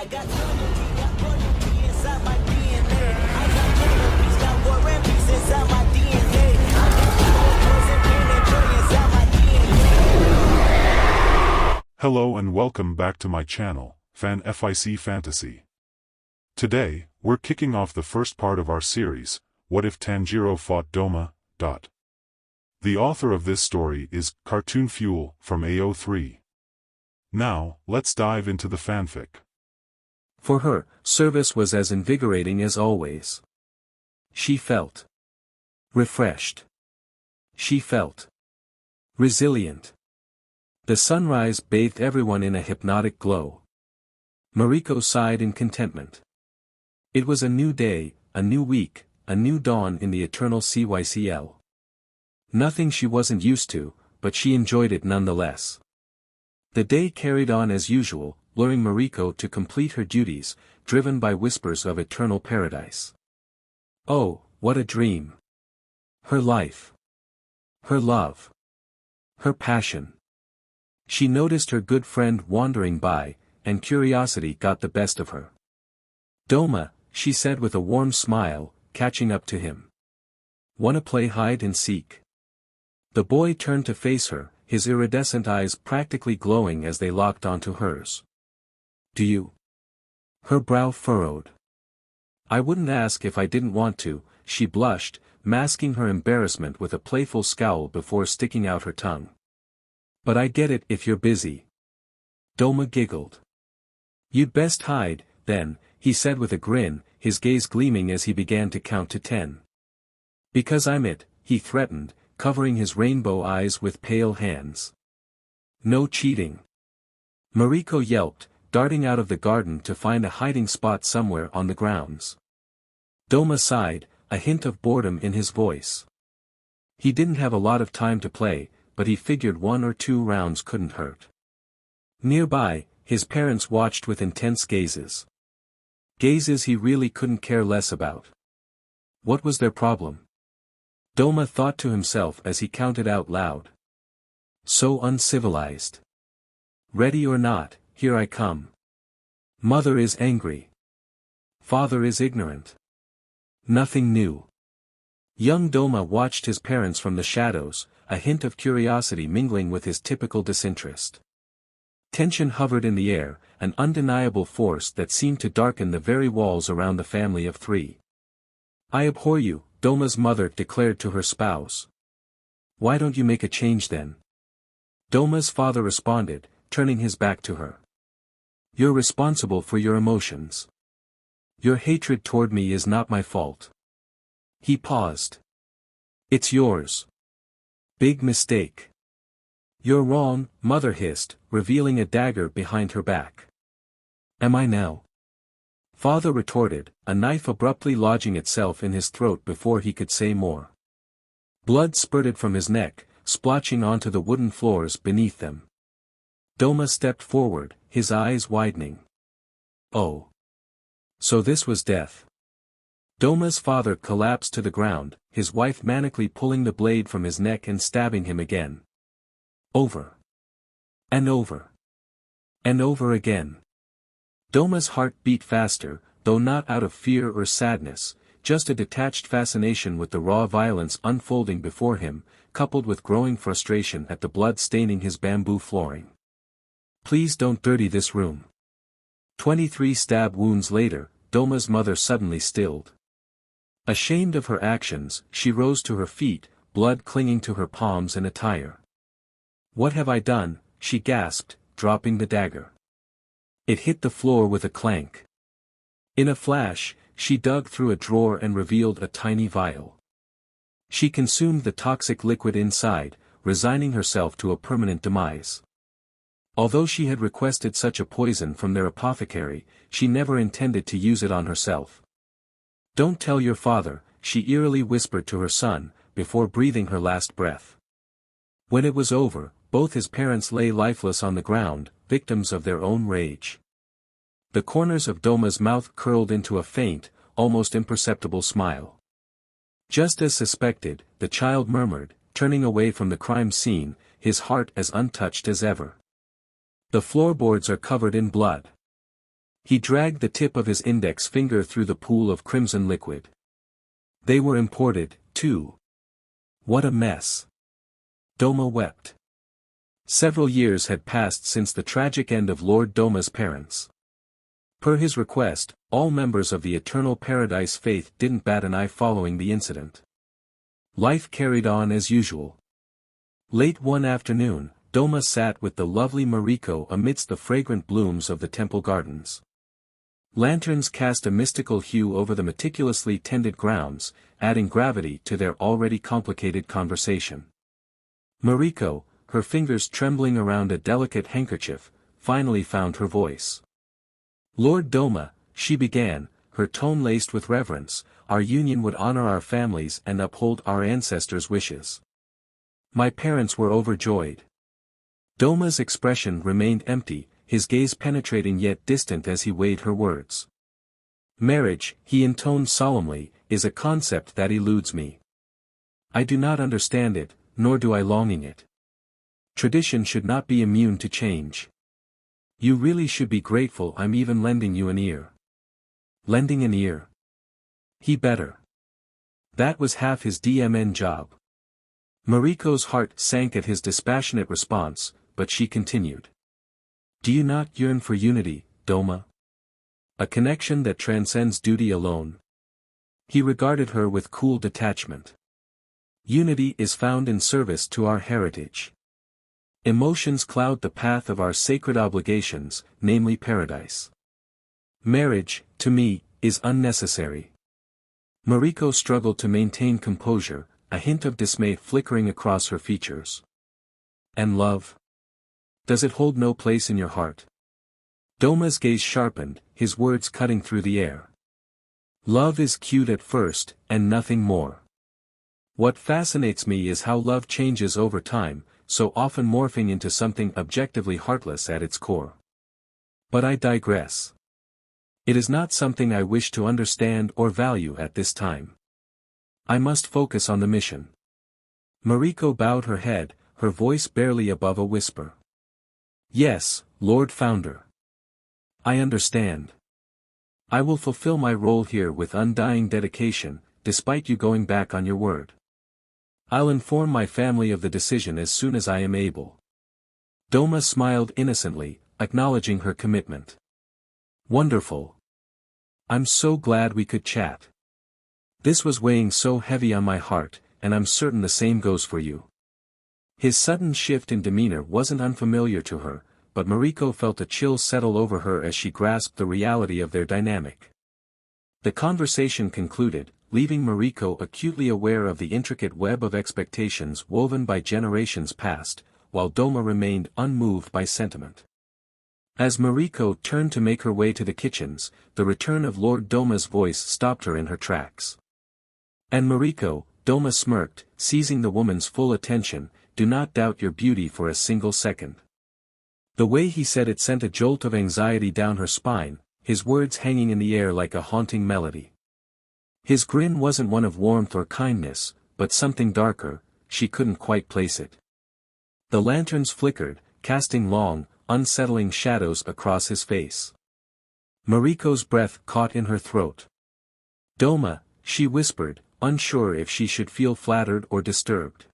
got loyalty, got royalty inside my DNA. I got killer beats, got war and peace inside my DNA. I got poison, pain, and joy inside my DNA. Hello and welcome back to my channel, FIC Fantasy. Today, we're kicking off the first part of our series, What If Tanjiro Fought Douma? The author of this story is CartoonFuel from AO3. Now, let's dive into the fanfic. For her, service was as invigorating as always. She felt refreshed. She felt resilient. The sunrise bathed everyone in a hypnotic glow. Mariko sighed in contentment. It was a new day, a new week, a new dawn in the eternal CYCL. Nothing she wasn't used to, but she enjoyed it nonetheless. The day carried on as usual, luring Mariko to complete her duties, driven by whispers of eternal paradise. Oh, what a dream! Her life. Her love. Her passion. She noticed her good friend wandering by, and curiosity got the best of her. Douma, she said with a warm smile, catching up to him. Wanna play hide and seek? The boy turned to face her, his iridescent eyes practically glowing as they locked onto hers. Do you? Her brow furrowed. I wouldn't ask if I didn't want to, she blushed, masking her embarrassment with a playful scowl before sticking out her tongue. But I get it if you're busy. Douma giggled. You'd best hide, then, he said with a grin, his gaze gleaming as he began to count to 10. Because I'm it, he threatened, covering his rainbow eyes with pale hands. No cheating. Mariko yelped, darting out of the garden to find a hiding spot somewhere on the grounds. Douma sighed, a hint of boredom in his voice. He didn't have a lot of time to play, but he figured 1 or 2 rounds couldn't hurt. Nearby, his parents watched with intense gazes. Gazes he really couldn't care less about. What was their problem? Douma thought to himself as he counted out loud. So uncivilized. Ready or not, here I come. Mother is angry. Father is ignorant. Nothing new. Young Douma watched his parents from the shadows, a hint of curiosity mingling with his typical disinterest. Tension hovered in the air, an undeniable force that seemed to darken the very walls around the family of 3. I abhor you, Douma's mother declared to her spouse. Why don't you make a change then? Douma's father responded, turning his back to her. You're responsible for your emotions. Your hatred toward me is not my fault. He paused. It's yours. Big mistake. You're wrong, mother hissed, revealing a dagger behind her back. Am I now? Father retorted, a knife abruptly lodging itself in his throat before he could say more. Blood spurted from his neck, splotching onto the wooden floors beneath them. Douma stepped forward, his eyes widening. Oh. So this was death. Douma's father collapsed to the ground, his wife manically pulling the blade from his neck and stabbing him again. Over. And over. And over again. Douma's heart beat faster, though not out of fear or sadness, just a detached fascination with the raw violence unfolding before him, coupled with growing frustration at the blood staining his bamboo flooring. Please don't dirty this room. 23 stab wounds later, Douma's mother suddenly stilled. Ashamed of her actions, she rose to her feet, blood clinging to her palms and attire. What have I done? She gasped, dropping the dagger. It hit the floor with a clank. In a flash, she dug through a drawer and revealed a tiny vial. She consumed the toxic liquid inside, resigning herself to a permanent demise. Although she had requested such a poison from their apothecary, she never intended to use it on herself. Don't tell your father, she eerily whispered to her son, before breathing her last breath. When it was over, both his parents lay lifeless on the ground, victims of their own rage. The corners of Douma's mouth curled into a faint, almost imperceptible smile. Just as suspected, the child murmured, turning away from the crime scene, his heart as untouched as ever. The floorboards are covered in blood. He dragged the tip of his index finger through the pool of crimson liquid. They were imported, too. What a mess. Douma wept. Several years had passed since the tragic end of Lord Douma's parents. Per his request, all members of the Eternal Paradise faith didn't bat an eye following the incident. Life carried on as usual. Late one afternoon, Douma sat with the lovely Mariko amidst the fragrant blooms of the temple gardens. Lanterns cast a mystical hue over the meticulously tended grounds, adding gravity to their already complicated conversation. Mariko, her fingers trembling around a delicate handkerchief, finally found her voice. Lord Douma, she began, her tone laced with reverence, our union would honor our families and uphold our ancestors' wishes. My parents were overjoyed. Douma's expression remained empty, his gaze penetrating yet distant as he weighed her words. Marriage, he intoned solemnly, is a concept that eludes me. I do not understand it, nor do I longing it. Tradition should not be immune to change. You really should be grateful I'm even lending you an ear. Lending an ear. He better. That was half his DMN job. Mariko's heart sank at his dispassionate response, but she continued. Do you not yearn for unity, Douma? A connection that transcends duty alone. He regarded her with cool detachment. Unity is found in service to our heritage. Emotions cloud the path of our sacred obligations, namely paradise. Marriage, to me, is unnecessary. Mariko struggled to maintain composure, a hint of dismay flickering across her features. And love? Does it hold no place in your heart? Douma's gaze sharpened, his words cutting through the air. Love is cute at first, and nothing more. What fascinates me is how love changes over time, so often morphing into something objectively heartless at its core. But I digress. It is not something I wish to understand or value at this time. I must focus on the mission. Mariko bowed her head, her voice barely above a whisper. Yes, Lord Founder. I understand. I will fulfill my role here with undying dedication, despite you going back on your word. I'll inform my family of the decision as soon as I am able. Douma smiled innocently, acknowledging her commitment. Wonderful. I'm so glad we could chat. This was weighing so heavy on my heart, and I'm certain the same goes for you. His sudden shift in demeanor wasn't unfamiliar to her, but Mariko felt a chill settle over her as she grasped the reality of their dynamic. The conversation concluded, leaving Mariko acutely aware of the intricate web of expectations woven by generations past, while Douma remained unmoved by sentiment. As Mariko turned to make her way to the kitchens, the return of Lord Douma's voice stopped her in her tracks. And Mariko, Douma smirked, seizing the woman's full attention, do not doubt your beauty for a single second. The way he said it sent a jolt of anxiety down her spine, his words hanging in the air like a haunting melody. His grin wasn't one of warmth or kindness, but something darker, she couldn't quite place it. The lanterns flickered, casting long, unsettling shadows across his face. Mariko's breath caught in her throat. Douma, she whispered, unsure if she should feel flattered or disturbed.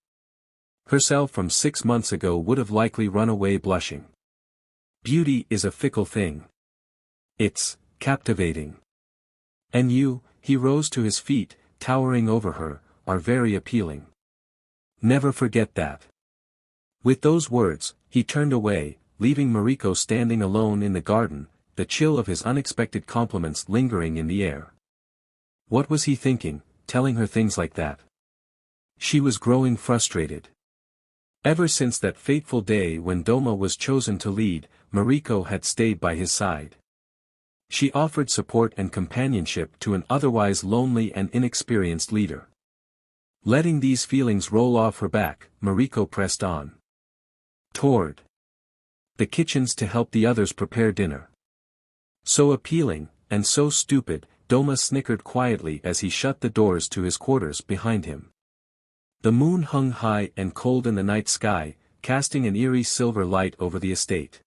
Herself from 6 months ago would have likely run away blushing. Beauty is a fickle thing. It's captivating. And you, he rose to his feet, towering over her, are very appealing. Never forget that. With those words, he turned away, leaving Mariko standing alone in the garden, the chill of his unexpected compliments lingering in the air. What was he thinking, telling her things like that? She was growing frustrated. Ever since that fateful day when Douma was chosen to lead, Mariko had stayed by his side. She offered support and companionship to an otherwise lonely and inexperienced leader. Letting these feelings roll off her back, Mariko pressed on. Toward the kitchens to help the others prepare dinner. So appealing, and so stupid, Douma snickered quietly as he shut the doors to his quarters behind him. The moon hung high and cold in the night sky, casting an eerie silver light over the estate.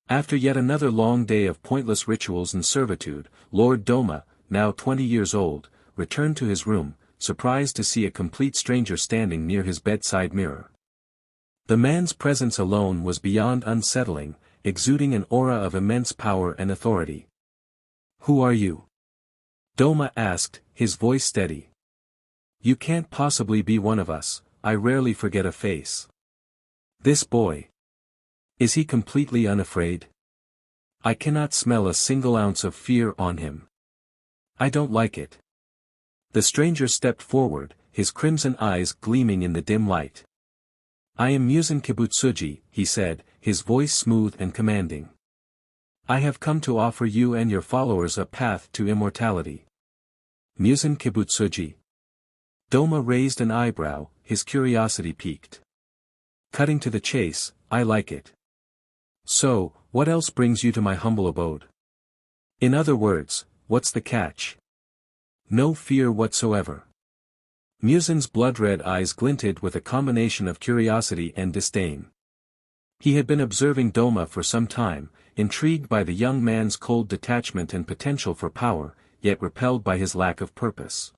After yet another long day of pointless rituals and servitude, Lord Douma, now 20 years old, returned to his room, surprised to see a complete stranger standing near his bedside mirror. The man's presence alone was beyond unsettling, exuding an aura of immense power and authority. "Who are you?" Douma asked, his voice steady. "You can't possibly be one of us, I rarely forget a face. This boy. Is he completely unafraid? I cannot smell a single ounce of fear on him. I don't like it." The stranger stepped forward, his crimson eyes gleaming in the dim light. "I am Muzan Kibutsuji," he said, his voice smooth and commanding. "I have come to offer you and your followers a path to immortality." Muzan Kibutsuji. Douma raised an eyebrow, his curiosity piqued. "Cutting to the chase, I like it. So, what else brings you to my humble abode? In other words, what's the catch?" "No fear whatsoever." Muzan's blood-red eyes glinted with a combination of curiosity and disdain. He had been observing Douma for some time, intrigued by the young man's cold detachment and potential for power, yet repelled by his lack of purpose.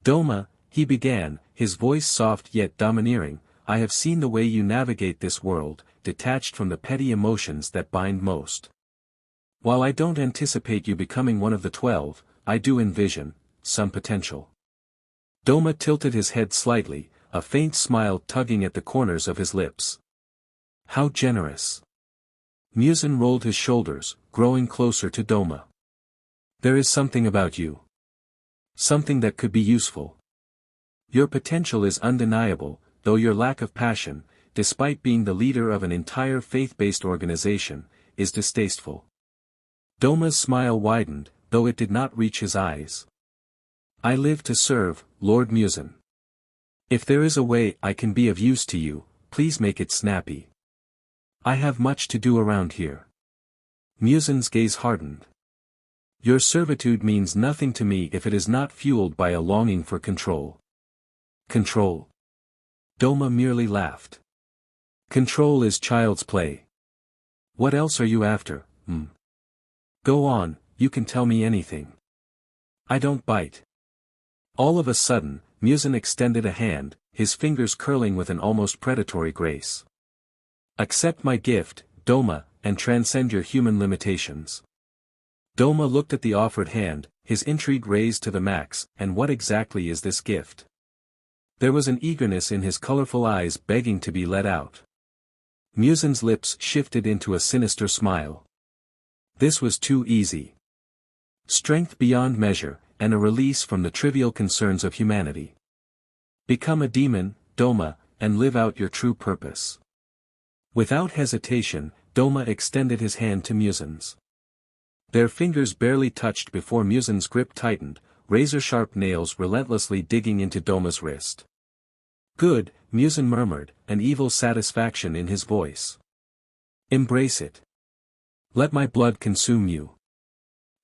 "Douma," he began, his voice soft yet domineering, "I have seen the way you navigate this world, detached from the petty emotions that bind most. While I don't anticipate you becoming one of the 12, I do envision some potential." Douma tilted his head slightly, a faint smile tugging at the corners of his lips. "How generous." Muzan rolled his shoulders, growing closer to Douma. "There is something about you. Something that could be useful. Your potential is undeniable, though your lack of passion, despite being the leader of an entire faith-based organization, is distasteful." Douma's smile widened, though it did not reach his eyes. "I live to serve, Lord Muzan. If there is a way I can be of use to you, please make it snappy. I have much to do around here." Muzan's gaze hardened. "Your servitude means nothing to me if it is not fueled by a longing for control." "Control?" Douma merely laughed. "Control is child's play. What else are you after, Go on, you can tell me anything. I don't bite." All of a sudden, Muzan extended a hand, his fingers curling with an almost predatory grace. "Accept my gift, Douma, and transcend your human limitations." Douma looked at the offered hand, his intrigue raised to the max, and what exactly is this gift? There was an eagerness in his colorful eyes begging to be let out. Muzan's lips shifted into a sinister smile. This was too easy. Strength beyond measure, and a release from the trivial concerns of humanity. Become a demon, Douma, and live out your true purpose. Without hesitation, Douma extended his hand to Muzan's. Their fingers barely touched before Muzan's grip tightened, razor-sharp nails relentlessly digging into Douma's wrist. "Good," Muzan murmured, an evil satisfaction in his voice. "Embrace it. Let my blood consume you."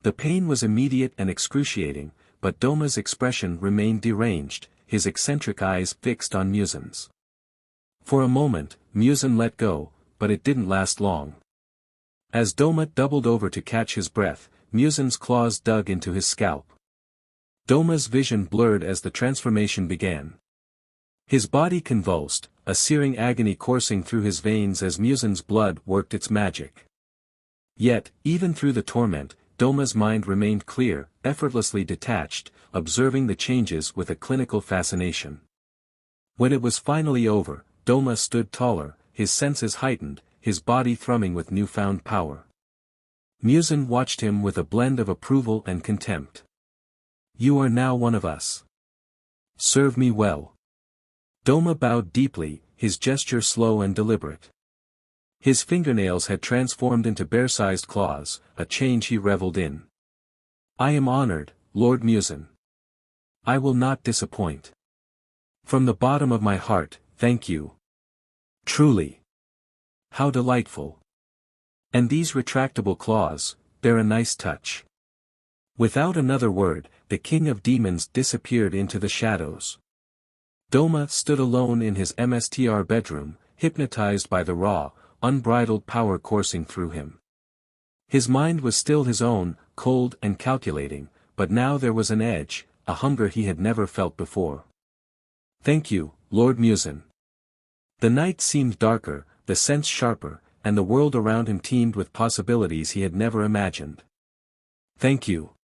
The pain was immediate and excruciating, but Douma's expression remained deranged, his eccentric eyes fixed on Muzan's. For a moment, Muzan let go, but it didn't last long. As Douma doubled over to catch his breath, Muzan's claws dug into his scalp. Douma's vision blurred as the transformation began. His body convulsed, a searing agony coursing through his veins as Muzan's blood worked its magic. Yet, even through the torment, Douma's mind remained clear, effortlessly detached, observing the changes with a clinical fascination. When it was finally over, Douma stood taller, his senses heightened, his body thrumming with newfound power. Muzan watched him with a blend of approval and contempt. "You are now one of us. Serve me well." Douma bowed deeply, his gesture slow and deliberate. His fingernails had transformed into bear-sized claws, a change he reveled in. "I am honored, Lord Muzan. I will not disappoint. From the bottom of my heart, thank you. Truly. How delightful. And these retractable claws, they're a nice touch." Without another word, the king of demons disappeared into the shadows. Douma stood alone in his MSTR bedroom, hypnotized by the raw, unbridled power coursing through him. His mind was still his own, cold and calculating, but now there was an edge, a hunger he had never felt before. "Thank you, Lord Muzan." The night seemed darker, the sense sharper, and the world around him teemed with possibilities he had never imagined. "Thank you."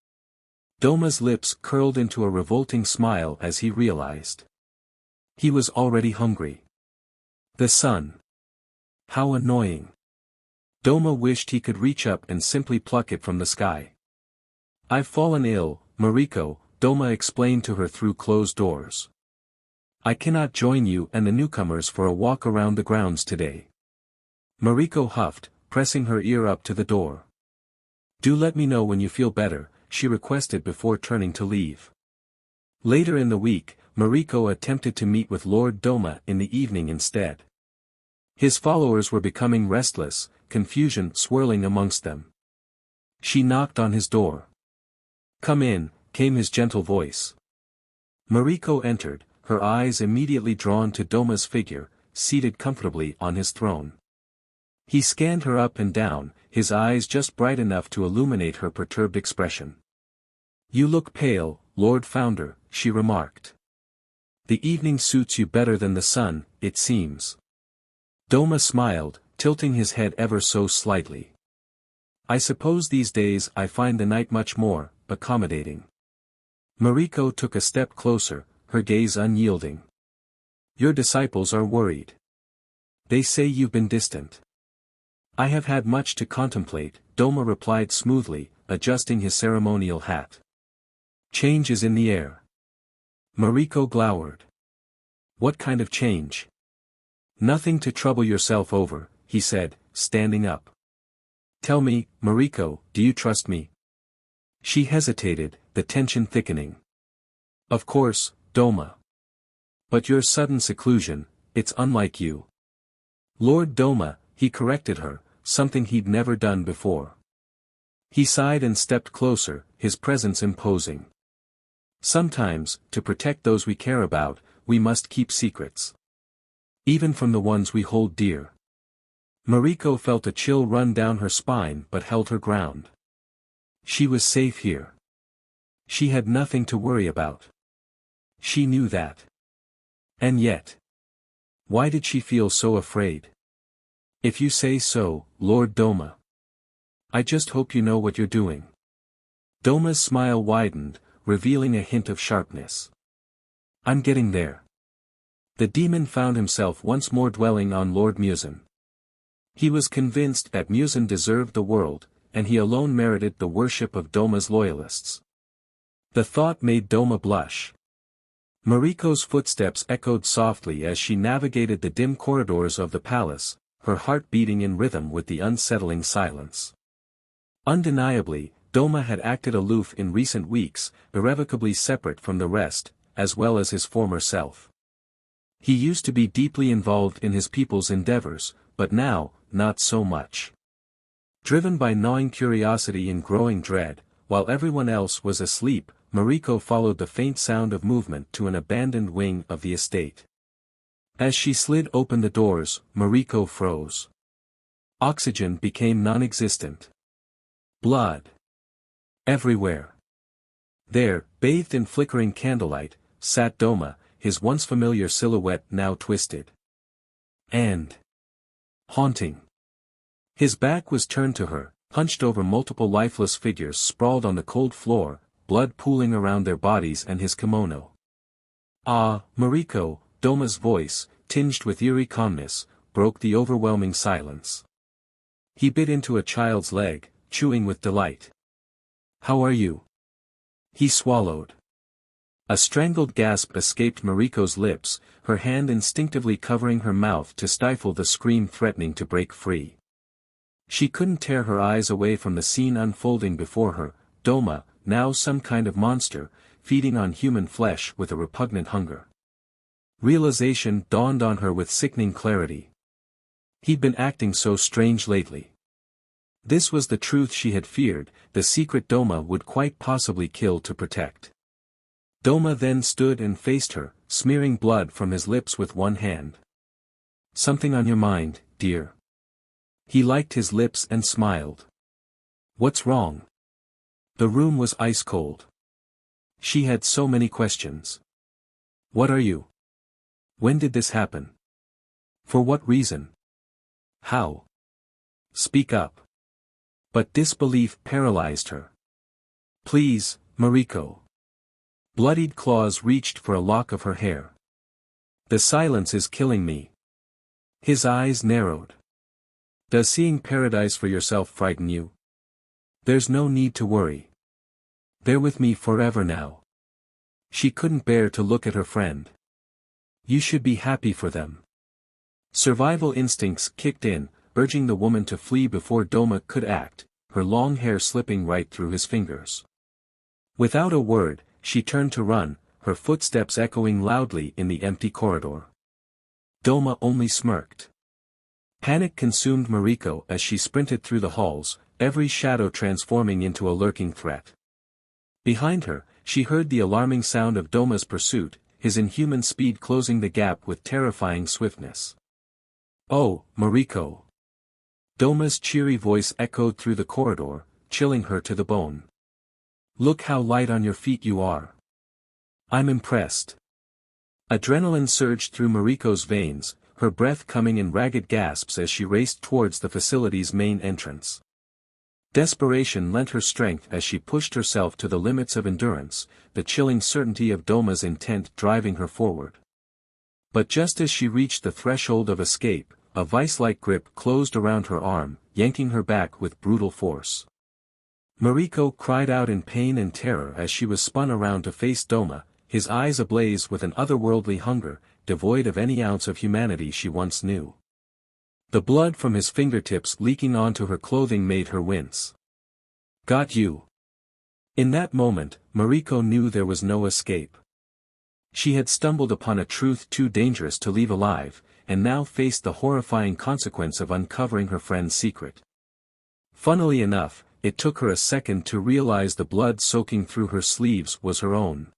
Douma's lips curled into a revolting smile as he realized. He was already hungry. The sun. How annoying. Douma wished he could reach up and simply pluck it from the sky. "I've fallen ill, Mariko," Douma explained to her through closed doors. "I cannot join you and the newcomers for a walk around the grounds today." Mariko huffed, pressing her ear up to the door. "Do let me know when you feel better," she requested before turning to leave. Later in the week, Mariko attempted to meet with Lord Douma in the evening instead. His followers were becoming restless, confusion swirling amongst them. She knocked on his door. "Come in," came his gentle voice. Mariko entered, her eyes immediately drawn to Douma's figure, seated comfortably on his throne. He scanned her up and down, his eyes just bright enough to illuminate her perturbed expression. "You look pale, Lord Founder," she remarked. "The evening suits you better than the sun, it seems." Douma smiled, tilting his head ever so slightly. "I suppose these days I find the night much more accommodating." Mariko took a step closer, her gaze unyielding. "Your disciples are worried. They say you've been distant." "I have had much to contemplate," Douma replied smoothly, adjusting his ceremonial hat. "Change is in the air." Mariko glowered. "What kind of change?" "Nothing to trouble yourself over," he said, standing up. "Tell me, Mariko, do you trust me?" She hesitated, the tension thickening. "Of course, Douma. But your sudden seclusion, it's unlike you." "Lord Douma," he corrected her, something he'd never done before. He sighed and stepped closer, his presence imposing. "Sometimes, to protect those we care about, we must keep secrets. Even from the ones we hold dear." Mariko felt a chill run down her spine but held her ground. She was safe here. She had nothing to worry about. She knew that. And yet, why did she feel so afraid? "If you say so, Lord Douma. I just hope you know what you're doing." Douma's smile widened, revealing a hint of sharpness. "I'm getting there." The demon found himself once more dwelling on Lord Muzan. He was convinced that Muzan deserved the world, and he alone merited the worship of Douma's loyalists. The thought made Douma blush. Mariko's footsteps echoed softly as she navigated the dim corridors of the palace, her heart beating in rhythm with the unsettling silence. Undeniably, Douma had acted aloof in recent weeks, irrevocably separate from the rest, as well as his former self. He used to be deeply involved in his people's endeavors, but now, not so much. Driven by gnawing curiosity and growing dread, while everyone else was asleep, Mariko followed the faint sound of movement to an abandoned wing of the estate. As she slid open the doors, Mariko froze. Oxygen became non-existent. Blood. Everywhere. There, bathed in flickering candlelight, sat Douma, his once familiar silhouette now twisted. And haunting. His back was turned to her, hunched over multiple lifeless figures sprawled on the cold floor, blood pooling around their bodies and his kimono. "Ah, Mariko," Douma's voice, tinged with eerie calmness, broke the overwhelming silence. He bit into a child's leg, chewing with delight. "How are you?" He swallowed. A strangled gasp escaped Mariko's lips, her hand instinctively covering her mouth to stifle the scream threatening to break free. She couldn't tear her eyes away from the scene unfolding before her, Douma, now some kind of monster, feeding on human flesh with a repugnant hunger. Realization dawned on her with sickening clarity. He'd been acting so strange lately. This was the truth she had feared, the secret Douma would quite possibly kill to protect. Douma then stood and faced her, smearing blood from his lips with one hand. "Something on your mind, dear?" He liked his lips and smiled. What's wrong? The room was ice cold. She had so many questions. What are you? When did this happen? For what reason? How? Speak up. But disbelief paralyzed her. Please, Mariko. Bloodied claws reached for a lock of her hair. The silence is killing me. His eyes narrowed. Does seeing paradise for yourself frighten you? There's no need to worry. They're with me forever now. She couldn't bear to look at her friend. You should be happy for them. Survival instincts kicked in, urging the woman to flee before Douma could act, her long hair slipping right through his fingers. Without a word, she turned to run, her footsteps echoing loudly in the empty corridor. Douma only smirked. Panic consumed Mariko as she sprinted through the halls, every shadow transforming into a lurking threat. Behind her, she heard the alarming sound of Douma's pursuit, his inhuman speed closing the gap with terrifying swiftness. Oh, Mariko! Douma's cheery voice echoed through the corridor, chilling her to the bone. Look how light on your feet you are. I'm impressed. Adrenaline surged through Mariko's veins, her breath coming in ragged gasps as she raced towards the facility's main entrance. Desperation lent her strength as she pushed herself to the limits of endurance, the chilling certainty of Douma's intent driving her forward. But just as she reached the threshold of escape, a vice-like grip closed around her arm, yanking her back with brutal force. Mariko cried out in pain and terror as she was spun around to face Douma, his eyes ablaze with an otherworldly hunger, devoid of any ounce of humanity she once knew. The blood from his fingertips leaking onto her clothing made her wince. Got you. In that moment, Mariko knew there was no escape. She had stumbled upon a truth too dangerous to leave alive, and now faced the horrifying consequence of uncovering her friend's secret. Funnily enough, it took her a second to realize the blood soaking through her sleeves was her own.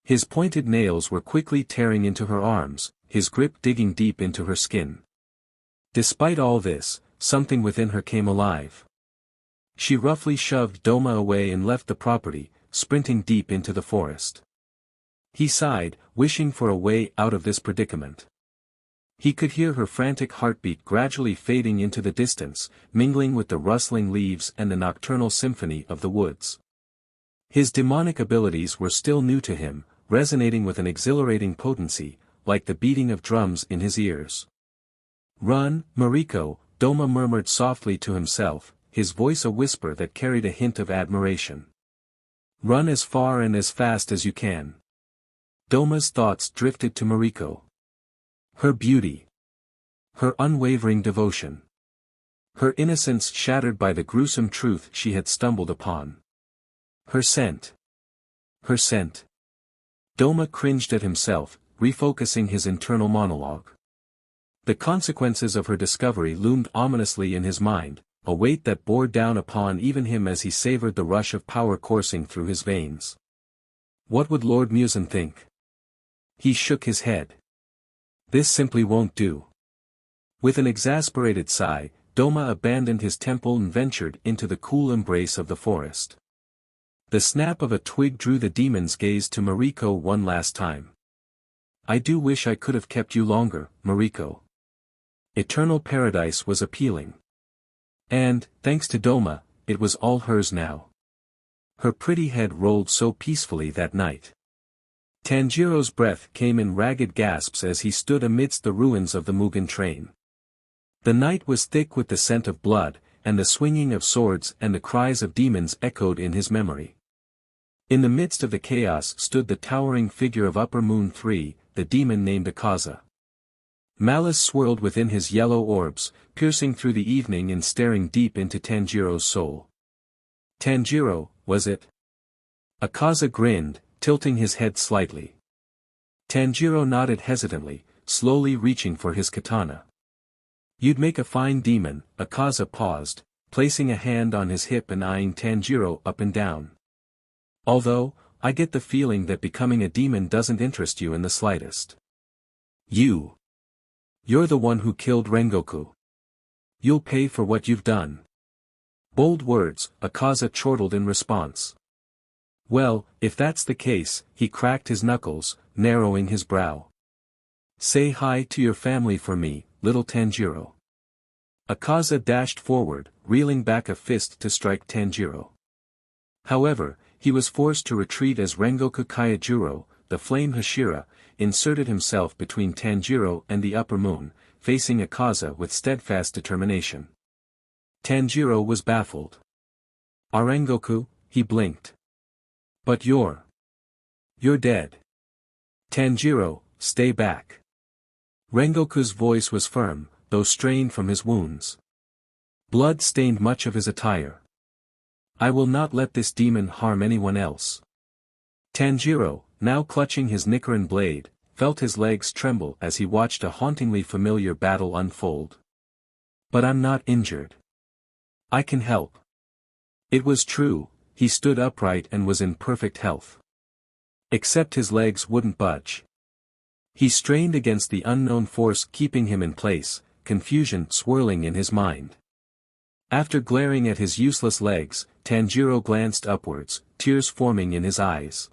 His pointed nails were quickly tearing into her arms, his grip digging deep into her skin. Despite all this, something within her came alive. She roughly shoved Douma away and left the property, sprinting deep into the forest. He sighed, wishing for a way out of this predicament. He could hear her frantic heartbeat gradually fading into the distance, mingling with the rustling leaves and the nocturnal symphony of the woods. His demonic abilities were still new to him, resonating with an exhilarating potency, like the beating of drums in his ears. Run, Mariko, Douma murmured softly to himself, his voice a whisper that carried a hint of admiration. Run as far and as fast as you can. Douma's thoughts drifted to Mariko. Her beauty. Her unwavering devotion. Her innocence shattered by the gruesome truth she had stumbled upon. Her scent. Her scent. Douma cringed at himself, refocusing his internal monologue. The consequences of her discovery loomed ominously in his mind, a weight that bore down upon even him as he savored the rush of power coursing through his veins. What would Lord Muzan think? He shook his head. This simply won't do. With an exasperated sigh, Douma abandoned his temple and ventured into the cool embrace of the forest. The snap of a twig drew the demon's gaze to Mariko one last time. I do wish I could have kept you longer, Mariko. Eternal paradise was appealing. And, thanks to Douma, it was all hers now. Her pretty head rolled so peacefully that night. Tanjiro's breath came in ragged gasps as he stood amidst the ruins of the Mugen train. The night was thick with the scent of blood, and the swinging of swords and the cries of demons echoed in his memory. In the midst of the chaos stood the towering figure of Upper Moon 3, the demon named Akaza. Malice swirled within his yellow orbs, piercing through the evening and staring deep into Tanjiro's soul. Tanjiro, was it? Akaza grinned, tilting his head slightly. Tanjiro nodded hesitantly, slowly reaching for his katana. You'd make a fine demon, Akaza paused, placing a hand on his hip and eyeing Tanjiro up and down. Although, I get the feeling that becoming a demon doesn't interest you in the slightest. You're the one who killed Rengoku. You'll pay for what you've done. Bold words, Akaza chortled in response. Well, if that's the case, he cracked his knuckles, narrowing his brow. Say hi to your family for me, little Tanjiro. Akaza dashed forward, reeling back a fist to strike Tanjiro. However, he was forced to retreat as Rengoku Kaijuro, the flame Hashira, inserted himself between Tanjiro and the upper moon, facing Akaza with steadfast determination. Tanjiro was baffled. Rengoku, he blinked. But you're dead. Tanjiro, stay back. Rengoku's voice was firm, though strained from his wounds. Blood stained much of his attire. I will not let this demon harm anyone else. Tanjiro, now clutching his Nichiren blade, felt his legs tremble as he watched a hauntingly familiar battle unfold. But I'm not injured. I can help. It was true, he stood upright and was in perfect health. Except his legs wouldn't budge. He strained against the unknown force keeping him in place, confusion swirling in his mind. After glaring at his useless legs, Tanjiro glanced upwards, tears forming in his eyes.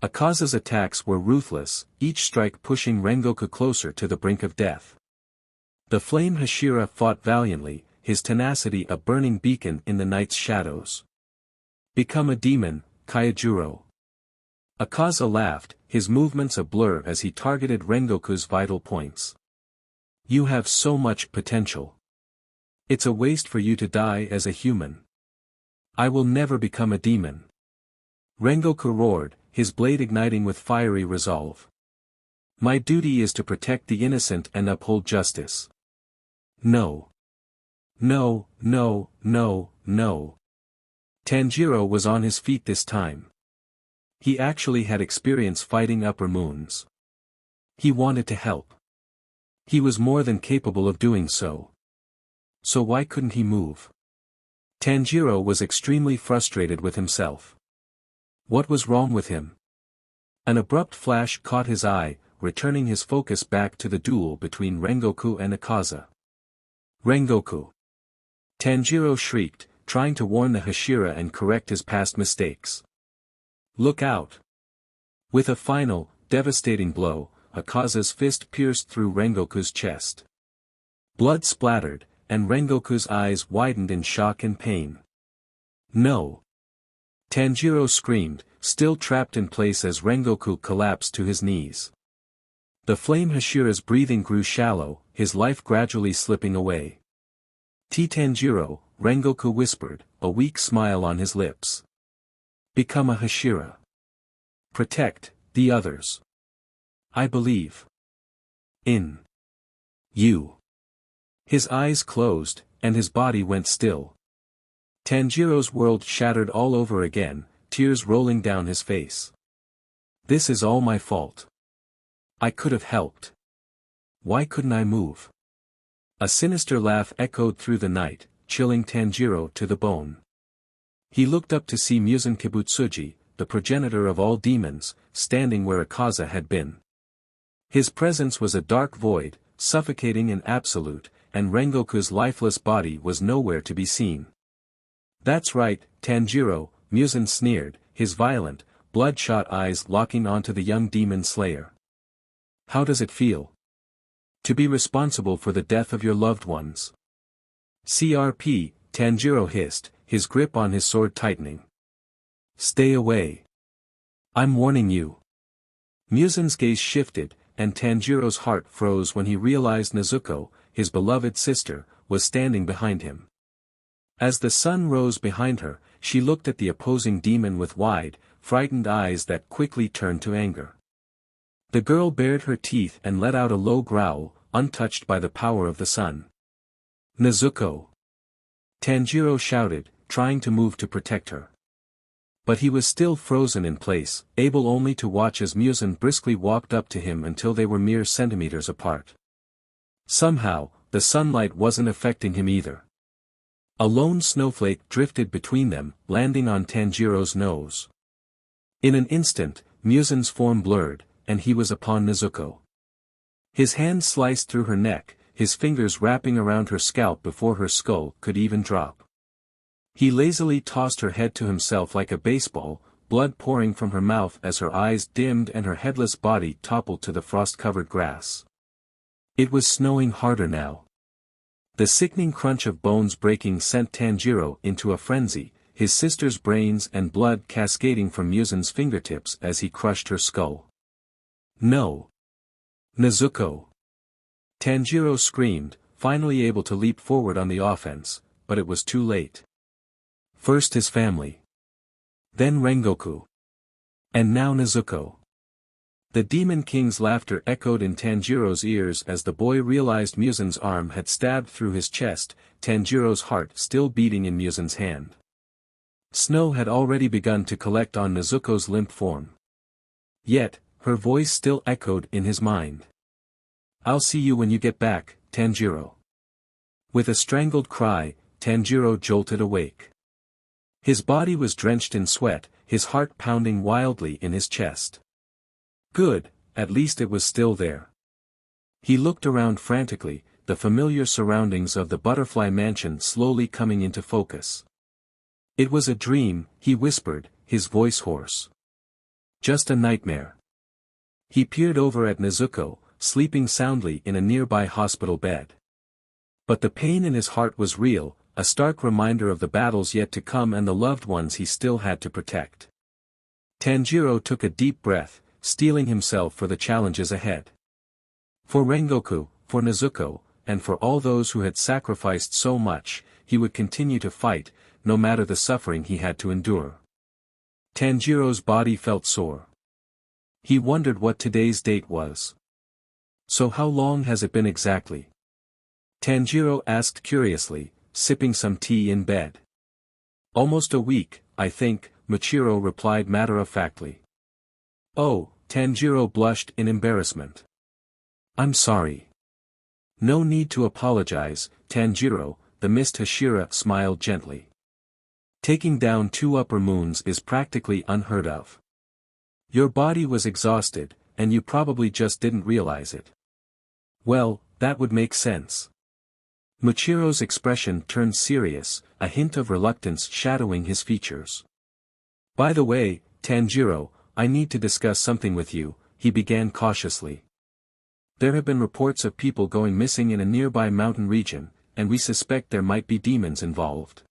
Akaza's attacks were ruthless, each strike pushing Rengoku closer to the brink of death. The flame Hashira fought valiantly, his tenacity a burning beacon in the night's shadows. Become a demon, Kaijuro. Akaza laughed, his movements a blur as he targeted Rengoku's vital points. You have so much potential. It's a waste for you to die as a human. I will never become a demon. Rengoku roared, his blade igniting with fiery resolve. My duty is to protect the innocent and uphold justice. No. No, no, no, no. Tanjiro was on his feet this time. He actually had experience fighting upper moons. He wanted to help. He was more than capable of doing so. So why couldn't he move? Tanjiro was extremely frustrated with himself. What was wrong with him? An abrupt flash caught his eye, returning his focus back to the duel between Rengoku and Akaza. Rengoku! Tanjiro shrieked, trying to warn the Hashira and correct his past mistakes. Look out! With a final, devastating blow, Akaza's fist pierced through Rengoku's chest. Blood splattered, and Rengoku's eyes widened in shock and pain. No! Tanjiro screamed, still trapped in place as Rengoku collapsed to his knees. The flame Hashira's breathing grew shallow, his life gradually slipping away. Tanjiro, Rengoku whispered, a weak smile on his lips. Become a Hashira. Protect the others. I believe in you. His eyes closed, and his body went still. Tanjiro's world shattered all over again, tears rolling down his face. This is all my fault. I could have helped. Why couldn't I move? A sinister laugh echoed through the night, chilling Tanjiro to the bone. He looked up to see Muzan Kibutsuji, the progenitor of all demons, standing where Akaza had been. His presence was a dark void, suffocating and absolute, and Rengoku's lifeless body was nowhere to be seen. That's right, Tanjiro, Muzan sneered, his violent, bloodshot eyes locking onto the young demon slayer. How does it feel? To be responsible for the death of your loved ones. CRP, Tanjiro hissed, his grip on his sword tightening. Stay away. I'm warning you. Muzan's gaze shifted, and Tanjiro's heart froze when he realized Nezuko, his beloved sister, was standing behind him. As the sun rose behind her, she looked at the opposing demon with wide, frightened eyes that quickly turned to anger. The girl bared her teeth and let out a low growl, untouched by the power of the sun. Nezuko! Tanjiro shouted, trying to move to protect her. But he was still frozen in place, able only to watch as Muzan briskly walked up to him until they were mere centimeters apart. Somehow, the sunlight wasn't affecting him either. A lone snowflake drifted between them, landing on Tanjiro's nose. In an instant, Muzan's form blurred, and he was upon Nezuko. His hand sliced through her neck, his fingers wrapping around her scalp before her skull could even drop. He lazily tossed her head to himself like a baseball, blood pouring from her mouth as her eyes dimmed and her headless body toppled to the frost-covered grass. It was snowing harder now. The sickening crunch of bones breaking sent Tanjiro into a frenzy, his sister's brains and blood cascading from Muzan's fingertips as he crushed her skull. No! Nezuko! Tanjiro screamed, finally able to leap forward on the offense, but it was too late. First his family. Then Rengoku. And now Nezuko. The Demon King's laughter echoed in Tanjiro's ears as the boy realized Muzan's arm had stabbed through his chest, Tanjiro's heart still beating in Muzan's hand. Snow had already begun to collect on Nezuko's limp form. Yet, her voice still echoed in his mind. "I'll see you when you get back, Tanjiro." With a strangled cry, Tanjiro jolted awake. His body was drenched in sweat, his heart pounding wildly in his chest. Good, at least it was still there. He looked around frantically, the familiar surroundings of the butterfly mansion slowly coming into focus. It was a dream, he whispered, his voice hoarse. Just a nightmare. He peered over at Nezuko, sleeping soundly in a nearby hospital bed. But the pain in his heart was real, a stark reminder of the battles yet to come and the loved ones he still had to protect. Tanjiro took a deep breath, steeling himself for the challenges ahead. For Rengoku, for Nezuko, and for all those who had sacrificed so much, he would continue to fight, no matter the suffering he had to endure. Tanjiro's body felt sore. He wondered what today's date was. So how long has it been exactly? Tanjiro asked curiously, sipping some tea in bed. Almost a week, I think, Michiro replied matter-of-factly. Oh, Tanjiro blushed in embarrassment. I'm sorry. No need to apologize, Tanjiro, the mist Hashira smiled gently. Taking down 2 upper moons is practically unheard of. Your body was exhausted, and you probably just didn't realize it. Well, that would make sense. Michiro's expression turned serious, a hint of reluctance shadowing his features. By the way, Tanjiro, I need to discuss something with you, he began cautiously. There have been reports of people going missing in a nearby mountain region, and we suspect there might be demons involved.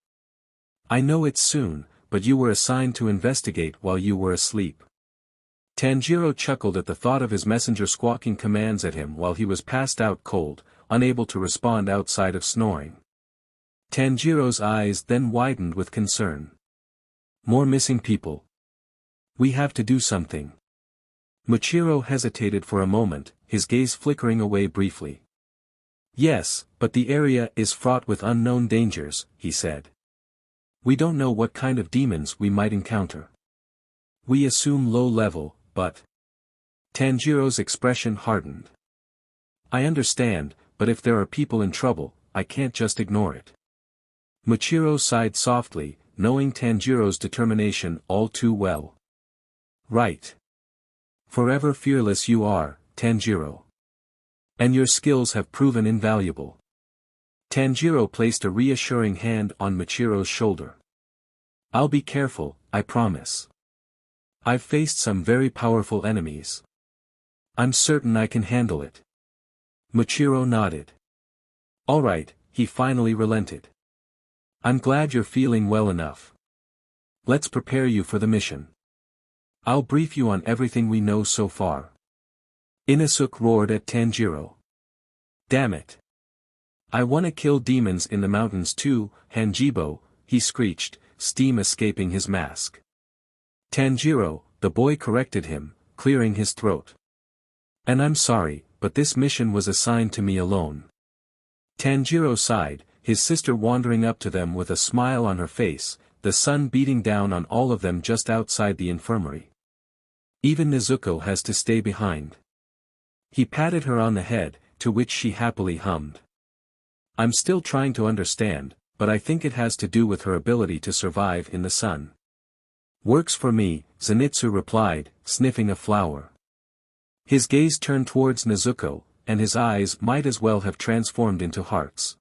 I know it's soon, but you were assigned to investigate while you were asleep. Tanjiro chuckled at the thought of his messenger squawking commands at him while he was passed out cold, unable to respond outside of snoring. Tanjiro's eyes then widened with concern. More missing people. We have to do something. Michiro hesitated for a moment, his gaze flickering away briefly. Yes, but the area is fraught with unknown dangers, he said. We don't know what kind of demons we might encounter. We assume low level, but... Tanjiro's expression hardened. I understand, but if there are people in trouble, I can't just ignore it. Michiro sighed softly, knowing Tanjiro's determination all too well. Right. Forever fearless you are, Tanjiro. And your skills have proven invaluable. Tanjiro placed a reassuring hand on Michiro's shoulder. I'll be careful, I promise. I've faced some very powerful enemies. I'm certain I can handle it. Michiro nodded. All right, he finally relented. I'm glad you're feeling well enough. Let's prepare you for the mission. I'll brief you on everything we know so far. Inosuke roared at Tanjiro. Damn it. I wanna kill demons in the mountains too, Hanjibo, he screeched, steam escaping his mask. Tanjiro, the boy corrected him, clearing his throat. And I'm sorry, but this mission was assigned to me alone. Tanjiro sighed, his sister wandering up to them with a smile on her face, the sun beating down on all of them just outside the infirmary. Even Nezuko has to stay behind. He patted her on the head, to which she happily hummed. I'm still trying to understand, but I think it has to do with her ability to survive in the sun. Works for me, Zenitsu replied, sniffing a flower. His gaze turned towards Nezuko, and his eyes might as well have transformed into hearts.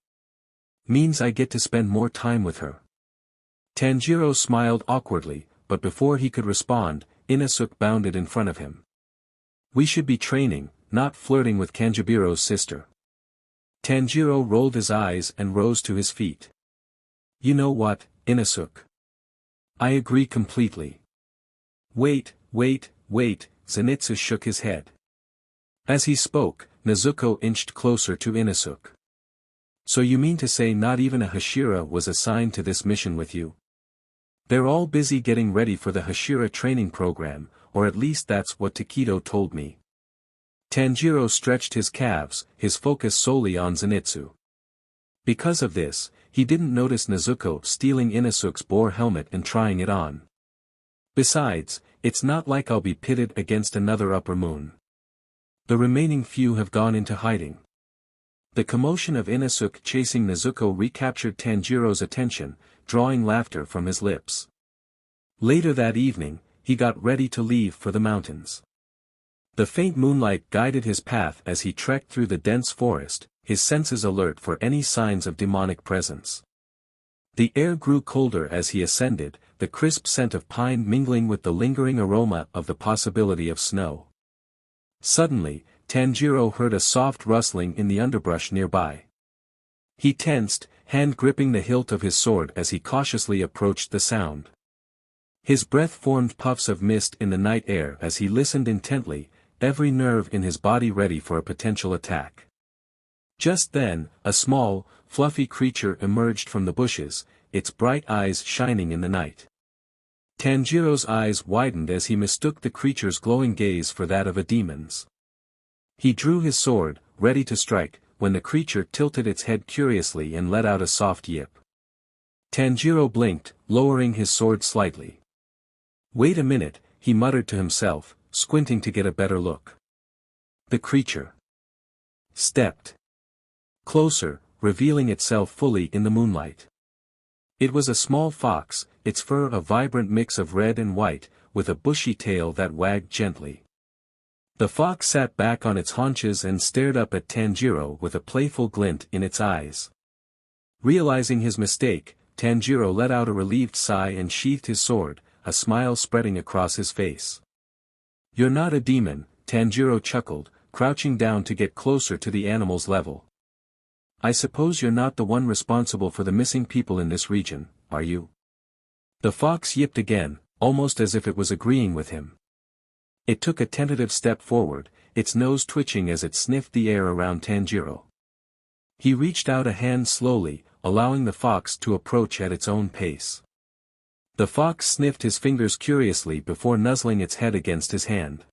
Means I get to spend more time with her. Tanjiro smiled awkwardly, but before he could respond, Inosuke bounded in front of him. We should be training, not flirting with Kanjibiro's sister. Tanjiro rolled his eyes and rose to his feet. You know what, Inosuke? I agree completely. Wait, Zenitsu shook his head. As he spoke, Nezuko inched closer to Inosuke. So you mean to say not even a Hashira was assigned to this mission with you? They're all busy getting ready for the Hashira Training Program, or at least that's what Takedo told me. Tanjiro stretched his calves, his focus solely on Zenitsu. Because of this, he didn't notice Nezuko stealing Inosuke's boar helmet and trying it on. Besides, it's not like I'll be pitted against another upper moon. The remaining few have gone into hiding. The commotion of Inosuke chasing Nezuko recaptured Tanjiro's attention, drawing laughter from his lips. Later that evening, he got ready to leave for the mountains. The faint moonlight guided his path as he trekked through the dense forest, his senses alert for any signs of demonic presence. The air grew colder as he ascended, the crisp scent of pine mingling with the lingering aroma of the possibility of snow. Suddenly, Tanjiro heard a soft rustling in the underbrush nearby. He tensed, hand gripping the hilt of his sword as he cautiously approached the sound. His breath formed puffs of mist in the night air as he listened intently, every nerve in his body ready for a potential attack. Just then, a small, fluffy creature emerged from the bushes, its bright eyes shining in the night. Tanjiro's eyes widened as he mistook the creature's glowing gaze for that of a demon's. He drew his sword, ready to strike, when the creature tilted its head curiously and let out a soft yip. Tanjiro blinked, lowering his sword slightly. Wait a minute, he muttered to himself, squinting to get a better look. The creature stepped closer, revealing itself fully in the moonlight. It was a small fox, its fur a vibrant mix of red and white, with a bushy tail that wagged gently. The fox sat back on its haunches and stared up at Tanjiro with a playful glint in its eyes. Realizing his mistake, Tanjiro let out a relieved sigh and sheathed his sword, a smile spreading across his face. You're not a demon, Tanjiro chuckled, crouching down to get closer to the animal's level. I suppose you're not the one responsible for the missing people in this region, are you? The fox yipped again, almost as if it was agreeing with him. It took a tentative step forward, its nose twitching as it sniffed the air around Tanjiro. He reached out a hand slowly, allowing the fox to approach at its own pace. The fox sniffed his fingers curiously before nuzzling its head against his hand.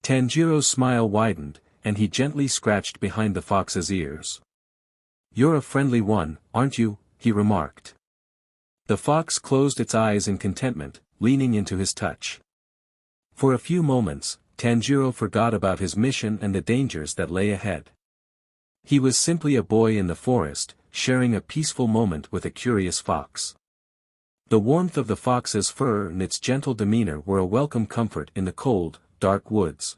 Tanjiro's smile widened, and he gently scratched behind the fox's ears. You're a friendly one, aren't you? He remarked. The fox closed its eyes in contentment, leaning into his touch. For a few moments, Tanjiro forgot about his mission and the dangers that lay ahead. He was simply a boy in the forest, sharing a peaceful moment with a curious fox. The warmth of the fox's fur and its gentle demeanor were a welcome comfort in the cold, dark woods.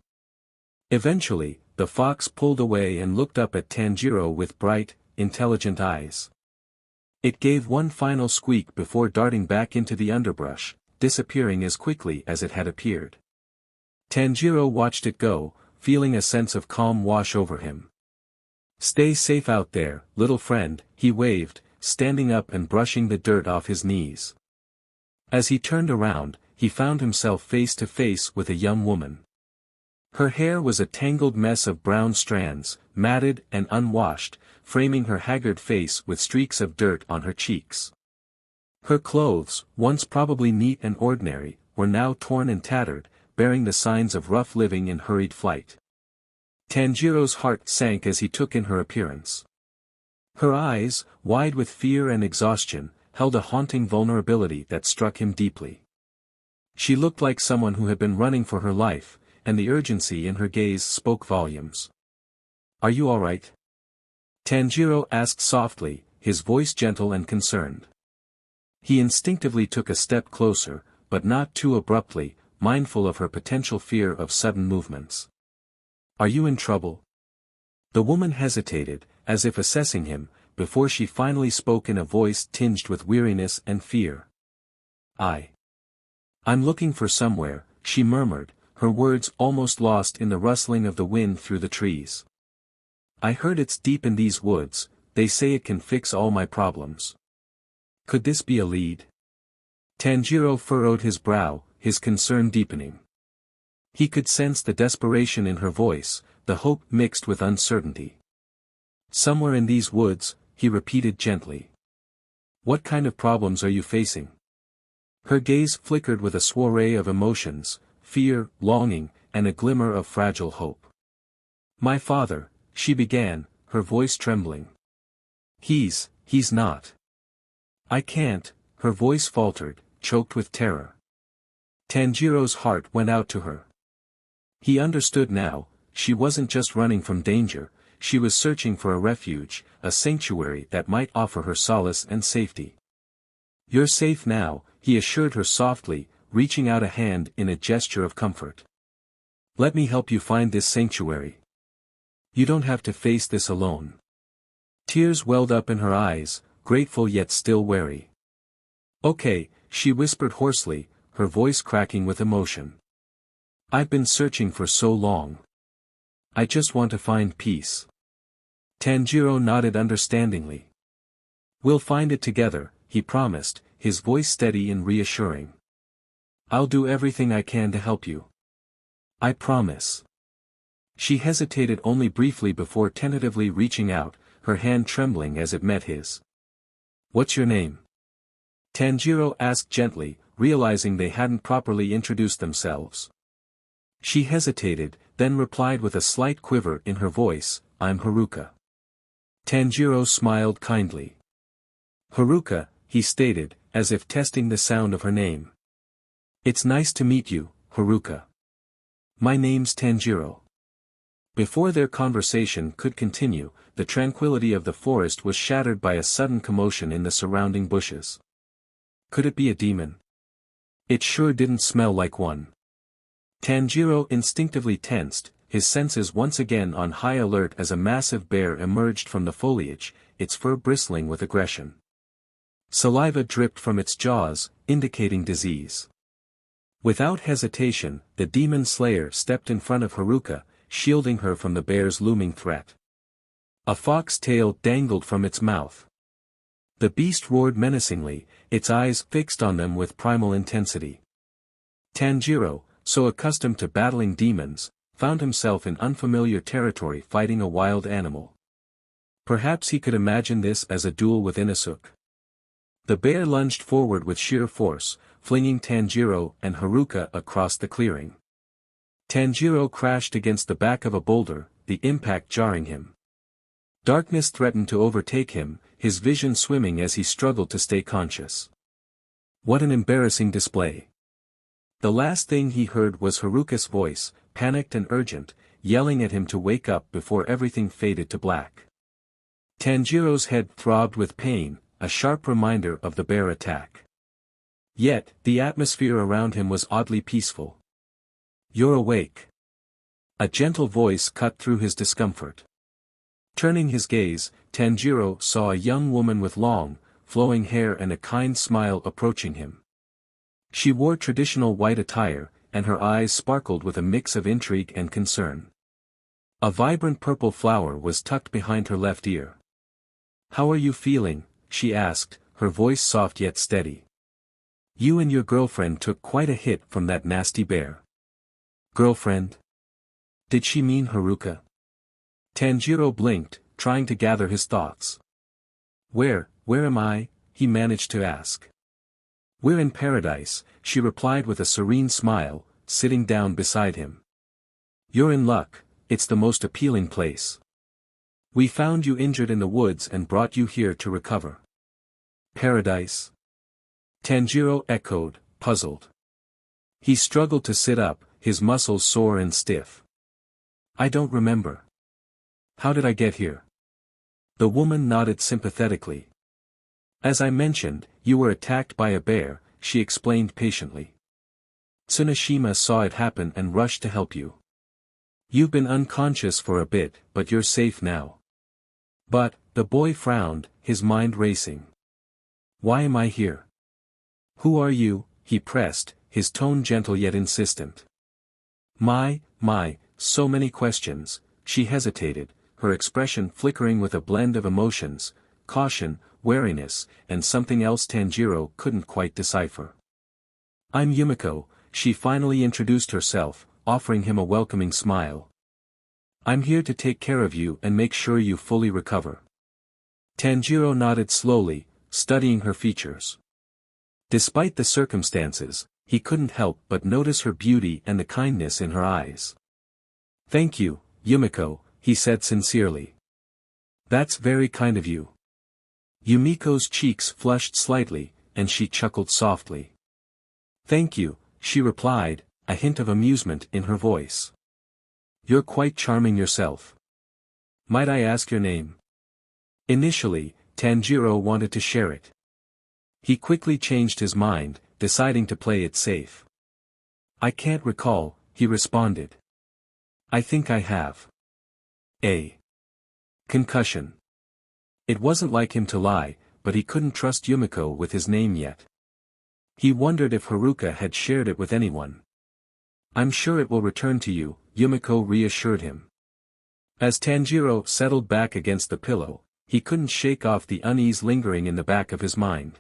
Eventually, the fox pulled away and looked up at Tanjiro with bright, intelligent eyes. It gave one final squeak before darting back into the underbrush, disappearing as quickly as it had appeared. Tanjiro watched it go, feeling a sense of calm wash over him. Stay safe out there, little friend, he waved, standing up and brushing the dirt off his knees. As he turned around, he found himself face to face with a young woman. Her hair was a tangled mess of brown strands, matted and unwashed, framing her haggard face with streaks of dirt on her cheeks. Her clothes, once probably neat and ordinary, were now torn and tattered, bearing the signs of rough living and hurried flight. Tanjiro's heart sank as he took in her appearance. Her eyes, wide with fear and exhaustion, held a haunting vulnerability that struck him deeply. She looked like someone who had been running for her life, and the urgency in her gaze spoke volumes. Are you all right? Tanjiro asked softly, his voice gentle and concerned. He instinctively took a step closer, but not too abruptly, mindful of her potential fear of sudden movements. Are you in trouble? The woman hesitated, as if assessing him, before she finally spoke in a voice tinged with weariness and fear. I'm looking for somewhere, she murmured, her words almost lost in the rustling of the wind through the trees. I heard it's deep in these woods, they say it can fix all my problems. Could this be a lead? Tanjiro furrowed his brow, his concern deepening. He could sense the desperation in her voice, the hope mixed with uncertainty. Somewhere in these woods, he repeated gently. What kind of problems are you facing? Her gaze flickered with a soiree of emotions, fear, longing, and a glimmer of fragile hope. My father, she began, her voice trembling. He's not. I can't, her voice faltered, choked with terror. Tanjiro's heart went out to her. He understood now, she wasn't just running from danger, she was searching for a refuge, a sanctuary that might offer her solace and safety. You're safe now, he assured her softly, reaching out a hand in a gesture of comfort. Let me help you find this sanctuary. You don't have to face this alone. Tears welled up in her eyes, grateful yet still wary. Okay, she whispered hoarsely, her voice cracking with emotion. I've been searching for so long. I just want to find peace. Tanjiro nodded understandingly. We'll find it together, he promised, his voice steady and reassuring. I'll do everything I can to help you. I promise. She hesitated only briefly before tentatively reaching out, her hand trembling as it met his. What's your name? Tanjiro asked gently, realizing they hadn't properly introduced themselves. She hesitated, then replied with a slight quiver in her voice, I'm Haruka. Tanjiro smiled kindly. Haruka, he stated, as if testing the sound of her name. It's nice to meet you, Haruka. My name's Tanjiro. Before their conversation could continue, the tranquility of the forest was shattered by a sudden commotion in the surrounding bushes. Could it be a demon? It sure didn't smell like one. Tanjiro instinctively tensed, his senses once again on high alert as a massive bear emerged from the foliage, its fur bristling with aggression. Saliva dripped from its jaws, indicating disease. Without hesitation, the demon slayer stepped in front of Haruka, shielding her from the bear's looming threat. A fox tail dangled from its mouth. The beast roared menacingly, its eyes fixed on them with primal intensity. Tanjiro, so accustomed to battling demons, found himself in unfamiliar territory fighting a wild animal. Perhaps he could imagine this as a duel with Inosuke. The bear lunged forward with sheer force, flinging Tanjiro and Haruka across the clearing. Tanjiro crashed against the back of a boulder, the impact jarring him. Darkness threatened to overtake him, his vision swimming as he struggled to stay conscious. What an embarrassing display. The last thing he heard was Haruka's voice, panicked and urgent, yelling at him to wake up before everything faded to black. Tanjiro's head throbbed with pain, a sharp reminder of the bear attack. Yet, the atmosphere around him was oddly peaceful. You're awake. A gentle voice cut through his discomfort. Turning his gaze, Tanjiro saw a young woman with long, flowing hair and a kind smile approaching him. She wore traditional white attire, and her eyes sparkled with a mix of intrigue and concern. A vibrant purple flower was tucked behind her left ear. How are you feeling? She asked, her voice soft yet steady. You and your girlfriend took quite a hit from that nasty bear. Girlfriend? Did she mean Haruka? Tanjiro blinked, trying to gather his thoughts. Where am I? He managed to ask. We're in paradise, she replied with a serene smile, sitting down beside him. You're in luck, it's the most appealing place. We found you injured in the woods and brought you here to recover. Paradise? Tanjiro echoed, puzzled. He struggled to sit up, his muscles sore and stiff. I don't remember. How did I get here? The woman nodded sympathetically. As I mentioned, you were attacked by a bear, she explained patiently. Tsuneshima saw it happen and rushed to help you. You've been unconscious for a bit, but you're safe now. But, the boy frowned, his mind racing. Why am I here? Who are you? He pressed, his tone gentle yet insistent. My, so many questions. She hesitated, her expression flickering with a blend of emotions, caution, wariness, and something else Tanjiro couldn't quite decipher. I'm Yumiko, she finally introduced herself, offering him a welcoming smile. I'm here to take care of you and make sure you fully recover. Tanjiro nodded slowly, studying her features. Despite the circumstances, he couldn't help but notice her beauty and the kindness in her eyes. Thank you, Yumiko, he said sincerely. That's very kind of you. Yumiko's cheeks flushed slightly, and she chuckled softly. Thank you, she replied, a hint of amusement in her voice. You're quite charming yourself. Might I ask your name? Initially, Tanjiro wanted to share it. He quickly changed his mind, deciding to play it safe. I can't recall, he responded. I think I have. A concussion. It wasn't like him to lie, but he couldn't trust Yumiko with his name yet. He wondered if Haruka had shared it with anyone. I'm sure it will return to you, Yumiko reassured him. As Tanjiro settled back against the pillow, he couldn't shake off the unease lingering in the back of his mind.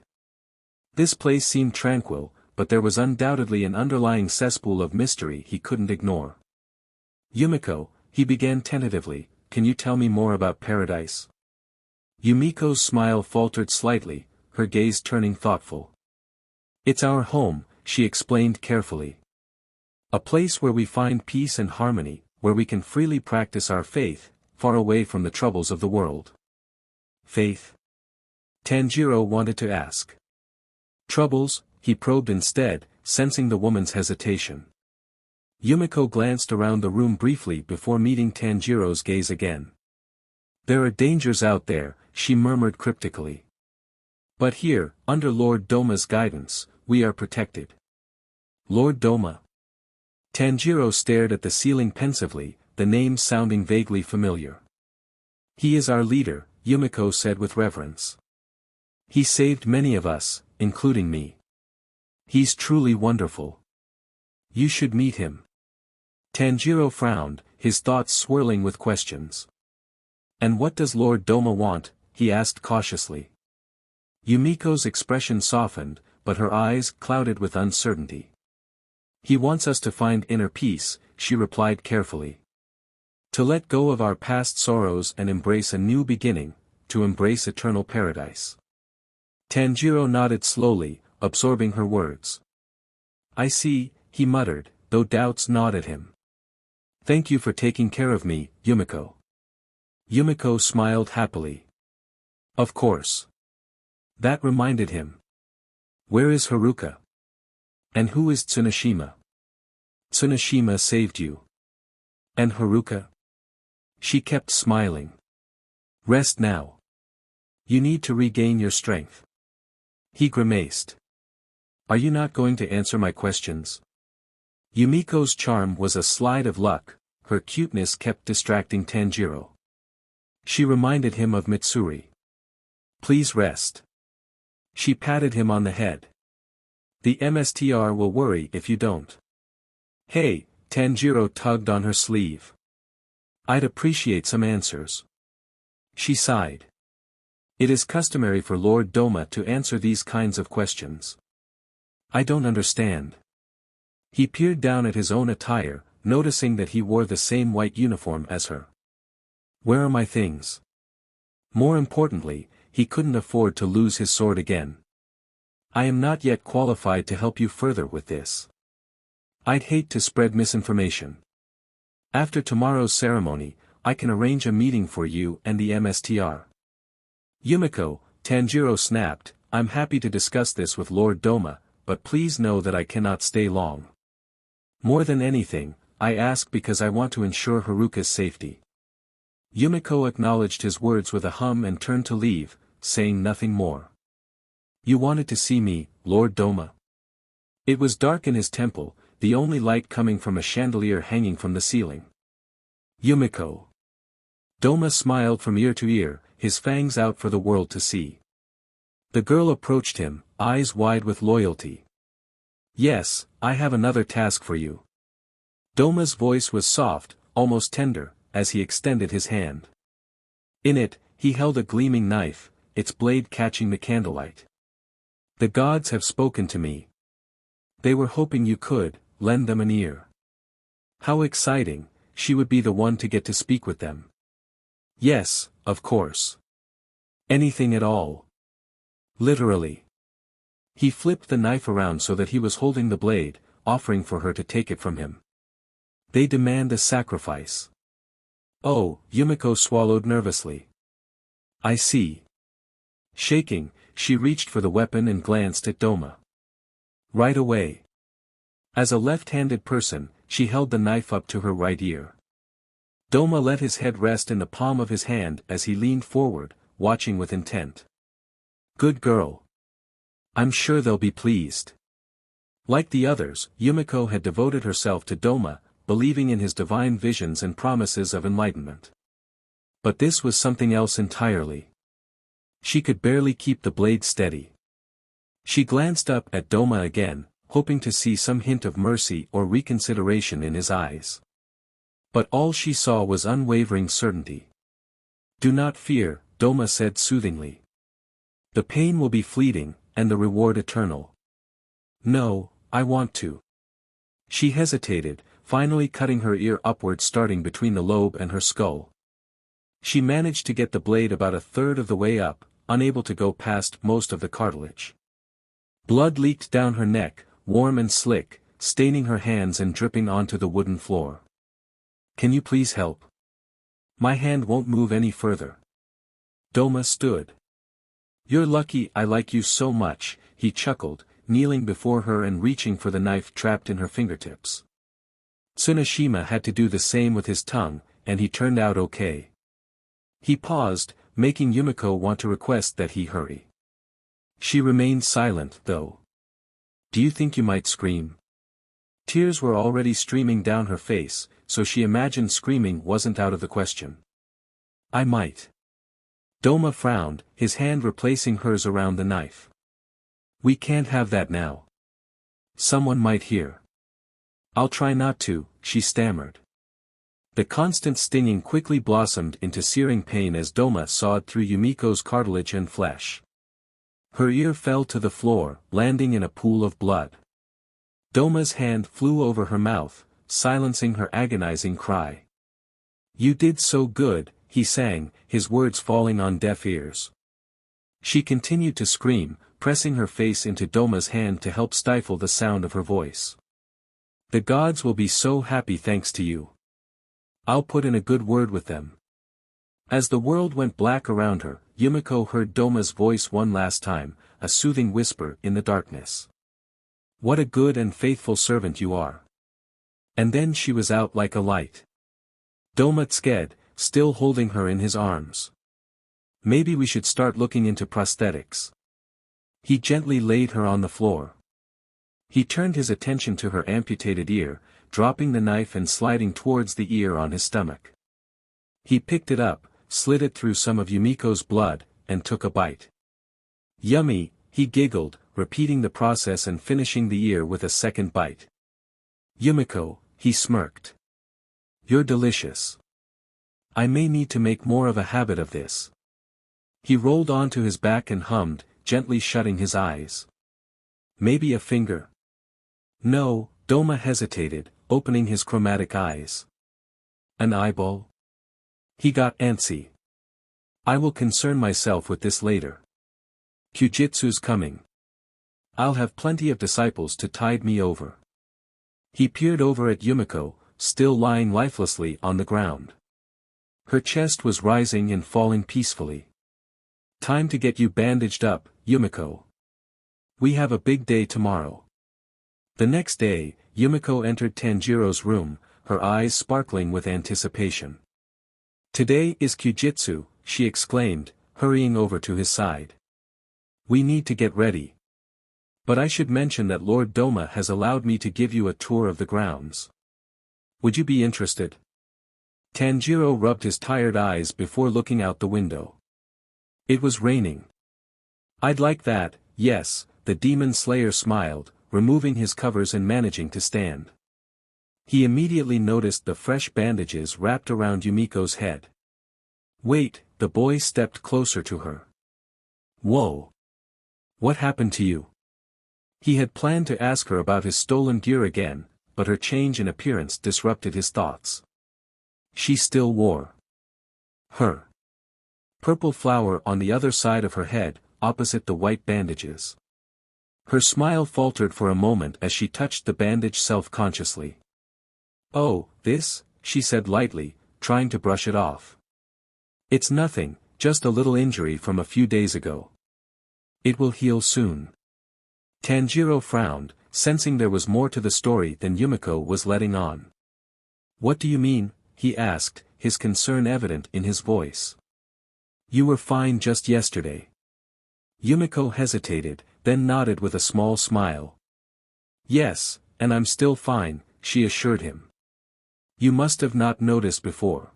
This place seemed tranquil, but there was undoubtedly an underlying cesspool of mystery he couldn't ignore. Yumiko, he began tentatively, can you tell me more about paradise? Yumiko's smile faltered slightly, her gaze turning thoughtful. It's our home, she explained carefully. A place where we find peace and harmony, where we can freely practice our faith, far away from the troubles of the world. Faith? Tanjiro wanted to ask. Troubles, he probed instead, sensing the woman's hesitation. Yumiko glanced around the room briefly before meeting Tanjiro's gaze again. There are dangers out there, she murmured cryptically. But here, under Lord Douma's guidance, we are protected. Lord Douma. Tanjiro stared at the ceiling pensively, the name sounding vaguely familiar. He is our leader, Yumiko said with reverence. He saved many of us, including me. He's truly wonderful. You should meet him. Tanjiro frowned, his thoughts swirling with questions. And what does Lord Douma want? He asked cautiously. Yumiko's expression softened, but her eyes clouded with uncertainty. He wants us to find inner peace, she replied carefully. To let go of our past sorrows and embrace a new beginning, to embrace eternal paradise. Tanjiro nodded slowly, absorbing her words. I see, he muttered, though doubts gnawed at him. Thank you for taking care of me, Yumiko. Yumiko smiled happily. Of course. That reminded him. Where is Haruka? And who is Tsuneshima? Tsuneshima saved you. And Haruka? She kept smiling. Rest now. You need to regain your strength. He grimaced. Are you not going to answer my questions? Yumiko's charm was a slide of luck, her cuteness kept distracting Tanjiro. She reminded him of Mitsuri. Please rest. She patted him on the head. The MSTR will worry if you don't. Hey, Tanjiro tugged on her sleeve. I'd appreciate some answers. She sighed. It is customary for Lord Douma to answer these kinds of questions. I don't understand. He peered down at his own attire, noticing that he wore the same white uniform as her. Where are my things? More importantly, he couldn't afford to lose his sword again. I am not yet qualified to help you further with this. I'd hate to spread misinformation. After tomorrow's ceremony, I can arrange a meeting for you and the MSTR. Yumiko, Tanjiro snapped, I'm happy to discuss this with Lord Douma, but please know that I cannot stay long. More than anything, I ask because I want to ensure Haruka's safety. Yumiko acknowledged his words with a hum and turned to leave, saying nothing more. You wanted to see me, Lord Douma? It was dark in his temple, the only light coming from a chandelier hanging from the ceiling. Yumiko. Douma smiled from ear to ear, his fangs out for the world to see. The girl approached him, eyes wide with loyalty. Yes, I have another task for you. Douma's voice was soft, almost tender, as he extended his hand. In it, he held a gleaming knife, its blade catching the candlelight. The gods have spoken to me. They were hoping you could lend them an ear. How exciting, she would be the one to get to speak with them. Yes, of course. Anything at all. Literally. He flipped the knife around so that he was holding the blade, offering for her to take it from him. They demand a sacrifice. Oh, Yumiko swallowed nervously. I see. Shaking, she reached for the weapon and glanced at Douma. Right away. As a left-handed person, she held the knife up to her right ear. Douma let his head rest in the palm of his hand as he leaned forward, watching with intent. Good girl. I'm sure they'll be pleased. Like the others, Yumiko had devoted herself to Douma, believing in his divine visions and promises of enlightenment. But this was something else entirely. She could barely keep the blade steady. She glanced up at Douma again, hoping to see some hint of mercy or reconsideration in his eyes. But all she saw was unwavering certainty. Do not fear, Douma said soothingly. The pain will be fleeting, and the reward eternal. No, I want to. She hesitated, finally cutting her ear upward starting between the lobe and her skull. She managed to get the blade about a third of the way up, unable to go past most of the cartilage. Blood leaked down her neck, warm and slick, staining her hands and dripping onto the wooden floor. Can you please help? My hand won't move any further. Douma stood. You're lucky I like you so much, he chuckled, kneeling before her and reaching for the knife trapped in her fingertips. Tsunoshima had to do the same with his tongue, and he turned out okay. He paused, making Yumiko want to request that he hurry. She remained silent, though. Do you think you might scream? Tears were already streaming down her face, so she imagined screaming wasn't out of the question. I might. Douma frowned, his hand replacing hers around the knife. We can't have that now. Someone might hear. I'll try not to, she stammered. The constant stinging quickly blossomed into searing pain as Douma sawed through Yumiko's cartilage and flesh. Her ear fell to the floor, landing in a pool of blood. Douma's hand flew over her mouth, silencing her agonizing cry. You did so good, he sang, his words falling on deaf ears. She continued to scream, pressing her face into Douma's hand to help stifle the sound of her voice. The gods will be so happy thanks to you. I'll put in a good word with them. As the world went black around her, Yumiko heard Douma's voice one last time, a soothing whisper in the darkness. What a good and faithful servant you are. And then she was out like a light. Douma sked, still holding her in his arms. Maybe we should start looking into prosthetics. He gently laid her on the floor. He turned his attention to her amputated ear, dropping the knife and sliding towards the ear on his stomach. He picked it up, slid it through some of Yumiko's blood, and took a bite. Yummy, he giggled, repeating the process and finishing the ear with a second bite. Yumiko, he smirked. You're delicious. I may need to make more of a habit of this. He rolled onto his back and hummed, gently shutting his eyes. Maybe a finger? No, Douma hesitated, opening his chromatic eyes. An eyeball? He got antsy. I will concern myself with this later. Kyujitsu's coming. I'll have plenty of disciples to tide me over. He peered over at Yumiko, still lying lifelessly on the ground. Her chest was rising and falling peacefully. Time to get you bandaged up, Yumiko. We have a big day tomorrow. The next day, Yumiko entered Tanjiro's room, her eyes sparkling with anticipation. Today is Kyujitsu, she exclaimed, hurrying over to his side. We need to get ready. But I should mention that Lord Douma has allowed me to give you a tour of the grounds. Would you be interested? Tanjiro rubbed his tired eyes before looking out the window. It was raining. I'd like that, yes, the demon slayer smiled, removing his covers and managing to stand. He immediately noticed the fresh bandages wrapped around Yumiko's head. Wait, the boy stepped closer to her. Whoa! What happened to you? He had planned to ask her about his stolen gear again, but her change in appearance disrupted his thoughts. She still wore her purple flower on the other side of her head, opposite the white bandages. Her smile faltered for a moment as she touched the bandage self-consciously. Oh, this, she said lightly, trying to brush it off. It's nothing, just a little injury from a few days ago. It will heal soon. Tanjiro frowned, sensing there was more to the story than Yumiko was letting on. What do you mean? He asked, his concern evident in his voice. You were fine just yesterday. Yumiko hesitated, then nodded with a small smile. Yes, and I'm still fine, she assured him. You must have not noticed before.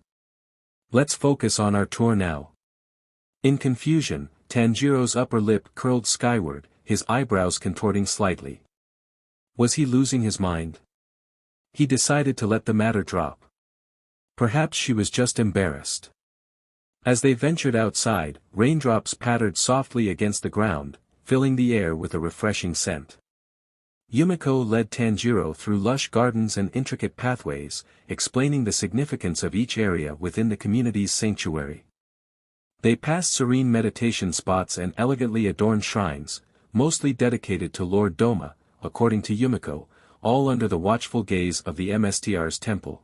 Let's focus on our tour now. In confusion, Tanjiro's upper lip curled skyward, his eyebrows contorting slightly. Was he losing his mind? He decided to let the matter drop. Perhaps she was just embarrassed. As they ventured outside, raindrops pattered softly against the ground, filling the air with a refreshing scent. Yumiko led Tanjiro through lush gardens and intricate pathways, explaining the significance of each area within the community's sanctuary. They passed serene meditation spots and elegantly adorned shrines, mostly dedicated to Lord Douma, according to Yumiko, all under the watchful gaze of the MSTR's temple.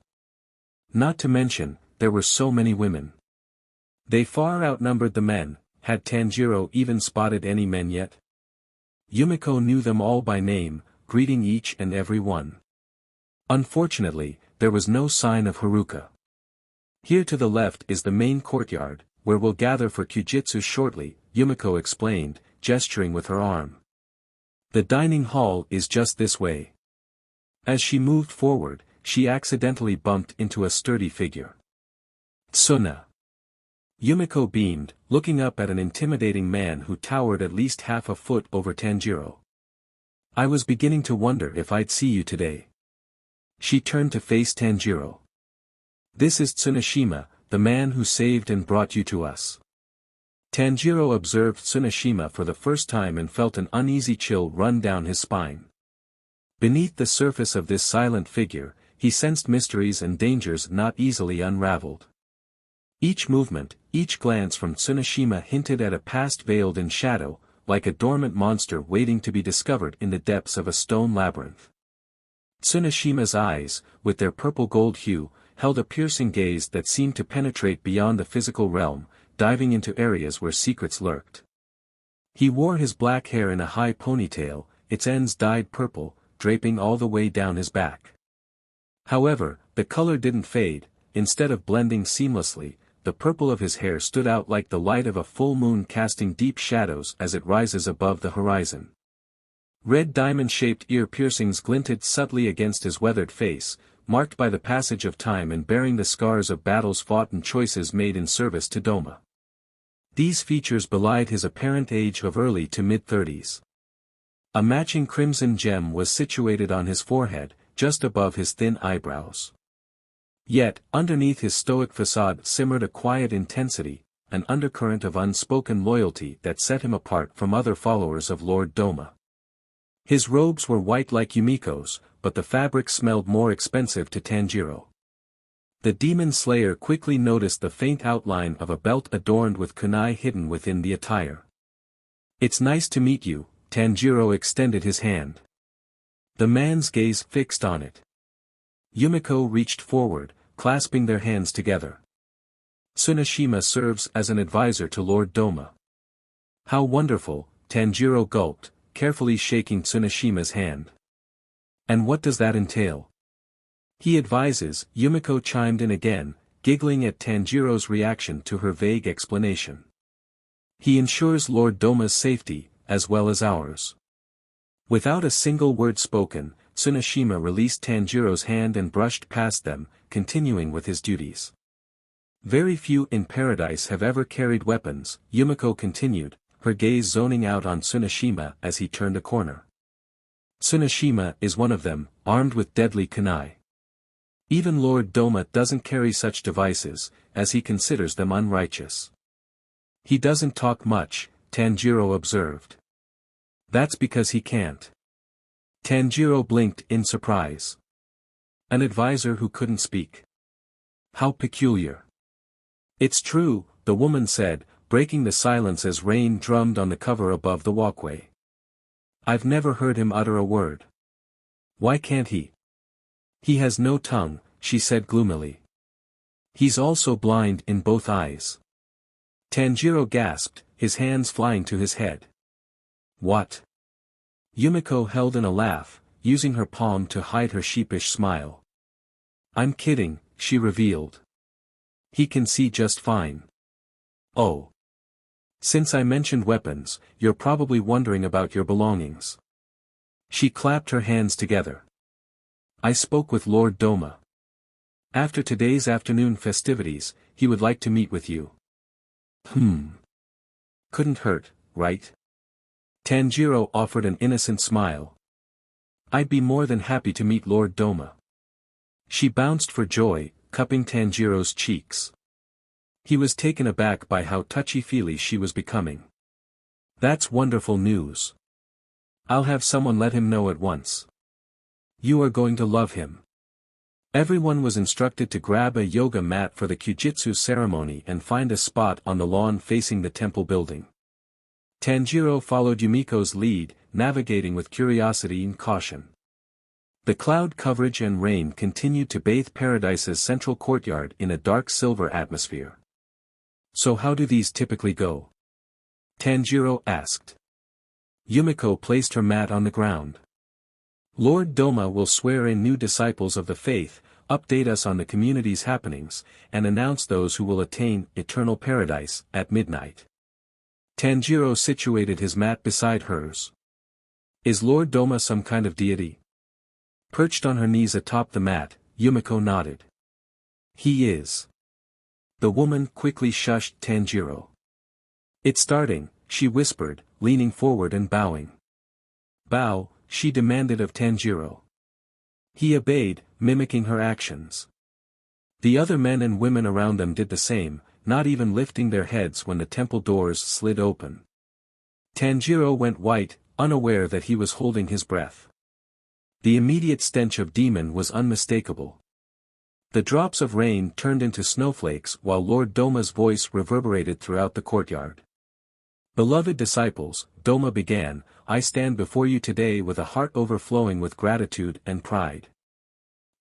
Not to mention, there were so many women. They far outnumbered the men. Had Tanjiro even spotted any men yet? Yumiko knew them all by name, greeting each and every one. Unfortunately, there was no sign of Haruka. Here to the left is the main courtyard, where we'll gather for Kyujitsu shortly, Yumiko explained, gesturing with her arm. The dining hall is just this way. As she moved forward, she accidentally bumped into a sturdy figure. Tsuna. Yumiko beamed, looking up at an intimidating man who towered at least half a foot over Tanjiro. I was beginning to wonder if I'd see you today. She turned to face Tanjiro. This is Tsunashima, the man who saved and brought you to us. Tanjiro observed Tsunashima for the first time and felt an uneasy chill run down his spine. Beneath the surface of this silent figure, he sensed mysteries and dangers not easily unraveled. Each movement, each glance from Tsunashima hinted at a past veiled in shadow, like a dormant monster waiting to be discovered in the depths of a stone labyrinth. Tsunashima's eyes, with their purple-gold hue, held a piercing gaze that seemed to penetrate beyond the physical realm, diving into areas where secrets lurked. He wore his black hair in a high ponytail, its ends dyed purple, draping all the way down his back. However, the color didn't fade. Instead of blending seamlessly, the purple of his hair stood out like the light of a full moon casting deep shadows as it rises above the horizon. Red diamond-shaped ear piercings glinted subtly against his weathered face, marked by the passage of time and bearing the scars of battles fought and choices made in service to Douma. These features belied his apparent age of early to mid-30s. A matching crimson gem was situated on his forehead, just above his thin eyebrows. Yet, underneath his stoic facade simmered a quiet intensity, an undercurrent of unspoken loyalty that set him apart from other followers of Lord Douma. His robes were white like Yumiko's, but the fabric smelled more expensive to Tanjiro. The demon slayer quickly noticed the faint outline of a belt adorned with kunai hidden within the attire. It's nice to meet you, Tanjiro extended his hand. The man's gaze fixed on it. Yumiko reached forward, clasping their hands together. Tsunashima serves as an advisor to Lord Douma. How wonderful, Tanjiro gulped, carefully shaking Tsunashima's hand. And what does that entail? He advises, Yumiko chimed in again, giggling at Tanjiro's reaction to her vague explanation. He ensures Lord Douma's safety, as well as ours. Without a single word spoken, Tsunashima released Tanjiro's hand and brushed past them, continuing with his duties. Very few in paradise have ever carried weapons, Yumiko continued, her gaze zoning out on Tsuneshima as he turned a corner. Tsuneshima is one of them, armed with deadly kunai. Even Lord Douma doesn't carry such devices, as he considers them unrighteous. He doesn't talk much, Tanjiro observed. That's because he can't. Tanjiro blinked in surprise. An advisor who couldn't speak. How peculiar. It's true, the woman said, breaking the silence as rain drummed on the cover above the walkway. I've never heard him utter a word. Why can't he? He has no tongue, she said gloomily. He's also blind in both eyes. Tanjiro gasped, his hands flying to his head. What? Yumiko held in a laugh, using her palm to hide her sheepish smile. I'm kidding, she revealed. He can see just fine. Oh. Since I mentioned weapons, you're probably wondering about your belongings. She clapped her hands together. I spoke with Lord Douma. After today's afternoon festivities, he would like to meet with you. Couldn't hurt, right? Tanjiro offered an innocent smile. I'd be more than happy to meet Lord Douma. She bounced for joy, cupping Tanjiro's cheeks. He was taken aback by how touchy-feely she was becoming. That's wonderful news. I'll have someone let him know at once. You are going to love him. Everyone was instructed to grab a yoga mat for the Kyujitsu ceremony and find a spot on the lawn facing the temple building. Tanjiro followed Yumiko's lead, navigating with curiosity and caution. The cloud coverage and rain continued to bathe Paradise's central courtyard in a dark silver atmosphere. So how do these typically go? Tanjiro asked. Yumiko placed her mat on the ground. Lord Douma will swear in new disciples of the faith, update us on the community's happenings, and announce those who will attain eternal paradise at midnight. Tanjiro situated his mat beside hers. Is Lord Douma some kind of deity? Perched on her knees atop the mat, Yumiko nodded. He is. The woman quickly shushed Tanjiro. It's starting, she whispered, leaning forward and bowing. Bow, she demanded of Tanjiro. He obeyed, mimicking her actions. The other men and women around them did the same, not even lifting their heads when the temple doors slid open. Tanjiro went white, unaware that he was holding his breath. The immediate stench of demon was unmistakable. The drops of rain turned into snowflakes while Lord Douma's voice reverberated throughout the courtyard. Beloved disciples, Douma began, I stand before you today with a heart overflowing with gratitude and pride.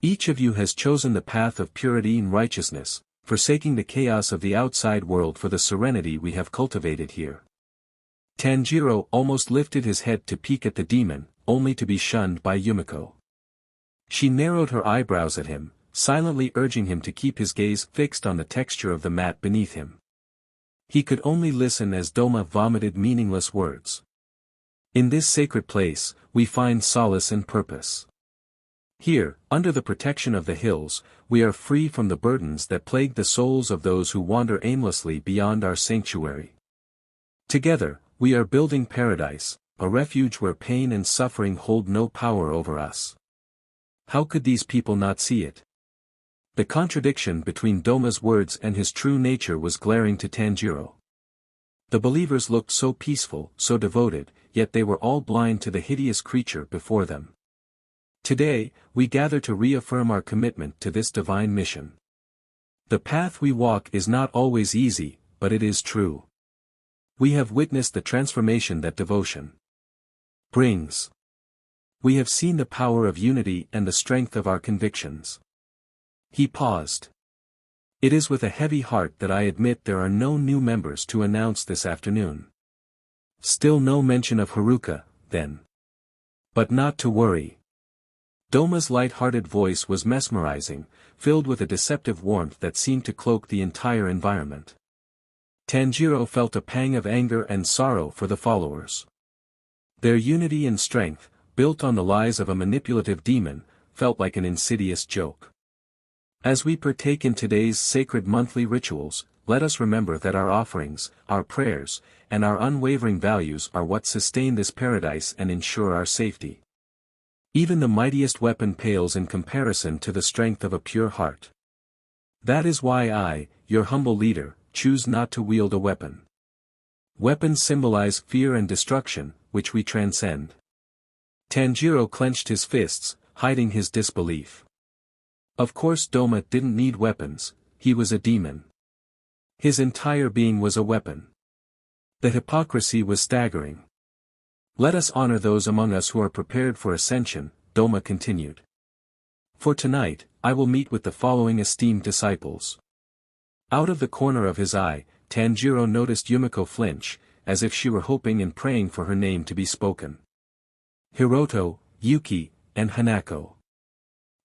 Each of you has chosen the path of purity and righteousness, forsaking the chaos of the outside world for the serenity we have cultivated here. Tanjiro almost lifted his head to peek at the demon, only to be shunned by Yumiko. She narrowed her eyebrows at him, silently urging him to keep his gaze fixed on the texture of the mat beneath him. He could only listen as Douma vomited meaningless words. In this sacred place, we find solace and purpose. Here, under the protection of the hills, we are free from the burdens that plague the souls of those who wander aimlessly beyond our sanctuary. Together, we are building paradise, a refuge where pain and suffering hold no power over us. How could these people not see it? The contradiction between Douma's words and his true nature was glaring to Tanjiro. The believers looked so peaceful, so devoted, yet they were all blind to the hideous creature before them. Today, we gather to reaffirm our commitment to this divine mission. The path we walk is not always easy, but it is true. We have witnessed the transformation that devotion brings. We have seen the power of unity and the strength of our convictions. He paused. It is with a heavy heart that I admit there are no new members to announce this afternoon. Still no mention of Haruka, then. But not to worry. Douma's light-hearted voice was mesmerizing, filled with a deceptive warmth that seemed to cloak the entire environment. Tanjiro felt a pang of anger and sorrow for the followers. Their unity and strength, built on the lies of a manipulative demon, felt like an insidious joke. As we partake in today's sacred monthly rituals, let us remember that our offerings, our prayers, and our unwavering values are what sustain this paradise and ensure our safety. Even the mightiest weapon pales in comparison to the strength of a pure heart. That is why I, your humble leader, choose not to wield a weapon. Weapons symbolize fear and destruction, which we transcend. Tanjiro clenched his fists, hiding his disbelief. Of course Douma didn't need weapons, he was a demon. His entire being was a weapon. The hypocrisy was staggering. Let us honor those among us who are prepared for ascension, Douma continued. For tonight, I will meet with the following esteemed disciples. Out of the corner of his eye, Tanjiro noticed Yumiko flinch, as if she were hoping and praying for her name to be spoken. Hiroto, Yuki, and Hanako.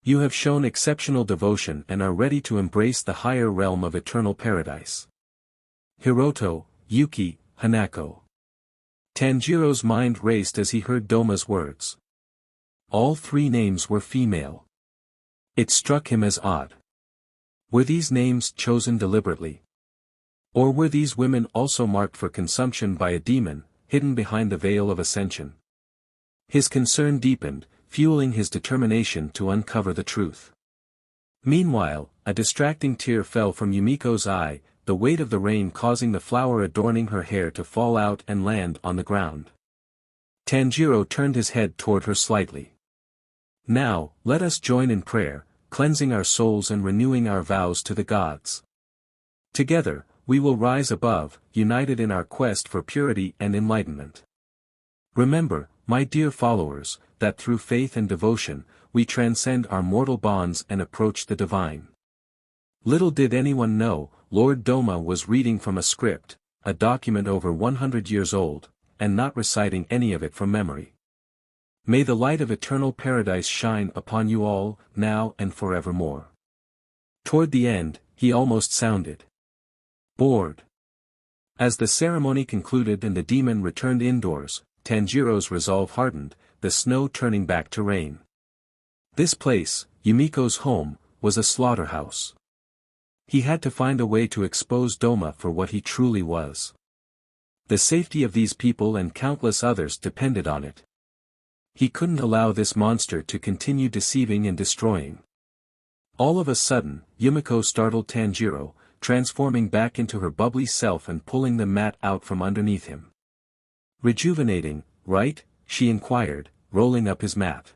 You have shown exceptional devotion and are ready to embrace the higher realm of eternal paradise. Hiroto, Yuki, Hanako. Tanjiro's mind raced as he heard Douma's words. All three names were female. It struck him as odd. Were these names chosen deliberately? Or were these women also marked for consumption by a demon, hidden behind the veil of ascension? His concern deepened, fueling his determination to uncover the truth. Meanwhile, a distracting tear fell from Yumiko's eye, the weight of the rain causing the flower adorning her hair to fall out and land on the ground. Tanjiro turned his head toward her slightly. Now, let us join in prayer, cleansing our souls and renewing our vows to the gods. Together, we will rise above, united in our quest for purity and enlightenment. Remember, my dear followers, that through faith and devotion, we transcend our mortal bonds and approach the divine. Little did anyone know, Lord Douma was reading from a script, a document over 100 years old, and not reciting any of it from memory. May the light of eternal paradise shine upon you all, now and forevermore. Toward the end, he almost sounded bored. As the ceremony concluded and the demon returned indoors, Tanjiro's resolve hardened, the snow turning back to rain. This place, Yumiko's home, was a slaughterhouse. He had to find a way to expose Douma for what he truly was. The safety of these people and countless others depended on it. He couldn't allow this monster to continue deceiving and destroying. All of a sudden, Yumiko startled Tanjiro, transforming back into her bubbly self and pulling the mat out from underneath him. Rejuvenating, right? She inquired, rolling up his mat.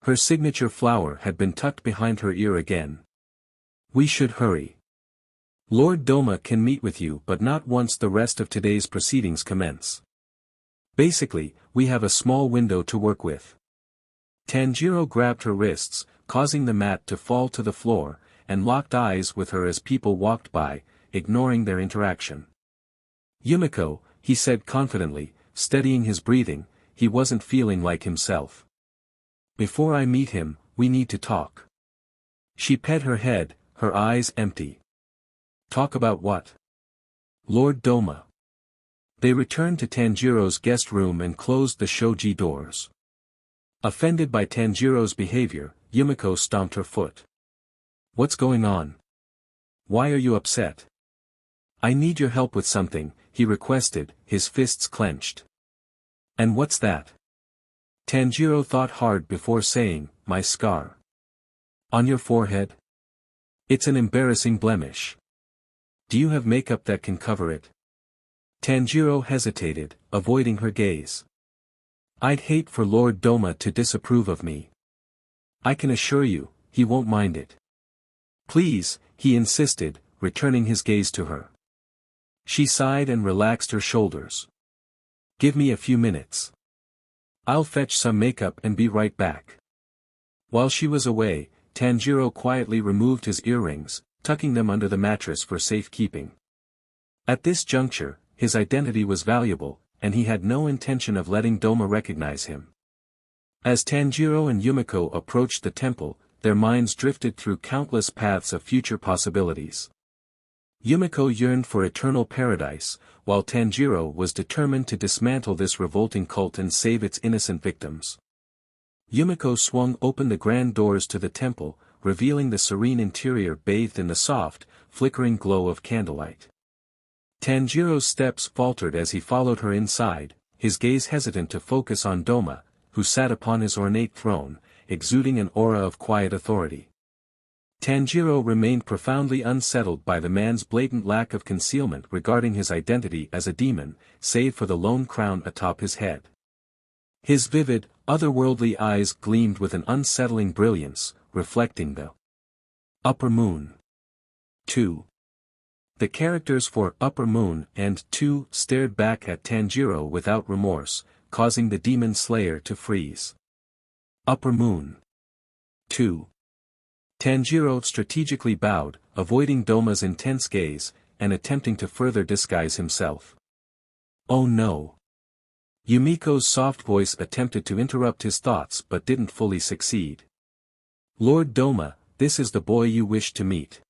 Her signature flower had been tucked behind her ear again. We should hurry. Lord Douma can meet with you but not once the rest of today's proceedings commence. Basically, we have a small window to work with. Tanjiro grabbed her wrists, causing the mat to fall to the floor, and locked eyes with her as people walked by, ignoring their interaction. Yumiko, he said confidently, steadying his breathing, he wasn't feeling like himself. Before I meet him, we need to talk. She pet her head, her eyes empty. Talk about what? Lord Douma. They returned to Tanjiro's guest room and closed the shoji doors. Offended by Tanjiro's behavior, Yumiko stomped her foot. What's going on? Why are you upset? I need your help with something, he requested, his fists clenched. And what's that? Tanjiro thought hard before saying, my scar. On your forehead? It's an embarrassing blemish. Do you have makeup that can cover it? Tanjiro hesitated, avoiding her gaze. I'd hate for Lord Douma to disapprove of me. I can assure you, he won't mind it. Please, he insisted, returning his gaze to her. She sighed and relaxed her shoulders. Give me a few minutes. I'll fetch some makeup and be right back. While she was away, Tanjiro quietly removed his earrings, tucking them under the mattress for safekeeping. At this juncture, his identity was valuable, and he had no intention of letting Douma recognize him. As Tanjiro and Yumiko approached the temple, their minds drifted through countless paths of future possibilities. Yumiko yearned for eternal paradise, while Tanjiro was determined to dismantle this revolting cult and save its innocent victims. Yumiko swung open the grand doors to the temple, revealing the serene interior bathed in the soft, flickering glow of candlelight. Tanjiro's steps faltered as he followed her inside, his gaze hesitant to focus on Douma, who sat upon his ornate throne, exuding an aura of quiet authority. Tanjiro remained profoundly unsettled by the man's blatant lack of concealment regarding his identity as a demon, save for the lone crown atop his head. His vivid, otherworldly eyes gleamed with an unsettling brilliance, reflecting the upper moon. 2. The characters for Upper Moon and 2 stared back at Tanjiro without remorse, causing the demon slayer to freeze. Upper Moon. 2. Tanjiro strategically bowed, avoiding Douma's intense gaze, and attempting to further disguise himself. Oh no. Yumiko's soft voice attempted to interrupt his thoughts but didn't fully succeed. Lord Douma, this is the boy you wish to meet.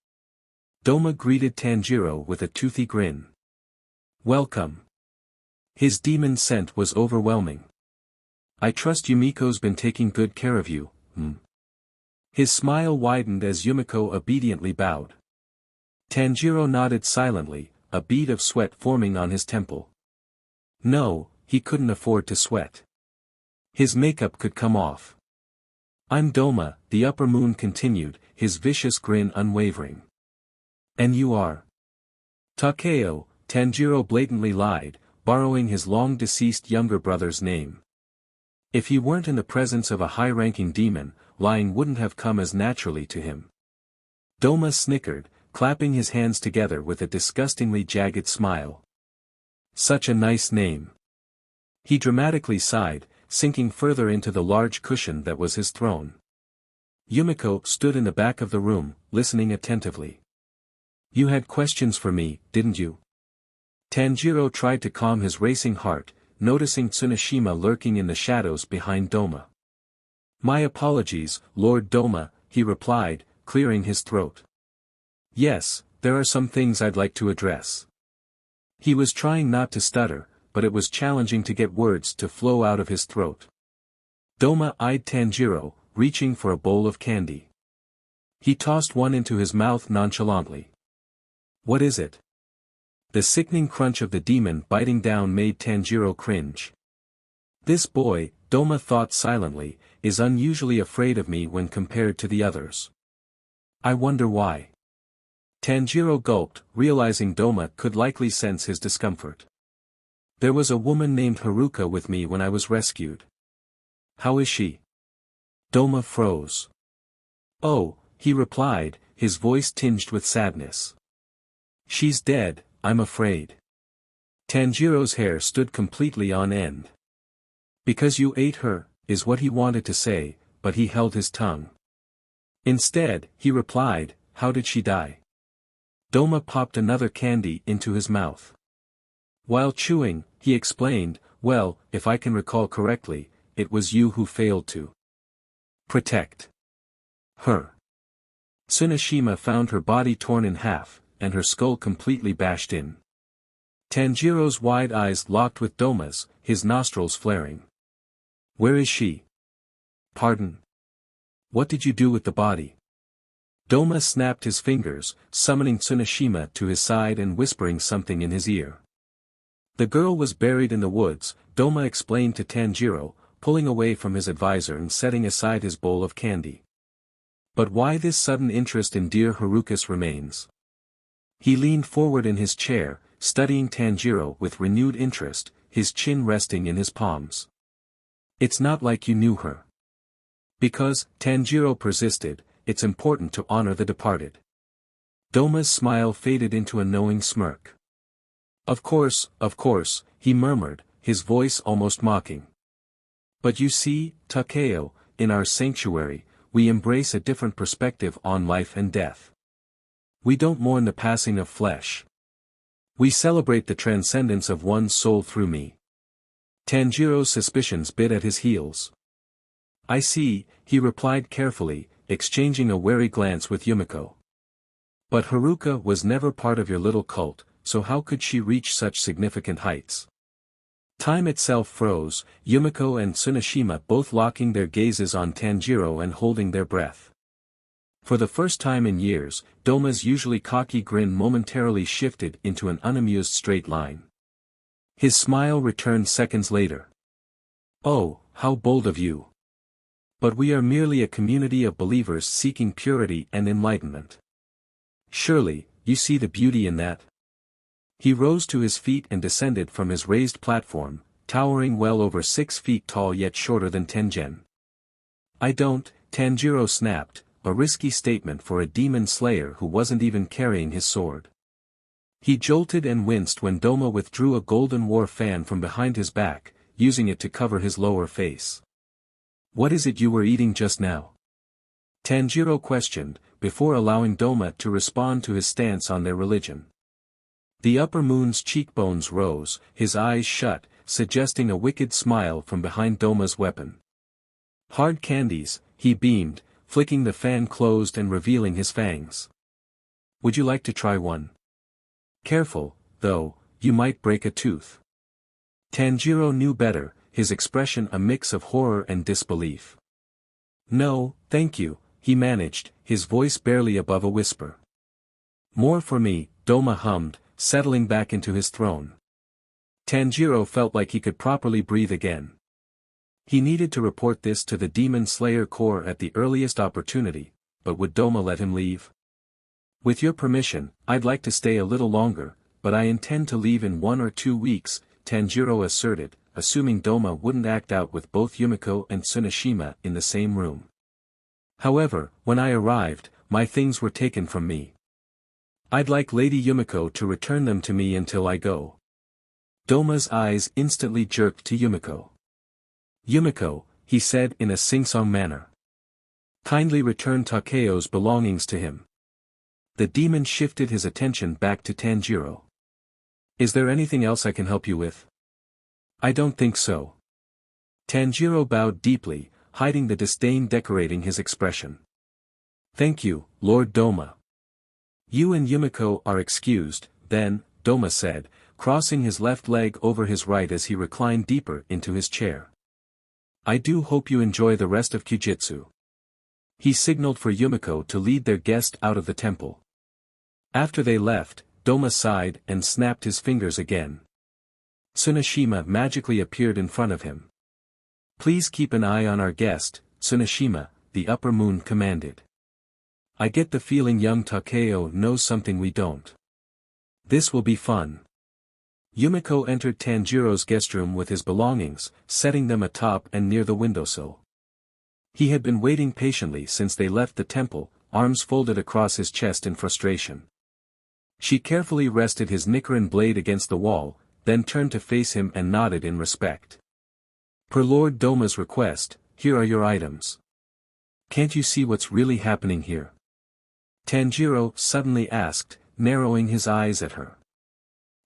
Douma greeted Tanjiro with a toothy grin. Welcome. His demon scent was overwhelming. I trust Yumiko's been taking good care of you, His smile widened as Yumiko obediently bowed. Tanjiro nodded silently, a bead of sweat forming on his temple. No, he couldn't afford to sweat. His makeup could come off. I'm Douma, the Upper Moon continued, his vicious grin unwavering. And you are? Takeo, Tanjiro blatantly lied, borrowing his long-deceased younger brother's name. If he weren't in the presence of a high-ranking demon, lying wouldn't have come as naturally to him. Douma snickered, clapping his hands together with a disgustingly jagged smile. Such a nice name. He dramatically sighed, sinking further into the large cushion that was his throne. Yumiko stood in the back of the room, listening attentively. You had questions for me, didn't you? Tanjiro tried to calm his racing heart, noticing Tsuneshima lurking in the shadows behind Douma. My apologies, Lord Douma, he replied, clearing his throat. Yes, there are some things I'd like to address. He was trying not to stutter, but it was challenging to get words to flow out of his throat. Douma eyed Tanjiro, reaching for a bowl of candy. He tossed one into his mouth nonchalantly. What is it? The sickening crunch of the demon biting down made Tanjiro cringe. This boy, Douma thought silently, is unusually afraid of me when compared to the others. I wonder why. Tanjiro gulped, realizing Douma could likely sense his discomfort. There was a woman named Haruka with me when I was rescued. How is she? Douma froze. Oh, he replied, his voice tinged with sadness. She's dead, I'm afraid. Tanjiro's hair stood completely on end. Because you ate her, is what he wanted to say, but he held his tongue. Instead, he replied, how did she die? Douma popped another candy into his mouth. While chewing, he explained, well, if I can recall correctly, it was you who failed to protect her. Tsuneshima found her body torn in half, and her skull completely bashed in. Tanjiro's wide eyes locked with Douma's, his nostrils flaring. Where is she? Pardon? What did you do with the body? Douma snapped his fingers, summoning Tsuneshima to his side and whispering something in his ear. The girl was buried in the woods, Douma explained to Tanjiro, pulling away from his advisor and setting aside his bowl of candy. But why this sudden interest in dear Haruka's remains? He leaned forward in his chair, studying Tanjiro with renewed interest, his chin resting in his palms. It's not like you knew her. Because, Tanjiro persisted, it's important to honor the departed. Douma's smile faded into a knowing smirk. Of course, he murmured, his voice almost mocking. But you see, Takeo, in our sanctuary, we embrace a different perspective on life and death. We don't mourn the passing of flesh. We celebrate the transcendence of one's soul through me. Tanjiro's suspicions bit at his heels. I see, he replied carefully, exchanging a wary glance with Yumiko. But Haruka was never part of your little cult, so how could she reach such significant heights? Time itself froze, Yumiko and Tsuneshima both locking their gazes on Tanjiro and holding their breath. For the first time in years, Douma's usually cocky grin momentarily shifted into an unamused straight line. His smile returned seconds later. "Oh, how bold of you! But we are merely a community of believers seeking purity and enlightenment. Surely, you see the beauty in that?" He rose to his feet and descended from his raised platform, towering well over 6 feet tall yet shorter than Tengen. "I don't," Tanjiro snapped, a risky statement for a demon slayer who wasn't even carrying his sword. He jolted and winced when Douma withdrew a golden war fan from behind his back, using it to cover his lower face. "What is it you were eating just now?" Tanjiro questioned, before allowing Douma to respond to his stance on their religion. The upper moon's cheekbones rose, his eyes shut, suggesting a wicked smile from behind Douma's weapon. "Hard candies," he beamed, flicking the fan closed and revealing his fangs. "Would you like to try one? Careful, though, you might break a tooth." Tanjiro knew better, his expression a mix of horror and disbelief. "No, thank you," he managed, his voice barely above a whisper. "More for me," Douma hummed, settling back into his throne. Tanjiro felt like he could properly breathe again. He needed to report this to the Demon Slayer Corps at the earliest opportunity, but would Douma let him leave? "With your permission, I'd like to stay a little longer, but I intend to leave in 1 or 2 weeks, Tanjiro asserted, assuming Douma wouldn't act out with both Yumiko and Tsuneshima in the same room. "However, when I arrived, my things were taken from me. I'd like Lady Yumiko to return them to me until I go." Douma's eyes instantly jerked to Yumiko. "Yumiko," he said in a sing-song manner. "Kindly return Takeo's belongings to him." The demon shifted his attention back to Tanjiro. "Is there anything else I can help you with?" "I don't think so." Tanjiro bowed deeply, hiding the disdain decorating his expression. "Thank you, Lord Douma. You and Yumiko are excused, then," Douma said, crossing his left leg over his right as he reclined deeper into his chair. "I do hope you enjoy the rest of Kyujitsu." He signaled for Yumiko to lead their guest out of the temple. After they left, Douma sighed and snapped his fingers again. Tsuneshima magically appeared in front of him. "Please keep an eye on our guest, Tsuneshima," the upper moon commanded. "I get the feeling young Takeo knows something we don't. This will be fun." Yumiko entered Tanjiro's guest room with his belongings, setting them atop and near the windowsill. He had been waiting patiently since they left the temple, arms folded across his chest in frustration. She carefully rested his Nichiren blade against the wall, then turned to face him and nodded in respect. "Per Lord Douma's request, here are your items. Can't you see what's really happening here?" Tanjiro suddenly asked, narrowing his eyes at her.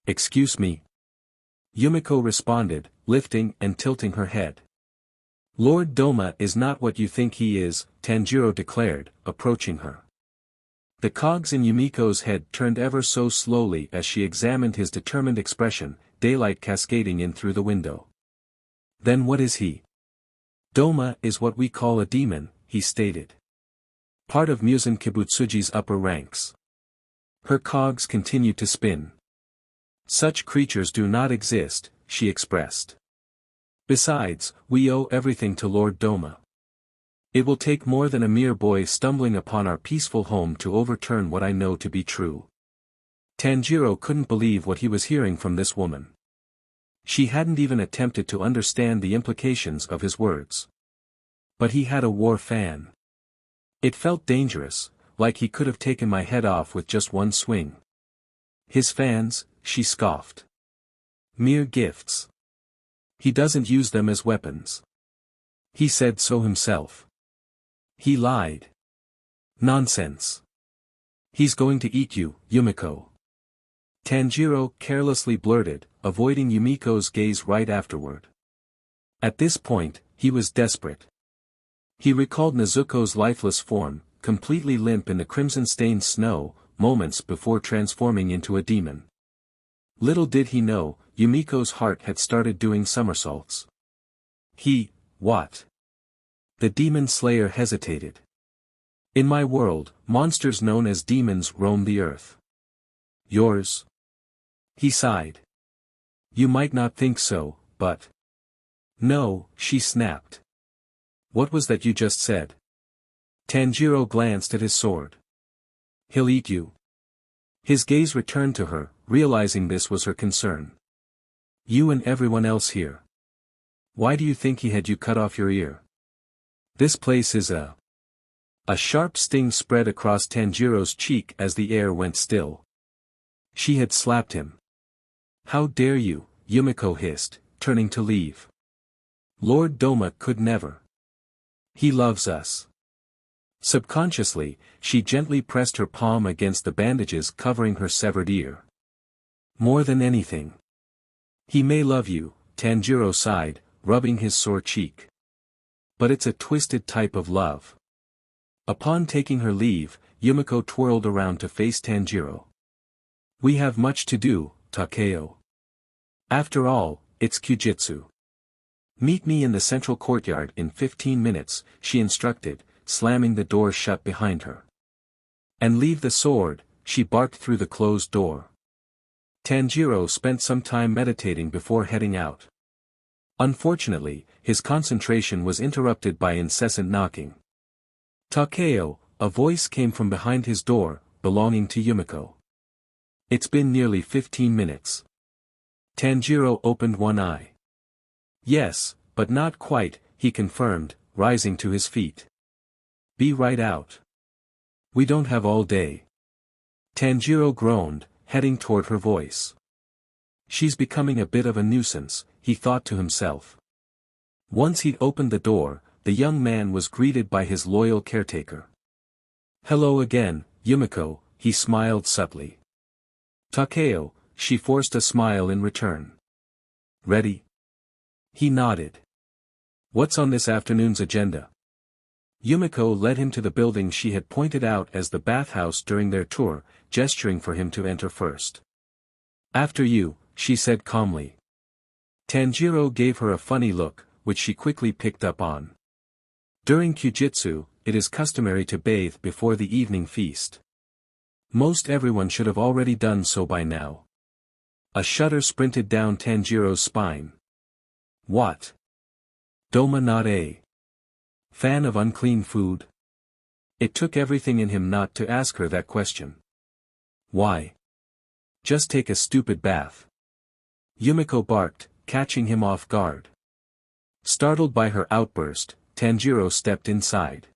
"Excuse me?" Yumiko responded, lifting and tilting her head. "Lord Douma is not what you think he is," Tanjiro declared, approaching her. The cogs in Yumiko's head turned ever so slowly as she examined his determined expression, daylight cascading in through the window. "Then what is he?" "Douma is what we call a demon," he stated. "Part of Muzan Kibutsuji's upper ranks." Her cogs continued to spin. "Such creatures do not exist," she expressed. "Besides, we owe everything to Lord Douma. It will take more than a mere boy stumbling upon our peaceful home to overturn what I know to be true." Tanjiro couldn't believe what he was hearing from this woman. She hadn't even attempted to understand the implications of his words. But he had a war fan. It felt dangerous, like he could have taken my head off with just one swing. "His fans," she scoffed. "Mere gifts. He doesn't use them as weapons. He said so himself." "He lied." "Nonsense. He's going to eat you, Yumiko." Tanjiro carelessly blurted, avoiding Yumiko's gaze right afterward. At this point, he was desperate. He recalled Nezuko's lifeless form, completely limp in the crimson-stained snow, moments before transforming into a demon. Little did he know, Yumiko's heart had started doing somersaults. What? The demon slayer hesitated. In my world, monsters known as demons roam the earth. Yours? He sighed. You might not think so, but... No, she snapped. What was that you just said? Tanjiro glanced at his sword. He'll eat you. His gaze returned to her, realizing this was her concern. You and everyone else here. Why do you think he had you cut off your ear? This place is a sharp sting spread across Tanjiro's cheek as the air went still. She had slapped him. How dare you, Yumiko hissed, turning to leave. Lord Douma could never. He loves us. Subconsciously, she gently pressed her palm against the bandages covering her severed ear. More than anything. He may love you, Tanjiro sighed, rubbing his sore cheek. But it's a twisted type of love. Upon taking her leave, Yumiko twirled around to face Tanjiro. We have much to do, Takeo. After all, it's Kyujitsu. Meet me in the central courtyard in 15 minutes, she instructed, slamming the door shut behind her. And leave the sword, she barked through the closed door. Tanjiro spent some time meditating before heading out. Unfortunately, his concentration was interrupted by incessant knocking. Takeo, a voice came from behind his door, belonging to Yumiko. It's been nearly 15 minutes. Tanjiro opened one eye. Yes, but not quite, he confirmed, rising to his feet. Be right out. We don't have all day. Tanjiro groaned, heading toward her voice. She's becoming a bit of a nuisance, he thought to himself. Once he'd opened the door, the young man was greeted by his loyal caretaker. Hello again, Yumiko, he smiled subtly. Takeo, she forced a smile in return. Ready? He nodded. What's on this afternoon's agenda? Yumiko led him to the building she had pointed out as the bathhouse during their tour, gesturing for him to enter first. After you, she said calmly. Tanjiro gave her a funny look, which she quickly picked up on. During Kyujitsu, it is customary to bathe before the evening feast. Most everyone should have already done so by now. A shudder sprinted down Tanjiro's spine. What? Douma not a fan of unclean food? It took everything in him not to ask her that question. Why? Just take a stupid bath. Yumiko barked, catching him off guard. Startled by her outburst, Tanjiro stepped inside.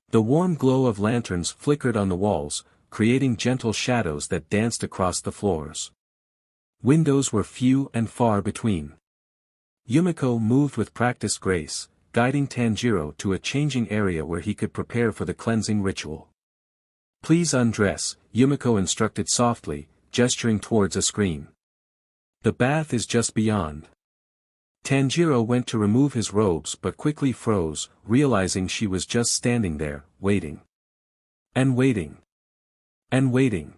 The warm glow of lanterns flickered on the walls, creating gentle shadows that danced across the floors. Windows were few and far between. Yumiko moved with practiced grace, guiding Tanjiro to a changing area where he could prepare for the cleansing ritual. Please undress, Yumiko instructed softly, gesturing towards a screen. The bath is just beyond. Tanjiro went to remove his robes but quickly froze, realizing she was just standing there, waiting. And waiting. And waiting.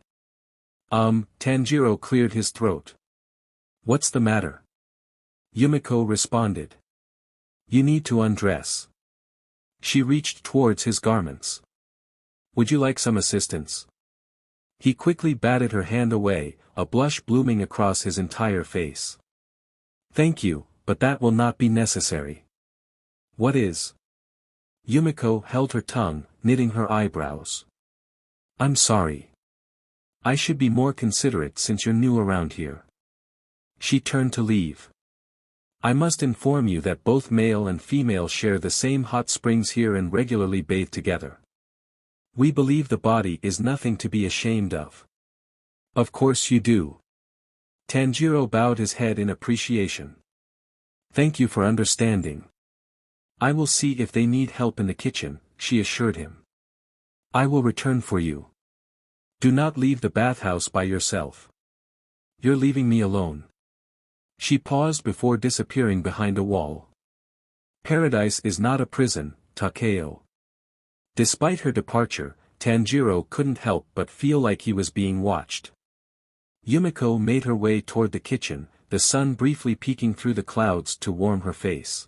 Tanjiro cleared his throat. What's the matter? Yumiko responded. You need to undress. She reached towards his garments. Would you like some assistance? He quickly batted her hand away, a blush blooming across his entire face. Thank you, but that will not be necessary. What is? Yumiko held her tongue, knitting her eyebrows. I'm sorry. I should be more considerate since you're new around here. She turned to leave. I must inform you that both male and female share the same hot springs here and regularly bathe together. We believe the body is nothing to be ashamed of. Of course you do. Tanjiro bowed his head in appreciation. Thank you for understanding. I will see if they need help in the kitchen, she assured him. I will return for you. Do not leave the bathhouse by yourself. You're leaving me alone. She paused before disappearing behind a wall. Paradise is not a prison, Takeo. Despite her departure, Tanjiro couldn't help but feel like he was being watched. Yumiko made her way toward the kitchen, the sun briefly peeking through the clouds to warm her face.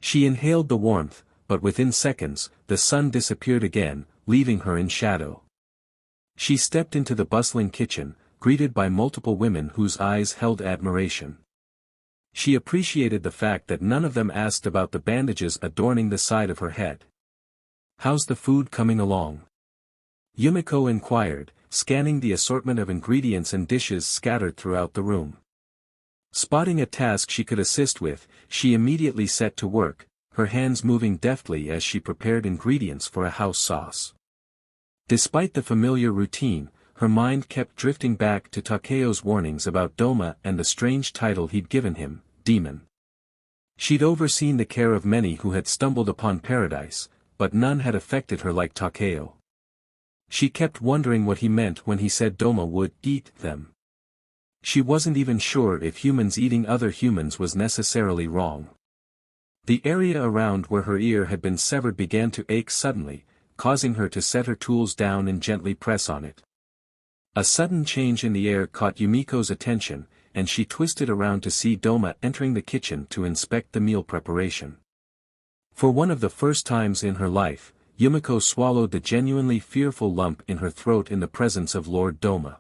She inhaled the warmth, but within seconds, the sun disappeared again, leaving her in shadow. She stepped into the bustling kitchen, greeted by multiple women whose eyes held admiration. She appreciated the fact that none of them asked about the bandages adorning the side of her head. "How's the food coming along?" Yumiko inquired, scanning the assortment of ingredients and dishes scattered throughout the room. Spotting a task she could assist with, she immediately set to work, her hands moving deftly as she prepared ingredients for a house sauce. Despite the familiar routine, her mind kept drifting back to Takeo's warnings about Douma and the strange title he'd given him, Demon. She'd overseen the care of many who had stumbled upon paradise, but none had affected her like Takeo. She kept wondering what he meant when he said Douma would eat them. She wasn't even sure if humans eating other humans was necessarily wrong. The area around where her ear had been severed began to ache suddenly, causing her to set her tools down and gently press on it. A sudden change in the air caught Yumiko's attention, and she twisted around to see Douma entering the kitchen to inspect the meal preparation. For one of the first times in her life, Yumiko swallowed the genuinely fearful lump in her throat in the presence of Lord Douma.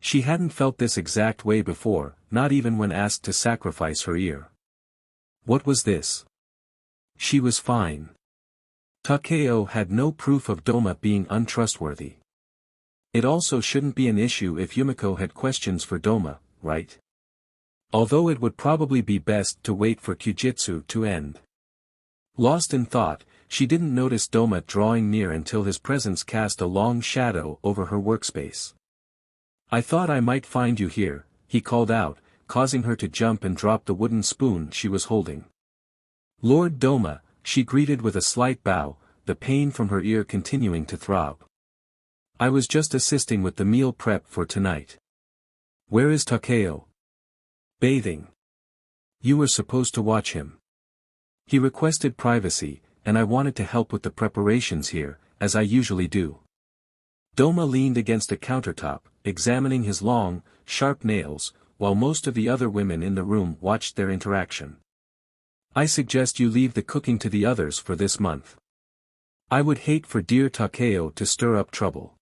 She hadn't felt this exact way before, not even when asked to sacrifice her ear. What was this? She was fine. Takeo had no proof of Douma being untrustworthy. It also shouldn't be an issue if Yumiko had questions for Douma, right? Although it would probably be best to wait for Kyujitsu to end. Lost in thought, she didn't notice Douma drawing near until his presence cast a long shadow over her workspace. "I thought I might find you here," he called out, causing her to jump and drop the wooden spoon she was holding. "Lord Douma," she greeted with a slight bow, the pain from her ear continuing to throb. "I was just assisting with the meal prep for tonight." "Where is Takeo?" "Bathing. You were supposed to watch him. He requested privacy, and I wanted to help with the preparations here, as I usually do." Douma leaned against a countertop, examining his long, sharp nails, while most of the other women in the room watched their interaction. "I suggest you leave the cooking to the others for this month. I would hate for dear Takeo to stir up trouble."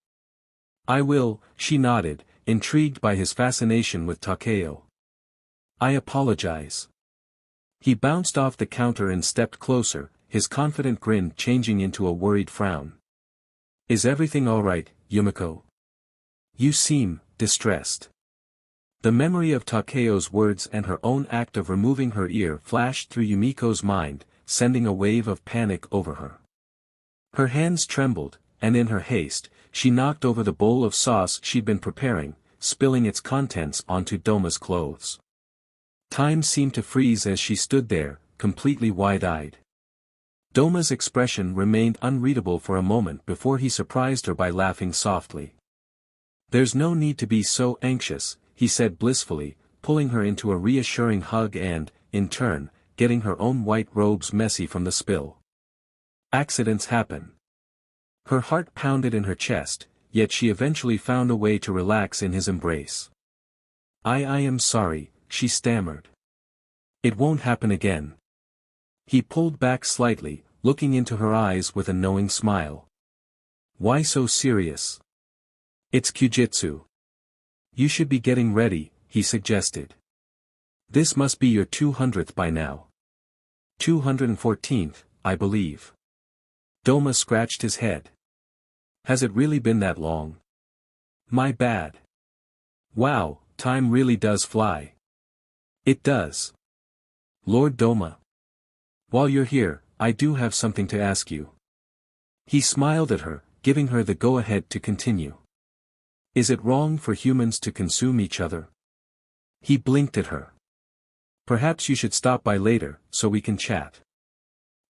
"I will," she nodded, intrigued by his fascination with Takeo. "I apologize." He bounced off the counter and stepped closer, his confident grin changing into a worried frown. "Is everything all right, Yumiko? You seem distressed." The memory of Takeo's words and her own act of removing her ear flashed through Yumiko's mind, sending a wave of panic over her. Her hands trembled, and in her haste, she knocked over the bowl of sauce she'd been preparing, spilling its contents onto Douma's clothes. Time seemed to freeze as she stood there, completely wide-eyed. Douma's expression remained unreadable for a moment before he surprised her by laughing softly. "There's no need to be so anxious," he said blissfully, pulling her into a reassuring hug and, in turn, getting her own white robes messy from the spill. "Accidents happen." Her heart pounded in her chest, yet she eventually found a way to relax in his embrace. I am sorry," she stammered. "It won't happen again." He pulled back slightly, looking into her eyes with a knowing smile. "Why so serious?" "It's Kyujitsu. You should be getting ready," he suggested. "This must be your 200th by now." 214th, I believe." Douma scratched his head. "Has it really been that long? My bad." "Wow, time really does fly." "It does. Lord Douma. While you're here, I do have something to ask you." He smiled at her, giving her the go-ahead to continue. "Is it wrong for humans to consume each other?" He blinked at her. "Perhaps you should stop by later, so we can chat."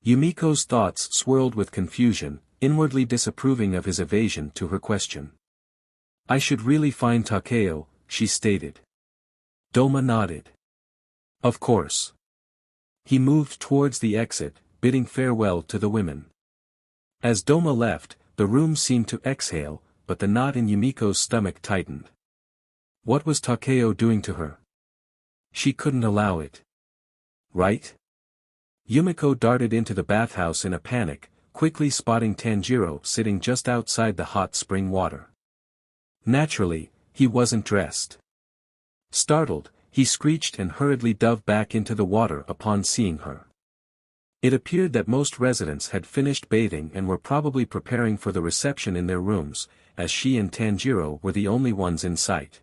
Yumiko's thoughts swirled with confusion, inwardly disapproving of his evasion to her question. "I should really find Takeo," she stated. Douma nodded. "Of course." He moved towards the exit, bidding farewell to the women. As Douma left, the room seemed to exhale, but the knot in Yumiko's stomach tightened. What was Takeo doing to her? She couldn't allow it. Right? Yumiko darted into the bathhouse in a panic, quickly spotting Tanjiro sitting just outside the hot spring water. Naturally, he wasn't dressed. Startled, he screeched and hurriedly dove back into the water upon seeing her. It appeared that most residents had finished bathing and were probably preparing for the reception in their rooms, as she and Tanjiro were the only ones in sight.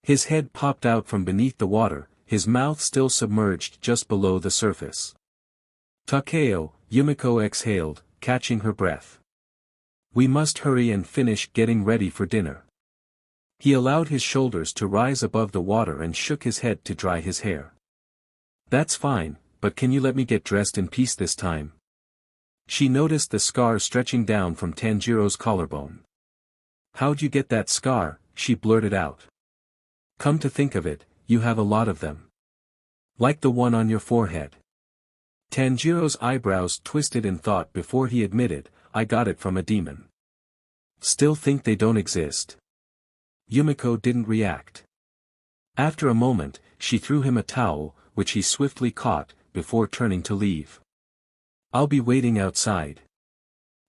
His head popped out from beneath the water, his mouth still submerged just below the surface. Takeo, Yumiko exhaled, catching her breath. We must hurry and finish getting ready for dinner. He allowed his shoulders to rise above the water and shook his head to dry his hair. That's fine, but can you let me get dressed in peace this time? She noticed the scar stretching down from Tanjiro's collarbone. How'd you get that scar? She blurted out. Come to think of it, you have a lot of them. Like the one on your forehead. Tanjiro's eyebrows twisted in thought before he admitted, I got it from a demon. Still think they don't exist? Yumiko didn't react. After a moment, she threw him a towel, which he swiftly caught, before turning to leave. I'll be waiting outside.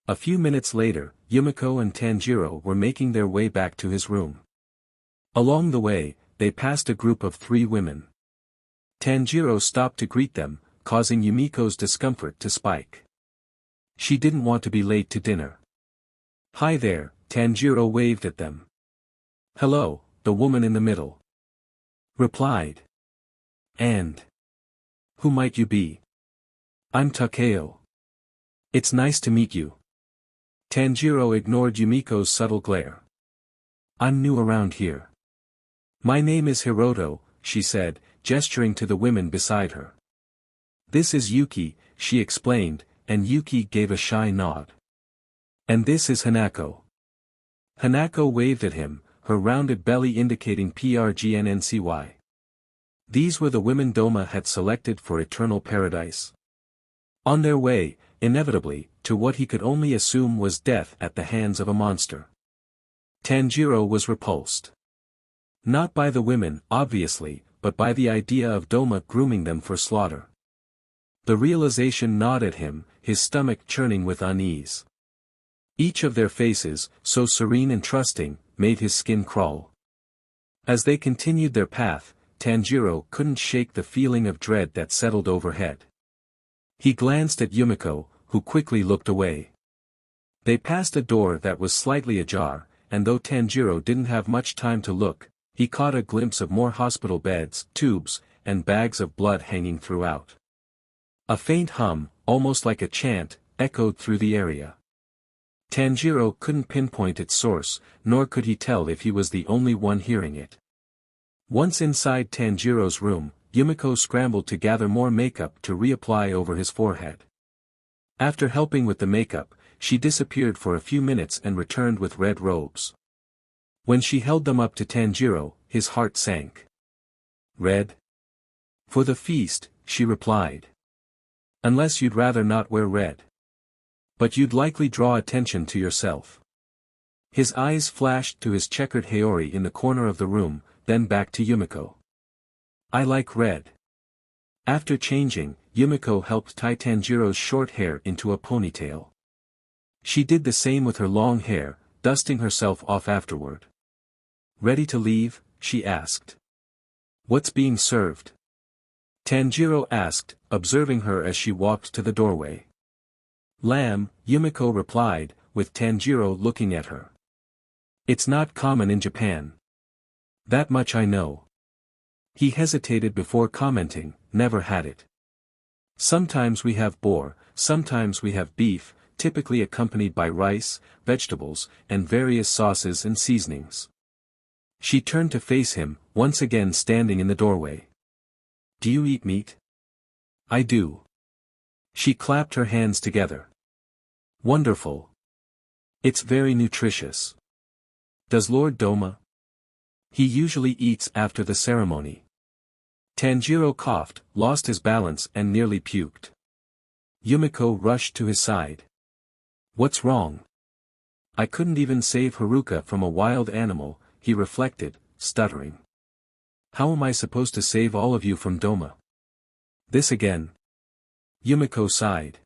A few minutes later, Yumiko and Tanjiro were making their way back to his room. Along the way, they passed a group of 3 women. Tanjiro stopped to greet them, causing Yumiko's discomfort to spike. She didn't want to be late to dinner. Hi there, Tanjiro waved at them. Hello, the woman in the middle replied. And who might you be? I'm Takeo. It's nice to meet you. Tanjiro ignored Yumiko's subtle glare. I'm new around here. My name is Hiroto, she said, gesturing to the women beside her. This is Yuki, she explained, and Yuki gave a shy nod. And this is Hanako. Hanako waved at him, her rounded belly indicating PRGNNCY. These were the women Douma had selected for eternal paradise. On their way, inevitably, to what he could only assume was death at the hands of a monster. Tanjiro was repulsed. Not by the women, obviously, but by the idea of Douma grooming them for slaughter. The realization gnawed at him, his stomach churning with unease. Each of their faces, so serene and trusting, made his skin crawl. As they continued their path, Tanjiro couldn't shake the feeling of dread that settled overhead. He glanced at Yumiko, who quickly looked away. They passed a door that was slightly ajar, and though Tanjiro didn't have much time to look, he caught a glimpse of more hospital beds, tubes, and bags of blood hanging throughout. A faint hum, almost like a chant, echoed through the area. Tanjiro couldn't pinpoint its source, nor could he tell if he was the only one hearing it. Once inside Tanjiro's room, Yumiko scrambled to gather more makeup to reapply over his forehead. After helping with the makeup, she disappeared for a few minutes and returned with red robes. When she held them up to Tanjiro, his heart sank. Red? For the feast, she replied. Unless you'd rather not wear red. But you'd likely draw attention to yourself. His eyes flashed to his checkered Haori in the corner of the room, then back to Yumiko. I like red. After changing, Yumiko helped tie Tanjiro's short hair into a ponytail. She did the same with her long hair, dusting herself off afterward. Ready to leave? She asked. What's being served? Tanjiro asked, observing her as she walked to the doorway. Lamb, Yumiko replied, with Tanjiro looking at her. It's not common in Japan. That much I know. He hesitated before commenting, never had it. Sometimes we have boar, sometimes we have beef, typically accompanied by rice, vegetables, and various sauces and seasonings. She turned to face him, once again standing in the doorway. Do you eat meat? I do. She clapped her hands together. Wonderful. It's very nutritious. Does Lord Douma? He usually eats after the ceremony. Tanjiro coughed, lost his balance and nearly puked. Yumiko rushed to his side. What's wrong? I couldn't even save Haruka from a wild animal, he reflected, stuttering. How am I supposed to save all of you from Douma? This again? Yumiko sighed.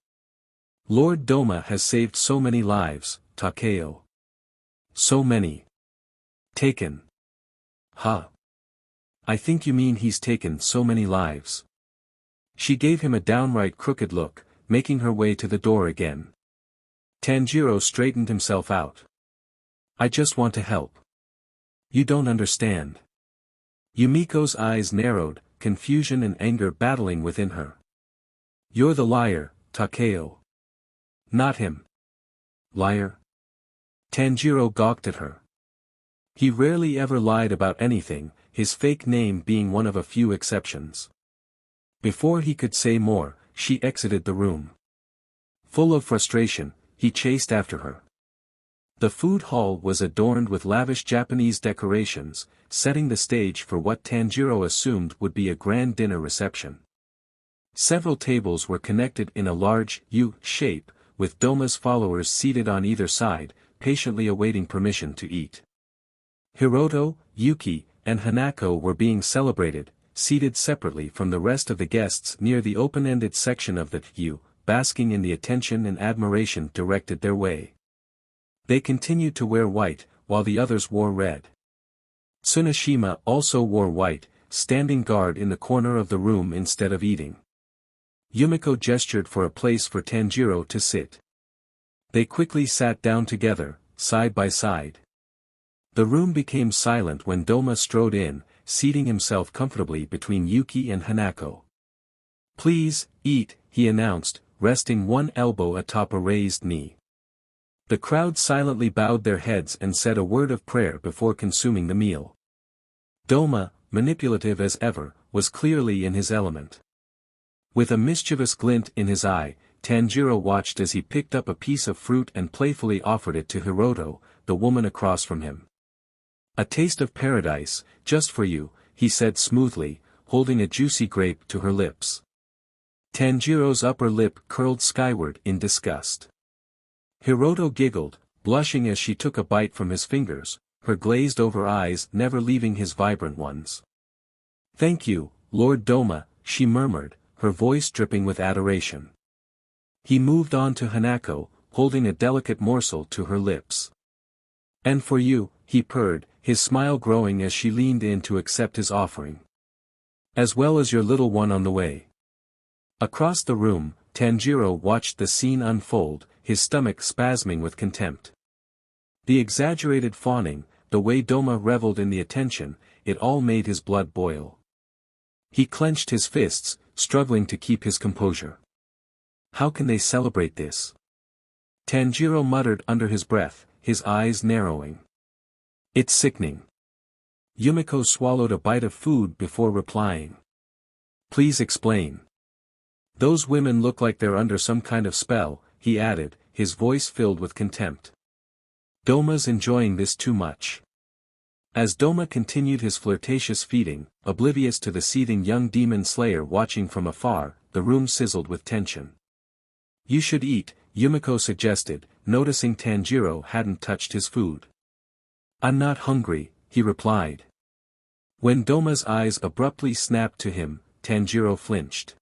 Lord Douma has saved so many lives, Takeo. So many. Taken. Huh. I think you mean he's taken so many lives. She gave him a downright crooked look, making her way to the door again. Tanjiro straightened himself out. I just want to help. You don't understand. Yumiko's eyes narrowed, confusion and anger battling within her. You're the liar, Takeo. Not him. Liar? Tanjiro gawked at her. He rarely ever lied about anything, his fake name being one of a few exceptions. Before he could say more, she exited the room. Full of frustration, he chased after her. The food hall was adorned with lavish Japanese decorations, setting the stage for what Tanjiro assumed would be a grand dinner reception. Several tables were connected in a large U-shape, with Douma's followers seated on either side, patiently awaiting permission to eat. Hiroto, Yuki, and Hanako were being celebrated, seated separately from the rest of the guests near the open-ended section of the U, basking in the attention and admiration directed their way. They continued to wear white, while the others wore red. Tsunashima also wore white, standing guard in the corner of the room instead of eating. Yumiko gestured for a place for Tanjiro to sit. They quickly sat down together, side by side. The room became silent when Douma strode in, seating himself comfortably between Yuki and Hanako. Please, eat, he announced, resting one elbow atop a raised knee. The crowd silently bowed their heads and said a word of prayer before consuming the meal. Douma, manipulative as ever, was clearly in his element. With a mischievous glint in his eye, Tanjiro watched as he picked up a piece of fruit and playfully offered it to Hiroto, the woman across from him. A taste of paradise, just for you, he said smoothly, holding a juicy grape to her lips. Tanjiro's upper lip curled skyward in disgust. Hiroto giggled, blushing as she took a bite from his fingers, her glazed-over eyes never leaving his vibrant ones. Thank you, Lord Douma, she murmured, her voice dripping with adoration. He moved on to Hanako, holding a delicate morsel to her lips. And for you, he purred, his smile growing as she leaned in to accept his offering. As well as your little one on the way. Across the room, Tanjiro watched the scene unfold, his stomach spasming with contempt. The exaggerated fawning, the way Douma reveled in the attention, it all made his blood boil. He clenched his fists, struggling to keep his composure. How can they celebrate this? Tanjiro muttered under his breath, his eyes narrowing. It's sickening. Yumiko swallowed a bite of food before replying. Please explain. Those women look like they're under some kind of spell, he added, his voice filled with contempt. Douma's enjoying this too much. As Douma continued his flirtatious feeding, oblivious to the seething young demon slayer watching from afar, the room sizzled with tension. You should eat, Yumiko suggested, noticing Tanjiro hadn't touched his food. I'm not hungry, he replied. When Douma's eyes abruptly snapped to him, Tanjiro flinched.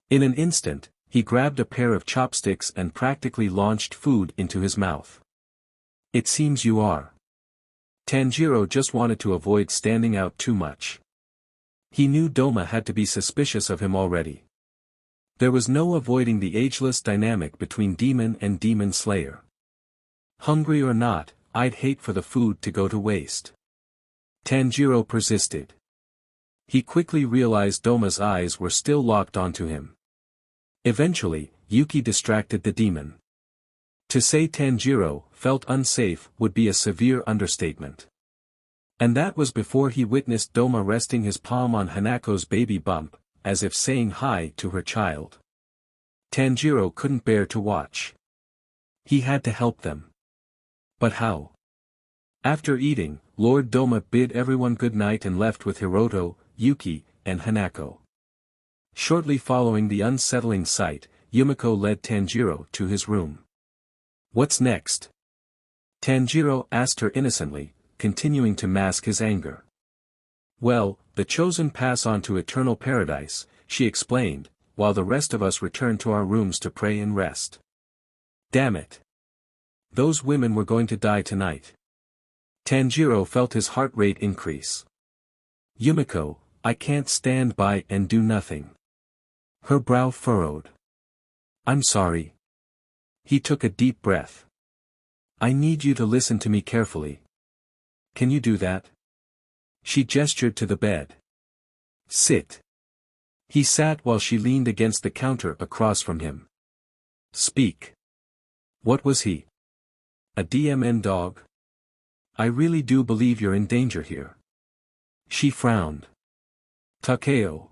In an instant, he grabbed a pair of chopsticks and practically launched food into his mouth. It seems you are. Tanjiro just wanted to avoid standing out too much. He knew Douma had to be suspicious of him already. There was no avoiding the ageless dynamic between demon and demon slayer. Hungry or not, I'd hate for the food to go to waste. Tanjiro persisted. He quickly realized Douma's eyes were still locked onto him. Eventually, Yuki distracted the demon. To say Tanjiro felt unsafe would be a severe understatement. And that was before he witnessed Douma resting his palm on Hanako's baby bump, as if saying hi to her child. Tanjiro couldn't bear to watch. He had to help them. But how? After eating, Lord Douma bid everyone good night and left with Hiroto, Yuki, and Hanako. Shortly following the unsettling sight, Yumiko led Tanjiro to his room. What's next? Tanjiro asked her innocently, continuing to mask his anger. Well, the chosen pass on to eternal paradise, she explained, while the rest of us returned to our rooms to pray and rest. Damn it. Those women were going to die tonight. Tanjiro felt his heart rate increase. Yumiko, I can't stand by and do nothing. Her brow furrowed. I'm sorry. He took a deep breath. I need you to listen to me carefully. Can you do that? She gestured to the bed. Sit. He sat while she leaned against the counter across from him. Speak. What was he? A DMN dog? I really do believe you're in danger here. She frowned. Takeo.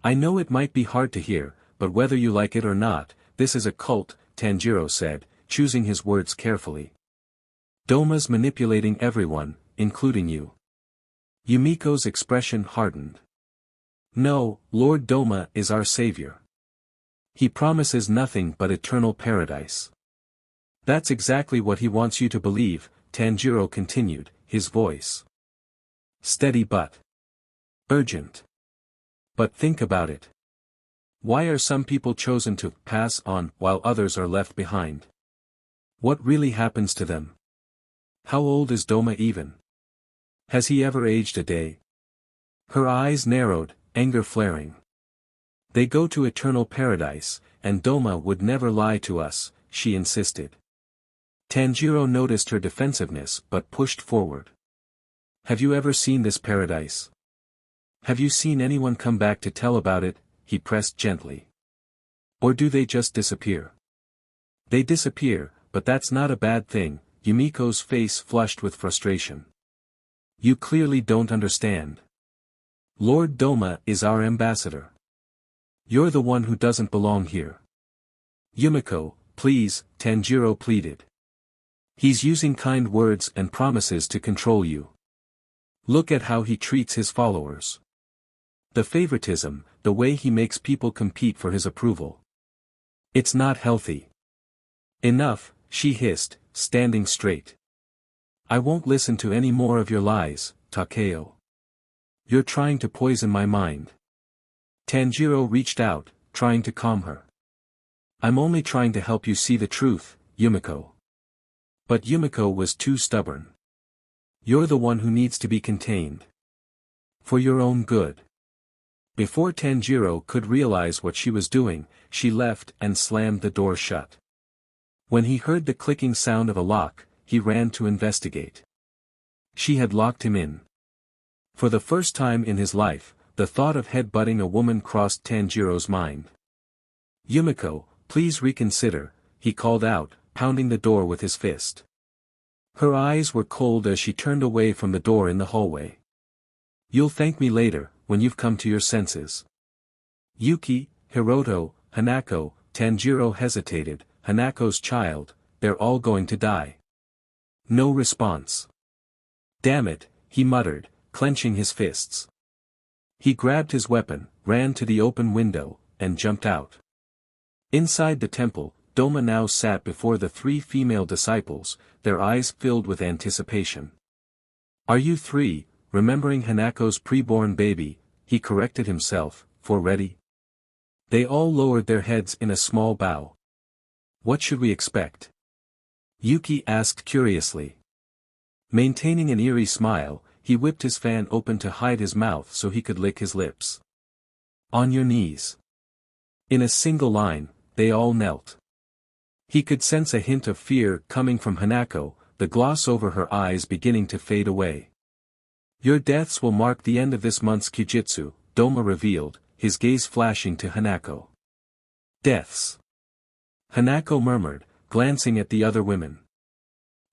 I know it might be hard to hear, but whether you like it or not, this is a cult, Tanjiro said, choosing his words carefully. Douma's manipulating everyone, including you. Yumiko's expression hardened. No, Lord Douma is our savior. He promises nothing but eternal paradise. That's exactly what he wants you to believe, Tanjiro continued, his voice steady but urgent. But think about it. Why are some people chosen to pass on while others are left behind? What really happens to them? How old is Douma even? Has he ever aged a day? Her eyes narrowed, anger flaring. They go to eternal paradise, and Douma would never lie to us, she insisted. Tanjiro noticed her defensiveness but pushed forward. Have you ever seen this paradise? Have you seen anyone come back to tell about it? He pressed gently. Or do they just disappear? They disappear, but that's not a bad thing, Yumiko's face flushed with frustration. You clearly don't understand. Lord Douma is our ambassador. You're the one who doesn't belong here. Yumiko, please, Tanjiro pleaded. He's using kind words and promises to control you. Look at how he treats his followers. The favoritism, the way he makes people compete for his approval. It's not healthy. Enough, she hissed, standing straight. I won't listen to any more of your lies, Takeo. You're trying to poison my mind. Tanjiro reached out, trying to calm her. I'm only trying to help you see the truth, Yumiko. But Yumiko was too stubborn. You're the one who needs to be contained. For your own good. Before Tanjiro could realize what she was doing, she left and slammed the door shut. When he heard the clicking sound of a lock, he ran to investigate. She had locked him in. For the first time in his life, the thought of headbutting a woman crossed Tanjiro's mind. Yumiko, please reconsider, he called out, pounding the door with his fist. Her eyes were cold as she turned away from the door in the hallway. You'll thank me later, when you've come to your senses. Yuki, Hiroto, Hanako, Tanjiro hesitated, Hanako's child, they're all going to die. No response. Damn it, he muttered, clenching his fists. He grabbed his weapon, ran to the open window, and jumped out. Inside the temple, Douma now sat before the three female disciples, their eyes filled with anticipation. Are you three, remembering Hanako's preborn baby, he corrected himself, for ready? They all lowered their heads in a small bow. What should we expect? Yuki asked curiously. Maintaining an eerie smile, he whipped his fan open to hide his mouth so he could lick his lips. On your knees. In a single line, they all knelt. He could sense a hint of fear coming from Hanako, the gloss over her eyes beginning to fade away. Your deaths will mark the end of this month's Kijitsu, Douma revealed, his gaze flashing to Hanako. Deaths. Hanako murmured, glancing at the other women.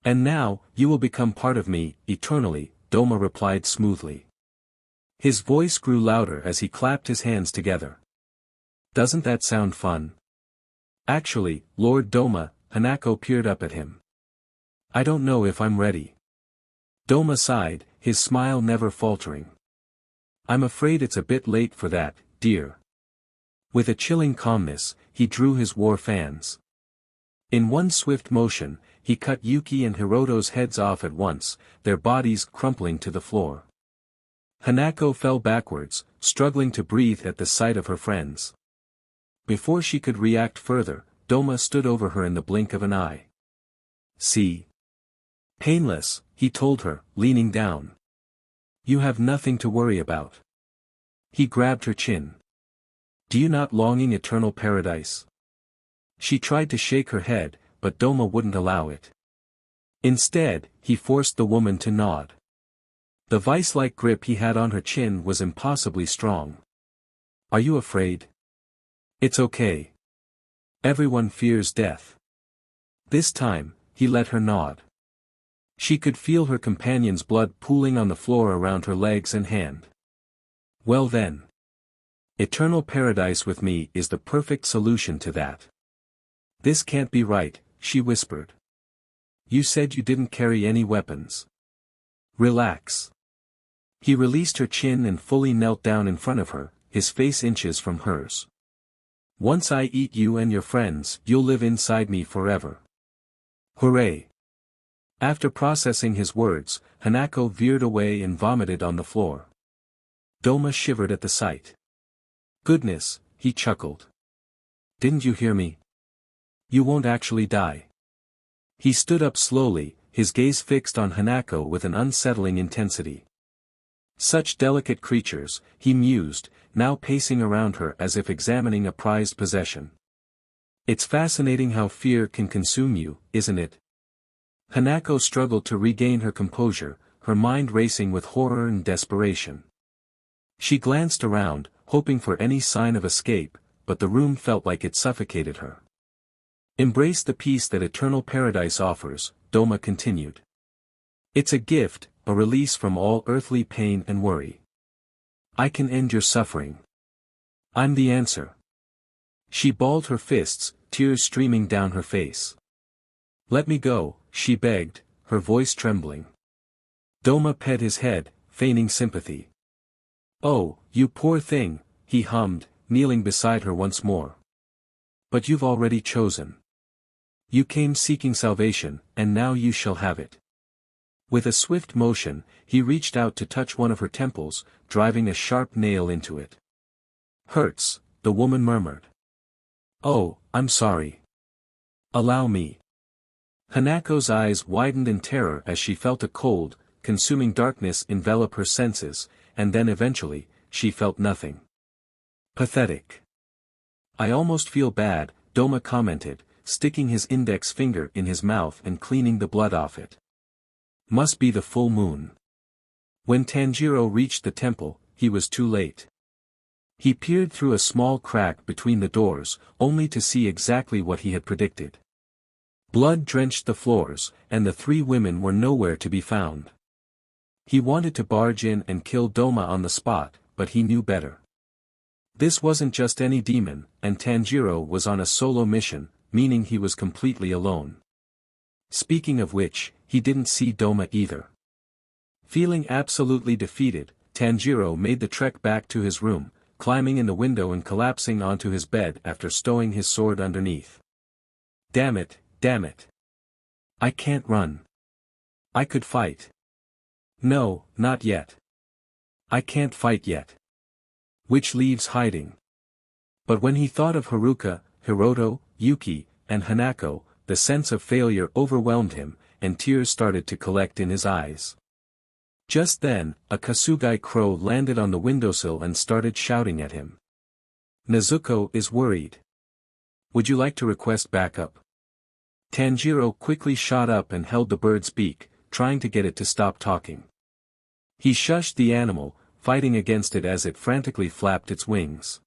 And now, you will become part of me, eternally, Douma replied smoothly. His voice grew louder as he clapped his hands together. Doesn't that sound fun? Actually, Lord Douma, Hanako peered up at him. I don't know if I'm ready. Douma sighed, his smile never faltering. I'm afraid it's a bit late for that, dear. With a chilling calmness, he drew his war fans. In one swift motion, he cut Yuki and Hiroto's heads off at once, their bodies crumpling to the floor. Hanako fell backwards, struggling to breathe at the sight of her friends. Before she could react further, Douma stood over her in the blink of an eye. See? Painless, he told her, leaning down. You have nothing to worry about. He grabbed her chin. Do you not longing eternal paradise? She tried to shake her head, but Douma wouldn't allow it. Instead, he forced the woman to nod. The vice-like grip he had on her chin was impossibly strong. Are you afraid? It's okay. Everyone fears death. This time, he let her nod. She could feel her companion's blood pooling on the floor around her legs and hand. Well then. Eternal paradise with me is the perfect solution to that. This can't be right, she whispered. You said you didn't carry any weapons. Relax. He released her chin and fully knelt down in front of her, his face inches from hers. Once I eat you and your friends, you'll live inside me forever. Hooray! After processing his words, Hanako veered away and vomited on the floor. Douma shivered at the sight. Goodness, he chuckled. Didn't you hear me? You won't actually die. He stood up slowly, his gaze fixed on Hanako with an unsettling intensity. Such delicate creatures, he mused, now pacing around her as if examining a prized possession. It's fascinating how fear can consume you, isn't it? Hanako struggled to regain her composure, her mind racing with horror and desperation. She glanced around, hoping for any sign of escape, but the room felt like it suffocated her. Embrace the peace that eternal paradise offers, Douma continued. It's a gift, a release from all earthly pain and worry. I can end your suffering. I'm the answer. She balled her fists, tears streaming down her face. Let me go, she begged, her voice trembling. Douma pet his head, feigning sympathy. Oh, you poor thing, he hummed, kneeling beside her once more. But you've already chosen. You came seeking salvation, and now you shall have it. With a swift motion, he reached out to touch one of her temples, driving a sharp nail into it. Hurts, the woman murmured. Oh, I'm sorry. Allow me. Hanako's eyes widened in terror as she felt a cold, consuming darkness envelop her senses, and then eventually, she felt nothing. Pathetic. I almost feel bad, Douma commented, sticking his index finger in his mouth and cleaning the blood off it. Must be the full moon. When Tanjiro reached the temple, he was too late. He peered through a small crack between the doors, only to see exactly what he had predicted. Blood drenched the floors, and the three women were nowhere to be found. He wanted to barge in and kill Douma on the spot, but he knew better. This wasn't just any demon, and Tanjiro was on a solo mission, meaning he was completely alone. Speaking of which, he didn't see Douma either. Feeling absolutely defeated, Tanjiro made the trek back to his room, climbing in the window and collapsing onto his bed after stowing his sword underneath. Damn it, damn it. I can't run. I could fight. No, not yet. I can't fight yet. Which leaves hiding. But when he thought of Haruka, Hiroto, Yuki, and Hanako, the sense of failure overwhelmed him, and tears started to collect in his eyes. Just then, a Kasugai crow landed on the windowsill and started shouting at him. Nezuko is worried. Would you like to request backup? Tanjiro quickly shot up and held the bird's beak, trying to get it to stop talking. He shushed the animal, fighting against it as it frantically flapped its wings.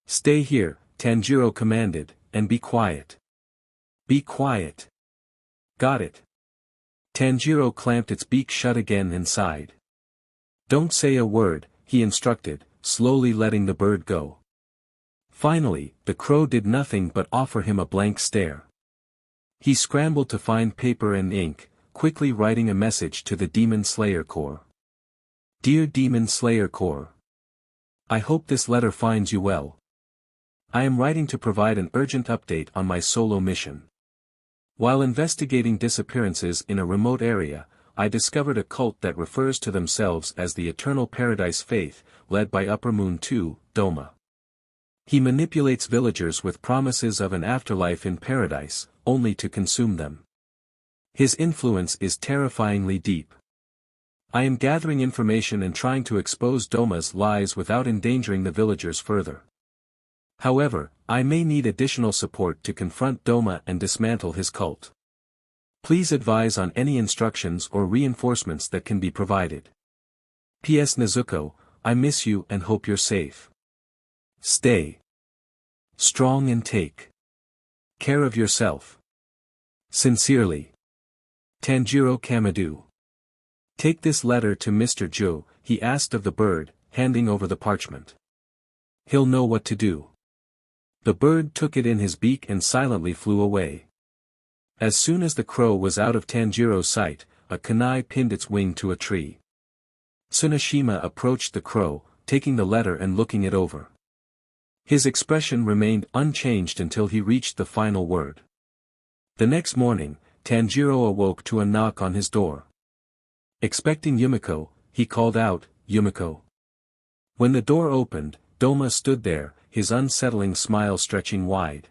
Stay here, Tanjiro commanded, and be quiet. Be quiet. Got it. Tanjiro clamped its beak shut again and sighed. Don't say a word, he instructed, slowly letting the bird go. Finally, the crow did nothing but offer him a blank stare. He scrambled to find paper and ink, quickly writing a message to the Demon Slayer Corps. Dear Demon Slayer Corps. I hope this letter finds you well. I am writing to provide an urgent update on my solo mission. While investigating disappearances in a remote area, I discovered a cult that refers to themselves as the Eternal Paradise Faith, led by Upper Moon 2, Douma. He manipulates villagers with promises of an afterlife in paradise, only to consume them. His influence is terrifyingly deep. I am gathering information and trying to expose Douma's lies without endangering the villagers further. However, I may need additional support to confront Douma and dismantle his cult. Please advise on any instructions or reinforcements that can be provided. P.S. Nezuko, I miss you and hope you're safe. Stay strong and take care of yourself. Sincerely, Tanjiro Kamado. Take this letter to Mr. Joe, he asked of the bird, handing over the parchment. He'll know what to do. The bird took it in his beak and silently flew away. As soon as the crow was out of Tanjiro's sight, a kunai pinned its wing to a tree. Tsunashima approached the crow, taking the letter and looking it over. His expression remained unchanged until he reached the final word. The next morning, Tanjiro awoke to a knock on his door. Expecting Yumiko, he called out, "Yumiko." When the door opened, Douma stood there, his unsettling smile stretching wide.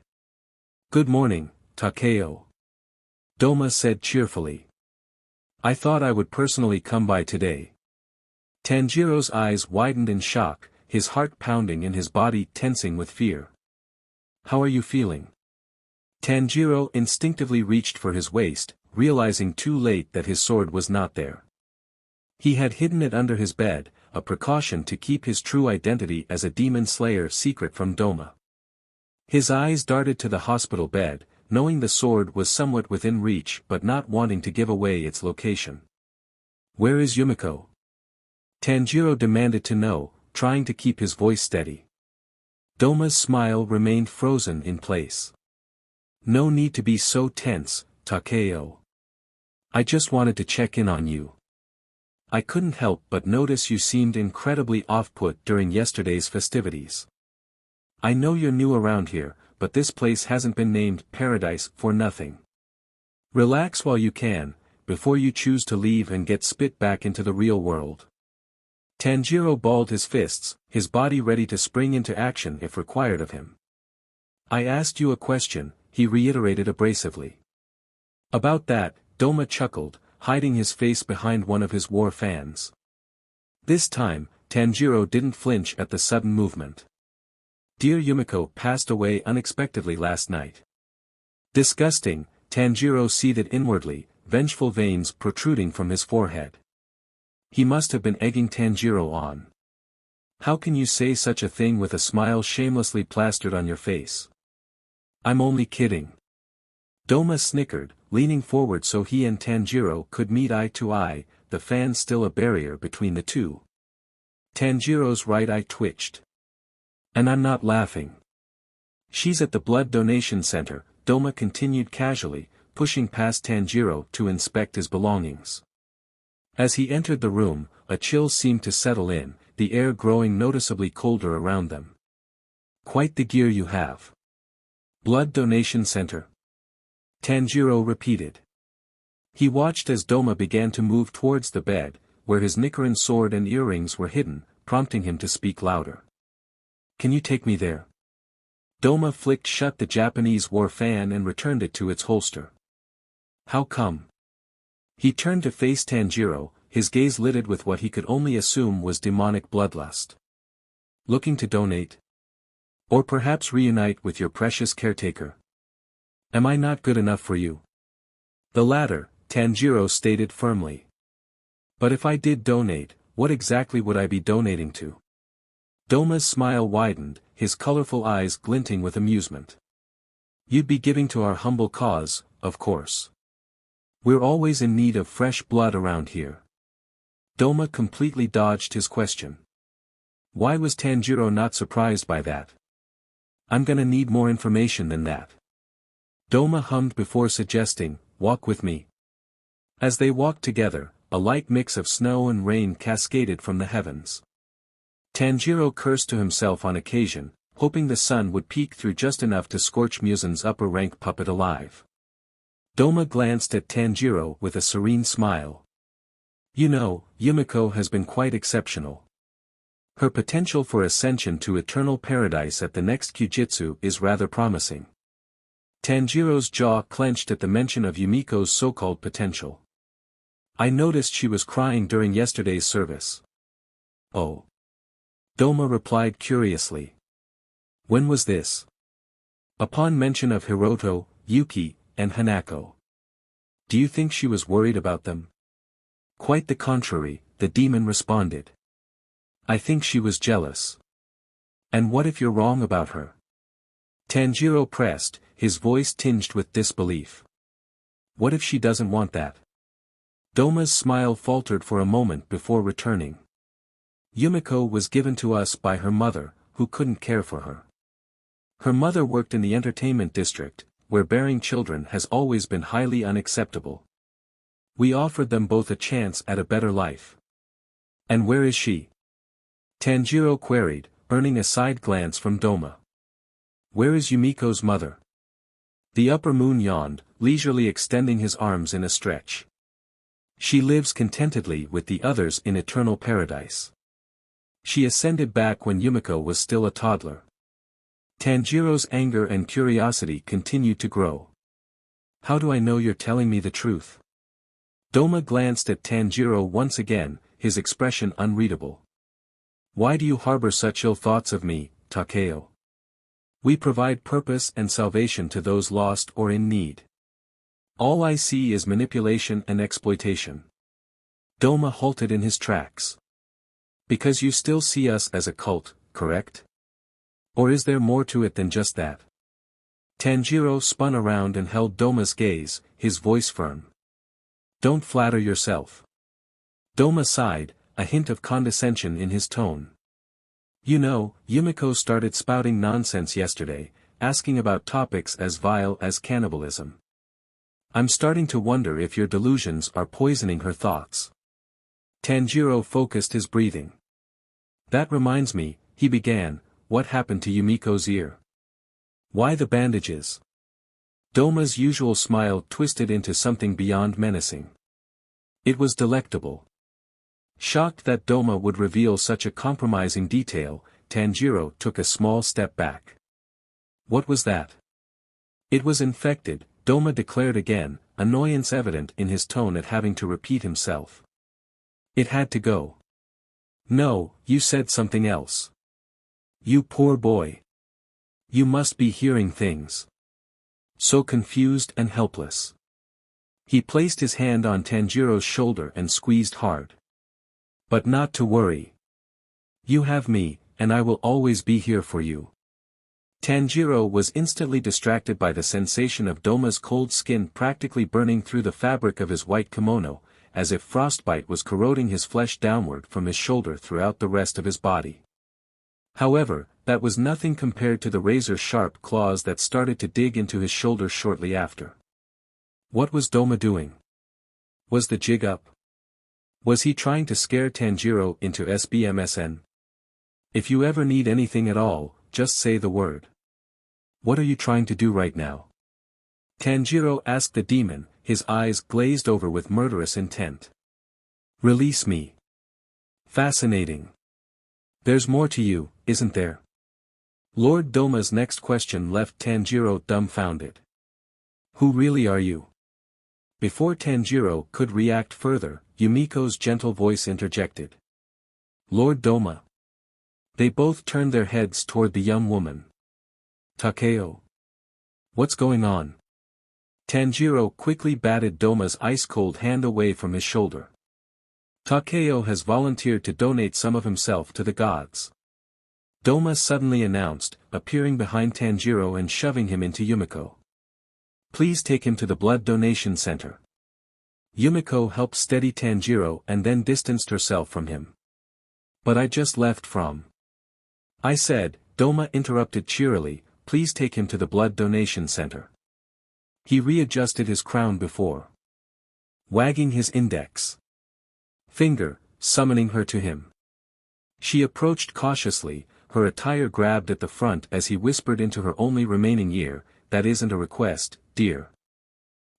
"Good morning, Takeo," Douma said cheerfully. "I thought I would personally come by today." Tanjiro's eyes widened in shock, his heart pounding and his body tensing with fear. "How are you feeling?" Tanjiro instinctively reached for his waist, realizing too late that his sword was not there. He had hidden it under his bed, a precaution to keep his true identity as a demon slayer secret from Douma. His eyes darted to the hospital bed, knowing the sword was somewhat within reach but not wanting to give away its location. "Where is Yumiko?" Tanjiro demanded to know, trying to keep his voice steady. Douma's smile remained frozen in place. "No need to be so tense, Takeo. I just wanted to check in on you. I couldn't help but notice you seemed incredibly off-put during yesterday's festivities. I know you're new around here, but this place hasn't been named Paradise for nothing. Relax while you can, before you choose to leave and get spit back into the real world." Tanjiro balled his fists, his body ready to spring into action if required of him. "I asked you a question," he reiterated abrasively. "About that," Douma chuckled, hiding his face behind one of his war fans. This time, Tanjiro didn't flinch at the sudden movement. "Dear Yumiko passed away unexpectedly last night." Disgusting, Tanjiro seethed inwardly, vengeful veins protruding from his forehead. He must have been egging Tanjiro on. "How can you say such a thing with a smile shamelessly plastered on your face?" "I'm only kidding." Douma snickered, leaning forward so he and Tanjiro could meet eye to eye, the fan still a barrier between the two. Tanjiro's right eye twitched. "And I'm not laughing. She's at the blood donation center," Douma continued casually, pushing past Tanjiro to inspect his belongings. As he entered the room, a chill seemed to settle in, the air growing noticeably colder around them. "Quite the gear you have." "Blood donation center?" Tanjiro repeated. He watched as Douma began to move towards the bed, where his Nichiren sword and earrings were hidden, prompting him to speak louder. "Can you take me there?" Douma flicked shut the Japanese war fan and returned it to its holster. "How come?" He turned to face Tanjiro, his gaze lidded with what he could only assume was demonic bloodlust. "Looking to donate? Or perhaps reunite with your precious caretaker? Am I not good enough for you?" "The latter," Tanjiro stated firmly. "But if I did donate, what exactly would I be donating to?" Douma's smile widened, his colorful eyes glinting with amusement. "You'd be giving to our humble cause, of course. We're always in need of fresh blood around here." Douma completely dodged his question. Why was Tanjiro not surprised by that? "I'm gonna need more information than that." Douma hummed before suggesting, "Walk with me." As they walked together, a light mix of snow and rain cascaded from the heavens. Tanjiro cursed to himself on occasion, hoping the sun would peek through just enough to scorch Muzan's upper-rank puppet alive. Douma glanced at Tanjiro with a serene smile. "You know, Yumiko has been quite exceptional. Her potential for ascension to eternal paradise at the next Kyujitsu is rather promising. Tanjiro's jaw clenched at the mention of Yumiko's so-called potential. I noticed she was crying during yesterday's service. Oh. Douma replied curiously. When was this? Upon mention of Hiroto, Yuki, and Hanako. Do you think she was worried about them? Quite the contrary, the demon responded. I think she was jealous. And what if you're wrong about her? Tanjiro pressed, his voice tinged with disbelief. What if she doesn't want that? Douma's smile faltered for a moment before returning. Yumiko was given to us by her mother, who couldn't care for her. Her mother worked in the entertainment district, where bearing children has always been highly unacceptable. We offered them both a chance at a better life. And where is she? Tanjiro queried, earning a side glance from Douma. Where is Yumiko's mother? The upper moon yawned, leisurely extending his arms in a stretch. She lives contentedly with the others in eternal paradise. She ascended back when Yumiko was still a toddler. Tanjiro's anger and curiosity continued to grow. How do I know you're telling me the truth? Douma glanced at Tanjiro once again, his expression unreadable. Why do you harbor such ill thoughts of me, Takeo? We provide purpose and salvation to those lost or in need. All I see is manipulation and exploitation. Douma halted in his tracks. Because you still see us as a cult, correct? Or is there more to it than just that? Tanjiro spun around and held Douma's gaze, his voice firm. Don't flatter yourself. Douma sighed, a hint of condescension in his tone. You know, Yumiko started spouting nonsense yesterday, asking about topics as vile as cannibalism. I'm starting to wonder if your delusions are poisoning her thoughts. Tanjiro focused his breathing. That reminds me, he began, what happened to Yumiko's ear? Why the bandages? Douma's usual smile twisted into something beyond menacing. It was delectable. Shocked that Douma would reveal such a compromising detail, Tanjiro took a small step back. What was that? It was infected, Douma declared again, annoyance evident in his tone at having to repeat himself. It had to go. No, you said something else. You poor boy. You must be hearing things. So confused and helpless. He placed his hand on Tanjiro's shoulder and squeezed hard. But not to worry. You have me, and I will always be here for you. Tanjiro was instantly distracted by the sensation of Douma's cold skin practically burning through the fabric of his white kimono, as if frostbite was corroding his flesh downward from his shoulder throughout the rest of his body. However, that was nothing compared to the razor-sharp claws that started to dig into his shoulder shortly after. What was Douma doing? Was the jig up? Was he trying to scare Tanjiro into SBMSN? If you ever need anything at all, just say the word. What are you trying to do right now? Tanjiro asked the demon, his eyes glazed over with murderous intent. Release me. Fascinating. There's more to you, isn't there? Lord Douma's next question left Tanjiro dumbfounded. Who really are you? Before Tanjiro could react further, Yumiko's gentle voice interjected. Lord Douma. They both turned their heads toward the young woman. Takeo. What's going on? Tanjiro quickly batted Douma's ice-cold hand away from his shoulder. Takeo has volunteered to donate some of himself to the gods. Douma suddenly announced, appearing behind Tanjiro and shoving him into Yumiko. Please take him to the blood donation center. Yumiko helped steady Tanjiro and then distanced herself from him. But I just left from. I said, Douma interrupted cheerily, please take him to the blood donation center. He readjusted his crown before wagging his index finger, summoning her to him. She approached cautiously, her attire grabbed at the front as he whispered into her only remaining ear, that isn't a request, dear.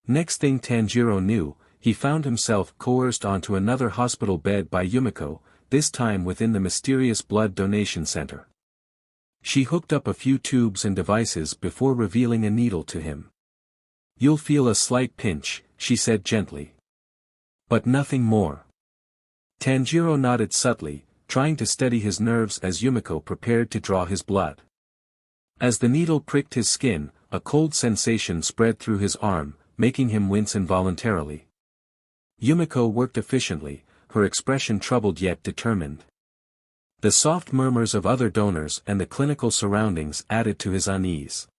Next thing Tanjiro knew, he found himself coerced onto another hospital bed by Yumiko, this time within the mysterious blood donation center. She hooked up a few tubes and devices before revealing a needle to him. "You'll feel a slight pinch," she said gently. "But nothing more." Tanjiro nodded subtly, trying to steady his nerves as Yumiko prepared to draw his blood. As the needle pricked his skin, a cold sensation spread through his arm, making him wince involuntarily. Yumiko worked efficiently, her expression troubled yet determined. The soft murmurs of other donors and the clinical surroundings added to his unease.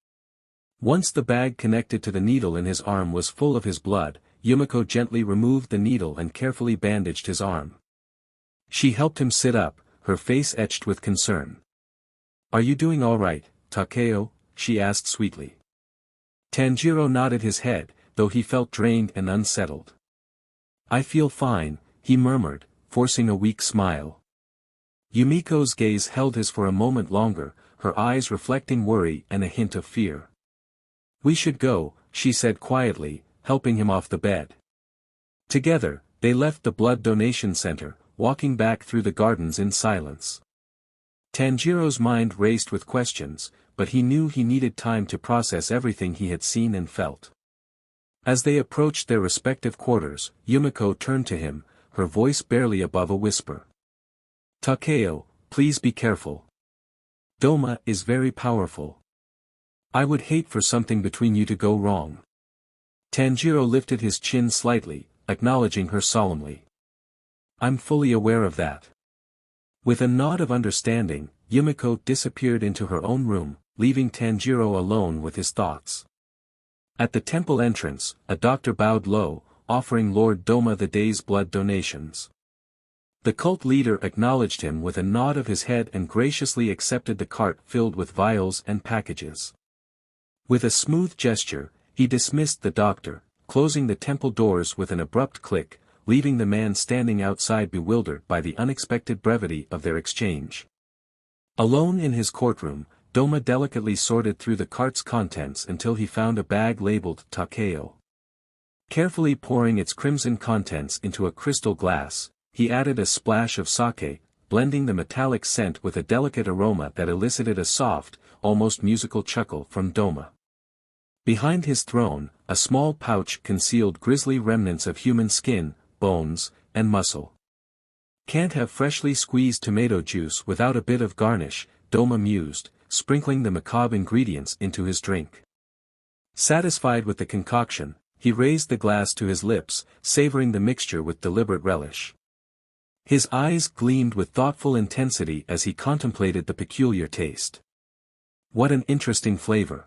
Once the bag connected to the needle in his arm was full of his blood, Yumiko gently removed the needle and carefully bandaged his arm. She helped him sit up, her face etched with concern. "Are you doing all right, Takeo?" she asked sweetly. Tanjiro nodded his head, though he felt drained and unsettled. "I feel fine," he murmured, forcing a weak smile. Yumiko's gaze held his for a moment longer, her eyes reflecting worry and a hint of fear. "We should go," she said quietly, helping him off the bed. Together, they left the blood donation center, walking back through the gardens in silence. Tanjiro's mind raced with questions, but he knew he needed time to process everything he had seen and felt. As they approached their respective quarters, Yumiko turned to him, her voice barely above a whisper. "Takeo, please be careful. Douma is very powerful. I would hate for something between you to go wrong." Tanjiro lifted his chin slightly, acknowledging her solemnly. "I'm fully aware of that." With a nod of understanding, Yumiko disappeared into her own room, leaving Tanjiro alone with his thoughts. At the temple entrance, a doctor bowed low, offering Lord Douma the day's blood donations. The cult leader acknowledged him with a nod of his head and graciously accepted the cart filled with vials and packages. With a smooth gesture, he dismissed the doctor, closing the temple doors with an abrupt click, leaving the man standing outside bewildered by the unexpected brevity of their exchange. Alone in his courtroom, Douma delicately sorted through the cart's contents until he found a bag labeled Takeo. Carefully pouring its crimson contents into a crystal glass, he added a splash of sake, blending the metallic scent with a delicate aroma that elicited a soft, almost musical chuckle from Douma. Behind his throne, a small pouch concealed grisly remnants of human skin, bones, and muscle. "Can't have freshly squeezed tomato juice without a bit of garnish," Douma mused, sprinkling the macabre ingredients into his drink. Satisfied with the concoction, he raised the glass to his lips, savoring the mixture with deliberate relish. His eyes gleamed with thoughtful intensity as he contemplated the peculiar taste. "What an interesting flavor,"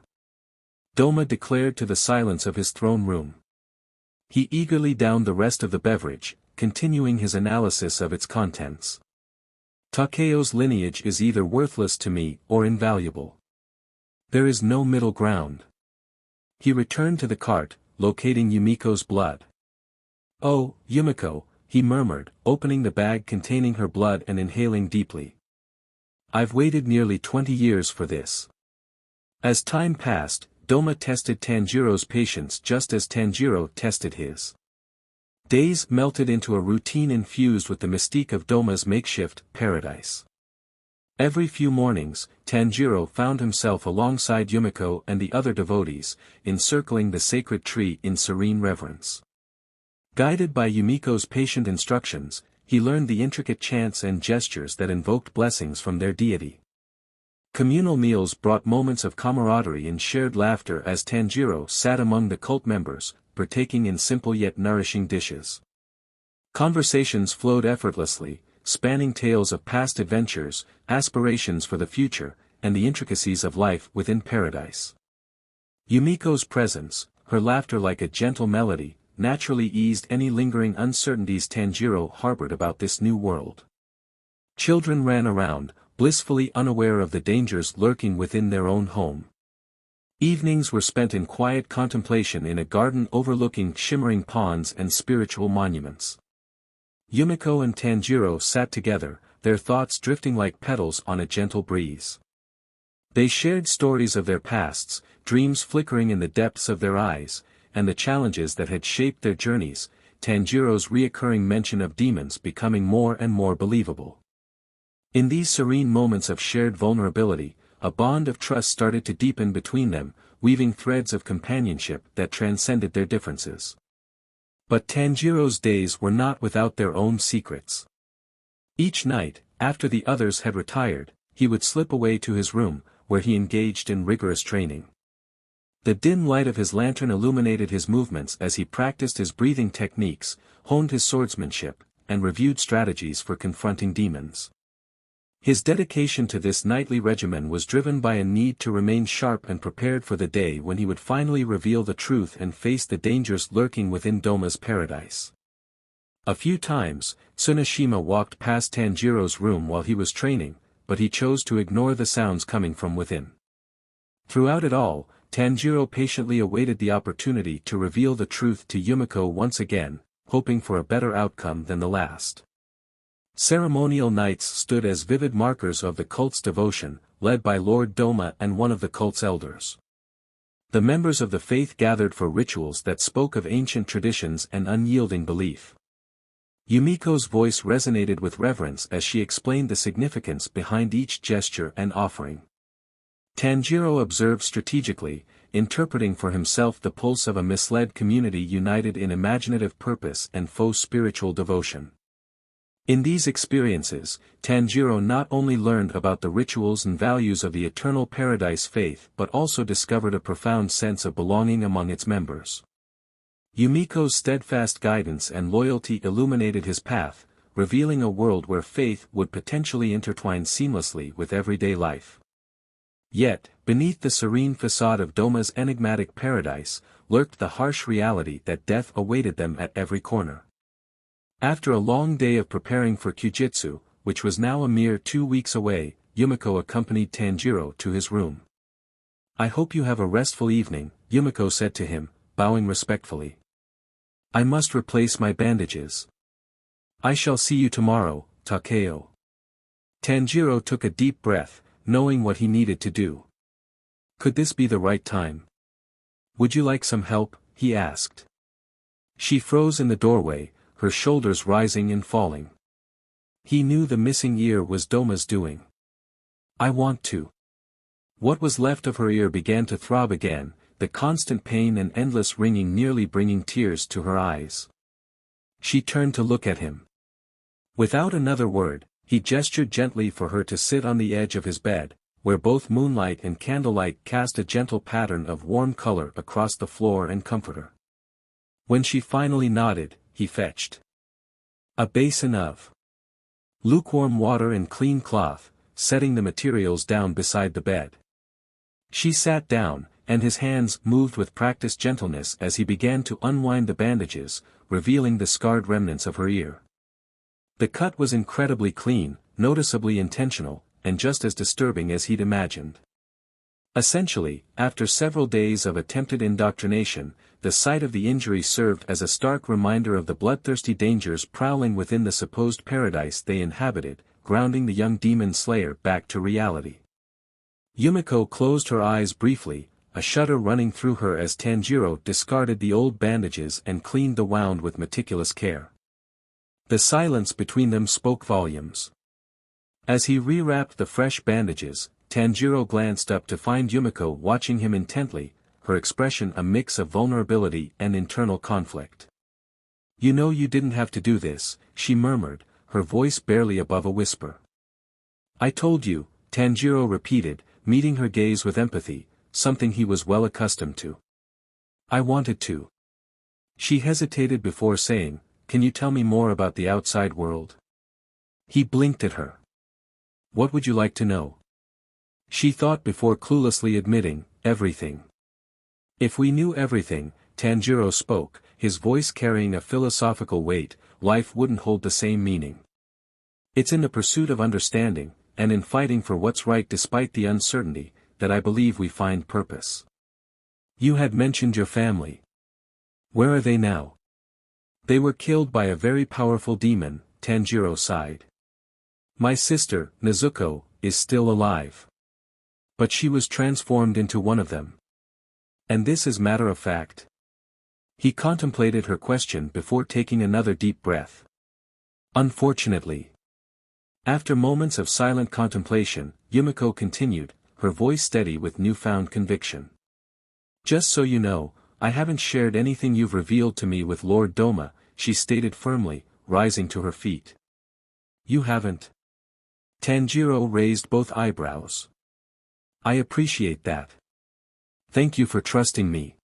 Douma declared to the silence of his throne room. He eagerly downed the rest of the beverage, continuing his analysis of its contents. "Takeo's lineage is either worthless to me or invaluable. There is no middle ground." He returned to the cart, locating Yumiko's blood. "Oh, Yumiko," he murmured, opening the bag containing her blood and inhaling deeply. "I've waited nearly 20 years for this." As time passed, Douma tested Tanjiro's patience just as Tanjiro tested his. Days melted into a routine infused with the mystique of Douma's makeshift paradise. Every few mornings, Tanjiro found himself alongside Yumiko and the other devotees, encircling the sacred tree in serene reverence. Guided by Yumiko's patient instructions, he learned the intricate chants and gestures that invoked blessings from their deity. Communal meals brought moments of camaraderie and shared laughter as Tanjiro sat among the cult members, partaking in simple yet nourishing dishes. Conversations flowed effortlessly, spanning tales of past adventures, aspirations for the future, and the intricacies of life within paradise. Yumiko's presence, her laughter like a gentle melody, naturally eased any lingering uncertainties Tanjiro harbored about this new world. Children ran around, blissfully unaware of the dangers lurking within their own home. Evenings were spent in quiet contemplation in a garden overlooking shimmering ponds and spiritual monuments. Yumiko and Tanjiro sat together, their thoughts drifting like petals on a gentle breeze. They shared stories of their pasts, dreams flickering in the depths of their eyes, and the challenges that had shaped their journeys, Tanjiro's reoccurring mention of demons becoming more and more believable. In these serene moments of shared vulnerability, a bond of trust started to deepen between them, weaving threads of companionship that transcended their differences. But Tanjiro's days were not without their own secrets. Each night, after the others had retired, he would slip away to his room, where he engaged in rigorous training. The dim light of his lantern illuminated his movements as he practiced his breathing techniques, honed his swordsmanship, and reviewed strategies for confronting demons. His dedication to this nightly regimen was driven by a need to remain sharp and prepared for the day when he would finally reveal the truth and face the dangers lurking within Douma's paradise. A few times, Tsuneshima walked past Tanjiro's room while he was training, but he chose to ignore the sounds coming from within. Throughout it all, Tanjiro patiently awaited the opportunity to reveal the truth to Yumiko once again, hoping for a better outcome than the last. Ceremonial nights stood as vivid markers of the cult's devotion, led by Lord Douma and one of the cult's elders. The members of the faith gathered for rituals that spoke of ancient traditions and unyielding belief. Yumiko's voice resonated with reverence as she explained the significance behind each gesture and offering. Tanjiro observed strategically, interpreting for himself the pulse of a misled community united in imaginative purpose and faux spiritual devotion. In these experiences, Tanjiro not only learned about the rituals and values of the eternal paradise faith but also discovered a profound sense of belonging among its members. Yumiko's steadfast guidance and loyalty illuminated his path, revealing a world where faith would potentially intertwine seamlessly with everyday life. Yet, beneath the serene facade of Douma's enigmatic paradise, lurked the harsh reality that death awaited them at every corner. After a long day of preparing for Kyujitsu, which was now a mere 2 weeks away, Yumiko accompanied Tanjiro to his room. "I hope you have a restful evening," Yumiko said to him, bowing respectfully. "I must replace my bandages. I shall see you tomorrow, Takeo." Tanjiro took a deep breath, knowing what he needed to do. Could this be the right time? "Would you like some help?" he asked. She froze in the doorway, her shoulders rising and falling. He knew the missing ear was Douma's doing. "I want to." What was left of her ear began to throb again, the constant pain and endless ringing nearly bringing tears to her eyes. She turned to look at him. Without another word, he gestured gently for her to sit on the edge of his bed, where both moonlight and candlelight cast a gentle pattern of warm color across the floor and comfort her. When she finally nodded, he fetched a basin of lukewarm water and clean cloth, setting the materials down beside the bed. She sat down, and his hands moved with practiced gentleness as he began to unwind the bandages, revealing the scarred remnants of her ear. The cut was incredibly clean, noticeably intentional, and just as disturbing as he'd imagined. Essentially, after several days of attempted indoctrination, the sight of the injury served as a stark reminder of the bloodthirsty dangers prowling within the supposed paradise they inhabited, grounding the young demon slayer back to reality. Yumiko closed her eyes briefly, a shudder running through her as Tanjiro discarded the old bandages and cleaned the wound with meticulous care. The silence between them spoke volumes. As he rewrapped the fresh bandages, Tanjiro glanced up to find Yumiko watching him intently, her expression a mix of vulnerability and internal conflict. "You know you didn't have to do this," she murmured, her voice barely above a whisper. "I told you," Tanjiro repeated, meeting her gaze with empathy, something he was well accustomed to. "I wanted to." She hesitated before saying, "Can you tell me more about the outside world?" He blinked at her. "What would you like to know?" She thought before cluelessly admitting, "Everything." "If we knew everything," Tanjiro spoke, his voice carrying a philosophical weight, "life wouldn't hold the same meaning. It's in the pursuit of understanding, and in fighting for what's right despite the uncertainty, that I believe we find purpose." "You had mentioned your family. Where are they now?" "They were killed by a very powerful demon," Tanjiro sighed. "My sister, Nezuko, is still alive. But she was transformed into one of them. And this is matter of fact." He contemplated her question before taking another deep breath. Unfortunately. After moments of silent contemplation, Yumiko continued, her voice steady with newfound conviction. Just so you know, I haven't shared anything you've revealed to me with Lord Douma, she stated firmly, rising to her feet. You haven't? Tanjiro raised both eyebrows. I appreciate that. Thank you for trusting me.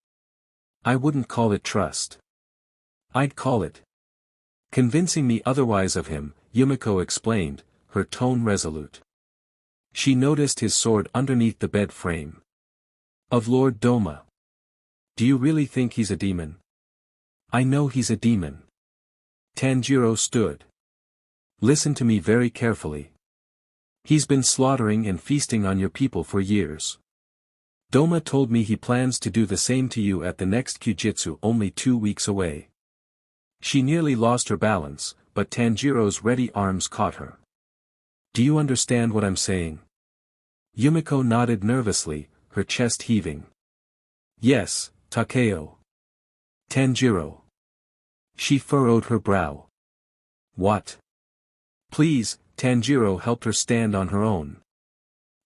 I wouldn't call it trust. I'd call it convincing me otherwise of him, Yumiko explained, her tone resolute. She noticed his sword underneath the bed frame. Of Lord Douma. Do you really think he's a demon? I know he's a demon. Tanjiro stood. Listen to me very carefully. He's been slaughtering and feasting on your people for years. Douma told me he plans to do the same to you at the next Kyujitsu only 2 weeks away. She nearly lost her balance, but Tanjiro's ready arms caught her. Do you understand what I'm saying? Yumiko nodded nervously, her chest heaving. Yes, Takeo. Tanjiro. She furrowed her brow. What? Please, Tanjiro helped her stand on her own.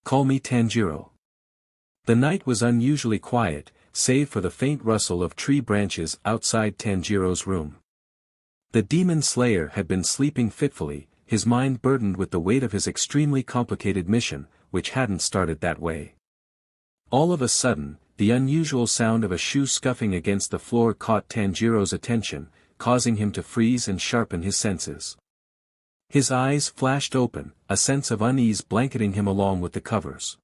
Call me Tanjiro. The night was unusually quiet, save for the faint rustle of tree branches outside Tanjiro's room. The demon slayer had been sleeping fitfully, his mind burdened with the weight of his extremely complicated mission, which hadn't started that way. All of a sudden, the unusual sound of a shoe scuffing against the floor caught Tanjiro's attention, causing him to freeze and sharpen his senses. His eyes flashed open, a sense of unease blanketing him along with the covers.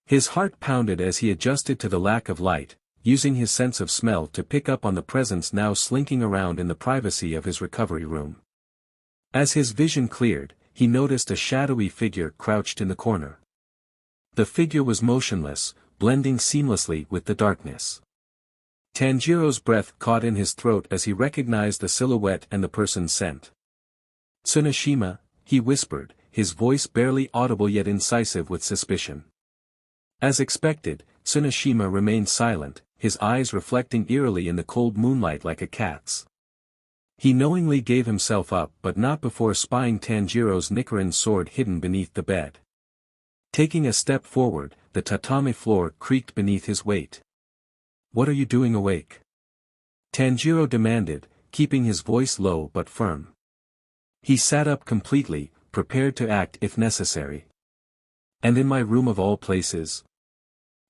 His heart pounded as he adjusted to the lack of light, using his sense of smell to pick up on the presence now slinking around in the privacy of his recovery room. As his vision cleared, he noticed a shadowy figure crouched in the corner. The figure was motionless, blending seamlessly with the darkness. Tanjiro's breath caught in his throat as he recognized the silhouette and the person's scent. Tsunoshima, he whispered, his voice barely audible yet incisive with suspicion. As expected, Tsunoshima remained silent, his eyes reflecting eerily in the cold moonlight like a cat's. He knowingly gave himself up but not before spying Tanjiro's Nichiren sword hidden beneath the bed. Taking a step forward, the tatami floor creaked beneath his weight. What are you doing awake? Tanjiro demanded, keeping his voice low but firm. He sat up completely, prepared to act if necessary. And in my room of all places?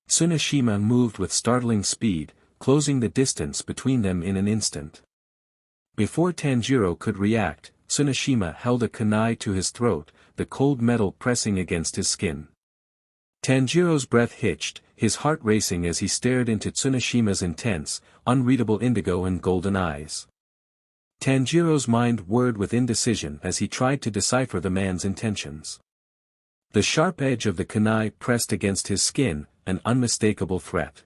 Tsunoshima moved with startling speed, closing the distance between them in an instant. Before Tanjiro could react, Tsunoshima held a kunai to his throat, the cold metal pressing against his skin. Tanjiro's breath hitched, his heart racing as he stared into Tsunoshima's intense, unreadable indigo and golden eyes. Tanjiro's mind whirred with indecision as he tried to decipher the man's intentions. The sharp edge of the kunai pressed against his skin, an unmistakable threat.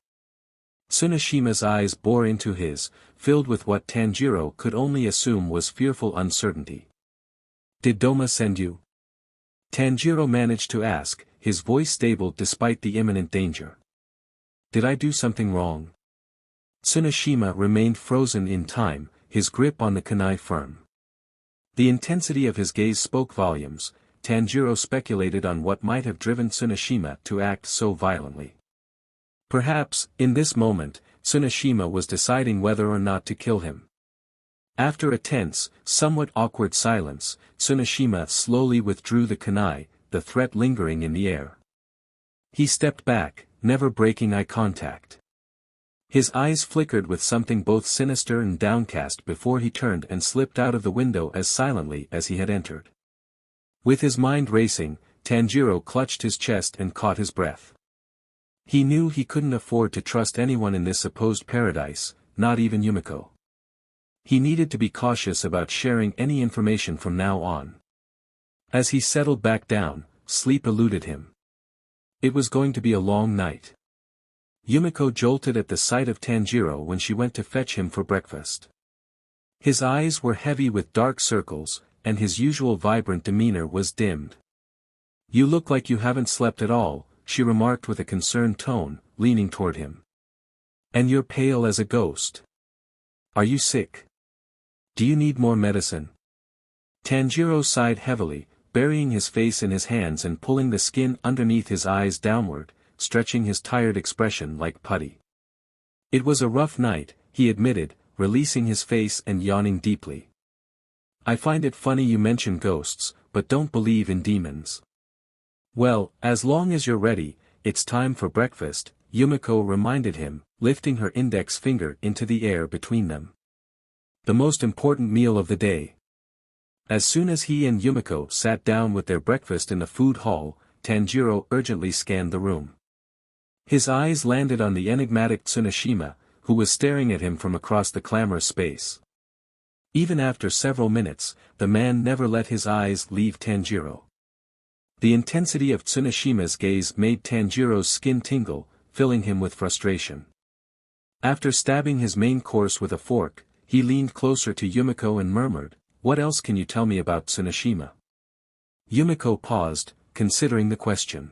Tsunoshima's eyes bore into his, filled with what Tanjiro could only assume was fearful uncertainty. Did Douma send you? Tanjiro managed to ask, his voice stable despite the imminent danger. Did I do something wrong? Tsunoshima remained frozen in time, his grip on the kunai firm. The intensity of his gaze spoke volumes. Tanjiro speculated on what might have driven Tsunoshima to act so violently. Perhaps, in this moment, Tsunoshima was deciding whether or not to kill him. After a tense, somewhat awkward silence, Tsunoshima slowly withdrew the kunai, the threat lingering in the air. He stepped back, never breaking eye contact. His eyes flickered with something both sinister and downcast before he turned and slipped out of the window as silently as he had entered. With his mind racing, Tanjiro clutched his chest and caught his breath. He knew he couldn't afford to trust anyone in this supposed paradise, not even Yumiko. He needed to be cautious about sharing any information from now on. As he settled back down, sleep eluded him. It was going to be a long night. Yumiko jolted at the sight of Tanjiro when she went to fetch him for breakfast. His eyes were heavy with dark circles, and his usual vibrant demeanor was dimmed. You look like you haven't slept at all, she remarked with a concerned tone, leaning toward him. And you're pale as a ghost. Are you sick? Do you need more medicine? Tanjiro sighed heavily, burying his face in his hands and pulling the skin underneath his eyes downward, stretching his tired expression like putty. It was a rough night, he admitted, releasing his face and yawning deeply. I find it funny you mention ghosts, but don't believe in demons. Well, as long as you're ready, it's time for breakfast, Yumiko reminded him, lifting her index finger into the air between them. The most important meal of the day. As soon as he and Yumiko sat down with their breakfast in the food hall, Tanjiro urgently scanned the room. His eyes landed on the enigmatic Tsuneshima, who was staring at him from across the clamorous space. Even after several minutes, the man never let his eyes leave Tanjiro. The intensity of Tsuneshima's gaze made Tanjiro's skin tingle, filling him with frustration. After stabbing his main course with a fork, he leaned closer to Yumiko and murmured, "What else can you tell me about Tsuneshima?" Yumiko paused, considering the question.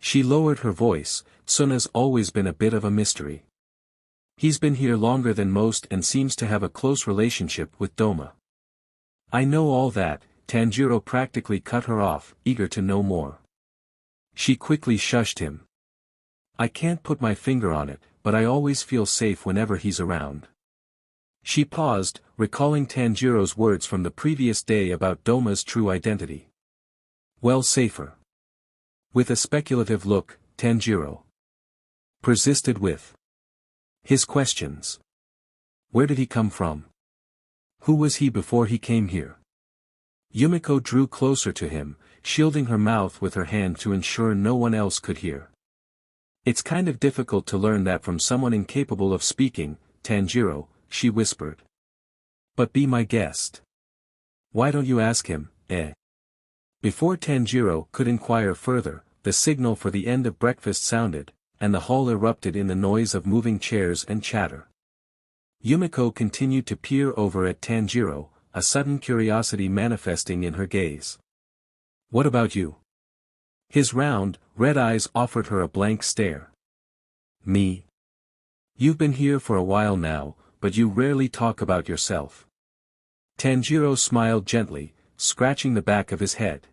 She lowered her voice. "Tsuna's always been a bit of a mystery. He's been here longer than most and seems to have a close relationship with Douma." "I know all that," Tanjiro practically cut her off, eager to know more. She quickly shushed him. "I can't put my finger on it, but I always feel safe whenever he's around." She paused, recalling Tanjiro's words from the previous day about Douma's true identity. "Well, safer." With a speculative look, Tanjiro persisted with his questions. Where did he come from? Who was he before he came here? Yumiko drew closer to him, shielding her mouth with her hand to ensure no one else could hear. "It's kind of difficult to learn that from someone incapable of speaking, Tanjiro," she whispered. "But be my guest. Why don't you ask him, eh?" Before Tanjiro could inquire further, the signal for the end of breakfast sounded, and the hall erupted in the noise of moving chairs and chatter. Yumiko continued to peer over at Tanjiro, a sudden curiosity manifesting in her gaze. "What about you?" His round, red eyes offered her a blank stare. "Me? You've been here for a while now, but you rarely talk about yourself." Tanjiro smiled gently, scratching the back of his head.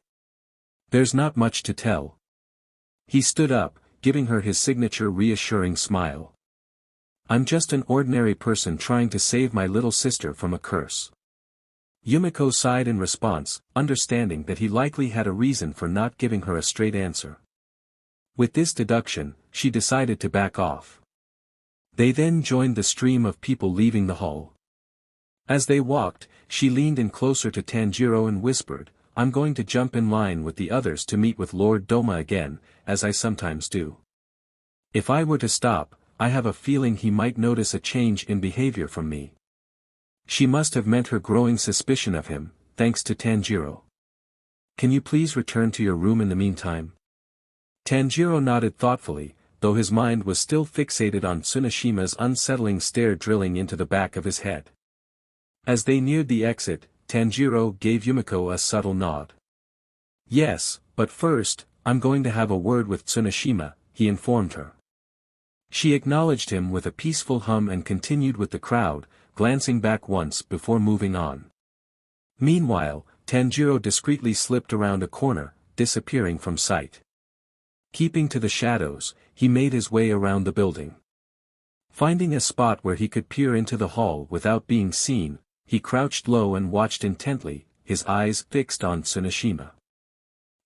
"There's not much to tell." He stood up, giving her his signature reassuring smile. "I'm just an ordinary person trying to save my little sister from a curse." Yumiko sighed in response, understanding that he likely had a reason for not giving her a straight answer. With this deduction, she decided to back off. They then joined the stream of people leaving the hall. As they walked, she leaned in closer to Tanjiro and whispered, "I'm going to jump in line with the others to meet with Lord Douma again, as I sometimes do. If I were to stop, I have a feeling he might notice a change in behavior from me." She must have meant her growing suspicion of him, thanks to Tanjiro. "Can you please return to your room in the meantime?" Tanjiro nodded thoughtfully, though his mind was still fixated on Tsuneshima's unsettling stare drilling into the back of his head. As they neared the exit, Tanjiro gave Yumiko a subtle nod. "Yes, but first, I'm going to have a word with Tsuneshima," he informed her. She acknowledged him with a peaceful hum and continued with the crowd, glancing back once before moving on. Meanwhile, Tanjiro discreetly slipped around a corner, disappearing from sight. Keeping to the shadows, he made his way around the building. Finding a spot where he could peer into the hall without being seen, he crouched low and watched intently, his eyes fixed on Tsuneshima.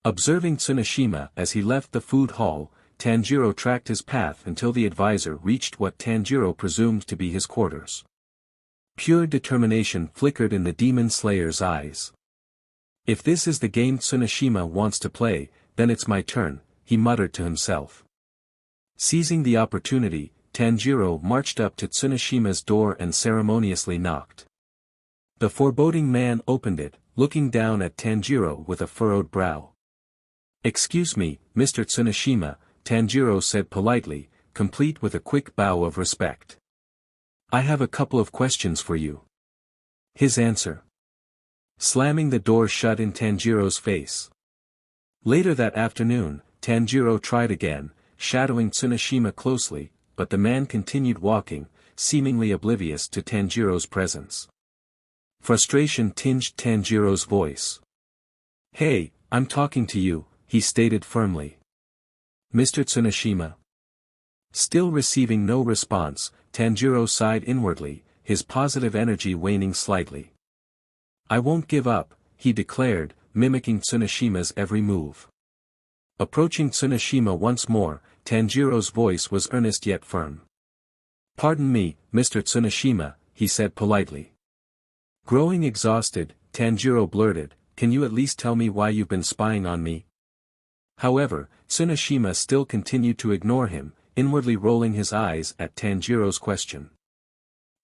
Observing Tsuneshima as he left the food hall, Tanjiro tracked his path until the advisor reached what Tanjiro presumed to be his quarters. Pure determination flickered in the demon slayer's eyes. "If this is the game Tsuneshima wants to play, then it's my turn," he muttered to himself. Seizing the opportunity, Tanjiro marched up to Tsuneshima's door and ceremoniously knocked. The foreboding man opened it, looking down at Tanjiro with a furrowed brow. "Excuse me, Mr. Tsuneshima," Tanjiro said politely, complete with a quick bow of respect. "I have a couple of questions for you." His answer. Slamming the door shut in Tanjiro's face. Later that afternoon, Tanjiro tried again, shadowing Tsuneshima closely, but the man continued walking, seemingly oblivious to Tanjiro's presence. Frustration tinged Tanjiro's voice. "Hey, I'm talking to you," he stated firmly. "Mr. Tsuneshima." Still receiving no response, Tanjiro sighed inwardly, his positive energy waning slightly. "I won't give up," he declared, mimicking Tsuneshima's every move. Approaching Tsuneshima once more, Tanjiro's voice was earnest yet firm. "Pardon me, Mr. Tsuneshima," he said politely. Growing exhausted, Tanjiro blurted, "Can you at least tell me why you've been spying on me?" However, Tsuneshima still continued to ignore him, inwardly rolling his eyes at Tanjiro's question.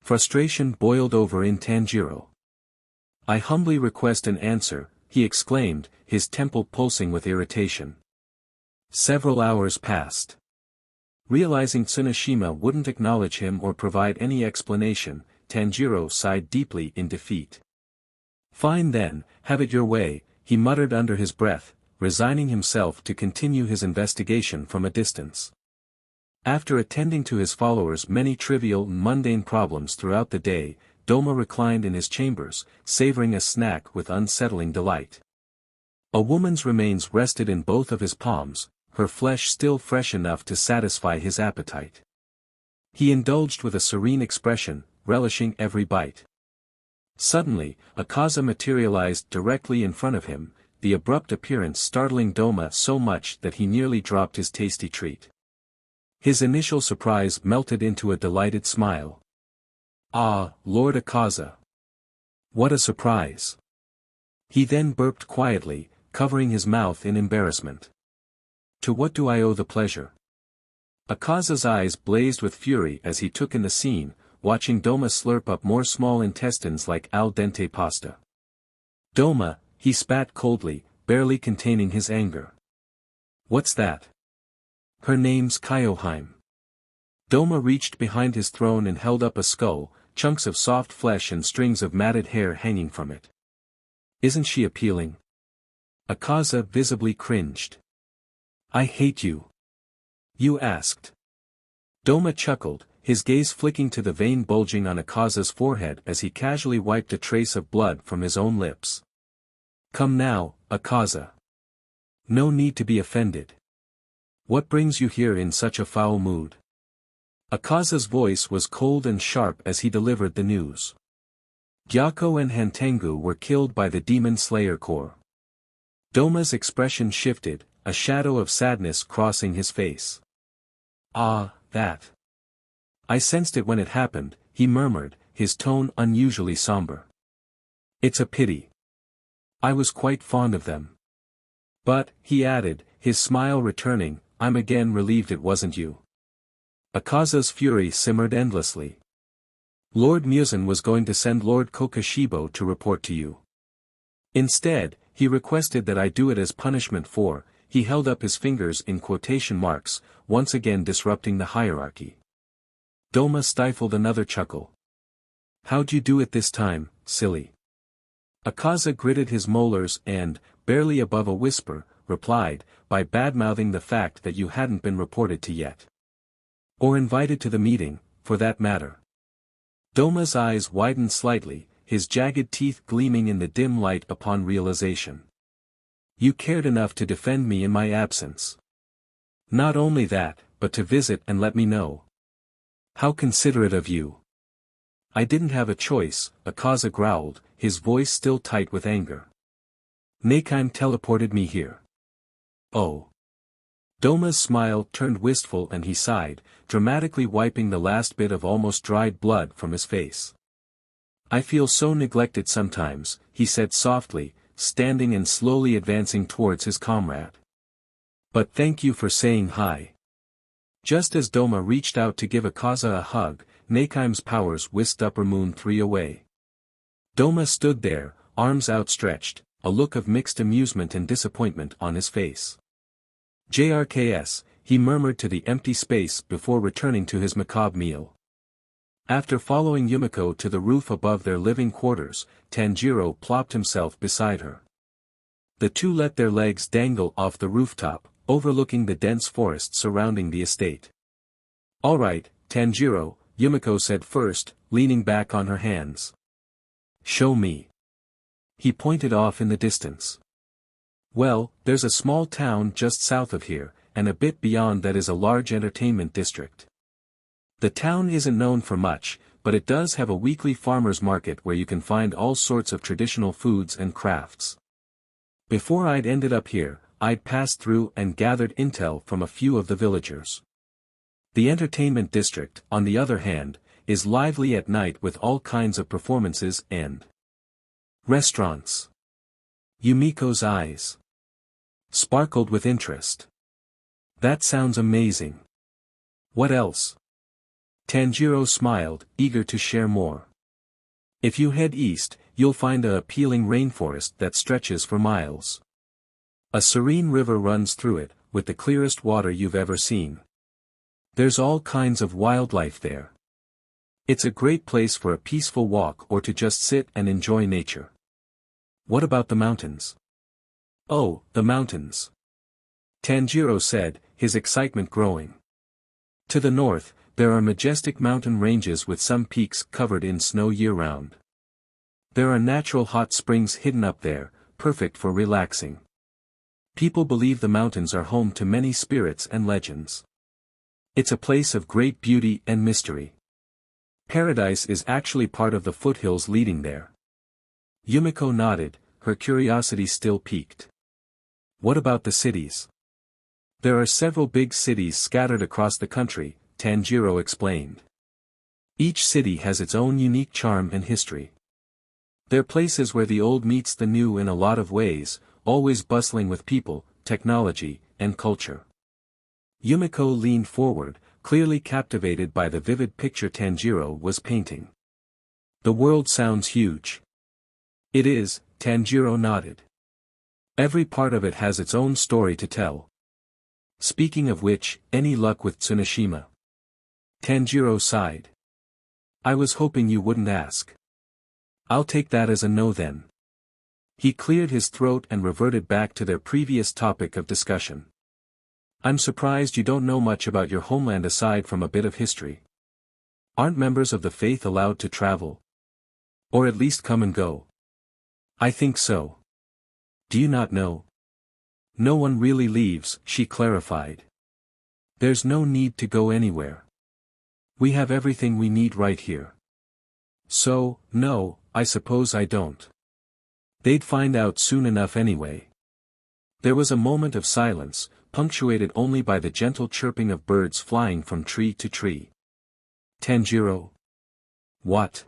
Frustration boiled over in Tanjiro. "I humbly request an answer," he exclaimed, his temple pulsing with irritation. Several hours passed. Realizing Tsuneshima wouldn't acknowledge him or provide any explanation, Tanjiro sighed deeply in defeat. "Fine then, have it your way," he muttered under his breath, resigning himself to continue his investigation from a distance. After attending to his followers' many trivial and mundane problems throughout the day, Douma reclined in his chambers, savoring a snack with unsettling delight. A woman's remains rested in both of his palms, her flesh still fresh enough to satisfy his appetite. He indulged with a serene expression, relishing every bite. Suddenly, Akaza materialized directly in front of him, the abrupt appearance startling Douma so much that he nearly dropped his tasty treat. His initial surprise melted into a delighted smile. "Ah, Lord Akaza! What a surprise!" He then burped quietly, covering his mouth in embarrassment. "To what do I owe the pleasure?" Akaza's eyes blazed with fury as he took in the scene, watching Douma slurp up more small intestines like al dente pasta. "Douma," he spat coldly, barely containing his anger. "What's that?" "Her name's Kyoheim." Douma reached behind his throne and held up a skull, chunks of soft flesh and strings of matted hair hanging from it. "Isn't she appealing?" Akaza visibly cringed. "I hate you." "You asked." Douma chuckled, his gaze flicking to the vein bulging on Akaza's forehead as he casually wiped a trace of blood from his own lips. "Come now, Akaza. No need to be offended. What brings you here in such a foul mood?" Akaza's voice was cold and sharp as he delivered the news. Gyokko and Hantengu were killed by the Demon Slayer Corps. Douma's expression shifted, a shadow of sadness crossing his face. "Ah, that. I sensed it when it happened," he murmured, his tone unusually somber. "It's a pity. I was quite fond of them. But," he added, his smile returning, "I'm again relieved it wasn't you." Akaza's fury simmered endlessly. "Lord Muzan was going to send Lord Kokashibo to report to you. Instead, he requested that I do it as punishment for," he held up his fingers in quotation marks, once again disrupting the hierarchy. Douma stifled another chuckle. "How'd you do it this time, silly?" Akaza gritted his molars and, barely above a whisper, replied, "By badmouthing the fact that you hadn't been reported to yet. Or invited to the meeting, for that matter." Douma's eyes widened slightly, his jagged teeth gleaming in the dim light upon realization. "You cared enough to defend me in my absence. Not only that, but to visit and let me know. How considerate of you." "I didn't have a choice," Akaza growled, his voice still tight with anger. "Neikime teleported me here." "Oh." Douma's smile turned wistful and he sighed, dramatically wiping the last bit of almost dried blood from his face. "I feel so neglected sometimes," he said softly, standing and slowly advancing towards his comrade. "But thank you for saying hi." Just as Douma reached out to give Akaza a hug, Neikime's powers whisked Upper Moon 3 away. Douma stood there, arms outstretched, a look of mixed amusement and disappointment on his face. "JRKS," he murmured to the empty space before returning to his macabre meal. After following Yumiko to the roof above their living quarters, Tanjiro plopped himself beside her. The two let their legs dangle off the rooftop, overlooking the dense forest surrounding the estate. "All right, Tanjiro, Yumiko said first, leaning back on her hands. Show me. He pointed off in the distance. Well, there's a small town just south of here, and a bit beyond that is a large entertainment district. The town isn't known for much, but it does have a weekly farmers market where you can find all sorts of traditional foods and crafts. Before I'd ended up here, I'd passed through and gathered intel from a few of the villagers. The entertainment district, on the other hand, is lively at night with all kinds of performances and restaurants. Yumiko's eyes sparkled with interest. That sounds amazing. What else? Tanjiro smiled, eager to share more. If you head east, you'll find a appealing rainforest that stretches for miles. A serene river runs through it, with the clearest water you've ever seen. There's all kinds of wildlife there. It's a great place for a peaceful walk or to just sit and enjoy nature. What about the mountains? Oh, the mountains. Tanjiro said, his excitement growing. To the north, there are majestic mountain ranges with some peaks covered in snow year-round. There are natural hot springs hidden up there, perfect for relaxing. People believe the mountains are home to many spirits and legends. It's a place of great beauty and mystery. Paradise is actually part of the foothills leading there. Yumiko nodded, her curiosity still piqued. What about the cities? There are several big cities scattered across the country, Tanjiro explained. Each city has its own unique charm and history. They're places where the old meets the new in a lot of ways, always bustling with people, technology, and culture. Yumiko leaned forward, clearly captivated by the vivid picture Tanjiro was painting. The world sounds huge. It is, Tanjiro nodded. Every part of it has its own story to tell. Speaking of which, any luck with Tsunoshima? Tanjiro sighed. I was hoping you wouldn't ask. I'll take that as a no then. He cleared his throat and reverted back to their previous topic of discussion. I'm surprised you don't know much about your homeland aside from a bit of history. Aren't members of the faith allowed to travel? Or at least come and go? I think so. Do you not know? No one really leaves, she clarified. There's no need to go anywhere. We have everything we need right here. So, no, I suppose I don't. They'd find out soon enough anyway. There was a moment of silence, punctuated only by the gentle chirping of birds flying from tree to tree. Tanjiro. What?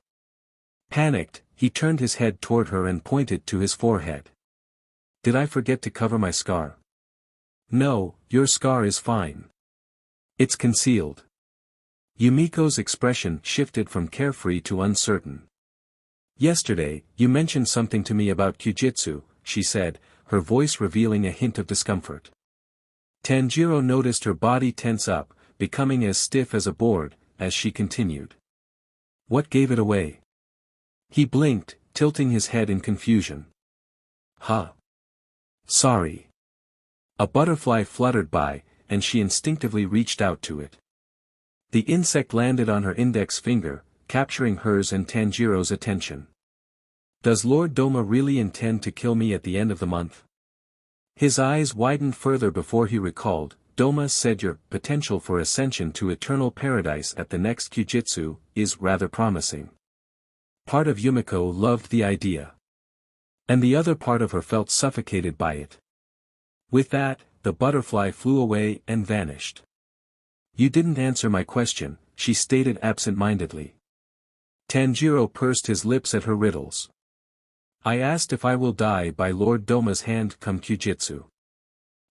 Panicked, he turned his head toward her and pointed to his forehead. Did I forget to cover my scar? No, your scar is fine. It's concealed. Yumiko's expression shifted from carefree to uncertain. Yesterday, you mentioned something to me about Kyujitsu, she said, her voice revealing a hint of discomfort. Tanjiro noticed her body tense up, becoming as stiff as a board, as she continued. What gave it away? He blinked, tilting his head in confusion. Huh. Sorry. A butterfly fluttered by, and she instinctively reached out to it. The insect landed on her index finger, capturing hers and Tanjiro's attention. Does Lord Douma really intend to kill me at the end of the month? His eyes widened further before he recalled, Douma said your potential for ascension to eternal paradise at the next Kyujitsu is rather promising. Part of Yumiko loved the idea. And the other part of her felt suffocated by it. With that, the butterfly flew away and vanished. You didn't answer my question, she stated absent-mindedly. Tanjiro pursed his lips at her riddles. I asked if I will die by Lord Douma's hand come Kyujitsu.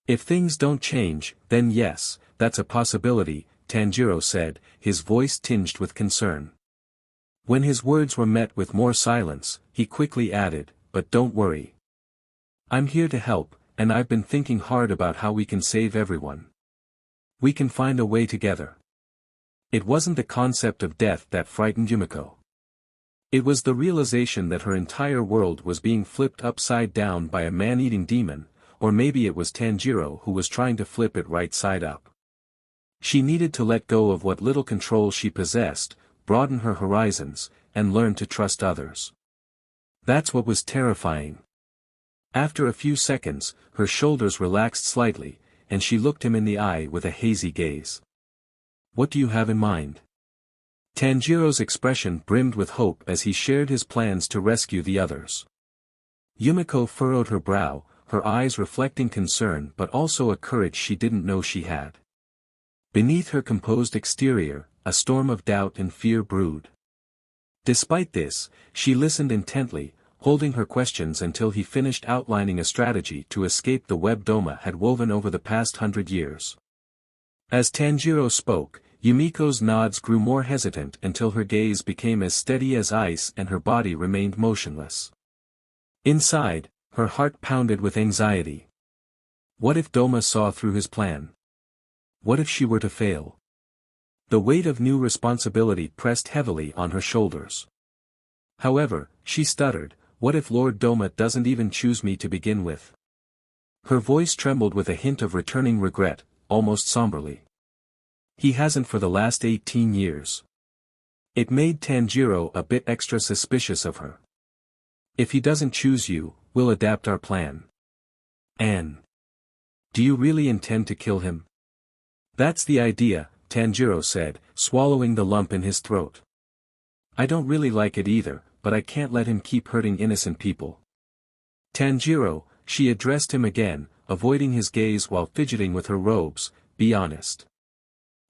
If things don't change, then yes, that's a possibility, Tanjiro said, his voice tinged with concern. When his words were met with more silence, he quickly added, but don't worry. I'm here to help, and I've been thinking hard about how we can save everyone. We can find a way together. It wasn't the concept of death that frightened Yumiko. It was the realization that her entire world was being flipped upside down by a man-eating demon, or maybe it was Tanjiro who was trying to flip it right side up. She needed to let go of what little control she possessed, broaden her horizons, and learn to trust others. That's what was terrifying. After a few seconds, her shoulders relaxed slightly, and she looked him in the eye with a hazy gaze. What do you have in mind? Tanjiro's expression brimmed with hope as he shared his plans to rescue the others. Yumiko furrowed her brow, her eyes reflecting concern but also a courage she didn't know she had. Beneath her composed exterior, a storm of doubt and fear brewed. Despite this, she listened intently, holding her questions until he finished outlining a strategy to escape the web Douma had woven over the past 100 years. As Tanjiro spoke, Yumiko's nods grew more hesitant until her gaze became as steady as ice and her body remained motionless. Inside, her heart pounded with anxiety. What if Douma saw through his plan? What if she were to fail? The weight of new responsibility pressed heavily on her shoulders. However, she stuttered, what if Lord Douma doesn't even choose me to begin with? Her voice trembled with a hint of returning regret, almost somberly. He hasn't for the last 18 years. It made Tanjiro a bit extra suspicious of her. If he doesn't choose you, we'll adapt our plan. Anne. Do you really intend to kill him? That's the idea, Tanjiro said, swallowing the lump in his throat. I don't really like it either, but I can't let him keep hurting innocent people. Tanjiro, she addressed him again, avoiding his gaze while fidgeting with her robes, be honest.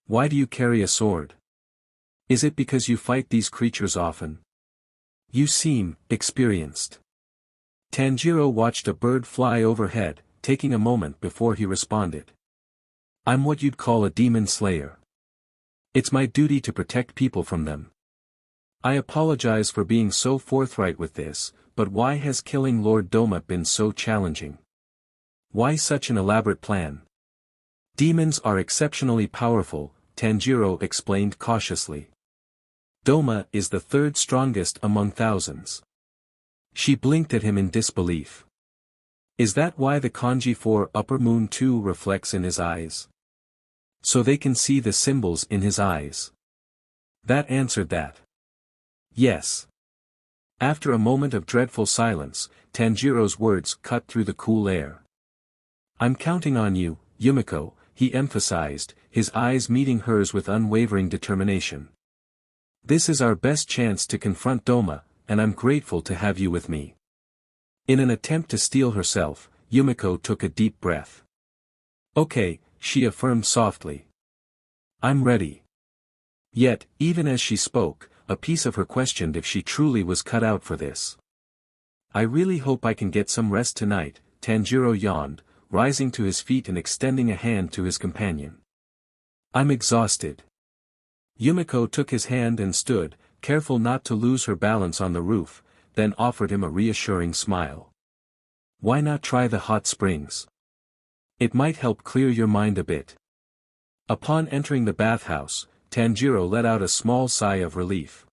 Why do you carry a sword? Is it because you fight these creatures often? You seem experienced. Tanjiro watched a bird fly overhead, taking a moment before he responded. I'm what you'd call a demon slayer. It's my duty to protect people from them. I apologize for being so forthright with this, but why has killing Lord Douma been so challenging? Why such an elaborate plan? Demons are exceptionally powerful, Tanjiro explained cautiously. Douma is the third strongest among thousands. She blinked at him in disbelief. Is that why the kanji for upper moon 2 reflects in his eyes? So they can see the symbols in his eyes. That answered that. Yes. After a moment of dreadful silence, Tanjiro's words cut through the cool air. I'm counting on you, Yumiko, he emphasized, his eyes meeting hers with unwavering determination. This is our best chance to confront Douma, and I'm grateful to have you with me. In an attempt to steel herself, Yumiko took a deep breath. Okay, she affirmed softly. I'm ready. Yet, even as she spoke, a piece of her questioned if she truly was cut out for this. I really hope I can get some rest tonight, Tanjiro yawned, rising to his feet and extending a hand to his companion. I'm exhausted. Yumiko took his hand and stood, careful not to lose her balance on the roof, then offered him a reassuring smile. Why not try the hot springs? It might help clear your mind a bit. Upon entering the bathhouse, Tanjiro let out a small sigh of relief.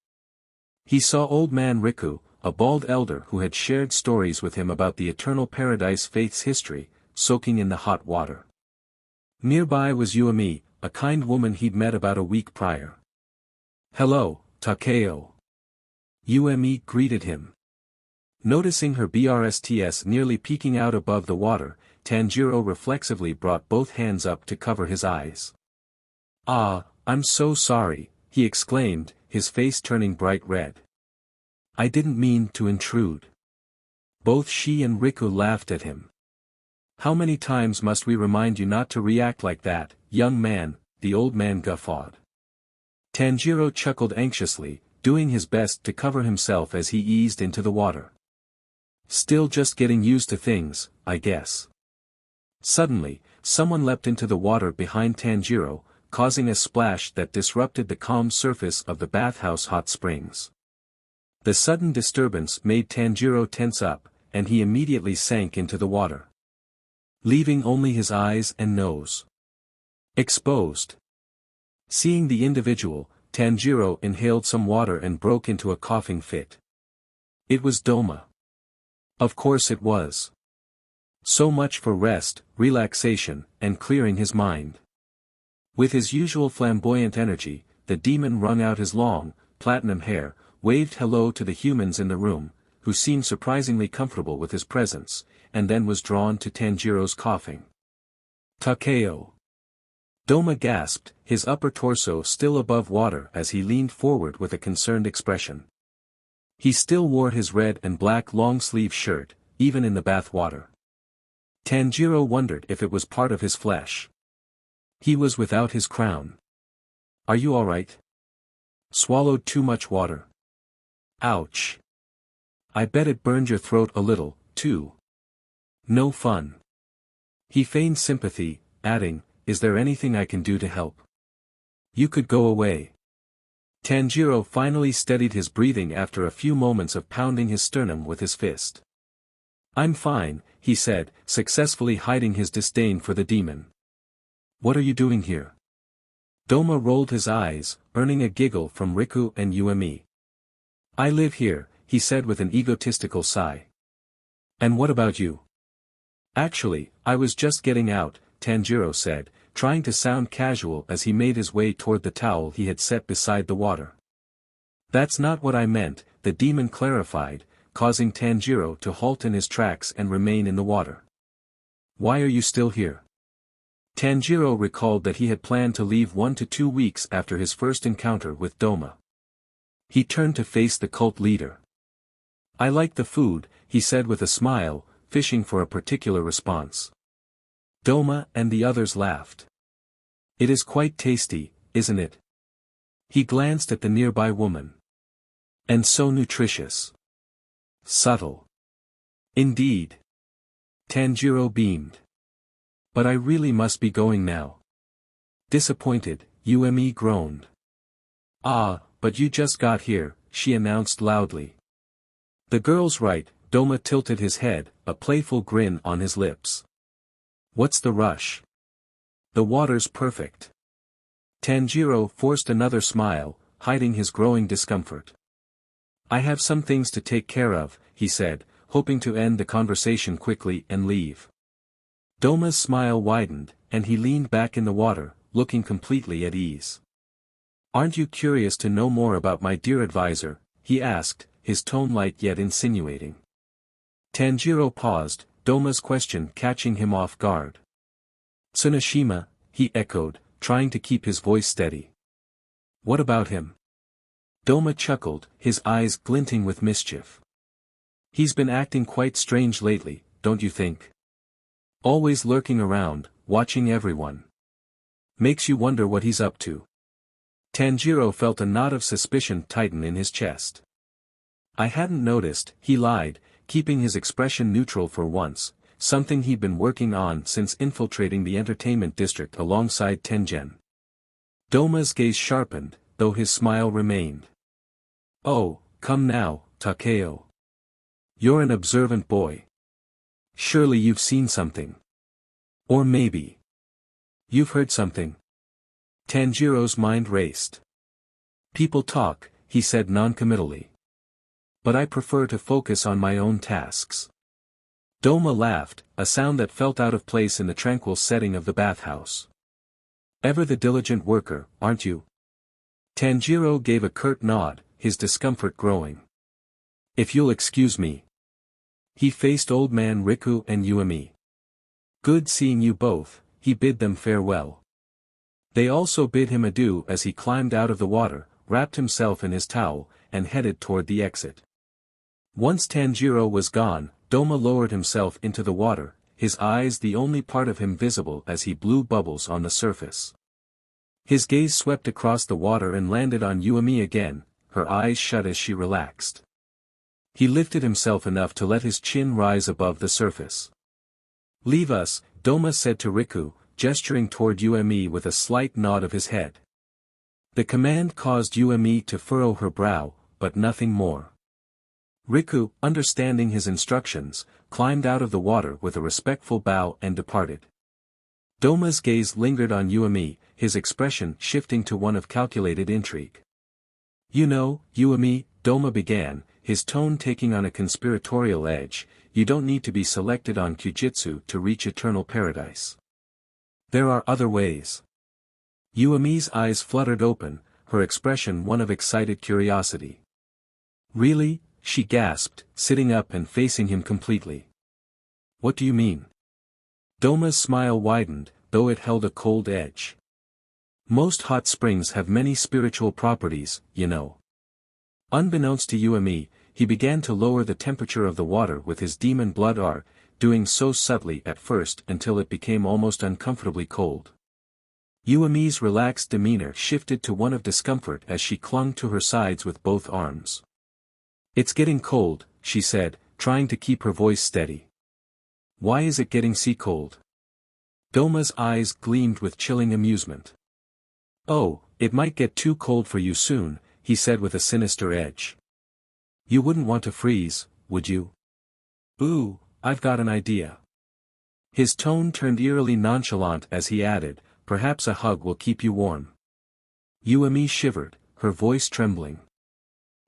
He saw old man Riku, a bald elder who had shared stories with him about the Eternal Paradise Faith's history, soaking in the hot water. Nearby was Yuami, a kind woman he'd met about a week prior. Hello, Takeo. Yuami greeted him. Noticing her BRSTS nearly peeking out above the water, Tanjiro reflexively brought both hands up to cover his eyes. Ah, I'm so sorry, he exclaimed, his face turning bright red. I didn't mean to intrude. Both she and Riku laughed at him. How many times must we remind you not to react like that, young man, the old man guffawed. Tanjiro chuckled anxiously, doing his best to cover himself as he eased into the water. Still just getting used to things, I guess. Suddenly, someone leapt into the water behind Tanjiro, causing a splash that disrupted the calm surface of the bathhouse hot springs. The sudden disturbance made Tanjiro tense up, and he immediately sank into the water, leaving only his eyes and nose exposed. Seeing the individual, Tanjiro inhaled some water and broke into a coughing fit. It was Douma. Of course it was. So much for rest, relaxation, and clearing his mind. With his usual flamboyant energy, the demon wrung out his long, platinum hair, waved hello to the humans in the room, who seemed surprisingly comfortable with his presence, and then was drawn to Tanjiro's coughing. Takeo. Douma gasped, his upper torso still above water as he leaned forward with a concerned expression. He still wore his red and black long-sleeve shirt, even in the bath water. Tanjiro wondered if it was part of his flesh. He was without his crown. Are you alright? Swallowed too much water. Ouch. I bet it burned your throat a little, too. No fun. He feigned sympathy, adding, is there anything I can do to help? You could go away. Tanjiro finally steadied his breathing after a few moments of pounding his sternum with his fist. I'm fine, he said, successfully hiding his disdain for the demon. What are you doing here? Douma rolled his eyes, earning a giggle from Riku and Yuumi. I live here, he said with an egotistical sigh. And what about you? Actually, I was just getting out, Tanjiro said, trying to sound casual as he made his way toward the towel he had set beside the water. That's not what I meant, the demon clarified, causing Tanjiro to halt in his tracks and remain in the water. Why are you still here? Tanjiro recalled that he had planned to leave 1 to 2 weeks after his first encounter with Douma. He turned to face the cult leader. I like the food, he said with a smile, fishing for a particular response. Douma and the others laughed. It is quite tasty, isn't it? He glanced at the nearby woman. And so nutritious. Subtle. Indeed. Tanjiro beamed. But I really must be going now. Disappointed, Yuumi groaned. Ah, but you just got here, she announced loudly. The girl's right, Douma tilted his head, a playful grin on his lips. What's the rush? The water's perfect. Tanjiro forced another smile, hiding his growing discomfort. I have some things to take care of, he said, hoping to end the conversation quickly and leave. Douma's smile widened, and he leaned back in the water, looking completely at ease. Aren't you curious to know more about my dear advisor? He asked, his tone light yet insinuating. Tanjiro paused, Douma's question catching him off guard. Tsunoshima, he echoed, trying to keep his voice steady. What about him? Douma chuckled, his eyes glinting with mischief. He's been acting quite strange lately, don't you think? Always lurking around, watching everyone. Makes you wonder what he's up to. Tanjiro felt a knot of suspicion tighten in his chest. I hadn't noticed, he lied, keeping his expression neutral for once, something he'd been working on since infiltrating the entertainment district alongside Tengen. Douma's gaze sharpened, though his smile remained. Oh, come now, Takeo. You're an observant boy. Surely you've seen something. Or maybe. You've heard something. Tanjiro's mind raced. People talk, he said noncommittally. But I prefer to focus on my own tasks. Douma laughed, a sound that felt out of place in the tranquil setting of the bathhouse. Ever the diligent worker, aren't you? Tanjiro gave a curt nod, his discomfort growing. If you'll excuse me. He faced old man Riku and Yuumi. Good seeing you both, he bid them farewell. They also bid him adieu as he climbed out of the water, wrapped himself in his towel, and headed toward the exit. Once Tanjiro was gone, Douma lowered himself into the water, his eyes the only part of him visible as he blew bubbles on the surface. His gaze swept across the water and landed on Yuumi again, her eyes shut as she relaxed. He lifted himself enough to let his chin rise above the surface. Leave us, Douma said to Riku, gesturing toward Yuumi with a slight nod of his head. The command caused Yuumi to furrow her brow, but nothing more. Riku, understanding his instructions, climbed out of the water with a respectful bow and departed. Douma's gaze lingered on Yuumi, his expression shifting to one of calculated intrigue. You know, Yuumi, Douma began, his tone taking on a conspiratorial edge, you don't need to be selected on Kyujitsu to reach eternal paradise. There are other ways. Yuumi's eyes fluttered open, her expression one of excited curiosity. "Really?" she gasped, sitting up and facing him completely. "What do you mean?" Douma's smile widened, though it held a cold edge. "Most hot springs have many spiritual properties, you know." Unbeknownst to you and me, he began to lower the temperature of the water with his demon blood art, doing so subtly at first until it became almost uncomfortably cold. Yuami's relaxed demeanor shifted to one of discomfort as she clung to her sides with both arms. "It's getting cold," she said, trying to keep her voice steady. "Why is it getting sea cold?" Douma's eyes gleamed with chilling amusement. "Oh, it might get too cold for you soon," he said with a sinister edge. "You wouldn't want to freeze, would you?" "Ooh, I've got an idea." His tone turned eerily nonchalant as he added, "Perhaps a hug will keep you warm." Yuami shivered, her voice trembling.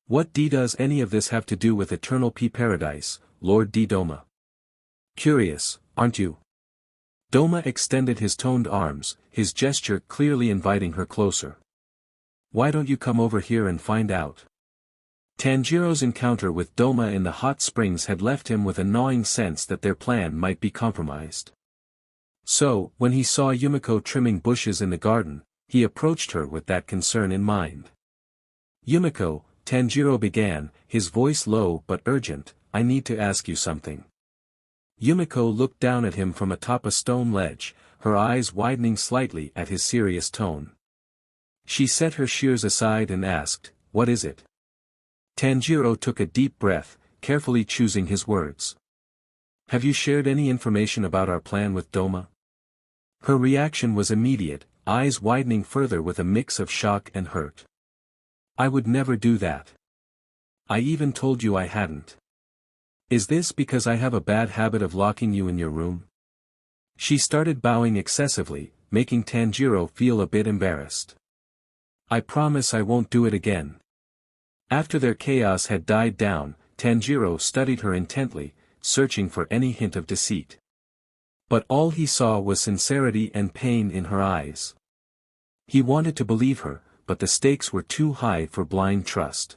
"What does any of this have to do with Eternal P Paradise, Lord Douma? Curious, aren't you?" Douma extended his toned arms, his gesture clearly inviting her closer. "Why don't you come over here and find out?" Tanjiro's encounter with Douma in the hot springs had left him with a gnawing sense that their plan might be compromised. So, when he saw Yumiko trimming bushes in the garden, he approached her with that concern in mind. "Yumiko," Tanjiro began, his voice low but urgent, "I need to ask you something." Yumiko looked down at him from atop a stone ledge, her eyes widening slightly at his serious tone. She set her shears aside and asked, "What is it?" Tanjiro took a deep breath, carefully choosing his words. "Have you shared any information about our plan with Douma?" Her reaction was immediate, eyes widening further with a mix of shock and hurt. "I would never do that. I even told you I hadn't. Is this because I have a bad habit of locking you in your room?" She started bowing excessively, making Tanjiro feel a bit embarrassed. "I promise I won't do it again." After their chaos had died down, Tanjiro studied her intently, searching for any hint of deceit. But all he saw was sincerity and pain in her eyes. He wanted to believe her, but the stakes were too high for blind trust.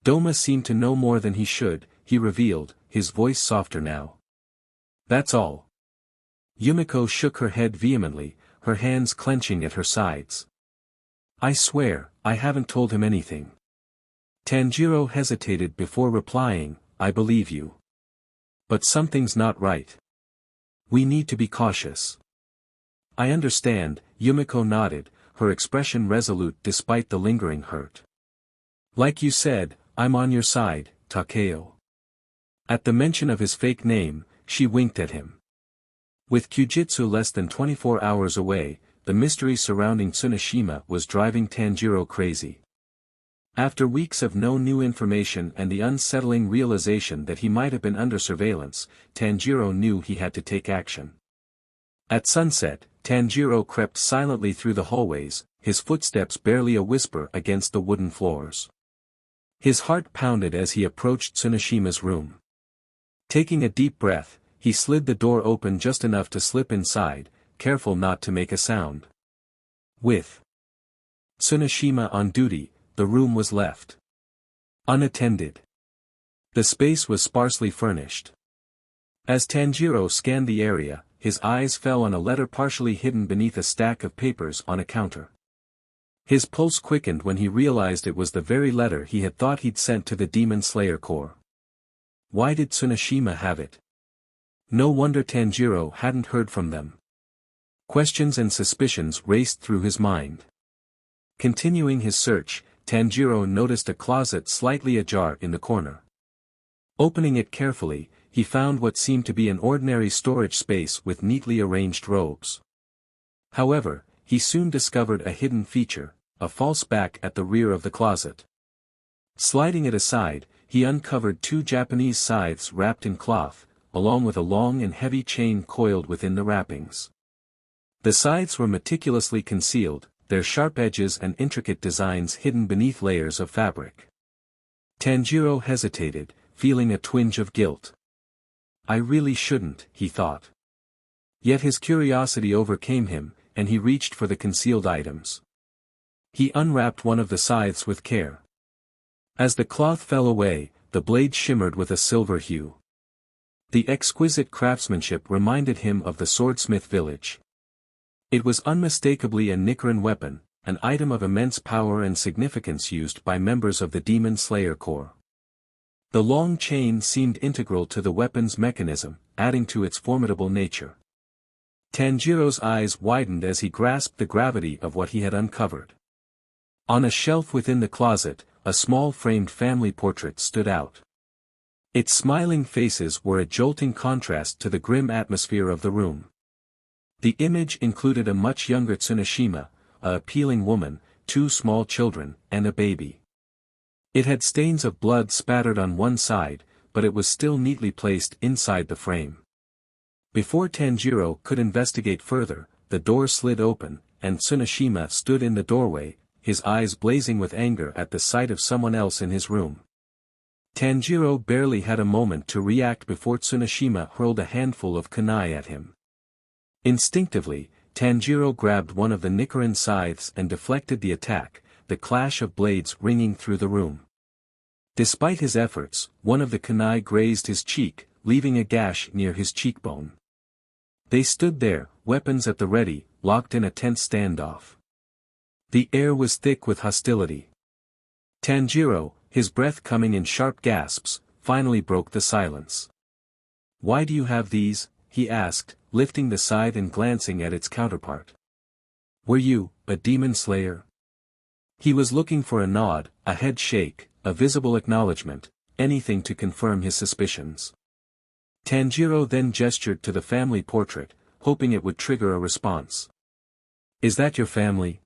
"Douma seemed to know more than he should," he revealed, his voice softer now. "That's all." Yumiko shook her head vehemently, her hands clenching at her sides. "I swear, I haven't told him anything." Tanjiro hesitated before replying, "I believe you. But something's not right. We need to be cautious." "I understand," Yumiko nodded, her expression resolute despite the lingering hurt. "Like you said, I'm on your side, Takeo." At the mention of his fake name, she winked at him. With Kyujitsu less than 24 hours away, the mystery surrounding Tsuneshima was driving Tanjiro crazy. After weeks of no new information and the unsettling realization that he might have been under surveillance, Tanjiro knew he had to take action. At sunset, Tanjiro crept silently through the hallways, his footsteps barely a whisper against the wooden floors. His heart pounded as he approached Tsuneshima's room. Taking a deep breath, he slid the door open just enough to slip inside, careful not to make a sound. With Tsuneshima on duty, the room was left unattended. The space was sparsely furnished. As Tanjiro scanned the area, his eyes fell on a letter partially hidden beneath a stack of papers on a counter. His pulse quickened when he realized it was the very letter he had thought he'd sent to the Demon Slayer Corps. Why did Tsuneshima have it? No wonder Tanjiro hadn't heard from them. Questions and suspicions raced through his mind. Continuing his search, Tanjiro noticed a closet slightly ajar in the corner. Opening it carefully, he found what seemed to be an ordinary storage space with neatly arranged robes. However, he soon discovered a hidden feature, a false back at the rear of the closet. Sliding it aside, he uncovered two Japanese scythes wrapped in cloth, along with a long and heavy chain coiled within the wrappings. The scythes were meticulously concealed, their sharp edges and intricate designs hidden beneath layers of fabric. Tanjiro hesitated, feeling a twinge of guilt. I really shouldn't, he thought. Yet his curiosity overcame him, and he reached for the concealed items. He unwrapped one of the scythes with care. As the cloth fell away, the blade shimmered with a silver hue. The exquisite craftsmanship reminded him of the swordsmith village. It was unmistakably a Nichiren weapon, an item of immense power and significance used by members of the Demon Slayer Corps. The long chain seemed integral to the weapon's mechanism, adding to its formidable nature. Tanjiro's eyes widened as he grasped the gravity of what he had uncovered. On a shelf within the closet, a small framed family portrait stood out. Its smiling faces were a jolting contrast to the grim atmosphere of the room. The image included a much younger Tsuneshima, a appealing woman, 2 small children, and a baby. It had stains of blood spattered on one side, but it was still neatly placed inside the frame. Before Tanjiro could investigate further, the door slid open, and Tsuneshima stood in the doorway, his eyes blazing with anger at the sight of someone else in his room. Tanjiro barely had a moment to react before Tsuneshima hurled a handful of kunai at him. Instinctively, Tanjiro grabbed one of the Nichiren scythes and deflected the attack, the clash of blades ringing through the room. Despite his efforts, one of the kunai grazed his cheek, leaving a gash near his cheekbone. They stood there, weapons at the ready, locked in a tense standoff. The air was thick with hostility. Tanjiro, his breath coming in sharp gasps, finally broke the silence. "Why do you have these?" he asked, lifting the scythe and glancing at its counterpart. "Were you a demon slayer?" He was looking for a nod, a head shake, a visible acknowledgement, anything to confirm his suspicions. Tanjiro then gestured to the family portrait, hoping it would trigger a response. "Is that your family?"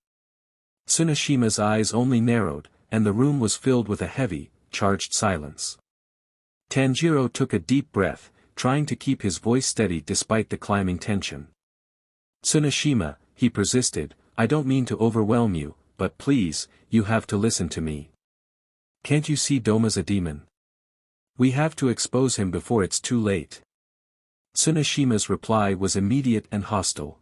Tsuneshima's eyes only narrowed, and the room was filled with a heavy, charged silence. Tanjiro took a deep breath, trying to keep his voice steady despite the climbing tension. "Tsuneshima," he persisted, "I don't mean to overwhelm you, but please, you have to listen to me. Can't you see Douma's a demon? We have to expose him before it's too late." Tsuneshima's reply was immediate and hostile.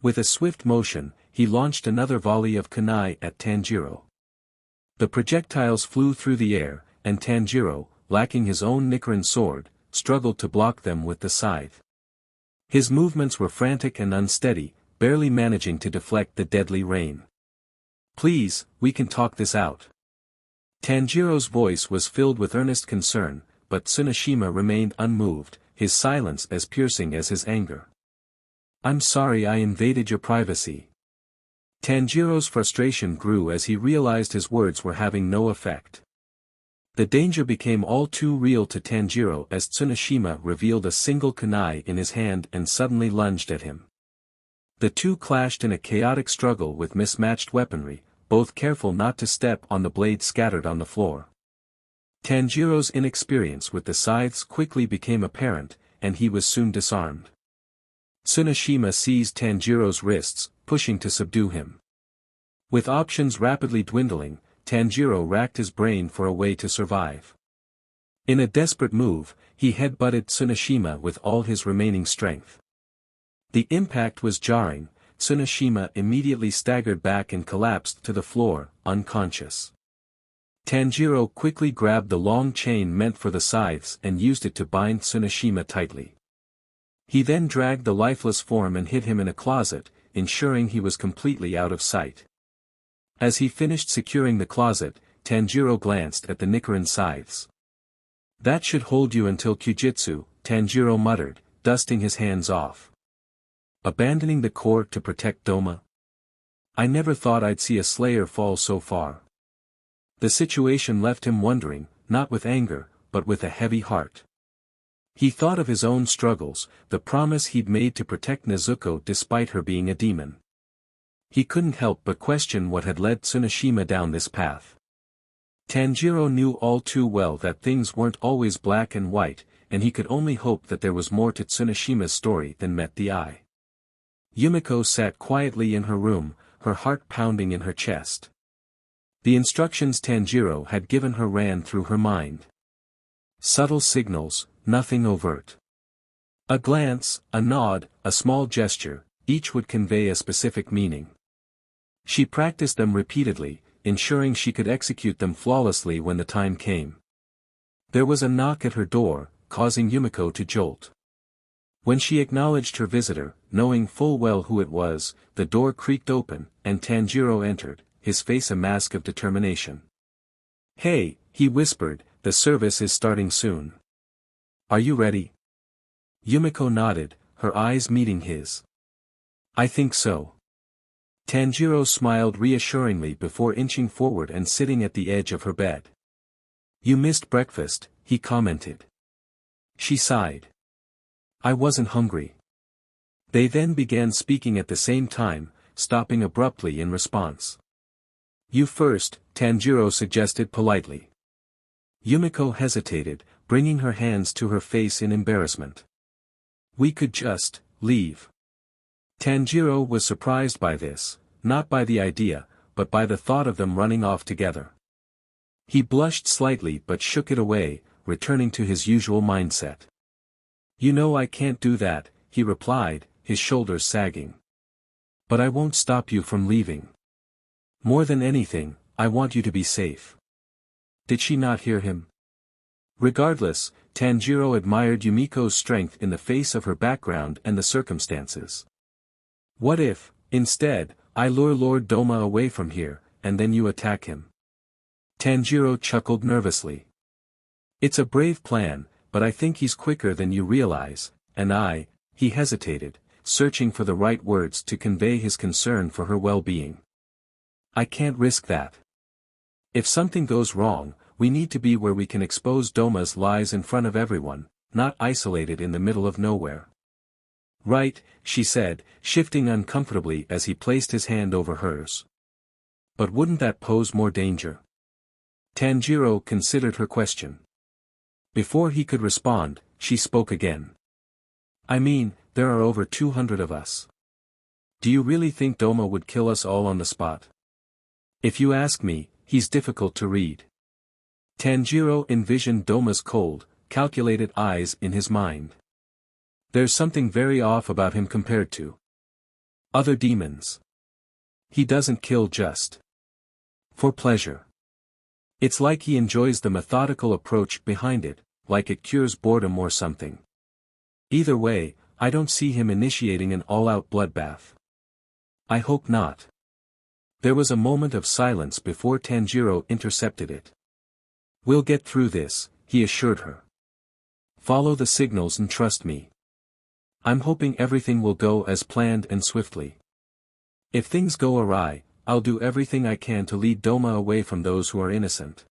With a swift motion, he launched another volley of kunai at Tanjiro. The projectiles flew through the air, and Tanjiro, lacking his own Nichiren sword, struggled to block them with the scythe. His movements were frantic and unsteady, barely managing to deflect the deadly rain. "Please, we can talk this out." Tanjiro's voice was filled with earnest concern, but Tsuneshima remained unmoved, his silence as piercing as his anger. "I'm sorry I invaded your privacy." Tanjiro's frustration grew as he realized his words were having no effect. The danger became all too real to Tanjiro as Tsuneshima revealed a single kunai in his hand and suddenly lunged at him. The two clashed in a chaotic struggle with mismatched weaponry, both careful not to step on the blade scattered on the floor. Tanjiro's inexperience with the scythes quickly became apparent, and he was soon disarmed. Tsuneshima seized Tanjiro's wrists, pushing to subdue him. With options rapidly dwindling, Tanjiro racked his brain for a way to survive. In a desperate move, he headbutted Tsuneshima with all his remaining strength. The impact was jarring. Tsuneshima immediately staggered back and collapsed to the floor, unconscious. Tanjiro quickly grabbed the long chain meant for the scythes and used it to bind Tsuneshima tightly. He then dragged the lifeless form and hid him in a closet, ensuring he was completely out of sight. As he finished securing the closet, Tanjiro glanced at the Nichiren scythes. "That should hold you until Kyujitsu," Tanjiro muttered, dusting his hands off. "Abandoning the core to protect Douma? I never thought I'd see a slayer fall so far." The situation left him wondering, not with anger, but with a heavy heart. He thought of his own struggles, the promise he'd made to protect Nezuko despite her being a demon. He couldn't help but question what had led Tsuneshima down this path. Tanjiro knew all too well that things weren't always black and white, and he could only hope that there was more to Tsuneshima's story than met the eye. Yumiko sat quietly in her room, her heart pounding in her chest. The instructions Tanjiro had given her ran through her mind. Subtle signals, nothing overt. A glance, a nod, a small gesture, each would convey a specific meaning. She practiced them repeatedly, ensuring she could execute them flawlessly when the time came. There was a knock at her door, causing Yumiko to jolt. When she acknowledged her visitor, knowing full well who it was, the door creaked open, and Tanjiro entered, his face a mask of determination. "Hey," he whispered, "the service is starting soon. Are you ready?" Yumiko nodded, her eyes meeting his. "I think so." Tanjiro smiled reassuringly before inching forward and sitting at the edge of her bed. "You missed breakfast," he commented. She sighed. "I wasn't hungry." They then began speaking at the same time, stopping abruptly in response. "You first," Tanjiro suggested politely. Yumiko hesitated, bringing her hands to her face in embarrassment. "We could just leave." Tanjiro was surprised by this, not by the idea, but by the thought of them running off together. He blushed slightly but shook it away, returning to his usual mindset. "You know I can't do that," he replied, his shoulders sagging. "But I won't stop you from leaving. More than anything, I want you to be safe." Did she not hear him? Regardless, Tanjiro admired Yumiko's strength in the face of her background and the circumstances. "What if, instead, I lure Lord Douma away from here, and then you attack him?" Tanjiro chuckled nervously. "It's a brave plan, but I think he's quicker than you realize, and he hesitated, searching for the right words to convey his concern for her well-being. "I can't risk that. If something goes wrong, we need to be where we can expose Douma's lies in front of everyone, not isolated in the middle of nowhere." "Right," she said, shifting uncomfortably as he placed his hand over hers. "But wouldn't that pose more danger?" Tanjiro considered her question. Before he could respond, she spoke again. "I mean, there are over 200 of us. Do you really think Douma would kill us all on the spot? If you ask me, he's difficult to read." Tanjiro envisioned Douma's cold, calculated eyes in his mind. "There's something very off about him compared to other demons. He doesn't kill just for pleasure. It's like he enjoys the methodical approach behind it, like it cures boredom or something. Either way, I don't see him initiating an all-out bloodbath." "I hope not." There was a moment of silence before Tanjiro intercepted it. "We'll get through this," he assured her. "Follow the signals and trust me. I'm hoping everything will go as planned and swiftly. If things go awry, I'll do everything I can to lead Douma away from those who are innocent."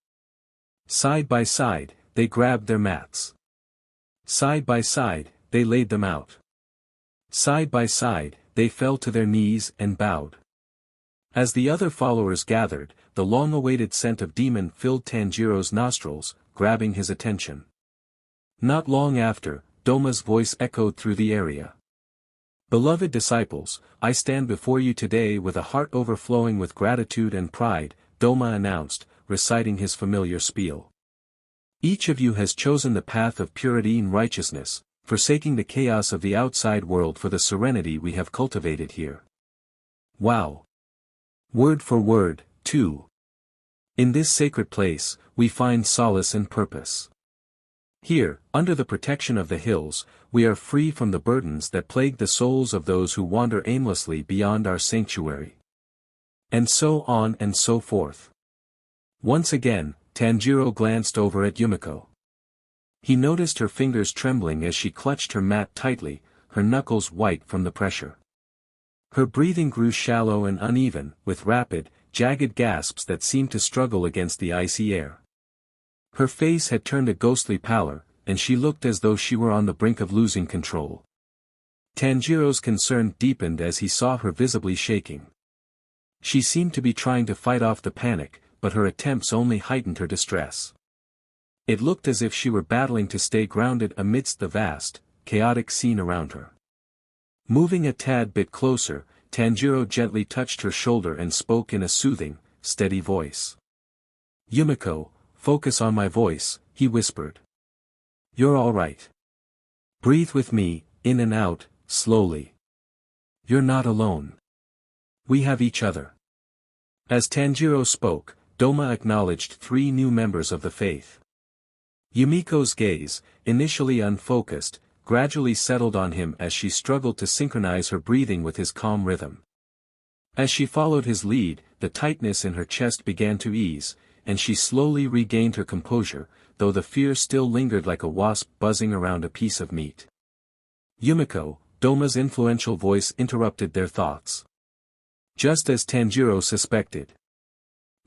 Side by side, they grabbed their mats. Side by side, they laid them out. Side by side, they fell to their knees and bowed. As the other followers gathered, the long-awaited scent of demon filled Tanjiro's nostrils, grabbing his attention. Not long after, Douma's voice echoed through the area. "Beloved disciples, I stand before you today with a heart overflowing with gratitude and pride," Douma announced, reciting his familiar spiel. "Each of you has chosen the path of purity and righteousness, forsaking the chaos of the outside world for the serenity we have cultivated here." Wow! Word for word, too. In this sacred place, we find solace and purpose. Here, under the protection of the hills, we are free from the burdens that plague the souls of those who wander aimlessly beyond our sanctuary. And so on and so forth. Once again, Tanjiro glanced over at Yumiko. He noticed her fingers trembling as she clutched her mat tightly, her knuckles white from the pressure. Her breathing grew shallow and uneven, with rapid, jagged gasps that seemed to struggle against the icy air. Her face had turned a ghostly pallor, and she looked as though she were on the brink of losing control. Tanjiro's concern deepened as he saw her visibly shaking. She seemed to be trying to fight off the panic, but her attempts only heightened her distress. It looked as if she were battling to stay grounded amidst the vast, chaotic scene around her. Moving a tad bit closer, Tanjiro gently touched her shoulder and spoke in a soothing, steady voice. "Yumiko, focus on my voice," he whispered. "You're all right. Breathe with me, in and out, slowly. You're not alone. We have each other." As Tanjiro spoke, Douma acknowledged 3 new members of the faith. Yumiko's gaze, initially unfocused, gradually settled on him as she struggled to synchronize her breathing with his calm rhythm. As she followed his lead, the tightness in her chest began to ease, and she slowly regained her composure, though the fear still lingered like a wasp buzzing around a piece of meat. Yumiko, Douma's influential voice interrupted their thoughts. Just as Tanjiro suspected.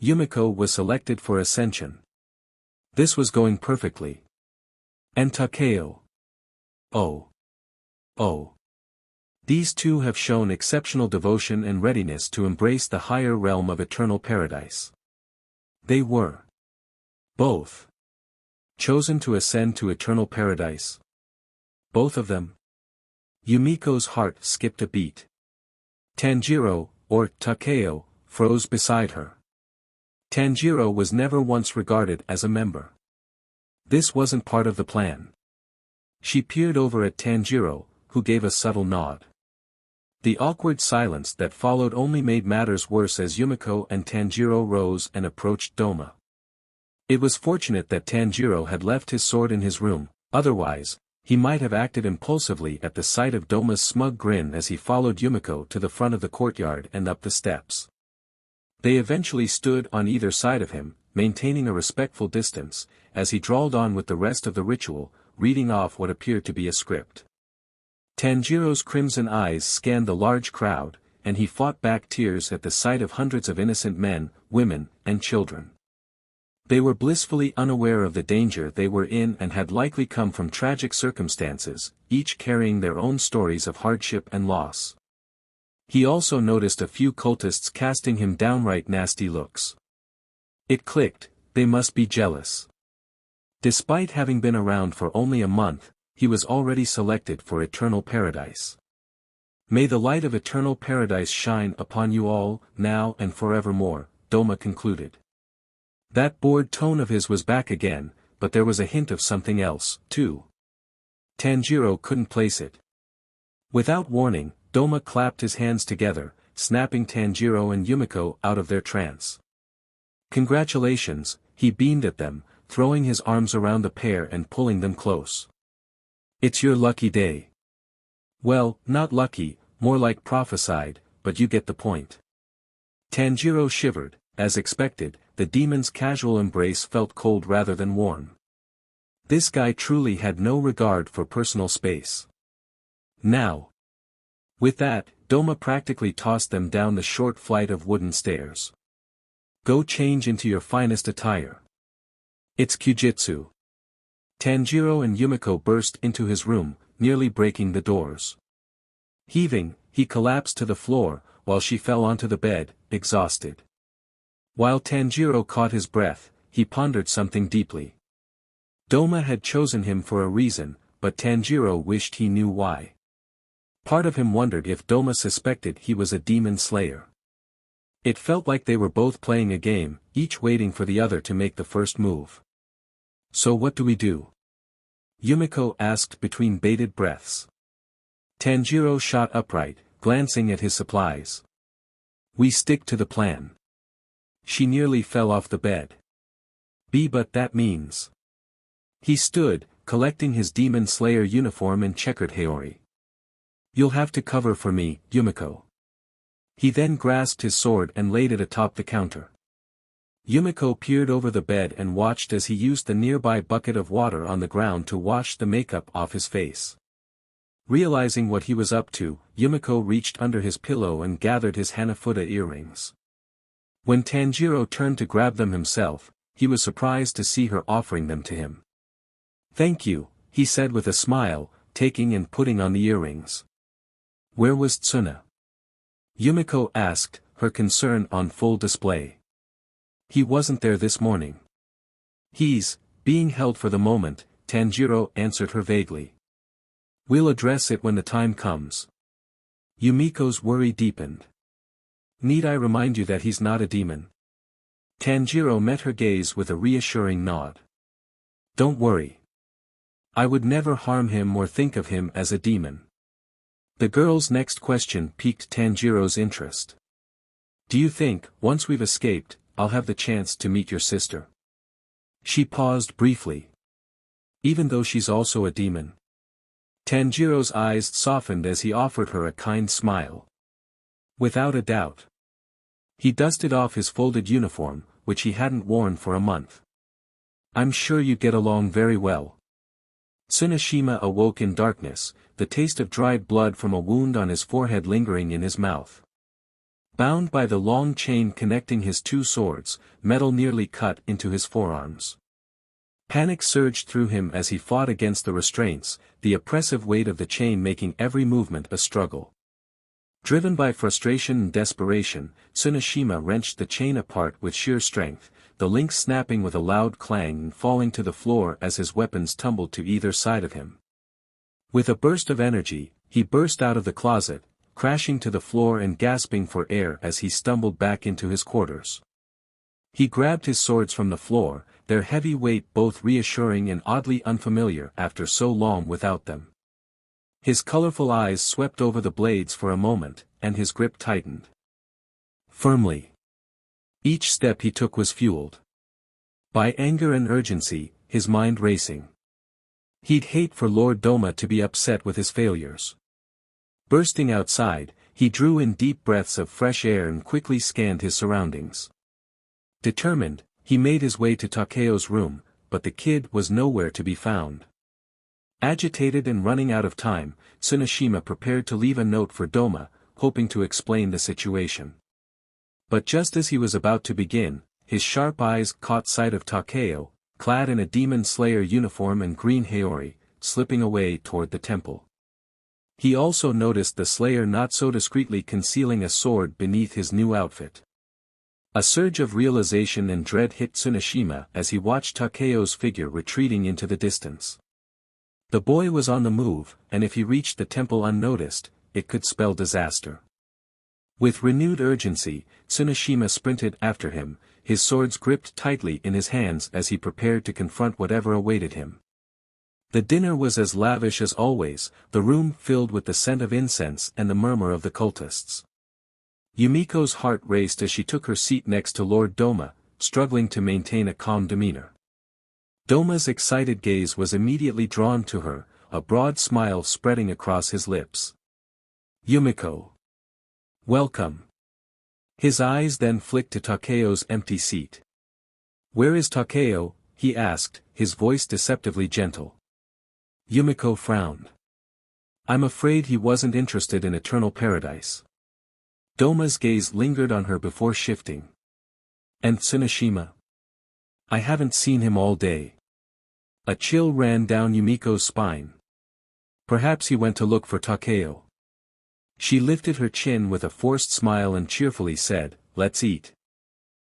Yumiko was selected for ascension. This was going perfectly. And Takeo. Oh. These two have shown exceptional devotion and readiness to embrace the higher realm of eternal paradise. They were both chosen to ascend to eternal paradise. Both of them. Yumiko's heart skipped a beat. Tanjiro, or Takeo, froze beside her. Tanjiro was never once regarded as a member. This wasn't part of the plan. She peered over at Tanjiro, who gave a subtle nod. The awkward silence that followed only made matters worse as Yumiko and Tanjiro rose and approached Douma. It was fortunate that Tanjiro had left his sword in his room, otherwise, he might have acted impulsively at the sight of Douma's smug grin as he followed Yumiko to the front of the courtyard and up the steps. They eventually stood on either side of him, maintaining a respectful distance, as he drawled on with the rest of the ritual, reading off what appeared to be a script. Tanjiro's crimson eyes scanned the large crowd, and he fought back tears at the sight of hundreds of innocent men, women, and children. They were blissfully unaware of the danger they were in and had likely come from tragic circumstances, each carrying their own stories of hardship and loss. He also noticed a few cultists casting him downright nasty looks. It clicked, they must be jealous. Despite having been around for only a month, he was already selected for eternal paradise. May the light of eternal paradise shine upon you all, now and forevermore, Douma concluded. That bored tone of his was back again, but there was a hint of something else, too. Tanjiro couldn't place it. Without warning, Douma clapped his hands together, snapping Tanjiro and Yumiko out of their trance. Congratulations, he beamed at them, throwing his arms around the pair and pulling them close. It's your lucky day. Well, not lucky, more like prophesied, but you get the point. Tanjiro shivered, as expected, the demon's casual embrace felt cold rather than warm. This guy truly had no regard for personal space. Now. With that, Douma practically tossed them down the short flight of wooden stairs. Go change into your finest attire. It's Kyujitsu. Tanjiro and Yumiko burst into his room, nearly breaking the doors. Heaving, he collapsed to the floor, while she fell onto the bed, exhausted. While Tanjiro caught his breath, he pondered something deeply. Douma had chosen him for a reason, but Tanjiro wished he knew why. Part of him wondered if Douma suspected he was a demon slayer. It felt like they were both playing a game, each waiting for the other to make the first move. So what do we do? Yumiko asked between bated breaths. Tanjiro shot upright, glancing at his supplies. We stick to the plan. She nearly fell off the bed. But that means. He stood, collecting his demon slayer uniform and checkered haori. You'll have to cover for me, Yumiko. He then grasped his sword and laid it atop the counter. Yumiko peered over the bed and watched as he used the nearby bucket of water on the ground to wash the makeup off his face. Realizing what he was up to, Yumiko reached under his pillow and gathered his Hanafuda earrings. When Tanjiro turned to grab them himself, he was surprised to see her offering them to him. Thank you, he said with a smile, taking and putting on the earrings. Where was Tsuna? Yumiko asked, her concern on full display. He wasn't there this morning. He's being held for the moment, Tanjiro answered her vaguely. We'll address it when the time comes. Yumiko's worry deepened. Need I remind you that he's not a demon? Tanjiro met her gaze with a reassuring nod. Don't worry. I would never harm him or think of him as a demon. The girl's next question piqued Tanjiro's interest. Do you think, once we've escaped, I'll have the chance to meet your sister? She paused briefly. Even though she's also a demon. Tanjiro's eyes softened as he offered her a kind smile. Without a doubt. He dusted off his folded uniform, which he hadn't worn for a month. I'm sure you'd get along very well. Tsuneshima awoke in darkness, the taste of dried blood from a wound on his forehead lingering in his mouth. Bound by the long chain connecting his two swords, metal nearly cut into his forearms. Panic surged through him as he fought against the restraints, the oppressive weight of the chain making every movement a struggle. Driven by frustration and desperation, Tsuneshima wrenched the chain apart with sheer strength, the links snapping with a loud clang and falling to the floor as his weapons tumbled to either side of him. With a burst of energy, he burst out of the closet, crashing to the floor and gasping for air as he stumbled back into his quarters. He grabbed his swords from the floor, their heavy weight both reassuring and oddly unfamiliar after so long without them. His colorful eyes swept over the blades for a moment, and his grip tightened. Firmly. Each step he took was fueled by anger and urgency, his mind racing. He'd hate for Lord Douma to be upset with his failures. Bursting outside, he drew in deep breaths of fresh air and quickly scanned his surroundings. Determined, he made his way to Takeo's room, but the kid was nowhere to be found. Agitated and running out of time, Tsuneshima prepared to leave a note for Douma, hoping to explain the situation. But just as he was about to begin, his sharp eyes caught sight of Takeo, clad in a demon slayer uniform and green haori, slipping away toward the temple. He also noticed the slayer not so discreetly concealing a sword beneath his new outfit. A surge of realization and dread hit Tsuneshima as he watched Takeo's figure retreating into the distance. The boy was on the move, and if he reached the temple unnoticed, it could spell disaster. With renewed urgency, Tsuneshima sprinted after him, his swords gripped tightly in his hands as he prepared to confront whatever awaited him. The dinner was as lavish as always, the room filled with the scent of incense and the murmur of the cultists. Yumiko's heart raced as she took her seat next to Lord Douma, struggling to maintain a calm demeanor. Douma's excited gaze was immediately drawn to her, a broad smile spreading across his lips. Yumiko. Welcome. His eyes then flicked to Takeo's empty seat. Where is Takeo? He asked, his voice deceptively gentle. Yumiko frowned. I'm afraid he wasn't interested in eternal paradise. Douma's gaze lingered on her before shifting. And Tsuneshima? I haven't seen him all day. A chill ran down Yumiko's spine. Perhaps he went to look for Takeo. She lifted her chin with a forced smile and cheerfully said, "Let's eat."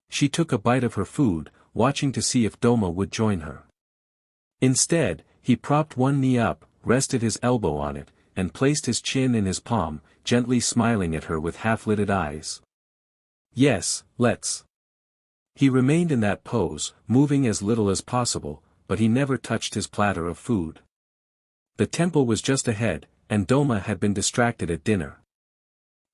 She took a bite of her food, watching to see if Douma would join her. Instead, he propped one knee up, rested his elbow on it, and placed his chin in his palm, gently smiling at her with half-lidded eyes. Yes, let's. He remained in that pose, moving as little as possible, but he never touched his platter of food. The temple was just ahead, and Douma had been distracted at dinner.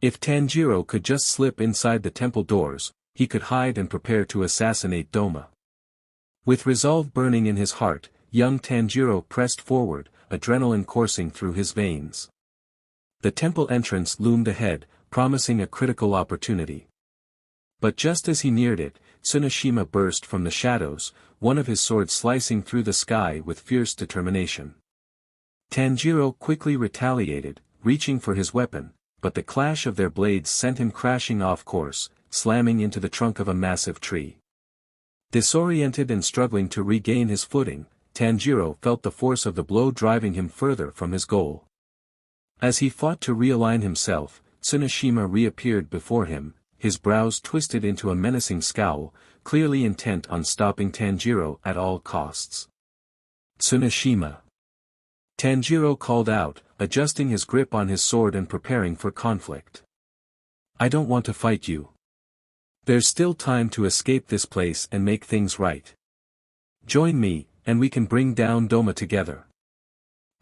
If Tanjiro could just slip inside the temple doors, he could hide and prepare to assassinate Douma. With resolve burning in his heart, young Tanjiro pressed forward, adrenaline coursing through his veins. The temple entrance loomed ahead, promising a critical opportunity. But just as he neared it, Tsuneshima burst from the shadows, one of his swords slicing through the sky with fierce determination. Tanjiro quickly retaliated, reaching for his weapon, but the clash of their blades sent him crashing off course, slamming into the trunk of a massive tree. Disoriented and struggling to regain his footing, Tanjiro felt the force of the blow driving him further from his goal. As he fought to realign himself, Tsuneshima reappeared before him, his brows twisted into a menacing scowl, clearly intent on stopping Tanjiro at all costs. Tsuneshima. Tanjiro called out, adjusting his grip on his sword and preparing for conflict. I don't want to fight you. There's still time to escape this place and make things right. Join me, and we can bring down Douma together.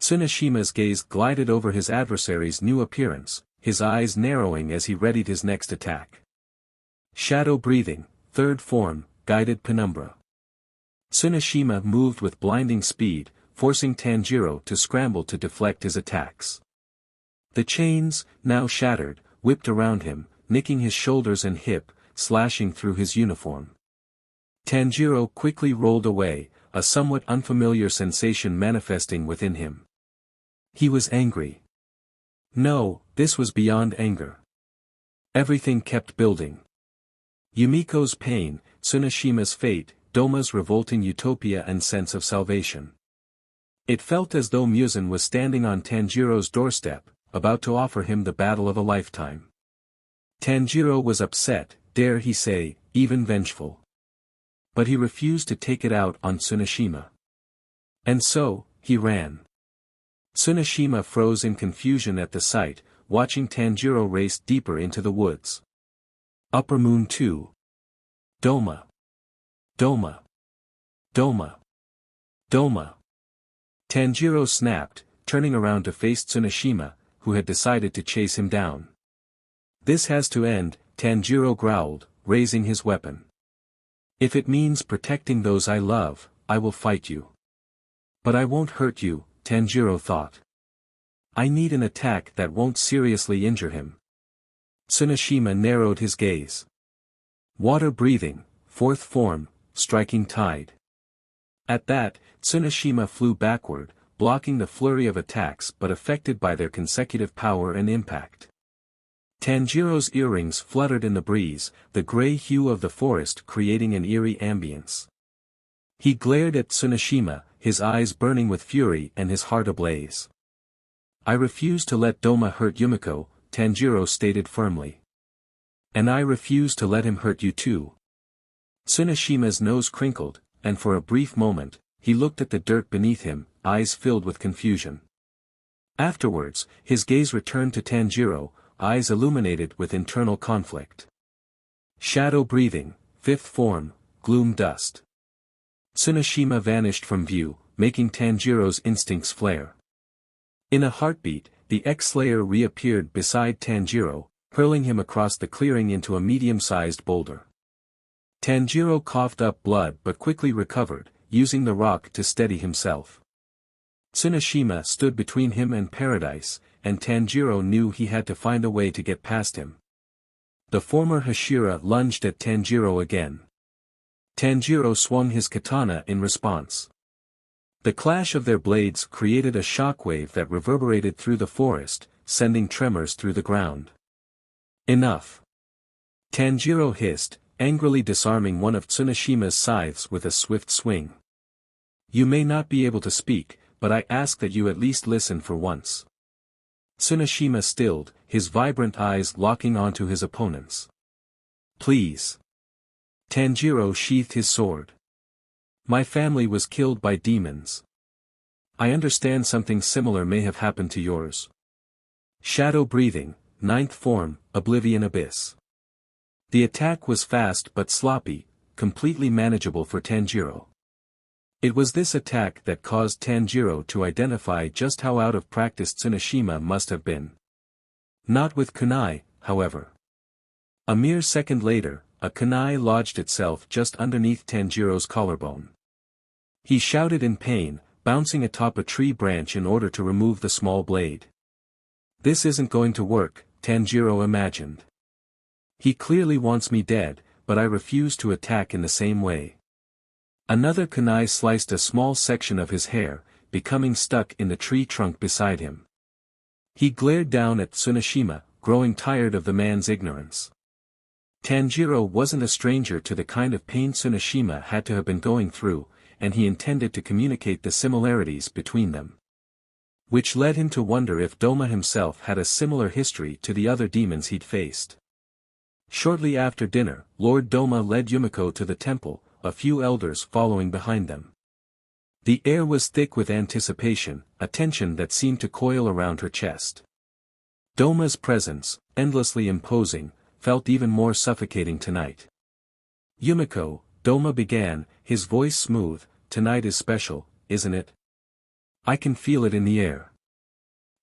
Tsuneshima's gaze glided over his adversary's new appearance, his eyes narrowing as he readied his next attack. Shadow breathing, third form, guided penumbra. Tsuneshima moved with blinding speed, forcing Tanjiro to scramble to deflect his attacks. The chains, now shattered, whipped around him, nicking his shoulders and hip, slashing through his uniform. Tanjiro quickly rolled away, a somewhat unfamiliar sensation manifesting within him. He was angry. No, this was beyond anger. Everything kept building. Yumiko's pain, Tsuneshima's fate, Douma's revolting utopia and sense of salvation. It felt as though Muzan was standing on Tanjiro's doorstep, about to offer him the battle of a lifetime. Tanjiro was upset, dare he say, even vengeful. But he refused to take it out on Tsuneshima. And so, he ran. Tsuneshima froze in confusion at the sight, watching Tanjiro race deeper into the woods. Upper Moon 2. Douma. Douma. Douma. Douma. Tanjiro snapped, turning around to face Tsuneshima, who had decided to chase him down. This has to end, Tanjiro growled, raising his weapon. If it means protecting those I love, I will fight you. But I won't hurt you, Tanjiro thought. I need an attack that won't seriously injure him. Tsuneshima narrowed his gaze. Water breathing, fourth form, striking tide. At that, Tsuneshima flew backward, blocking the flurry of attacks but affected by their consecutive power and impact. Tanjiro's earrings fluttered in the breeze, the gray hue of the forest creating an eerie ambience. He glared at Tsuneshima, his eyes burning with fury and his heart ablaze. I refuse to let Douma hurt Yumiko, Tanjiro stated firmly. And I refuse to let him hurt you too. Tsuneshima's nose crinkled, and for a brief moment, he looked at the dirt beneath him, eyes filled with confusion. Afterwards, his gaze returned to Tanjiro, eyes illuminated with internal conflict. Shadow breathing, fifth form, gloom dust. Tsuneshima vanished from view, making Tanjiro's instincts flare. In a heartbeat, the ex-slayer reappeared beside Tanjiro, hurling him across the clearing into a medium-sized boulder. Tanjiro coughed up blood but quickly recovered, using the rock to steady himself. Tsuneshima stood between him and paradise, and Tanjiro knew he had to find a way to get past him. The former Hashira lunged at Tanjiro again. Tanjiro swung his katana in response. The clash of their blades created a shockwave that reverberated through the forest, sending tremors through the ground. Enough! Tanjiro hissed, angrily disarming one of Tsuneshima's scythes with a swift swing. You may not be able to speak, but I ask that you at least listen for once. Tsuneshima stilled, his vibrant eyes locking onto his opponent's. Please. Tanjiro sheathed his sword. My family was killed by demons. I understand something similar may have happened to yours. Shadow breathing, ninth form, oblivion abyss. The attack was fast but sloppy, completely manageable for Tanjiro. It was this attack that caused Tanjiro to identify just how out of practice Tsuneshima must have been. Not with kunai, however. A mere second later, a kunai lodged itself just underneath Tanjiro's collarbone. He shouted in pain, bouncing atop a tree branch in order to remove the small blade. This isn't going to work, Tanjiro imagined. He clearly wants me dead, but I refuse to attack in the same way. Another kunai sliced a small section of his hair, becoming stuck in the tree trunk beside him. He glared down at Tsuneshima, growing tired of the man's ignorance. Tanjiro wasn't a stranger to the kind of pain Tsuneshima had to have been going through, and he intended to communicate the similarities between them. Which led him to wonder if Douma himself had a similar history to the other demons he'd faced. Shortly after dinner, Lord Douma led Yumiko to the temple, a few elders following behind them. The air was thick with anticipation, a tension that seemed to coil around her chest. Douma's presence, endlessly imposing, felt even more suffocating tonight. Yumiko, Douma began, his voice smooth, tonight is special, isn't it? I can feel it in the air.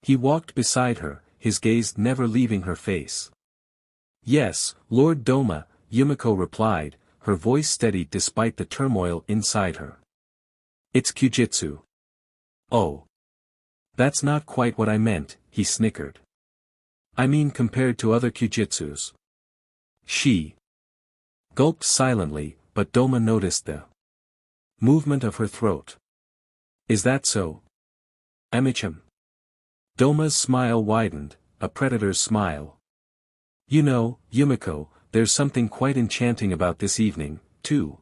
He walked beside her, his gaze never leaving her face. Yes, Lord Douma, Yumiko replied, her voice steadied despite the turmoil inside her. It's Kyujitsu. Oh. That's not quite what I meant, he snickered. I mean compared to other Kyujitsus. She gulped silently, but Douma noticed the movement of her throat. Is that so? Amichim. Doma's smile widened, a predator's smile. You know, Yumiko, there's something quite enchanting about this evening, too.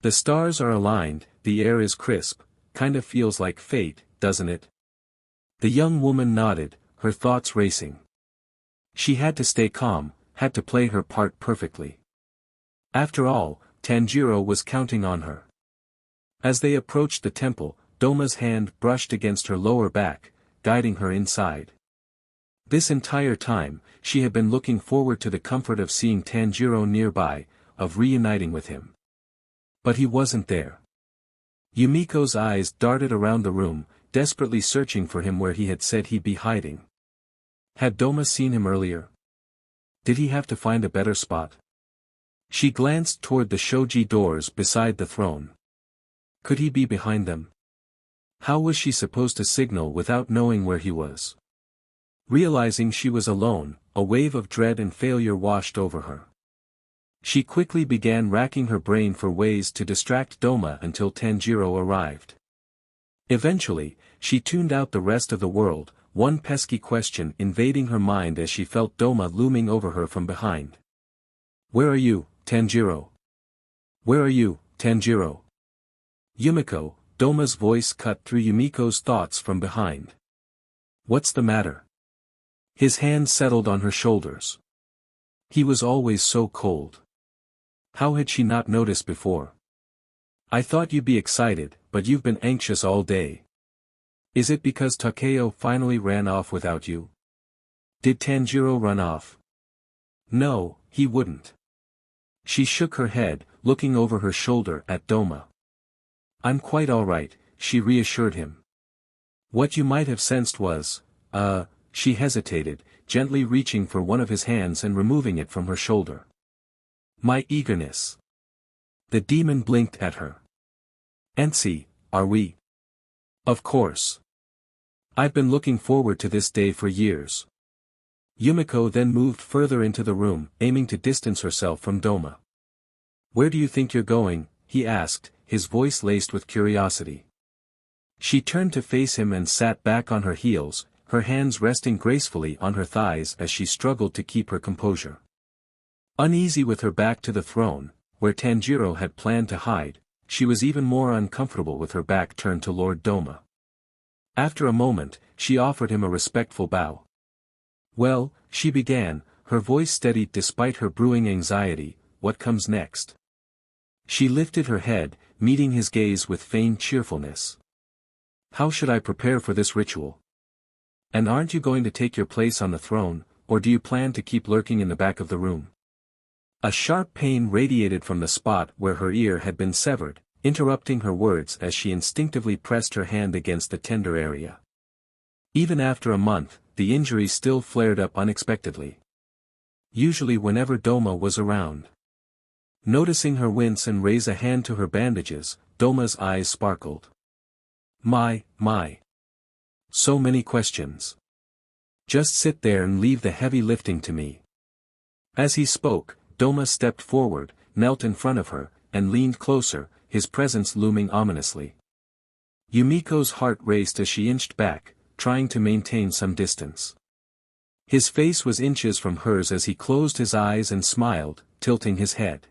The stars are aligned, the air is crisp, kind of feels like fate, doesn't it? The young woman nodded, her thoughts racing. She had to stay calm, had to play her part perfectly. After all, Tanjiro was counting on her. As they approached the temple, Doma's hand brushed against her lower back, guiding her inside. This entire time, she had been looking forward to the comfort of seeing Tanjiro nearby, of reuniting with him. But he wasn't there. Yumiko's eyes darted around the room, desperately searching for him where he had said he'd be hiding. Had Douma seen him earlier? Did he have to find a better spot? She glanced toward the shoji doors beside the throne. Could he be behind them? How was she supposed to signal without knowing where he was? Realizing she was alone, a wave of dread and failure washed over her. She quickly began racking her brain for ways to distract Douma until Tanjiro arrived. Eventually, she tuned out the rest of the world, one pesky question invading her mind as she felt Douma looming over her from behind. Where are you, Tanjiro? Where are you, Tanjiro? Yumiko, Doma's voice cut through Yumiko's thoughts from behind. What's the matter? His hand settled on her shoulders. He was always so cold. How had she not noticed before? I thought you'd be excited, but you've been anxious all day. Is it because Takeo finally ran off without you? Did Tanjiro run off? No, he wouldn't. She shook her head, looking over her shoulder at Douma. I'm quite all right, she reassured him. What you might have sensed was, she hesitated, gently reaching for one of his hands and removing it from her shoulder. My eagerness. The demon blinked at her. Ensi, are we? Of course. I've been looking forward to this day for years. Yumiko then moved further into the room, aiming to distance herself from Douma. Where do you think you're going? He asked, his voice laced with curiosity. She turned to face him and sat back on her heels, her hands resting gracefully on her thighs as she struggled to keep her composure. Uneasy with her back to the throne, where Tanjiro had planned to hide, she was even more uncomfortable with her back turned to Lord Douma. After a moment, she offered him a respectful bow. Well, she began, her voice steadied despite her brewing anxiety, what comes next? She lifted her head, meeting his gaze with feigned cheerfulness. How should I prepare for this ritual? And aren't you going to take your place on the throne, or do you plan to keep lurking in the back of the room? A sharp pain radiated from the spot where her ear had been severed, interrupting her words as she instinctively pressed her hand against the tender area. Even after a month, the injury still flared up unexpectedly. Usually whenever Douma was around. Noticing her wince and raise a hand to her bandages, Doma's eyes sparkled. My. So many questions. Just sit there and leave the heavy lifting to me. As he spoke, Douma stepped forward, knelt in front of her, and leaned closer, his presence looming ominously. Yumiko's heart raced as she inched back, trying to maintain some distance. His face was inches from hers as he closed his eyes and smiled, tilting his head.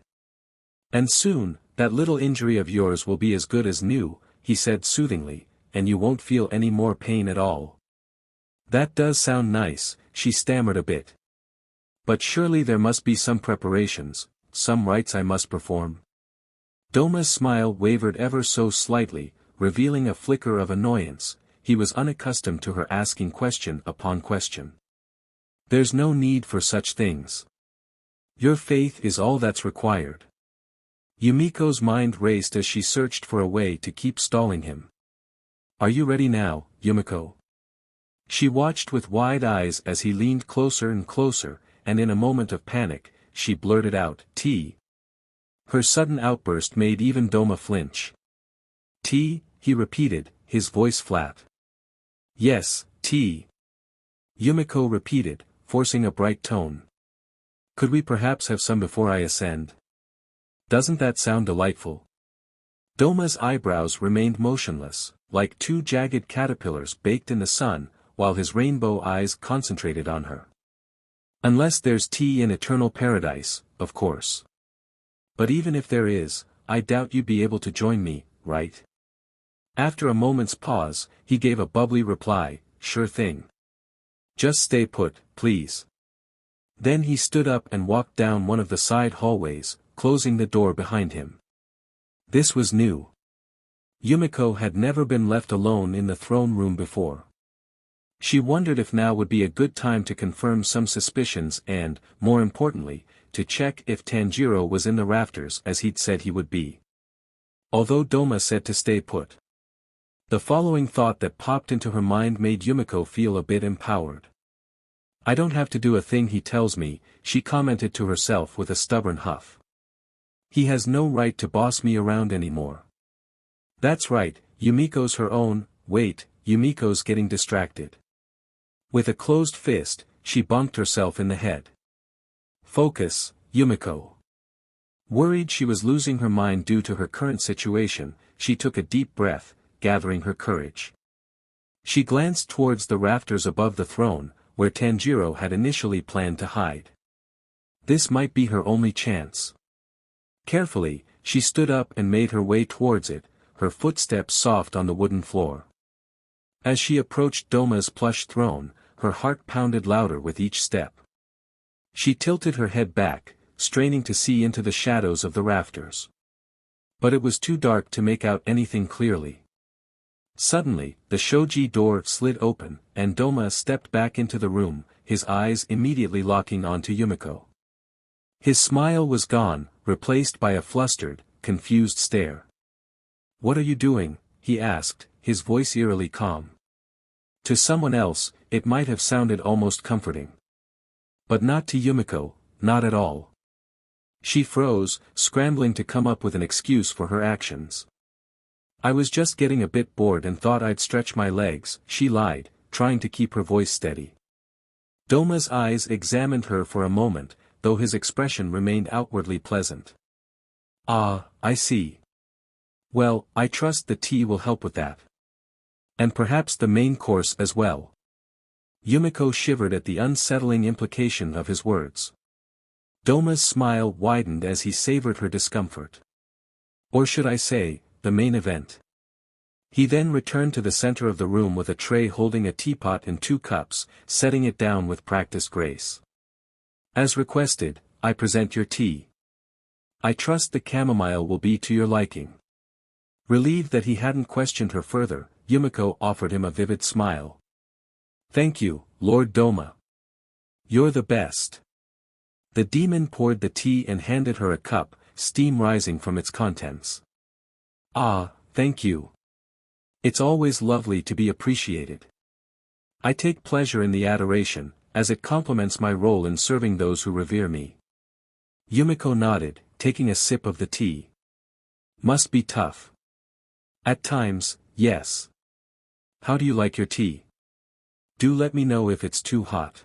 And soon, that little injury of yours will be as good as new, he said soothingly, and you won't feel any more pain at all. That does sound nice, she stammered a bit. But surely there must be some preparations, some rites I must perform. Douma's smile wavered ever so slightly, revealing a flicker of annoyance. He was unaccustomed to her asking question upon question. There's no need for such things. Your faith is all that's required. Yumiko's mind raced as she searched for a way to keep stalling him. Are you ready now, Yumiko? She watched with wide eyes as he leaned closer and closer, and in a moment of panic, she blurted out, "Tea." Her sudden outburst made even Douma flinch. "Tea?" he repeated, his voice flat. "Yes, tea." Yumiko repeated, forcing a bright tone. "Could we perhaps have some before I ascend? Doesn't that sound delightful?" Douma's eyebrows remained motionless, like two jagged caterpillars baked in the sun, while his rainbow eyes concentrated on her. "Unless there's tea in eternal paradise, of course. But even if there is, I doubt you'd be able to join me, right?" After a moment's pause, he gave a bubbly reply, "Sure thing. Just stay put, please." Then he stood up and walked down one of the side hallways, closing the door behind him. This was new. Yumiko had never been left alone in the throne room before. She wondered if now would be a good time to confirm some suspicions and, more importantly, to check if Tanjiro was in the rafters as he'd said he would be. Although Douma said to stay put. The following thought that popped into her mind made Yumiko feel a bit empowered. "I don't have to do a thing he tells me," she commented to herself with a stubborn huff. "He has no right to boss me around anymore. That's right, Yumiko's her own." Wait, Yumiko's getting distracted. With a closed fist, she bonked herself in the head. "Focus, Yumiko." Worried she was losing her mind due to her current situation, she took a deep breath, gathering her courage. She glanced towards the rafters above the throne, where Tanjiro had initially planned to hide. This might be her only chance. Carefully, she stood up and made her way towards it, her footsteps soft on the wooden floor. As she approached Douma's plush throne, her heart pounded louder with each step. She tilted her head back, straining to see into the shadows of the rafters. But it was too dark to make out anything clearly. Suddenly, the shoji door slid open, and Douma stepped back into the room, his eyes immediately locking onto Yumiko. His smile was gone, replaced by a flustered, confused stare. "What are you doing?" he asked, his voice eerily calm. To someone else, it might have sounded almost comforting. But not to Yumiko, not at all. She froze, scrambling to come up with an excuse for her actions. "I was just getting a bit bored and thought I'd stretch my legs," she lied, trying to keep her voice steady. Douma's eyes examined her for a moment, though his expression remained outwardly pleasant. "Ah, I see. Well, I trust the tea will help with that. And perhaps the main course as well." Yumiko shivered at the unsettling implication of his words. Douma's smile widened as he savored her discomfort. "Or should I say, the main event." He then returned to the center of the room with a tray holding a teapot and 2 cups, setting it down with practiced grace. "As requested, I present your tea. I trust the chamomile will be to your liking." Relieved that he hadn't questioned her further, Yumiko offered him a vivid smile. "Thank you, Lord Douma. You're the best." The demon poured the tea and handed her a cup, steam rising from its contents. "Ah, thank you. It's always lovely to be appreciated. I take pleasure in the adoration, as it complements my role in serving those who revere me." Yumiko nodded, taking a sip of the tea. "Must be tough." "At times, yes. How do you like your tea? Do let me know if it's too hot."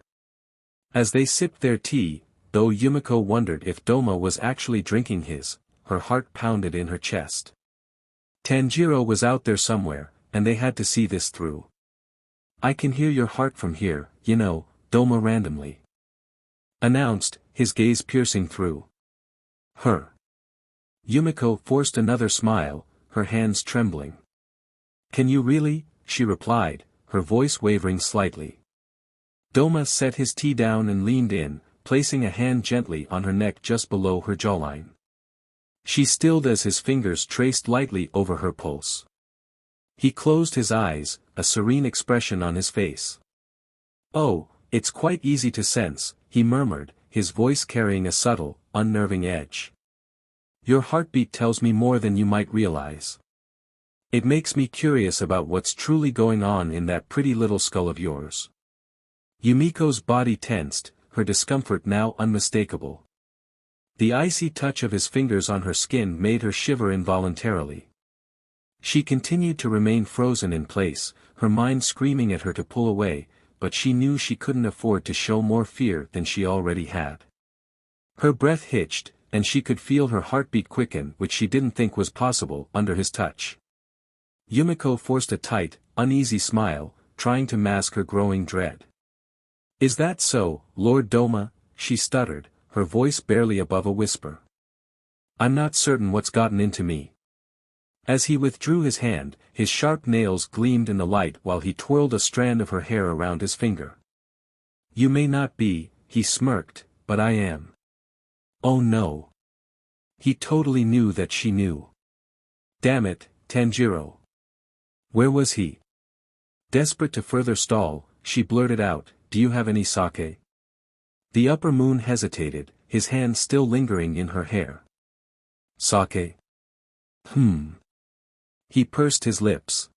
As they sipped their tea, though Yumiko wondered if Douma was actually drinking his, her heart pounded in her chest. Tanjiro was out there somewhere, and they had to see this through. "I can hear your heart from here, you know," Douma randomly announced, his gaze piercing through her. Yumiko forced another smile, her hands trembling. "Can you really?" she replied, her voice wavering slightly. Douma set his tea down and leaned in, placing a hand gently on her neck just below her jawline. She stilled as his fingers traced lightly over her pulse. He closed his eyes, a serene expression on his face. "Oh, it's quite easy to sense," he murmured, his voice carrying a subtle, unnerving edge. "Your heartbeat tells me more than you might realize. It makes me curious about what's truly going on in that pretty little skull of yours." Yumiko's body tensed, her discomfort now unmistakable. The icy touch of his fingers on her skin made her shiver involuntarily. She continued to remain frozen in place, her mind screaming at her to pull away, but she knew she couldn't afford to show more fear than she already had. Her breath hitched, and she could feel her heartbeat quicken, which she didn't think was possible under his touch. Yumiko forced a tight, uneasy smile, trying to mask her growing dread. "Is that so, Lord Douma?" she stuttered, her voice barely above a whisper. "I'm not certain what's gotten into me." As he withdrew his hand, his sharp nails gleamed in the light while he twirled a strand of her hair around his finger. "You may not be," he smirked, "but I am." Oh no. He totally knew that she knew. Damn it, Tanjiro. Where was he? Desperate to further stall, she blurted out, "Do you have any sake?" The upper moon hesitated, his hand still lingering in her hair. "Sake? He pursed his lips.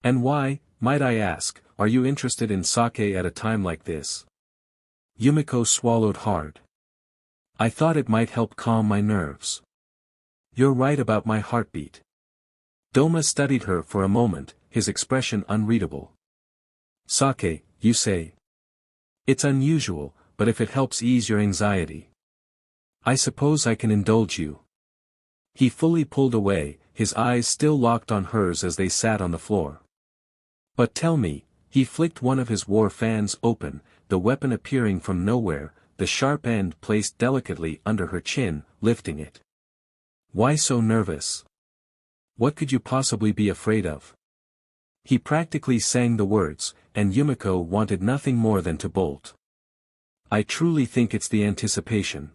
"And why, might I ask, are you interested in sake at a time like this?" Yumiko swallowed hard. "I thought it might help calm my nerves." "You're right about my heartbeat." Douma studied her for a moment, his expression unreadable. "Sake, you say? It's unusual, but if it helps ease your anxiety, I suppose I can indulge you." He fully pulled away, his eyes still locked on hers as they sat on the floor. "But tell me," he flicked one of his war fans open, the weapon appearing from nowhere, the sharp end placed delicately under her chin, lifting it. "Why so nervous? What could you possibly be afraid of?" He practically sang the words, and Yumiko wanted nothing more than to bolt. "I truly think it's the anticipation.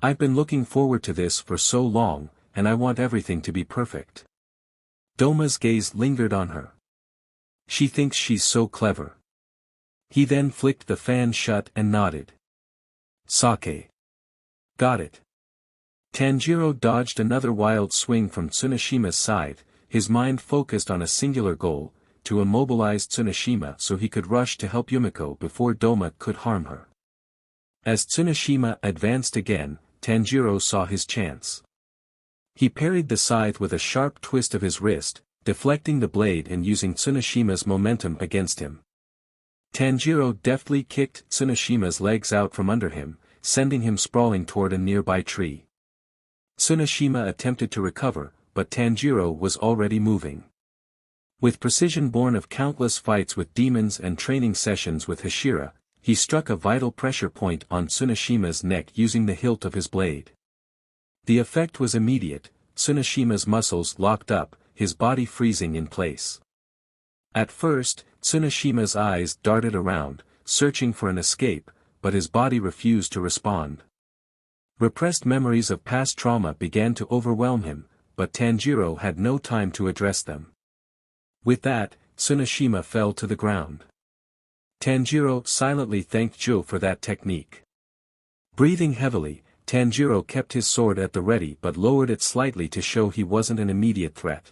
I've been looking forward to this for so long, and I want everything to be perfect." Douma's gaze lingered on her. "She thinks she's so clever." He then flicked the fan shut and nodded. "Sake. Got it." Tanjiro dodged another wild swing from Tsunoshima's side, his mind focused on a singular goal, to immobilize Tsunoshima so he could rush to help Yumiko before Douma could harm her. As Tsunoshima advanced again, Tanjiro saw his chance. He parried the scythe with a sharp twist of his wrist, deflecting the blade and using Tsunoshima's momentum against him. Tanjiro deftly kicked Tsunoshima's legs out from under him, sending him sprawling toward a nearby tree. Tsunoshima attempted to recover, but Tanjiro was already moving. With precision born of countless fights with demons and training sessions with Hashira, he struck a vital pressure point on Tsunoshima's neck using the hilt of his blade. The effect was immediate, Tsunoshima's muscles locked up, his body freezing in place. At first, Tsunoshima's eyes darted around, searching for an escape, but his body refused to respond. Repressed memories of past trauma began to overwhelm him, but Tanjiro had no time to address them. With that, Tsunoshima fell to the ground. Tanjiro silently thanked Jo for that technique. Breathing heavily, Tanjiro kept his sword at the ready but lowered it slightly to show he wasn't an immediate threat.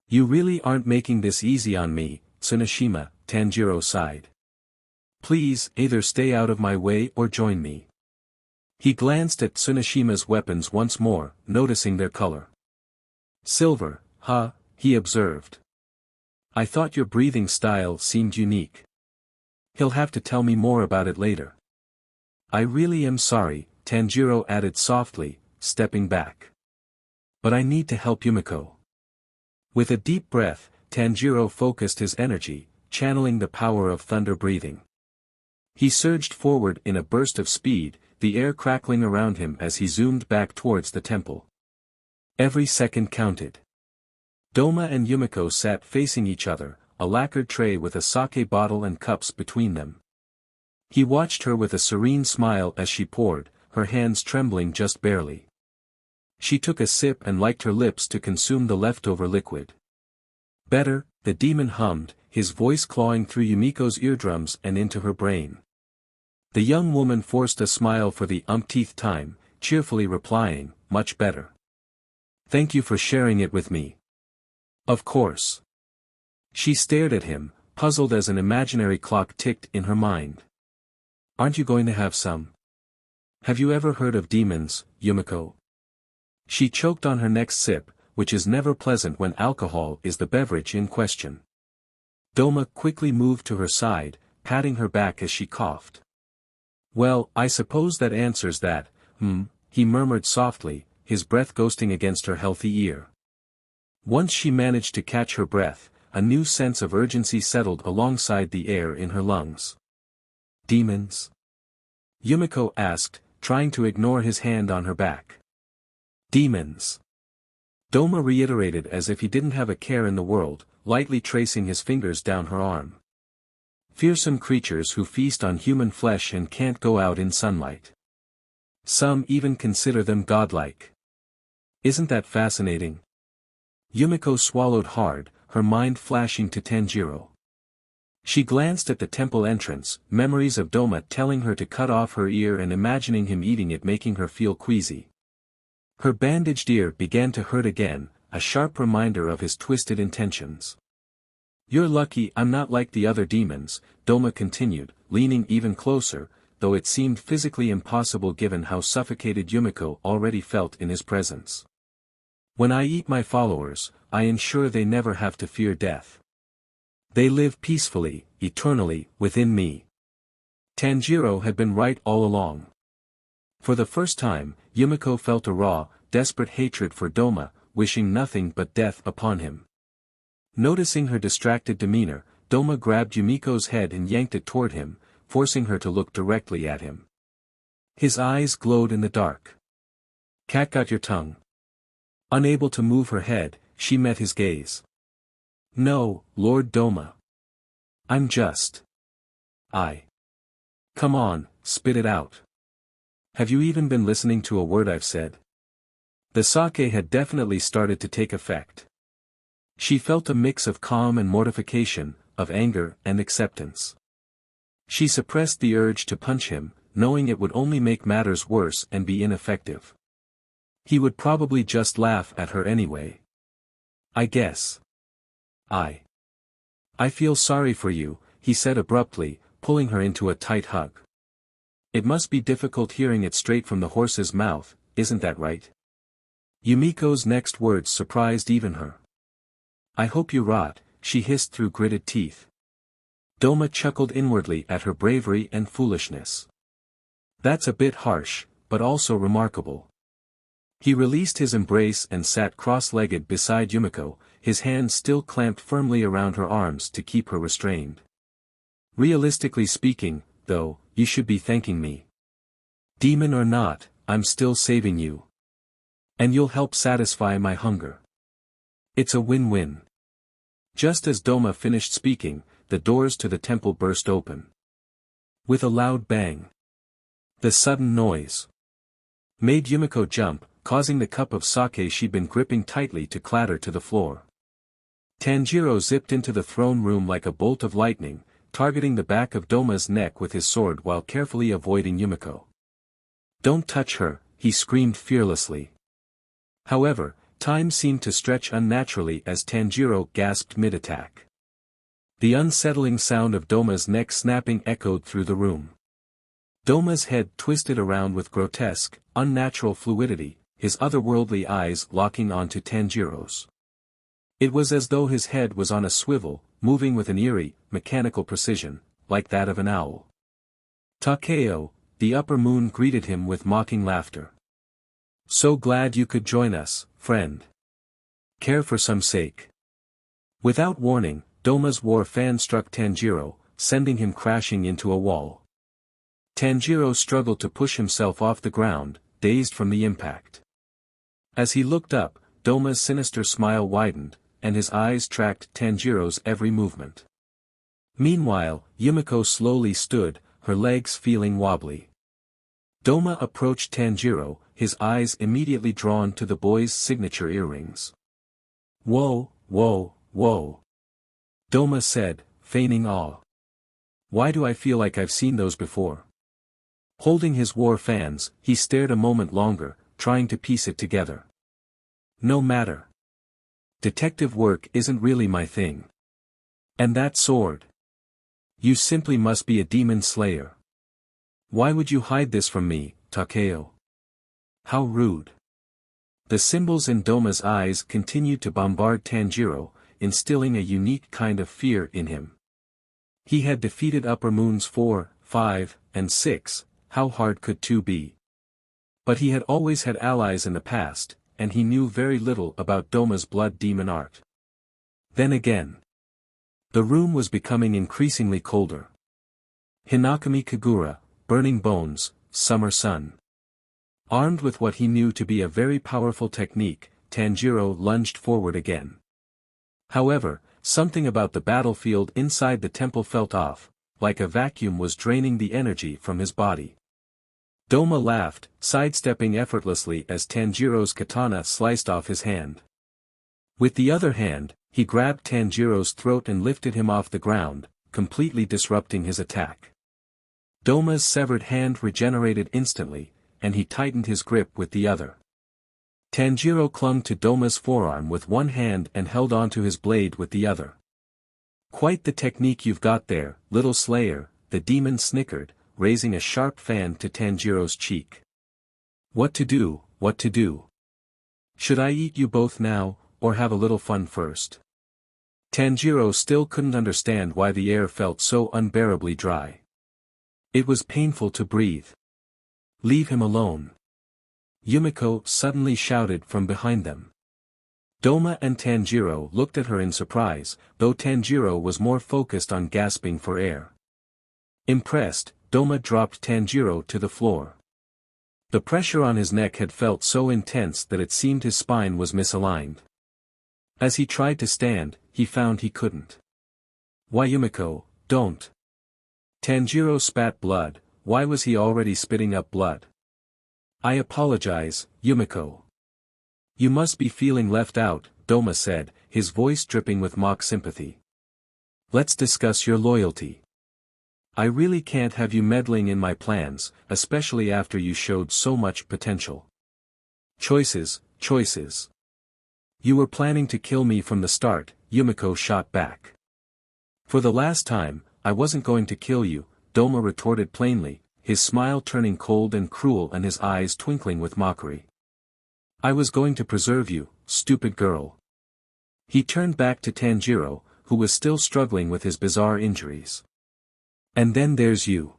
"You really aren't making this easy on me, Tsunoshima," Tanjiro sighed. "Please either stay out of my way or join me." He glanced at Tsunoshima's weapons once more, noticing their color. "Silver, huh?" he observed. "I thought your breathing style seemed unique." "He'll have to tell me more about it later." "I really am sorry," Tanjiro added softly, stepping back. "But I need to help Yumiko." With a deep breath, Tanjiro focused his energy, channeling the power of thunder breathing. He surged forward in a burst of speed, the air crackling around him as he zoomed back towards the temple. Every second counted. Douma and Yumiko sat facing each other, a lacquered tray with a sake bottle and cups between them. He watched her with a serene smile as she poured, her hands trembling just barely. She took a sip and liked her lips to consume the leftover liquid. "Better," the demon hummed, his voice clawing through Yumiko's eardrums and into her brain. The young woman forced a smile for the umpteenth time, cheerfully replying, "Much better. Thank you for sharing it with me." "Of course." She stared at him, puzzled as an imaginary clock ticked in her mind. "Aren't you going to have some?" Have you ever heard of demons, Yumiko? She choked on her next sip, which is never pleasant when alcohol is the beverage in question. Douma quickly moved to her side, patting her back as she coughed. Well, I suppose that answers that, he murmured softly, his breath ghosting against her healthy ear. Once she managed to catch her breath, a new sense of urgency settled alongside the air in her lungs. Demons? Yumiko asked, trying to ignore his hand on her back. Demons. Douma reiterated as if he didn't have a care in the world, lightly tracing his fingers down her arm. Fearsome creatures who feast on human flesh and can't go out in sunlight. Some even consider them godlike. Isn't that fascinating? Yumiko swallowed hard, her mind flashing to Tanjiro. She glanced at the temple entrance, memories of Douma telling her to cut off her ear and imagining him eating it making her feel queasy. Her bandaged ear began to hurt again, a sharp reminder of his twisted intentions. You're lucky I'm not like the other demons, Douma continued, leaning even closer, though it seemed physically impossible given how suffocated Yumiko already felt in his presence. When I eat my followers, I ensure they never have to fear death. They live peacefully, eternally, within me. Tanjiro had been right all along. For the first time, Yumiko felt a raw, desperate hatred for Douma, wishing nothing but death upon him. Noticing her distracted demeanor, Douma grabbed Yumiko's head and yanked it toward him, forcing her to look directly at him. His eyes glowed in the dark. Cat got your tongue. Unable to move her head, she met his gaze. No, Lord Douma. I'm just. Come on, spit it out. Have you even been listening to a word I've said? The sake had definitely started to take effect. She felt a mix of calm and mortification, of anger and acceptance. She suppressed the urge to punch him, knowing it would only make matters worse and be ineffective. He would probably just laugh at her anyway. I guess. I feel sorry for you, he said abruptly, pulling her into a tight hug. It must be difficult hearing it straight from the horse's mouth, isn't that right? Yumiko's next words surprised even her. I hope you rot, she hissed through gritted teeth. Douma chuckled inwardly at her bravery and foolishness. That's a bit harsh, but also remarkable. He released his embrace and sat cross-legged beside Yumiko, his hands still clamped firmly around her arms to keep her restrained. Realistically speaking, though, you should be thanking me. Demon or not, I'm still saving you. And you'll help satisfy my hunger. It's a win-win. Just as Douma finished speaking, the doors to the temple burst open. With a loud bang. The sudden noise made Yumiko jump, causing the cup of sake she'd been gripping tightly to clatter to the floor. Tanjiro zipped into the throne room like a bolt of lightning, targeting the back of Douma's neck with his sword while carefully avoiding Yumiko. Don't touch her, he screamed fearlessly. However, time seemed to stretch unnaturally as Tanjiro gasped mid-attack. The unsettling sound of Douma's neck snapping echoed through the room. Douma's head twisted around with grotesque, unnatural fluidity, his otherworldly eyes locking onto Tanjiro's. It was as though his head was on a swivel, moving with an eerie, mechanical precision, like that of an owl. Takeo, the upper moon greeted him with mocking laughter. So glad you could join us, friend. Care for some sake. Without warning, Douma's war fan struck Tanjiro, sending him crashing into a wall. Tanjiro struggled to push himself off the ground, dazed from the impact. As he looked up, Douma's sinister smile widened, and his eyes tracked Tanjiro's every movement. Meanwhile, Yumiko slowly stood, her legs feeling wobbly. Douma approached Tanjiro, his eyes immediately drawn to the boy's signature earrings. Whoa, whoa, whoa. Douma said, feigning awe. Why do I feel like I've seen those before? Holding his war fans, he stared a moment longer, trying to piece it together. No matter. Detective work isn't really my thing. And that sword? You simply must be a demon slayer. Why would you hide this from me, Takeo. How rude. The symbols in Douma's eyes continued to bombard Tanjiro, instilling a unique kind of fear in him. He had defeated Upper Moons 4, 5, and 6, how hard could 2 be? But he had always had allies in the past, and he knew very little about Douma's blood demon art. Then again. The room was becoming increasingly colder. Hinakami Kagura, burning bones, summer sun. Armed with what he knew to be a very powerful technique, Tanjiro lunged forward again. However, something about the battlefield inside the temple felt off, like a vacuum was draining the energy from his body. Douma laughed, sidestepping effortlessly as Tanjiro's katana sliced off his hand. With the other hand, he grabbed Tanjiro's throat and lifted him off the ground, completely disrupting his attack. Douma's severed hand regenerated instantly, and he tightened his grip with the other. Tanjiro clung to Douma's forearm with one hand and held onto his blade with the other. Quite the technique you've got there, little slayer, the demon snickered, raising a sharp fan to Tanjiro's cheek. What to do, what to do? Should I eat you both now, or have a little fun first? Tanjiro still couldn't understand why the air felt so unbearably dry. It was painful to breathe. Leave him alone. Yumiko suddenly shouted from behind them. Douma and Tanjiro looked at her in surprise, though Tanjiro was more focused on gasping for air. Impressed, Douma dropped Tanjiro to the floor. The pressure on his neck had felt so intense that it seemed his spine was misaligned. As he tried to stand, he found he couldn't. Why Yumiko, don't. Tanjiro spat blood. Why was he already spitting up blood? I apologize, Yumiko. You must be feeling left out, Douma said, his voice dripping with mock sympathy. Let's discuss your loyalty. I really can't have you meddling in my plans, especially after you showed so much potential. Choices, choices. You were planning to kill me from the start, Yumiko shot back. For the last time, I wasn't going to kill you, Douma retorted plainly, his smile turning cold and cruel and his eyes twinkling with mockery. I was going to preserve you, stupid girl. He turned back to Tanjiro, who was still struggling with his bizarre injuries. And then there's you.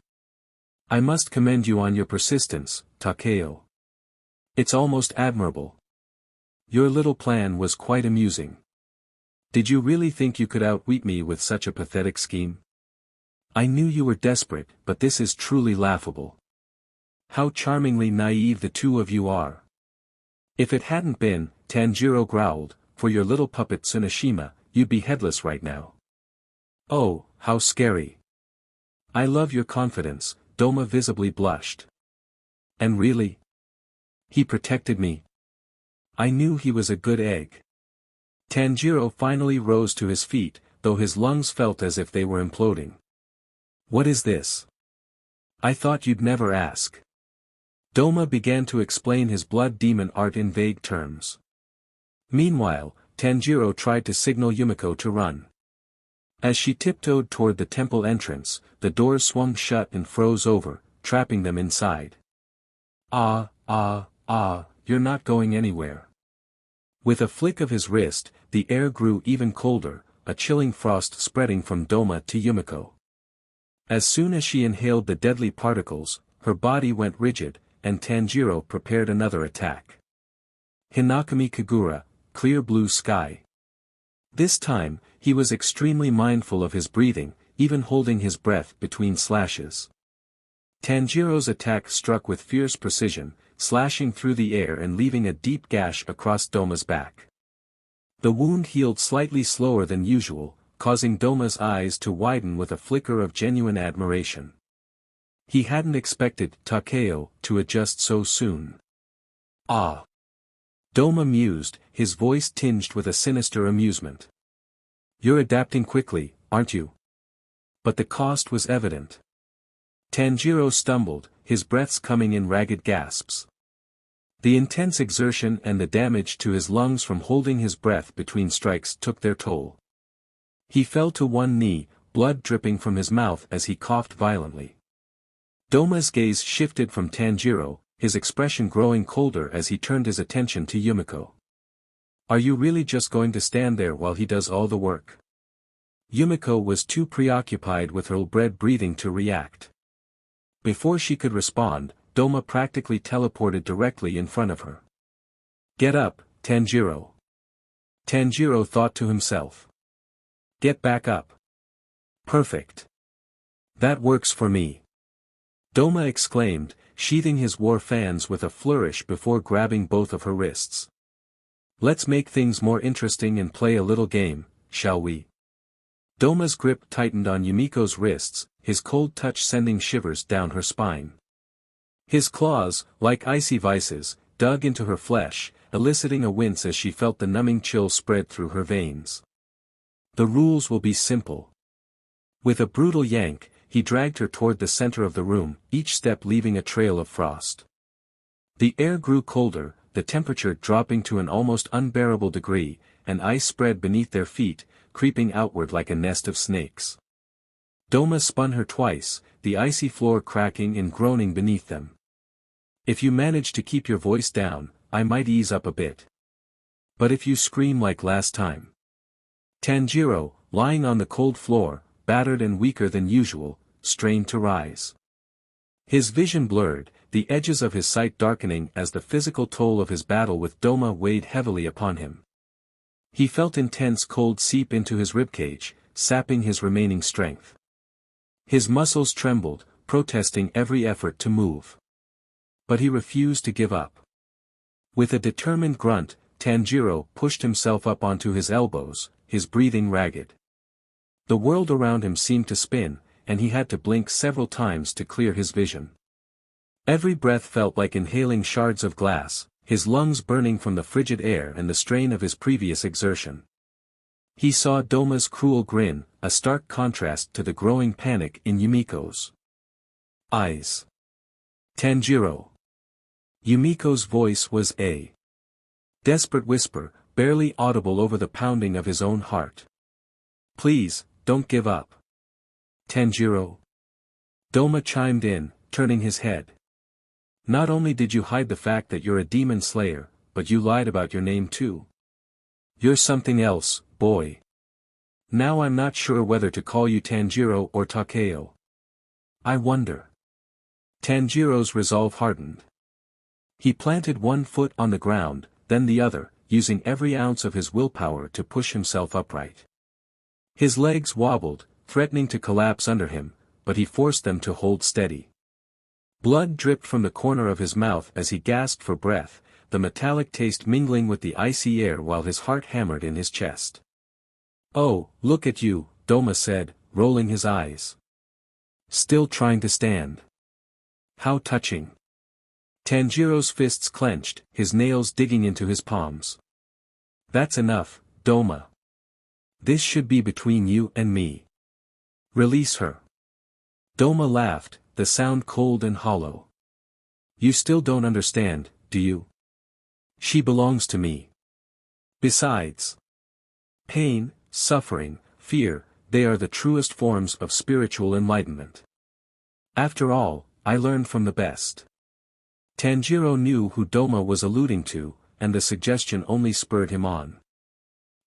I must commend you on your persistence, Takeo. It's almost admirable. Your little plan was quite amusing. Did you really think you could outwit me with such a pathetic scheme? I knew you were desperate, but this is truly laughable. How charmingly naive the two of you are. If it hadn't been, Tanjiro growled, for your little puppet Tsuneshima, you'd be headless right now. Oh, how scary. I love your confidence, Douma visibly blushed. And really? He protected me. I knew he was a good egg. Tanjiro finally rose to his feet, though his lungs felt as if they were imploding. What is this? I thought you'd never ask. Douma began to explain his blood demon art in vague terms. Meanwhile, Tanjiro tried to signal Yumiko to run. As she tiptoed toward the temple entrance, the doors swung shut and froze over, trapping them inside. You're not going anywhere. With a flick of his wrist, the air grew even colder, a chilling frost spreading from Douma to Yumiko. As soon as she inhaled the deadly particles, her body went rigid, and Tanjiro prepared another attack. Hinakami Kagura, clear blue sky. This time, he was extremely mindful of his breathing, even holding his breath between slashes. Tanjiro's attack struck with fierce precision, slashing through the air and leaving a deep gash across Douma's back. The wound healed slightly slower than usual, causing Douma's eyes to widen with a flicker of genuine admiration. He hadn't expected Takeo to adjust so soon. Ah! Douma mused, his voice tinged with a sinister amusement. You're adapting quickly, aren't you? But the cost was evident. Tanjiro stumbled, his breaths coming in ragged gasps. The intense exertion and the damage to his lungs from holding his breath between strikes took their toll. He fell to one knee, blood dripping from his mouth as he coughed violently. Doma's gaze shifted from Tanjiro, his expression growing colder as he turned his attention to Yumiko. Are you really just going to stand there while he does all the work? Yumiko was too preoccupied with her ill-bred breathing to react. Before she could respond, Douma practically teleported directly in front of her. Get up, Tanjiro. Tanjiro thought to himself. Get back up. Perfect. That works for me. Douma exclaimed, sheathing his war fans with a flourish before grabbing both of her wrists. Let's make things more interesting and play a little game, shall we? Doma's grip tightened on Yumiko's wrists, his cold touch sending shivers down her spine. His claws, like icy vices, dug into her flesh, eliciting a wince as she felt the numbing chill spread through her veins. The rules will be simple. With a brutal yank, he dragged her toward the center of the room, each step leaving a trail of frost. The air grew colder, the temperature dropping to an almost unbearable degree, and ice spread beneath their feet, creeping outward like a nest of snakes. Douma spun her twice, the icy floor cracking and groaning beneath them. If you manage to keep your voice down, I might ease up a bit. But if you scream like last time. Tanjiro, lying on the cold floor, battered and weaker than usual, strained to rise. His vision blurred, the edges of his sight darkening as the physical toll of his battle with Douma weighed heavily upon him. He felt intense cold seep into his ribcage, sapping his remaining strength. His muscles trembled, protesting every effort to move. But he refused to give up. With a determined grunt, Tanjiro pushed himself up onto his elbows, his breathing ragged. The world around him seemed to spin, and he had to blink several times to clear his vision. Every breath felt like inhaling shards of glass, his lungs burning from the frigid air and the strain of his previous exertion. He saw Doma's cruel grin, a stark contrast to the growing panic in Yumiko's eyes. Tanjiro. Yumiko's voice was a desperate whisper, barely audible over the pounding of his own heart. Please, don't give up. Tanjiro. Douma chimed in, turning his head. Not only did you hide the fact that you're a demon slayer, but you lied about your name too. You're something else, boy. Now I'm not sure whether to call you Tanjiro or Takeo. I wonder. Tanjiro's resolve hardened. He planted one foot on the ground, then the other, using every ounce of his willpower to push himself upright. His legs wobbled, threatening to collapse under him, but he forced them to hold steady. Blood dripped from the corner of his mouth as he gasped for breath, the metallic taste mingling with the icy air while his heart hammered in his chest. Oh, look at you, Douma said, rolling his eyes. Still trying to stand. How touching. Tanjiro's fists clenched, his nails digging into his palms. That's enough, Douma. This should be between you and me. Release her. Douma laughed, the sound cold and hollow. You still don't understand, do you? She belongs to me. Besides, pain, suffering, fear, they are the truest forms of spiritual enlightenment. After all, I learned from the best. Tanjiro knew who Douma was alluding to, and the suggestion only spurred him on.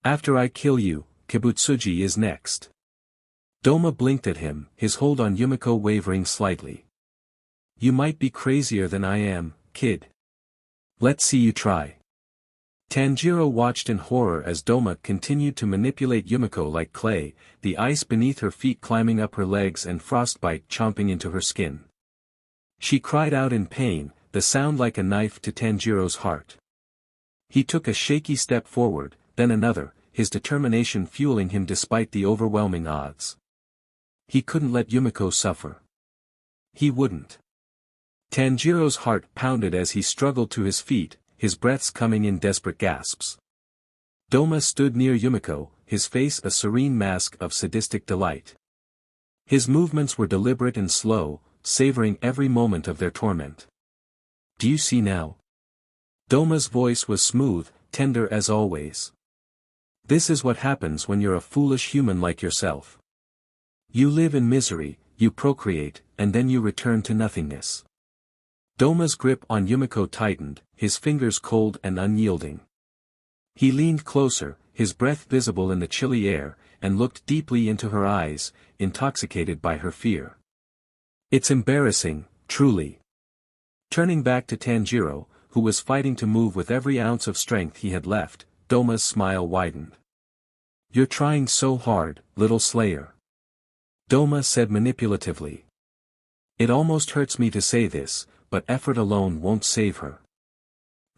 After I kill you, Kibutsuji is next. Douma blinked at him, his hold on Yumiko wavering slightly. You might be crazier than I am, kid. Let's see you try. Tanjiro watched in horror as Douma continued to manipulate Yumiko like clay, the ice beneath her feet climbing up her legs and frostbite chomping into her skin. She cried out in pain, the sound like a knife to Tanjiro's heart. He took a shaky step forward, then another, his determination fueling him despite the overwhelming odds. He couldn't let Yumiko suffer. He wouldn't. Tanjiro's heart pounded as he struggled to his feet, his breaths coming in desperate gasps. Douma stood near Yumiko, his face a serene mask of sadistic delight. His movements were deliberate and slow, savoring every moment of their torment. Do you see now? Douma's voice was smooth, tender as always. This is what happens when you're a foolish human like yourself. You live in misery, you procreate, and then you return to nothingness. Douma's grip on Yumiko tightened, his fingers cold and unyielding. He leaned closer, his breath visible in the chilly air, and looked deeply into her eyes, intoxicated by her fear. It's embarrassing, truly. Turning back to Tanjiro, who was fighting to move with every ounce of strength he had left, Douma's smile widened. You're trying so hard, little slayer. Douma said manipulatively. It almost hurts me to say this, but effort alone won't save her.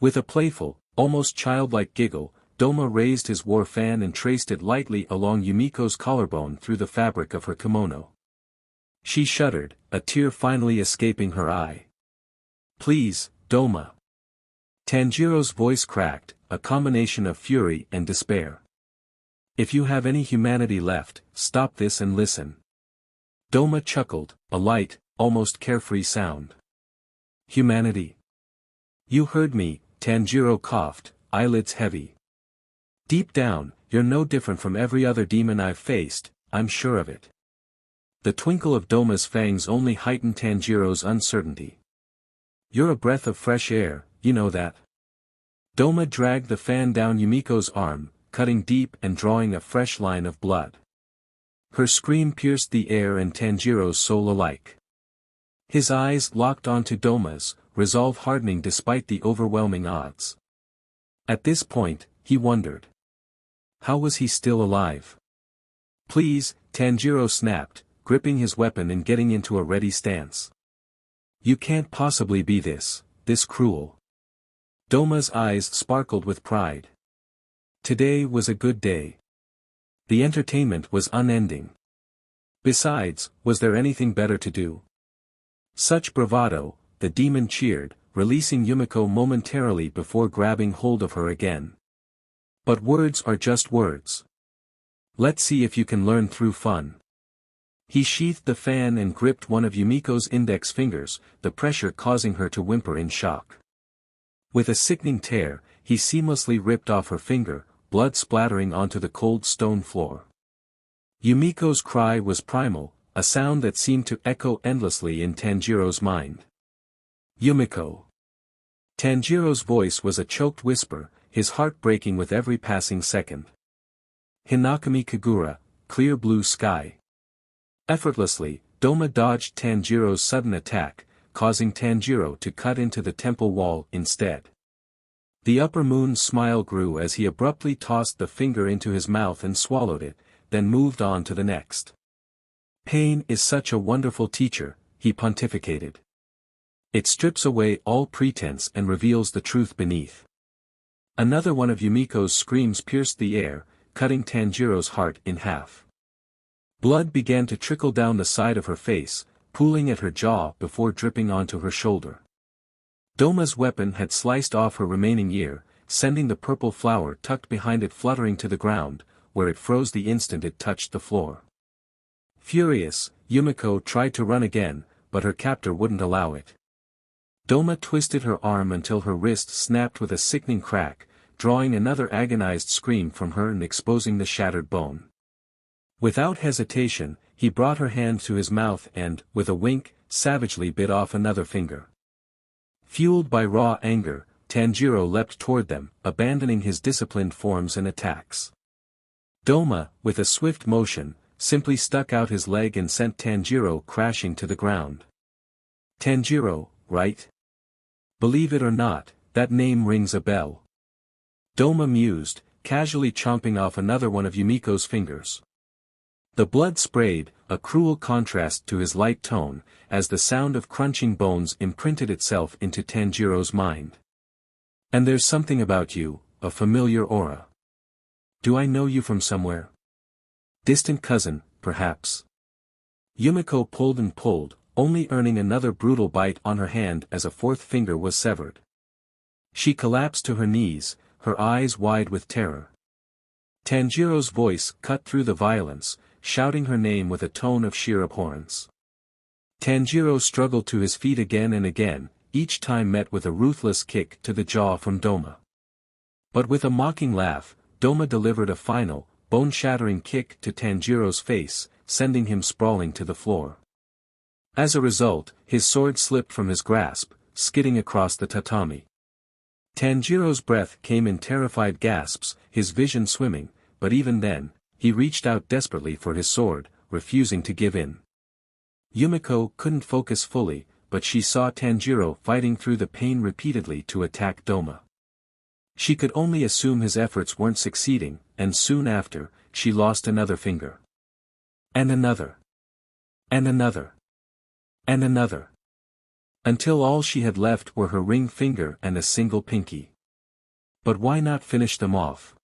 With a playful, almost childlike giggle, Douma raised his war fan and traced it lightly along Yumiko's collarbone through the fabric of her kimono. She shuddered, a tear finally escaping her eye. Please, Douma. Tanjiro's voice cracked, a combination of fury and despair. If you have any humanity left, stop this and listen. Douma chuckled, a light, almost carefree sound. Humanity. You heard me, Tanjiro coughed, eyelids heavy. Deep down, you're no different from every other demon I've faced, I'm sure of it. The twinkle of Douma's fangs only heightened Tanjiro's uncertainty. You're a breath of fresh air, you know that. Douma dragged the fan down Yumiko's arm, cutting deep and drawing a fresh line of blood. Her scream pierced the air and Tanjiro's soul alike. His eyes locked onto Douma's, resolve hardening despite the overwhelming odds. At this point, he wondered. How was he still alive? Please, Tanjiro snapped, gripping his weapon and getting into a ready stance. You can't possibly be this cruel. Douma's eyes sparkled with pride. Today was a good day. The entertainment was unending. Besides, was there anything better to do? Such bravado, the demon cheered, releasing Yumiko momentarily before grabbing hold of her again. But words are just words. Let's see if you can learn through fun. He sheathed the fan and gripped one of Yumiko's index fingers, the pressure causing her to whimper in shock. With a sickening tear, he seamlessly ripped off her finger, blood splattering onto the cold stone floor. Yumiko's cry was primal, a sound that seemed to echo endlessly in Tanjiro's mind. Yumiko. Tanjiro's voice was a choked whisper, his heart breaking with every passing second. Hinakami Kagura, clear blue sky. Effortlessly, Douma dodged Tanjiro's sudden attack, causing Tanjiro to cut into the temple wall instead. The upper moon's smile grew as he abruptly tossed the finger into his mouth and swallowed it, then moved on to the next. Pain is such a wonderful teacher, he pontificated. It strips away all pretense and reveals the truth beneath. Another one of Yumiko's screams pierced the air, cutting Tanjiro's heart in half. Blood began to trickle down the side of her face, pooling at her jaw before dripping onto her shoulder. Douma's weapon had sliced off her remaining ear, sending the purple flower tucked behind it fluttering to the ground, where it froze the instant it touched the floor. Furious, Yumiko tried to run again, but her captor wouldn't allow it. Douma twisted her arm until her wrist snapped with a sickening crack, drawing another agonized scream from her and exposing the shattered bone. Without hesitation, he brought her hand to his mouth and, with a wink, savagely bit off another finger. Fueled by raw anger, Tanjiro leapt toward them, abandoning his disciplined forms and attacks. Douma, with a swift motion, simply stuck out his leg and sent Tanjiro crashing to the ground. Tanjiro, right? Believe it or not, that name rings a bell. Douma mused, casually chomping off another one of Yumiko's fingers. The blood sprayed, a cruel contrast to his light tone, as the sound of crunching bones imprinted itself into Tanjiro's mind. And there's something about you, a familiar aura. Do I know you from somewhere? Distant cousin, perhaps. Yumiko pulled and pulled, only earning another brutal bite on her hand as a fourth finger was severed. She collapsed to her knees, her eyes wide with terror. Tanjiro's voice cut through the violence, shouting her name with a tone of sheer abhorrence. Tanjiro struggled to his feet again and again, each time met with a ruthless kick to the jaw from Douma. But with a mocking laugh, Douma delivered a final, bone-shattering kick to Tanjiro's face, sending him sprawling to the floor. As a result, his sword slipped from his grasp, skidding across the tatami. Tanjiro's breath came in terrified gasps, his vision swimming, but even then, he reached out desperately for his sword, refusing to give in. Yumiko couldn't focus fully, but she saw Tanjiro fighting through the pain repeatedly to attack Douma. She could only assume his efforts weren't succeeding, and soon after, she lost another finger. And another. And another. And another. Until all she had left were her ring finger and a single pinky. But why not finish them off?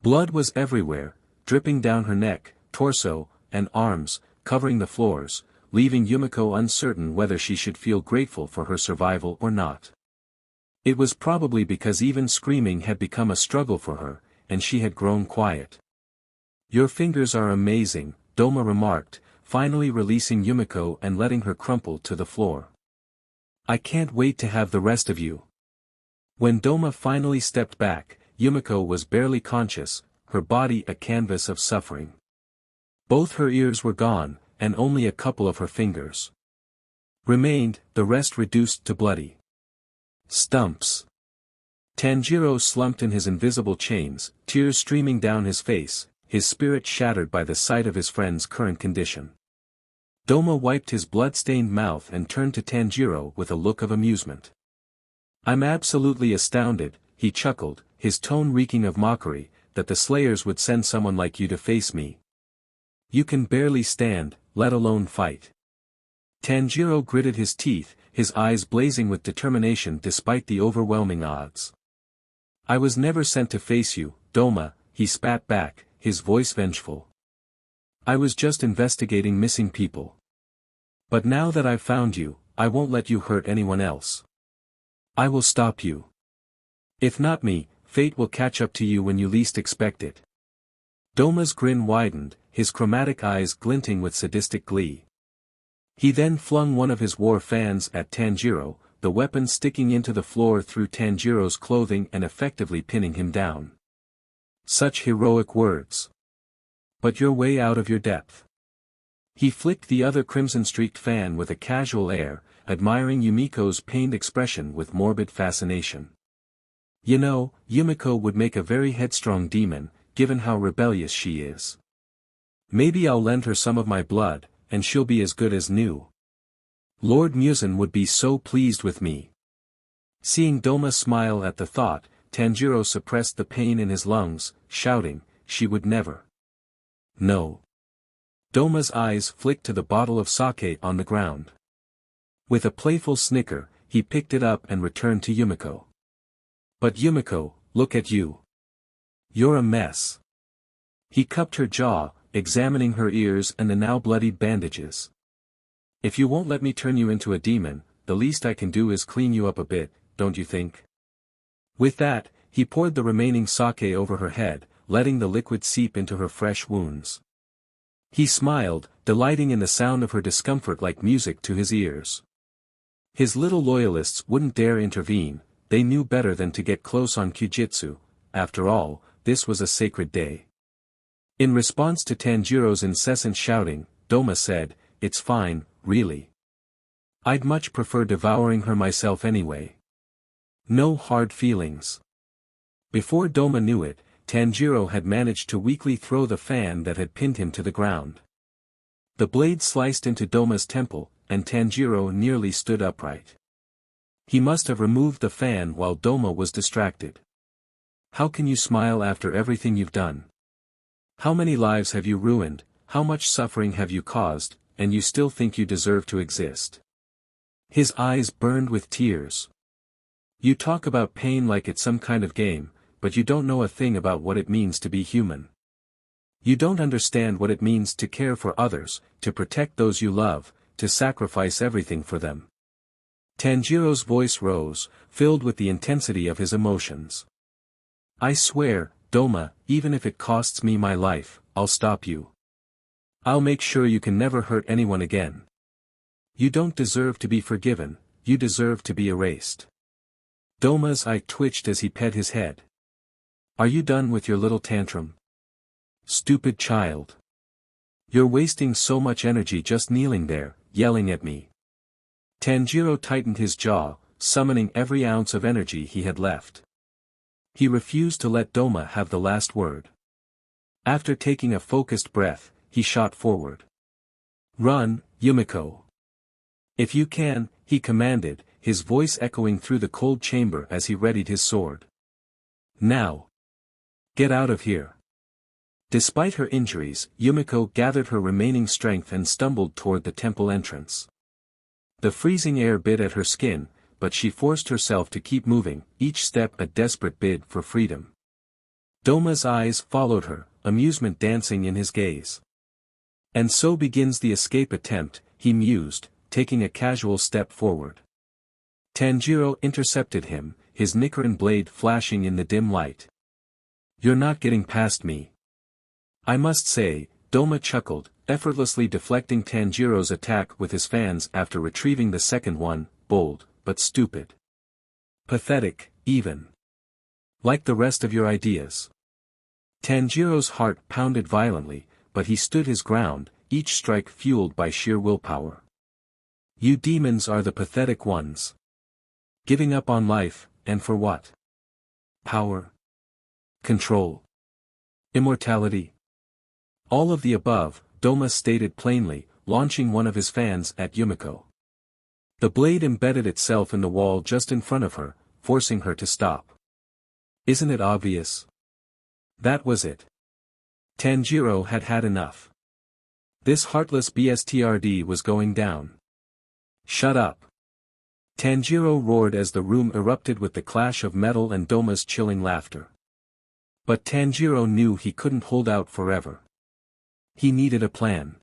Blood was everywhere, dripping down her neck, torso, and arms, covering the floors, leaving Yumiko uncertain whether she should feel grateful for her survival or not. It was probably because even screaming had become a struggle for her, and she had grown quiet. "Your fingers are amazing," Douma remarked, finally releasing Yumiko and letting her crumple to the floor. "I can't wait to have the rest of you." When Douma finally stepped back, Yumiko was barely conscious, her body a canvas of suffering. Both her ears were gone, and only a couple of her fingers remained, the rest reduced to bloody stumps. Tanjiro slumped in his invisible chains, tears streaming down his face, his spirit shattered by the sight of his friend's current condition. Douma wiped his blood-stained mouth and turned to Tanjiro with a look of amusement. "I'm absolutely astounded," he chuckled, his tone reeking of mockery, "that the Slayers would send someone like you to face me. You can barely stand, let alone fight." Tanjiro gritted his teeth, his eyes blazing with determination despite the overwhelming odds. "I was never sent to face you, Douma," he spat back, his voice vengeful. "I was just investigating missing people. But now that I've found you, I won't let you hurt anyone else. I will stop you. If not me, fate will catch up to you when you least expect it." Douma's grin widened, his chromatic eyes glinting with sadistic glee. He then flung one of his war fans at Tanjiro, the weapon sticking into the floor through Tanjiro's clothing and effectively pinning him down. Such heroic words. "But you're way out of your depth." He flicked the other crimson-streaked fan with a casual air, admiring Yumiko's pained expression with morbid fascination. "You know, Yumiko would make a very headstrong demon, given how rebellious she is. Maybe I'll lend her some of my blood, and she'll be as good as new. Lord Muzan would be so pleased with me." Seeing Douma smile at the thought, Tanjiro suppressed the pain in his lungs, shouting, "She would never." "No." Douma's eyes flicked to the bottle of sake on the ground. With a playful snicker, he picked it up and returned to Yumiko. "But Yumiko, look at you. You're a mess." He cupped her jaw, examining her ears and the now bloodied bandages. "If you won't let me turn you into a demon, the least I can do is clean you up a bit, don't you think?" With that, he poured the remaining sake over her head, letting the liquid seep into her fresh wounds. He smiled, delighting in the sound of her discomfort like music to his ears. His little loyalists wouldn't dare intervene, they knew better than to get close on Kyujitsu. After all, this was a sacred day. In response to Tanjiro's incessant shouting, Douma said, "It's fine, really. I'd much prefer devouring her myself anyway. No hard feelings." Before Douma knew it, Tanjiro had managed to weakly throw the fan that had pinned him to the ground. The blade sliced into Douma's temple, and Tanjiro nearly stood upright. He must have removed the fan while Douma was distracted. "How can you smile after everything you've done? How many lives have you ruined, how much suffering have you caused, and you still think you deserve to exist?" His eyes burned with tears. "You talk about pain like it's some kind of game, but you don't know a thing about what it means to be human. You don't understand what it means to care for others, to protect those you love, to sacrifice everything for them." Tanjiro's voice rose, filled with the intensity of his emotions. "I swear, Douma, even if it costs me my life, I'll stop you. I'll make sure you can never hurt anyone again. You don't deserve to be forgiven, you deserve to be erased." Douma's eye twitched as he pet his head. "Are you done with your little tantrum? Stupid child. You're wasting so much energy just kneeling there, yelling at me. Tanjiro tightened his jaw, summoning every ounce of energy he had left. He refused to let Douma have the last word. After taking a focused breath, he shot forward. Run, Yumiko. If you can, he commanded, his voice echoing through the cold chamber as he readied his sword. Now. Get out of here. Despite her injuries, Yumiko gathered her remaining strength and stumbled toward the temple entrance. The freezing air bit at her skin, but she forced herself to keep moving, each step a desperate bid for freedom. Douma's eyes followed her, amusement dancing in his gaze. And so begins the escape attempt, he mused, taking a casual step forward. Tanjiro intercepted him, his Nichiren blade flashing in the dim light. You're not getting past me. I must say, Douma chuckled, effortlessly deflecting Tanjiro's attack with his fans after retrieving the second one, bold, but stupid. Pathetic, even. Like the rest of your ideas. Tanjiro's heart pounded violently, but he stood his ground, each strike fueled by sheer willpower. You demons are the pathetic ones. Giving up on life, and for what? Power. Control. Immortality. All of the above, Douma stated plainly, launching one of his fans at Yumiko. The blade embedded itself in the wall just in front of her, forcing her to stop. Isn't it obvious? That was it. Tanjiro had had enough. This heartless BSTRD was going down. Shut up. Tanjiro roared as the room erupted with the clash of metal and Douma's chilling laughter. But Tanjiro knew he couldn't hold out forever. He needed a plan.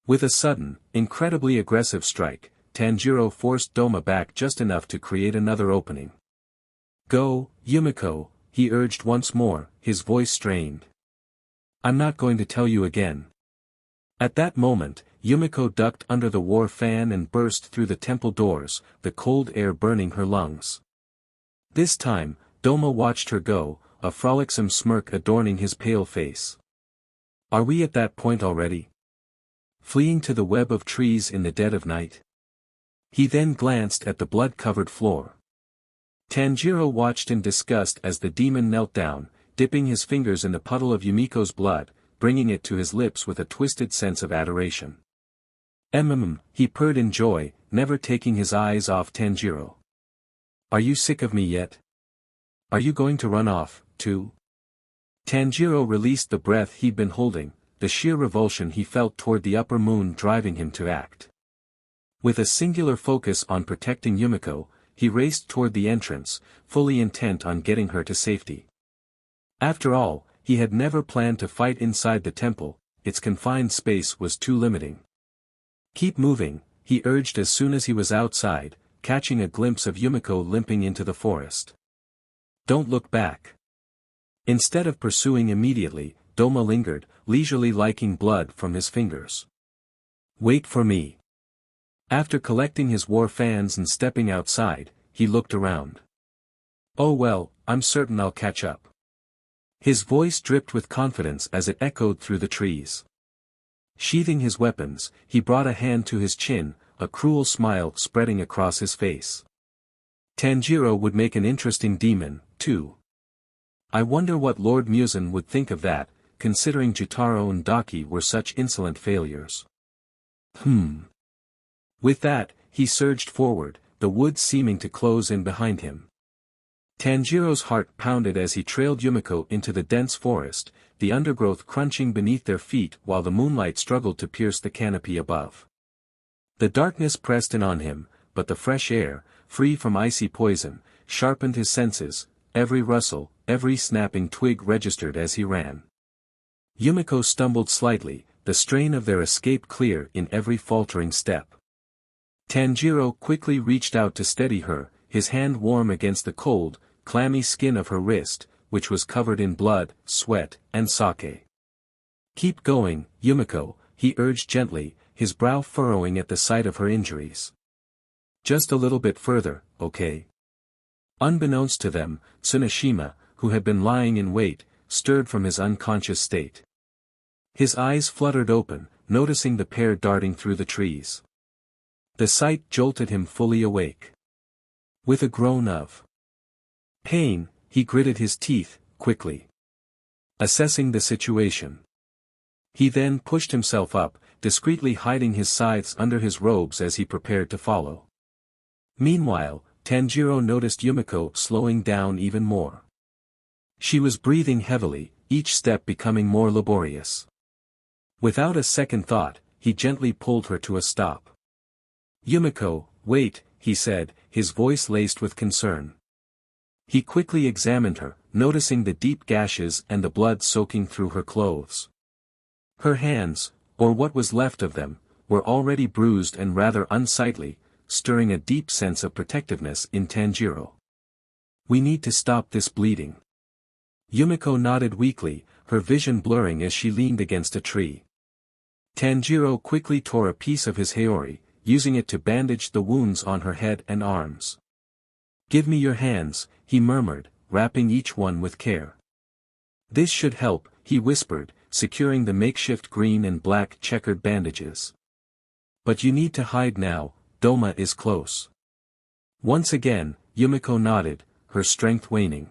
With a sudden, incredibly aggressive strike, Tanjiro forced Douma back just enough to create another opening. Go, Yumiko, he urged once more, his voice strained. I'm not going to tell you again. At that moment, Yumiko ducked under the war fan and burst through the temple doors, the cold air burning her lungs. This time, Douma watched her go, a frolicsome smirk adorning his pale face. Are we at that point already? Fleeing to the web of trees in the dead of night? He then glanced at the blood-covered floor. Tanjiro watched in disgust as the demon knelt down, dipping his fingers in the puddle of Yumiko's blood, bringing it to his lips with a twisted sense of adoration. He purred in joy, never taking his eyes off Tanjiro. Are you sick of me yet? Are you going to run off, too? Tanjiro released the breath he'd been holding, the sheer revulsion he felt toward the upper moon driving him to act. With a singular focus on protecting Yumiko, he raced toward the entrance, fully intent on getting her to safety. After all, he had never planned to fight inside the temple, its confined space was too limiting. Keep moving, he urged as soon as he was outside, catching a glimpse of Yumiko limping into the forest. Don't look back. Instead of pursuing immediately, Douma lingered, leisurely licking blood from his fingers. Wait for me. After collecting his war fans and stepping outside, he looked around. Oh well, I'm certain I'll catch up. His voice dripped with confidence as it echoed through the trees. Sheathing his weapons, he brought a hand to his chin, a cruel smile spreading across his face. Tanjiro would make an interesting demon, too. I wonder what Lord Muzan would think of that, considering Jutaro and Daki were such insolent failures. With that, he surged forward, the woods seeming to close in behind him. Tanjiro's heart pounded as he trailed Yumiko into the dense forest, the undergrowth crunching beneath their feet while the moonlight struggled to pierce the canopy above. The darkness pressed in on him, but the fresh air, free from icy poison, sharpened his senses, every rustle, every snapping twig registered as he ran. Yumiko stumbled slightly, the strain of their escape clear in every faltering step. Tanjiro quickly reached out to steady her, his hand warm against the cold, clammy skin of her wrist, which was covered in blood, sweat, and sake. Keep going, Yumiko, he urged gently, his brow furrowing at the sight of her injuries. Just a little bit further, okay? Unbeknownst to them, Tsuneshima, who had been lying in wait, stirred from his unconscious state. His eyes fluttered open, noticing the pair darting through the trees. The sight jolted him fully awake. With a groan of pain, he gritted his teeth, quickly assessing the situation. He then pushed himself up, discreetly hiding his scythes under his robes as he prepared to follow. Meanwhile, Tanjiro noticed Yumiko slowing down even more. She was breathing heavily, each step becoming more laborious. Without a second thought, he gently pulled her to a stop. "Yumiko, wait," he said, his voice laced with concern. He quickly examined her, noticing the deep gashes and the blood soaking through her clothes. Her hands, or what was left of them, were already bruised and rather unsightly, stirring a deep sense of protectiveness in Tanjiro. "We need to stop this bleeding." Yumiko nodded weakly, her vision blurring as she leaned against a tree. Tanjiro quickly tore a piece of his haori, using it to bandage the wounds on her head and arms. "Give me your hands," he murmured, wrapping each one with care. "This should help," he whispered, securing the makeshift green and black checkered bandages. "But you need to hide now, Douma is close." Once again, Yumiko nodded, her strength waning.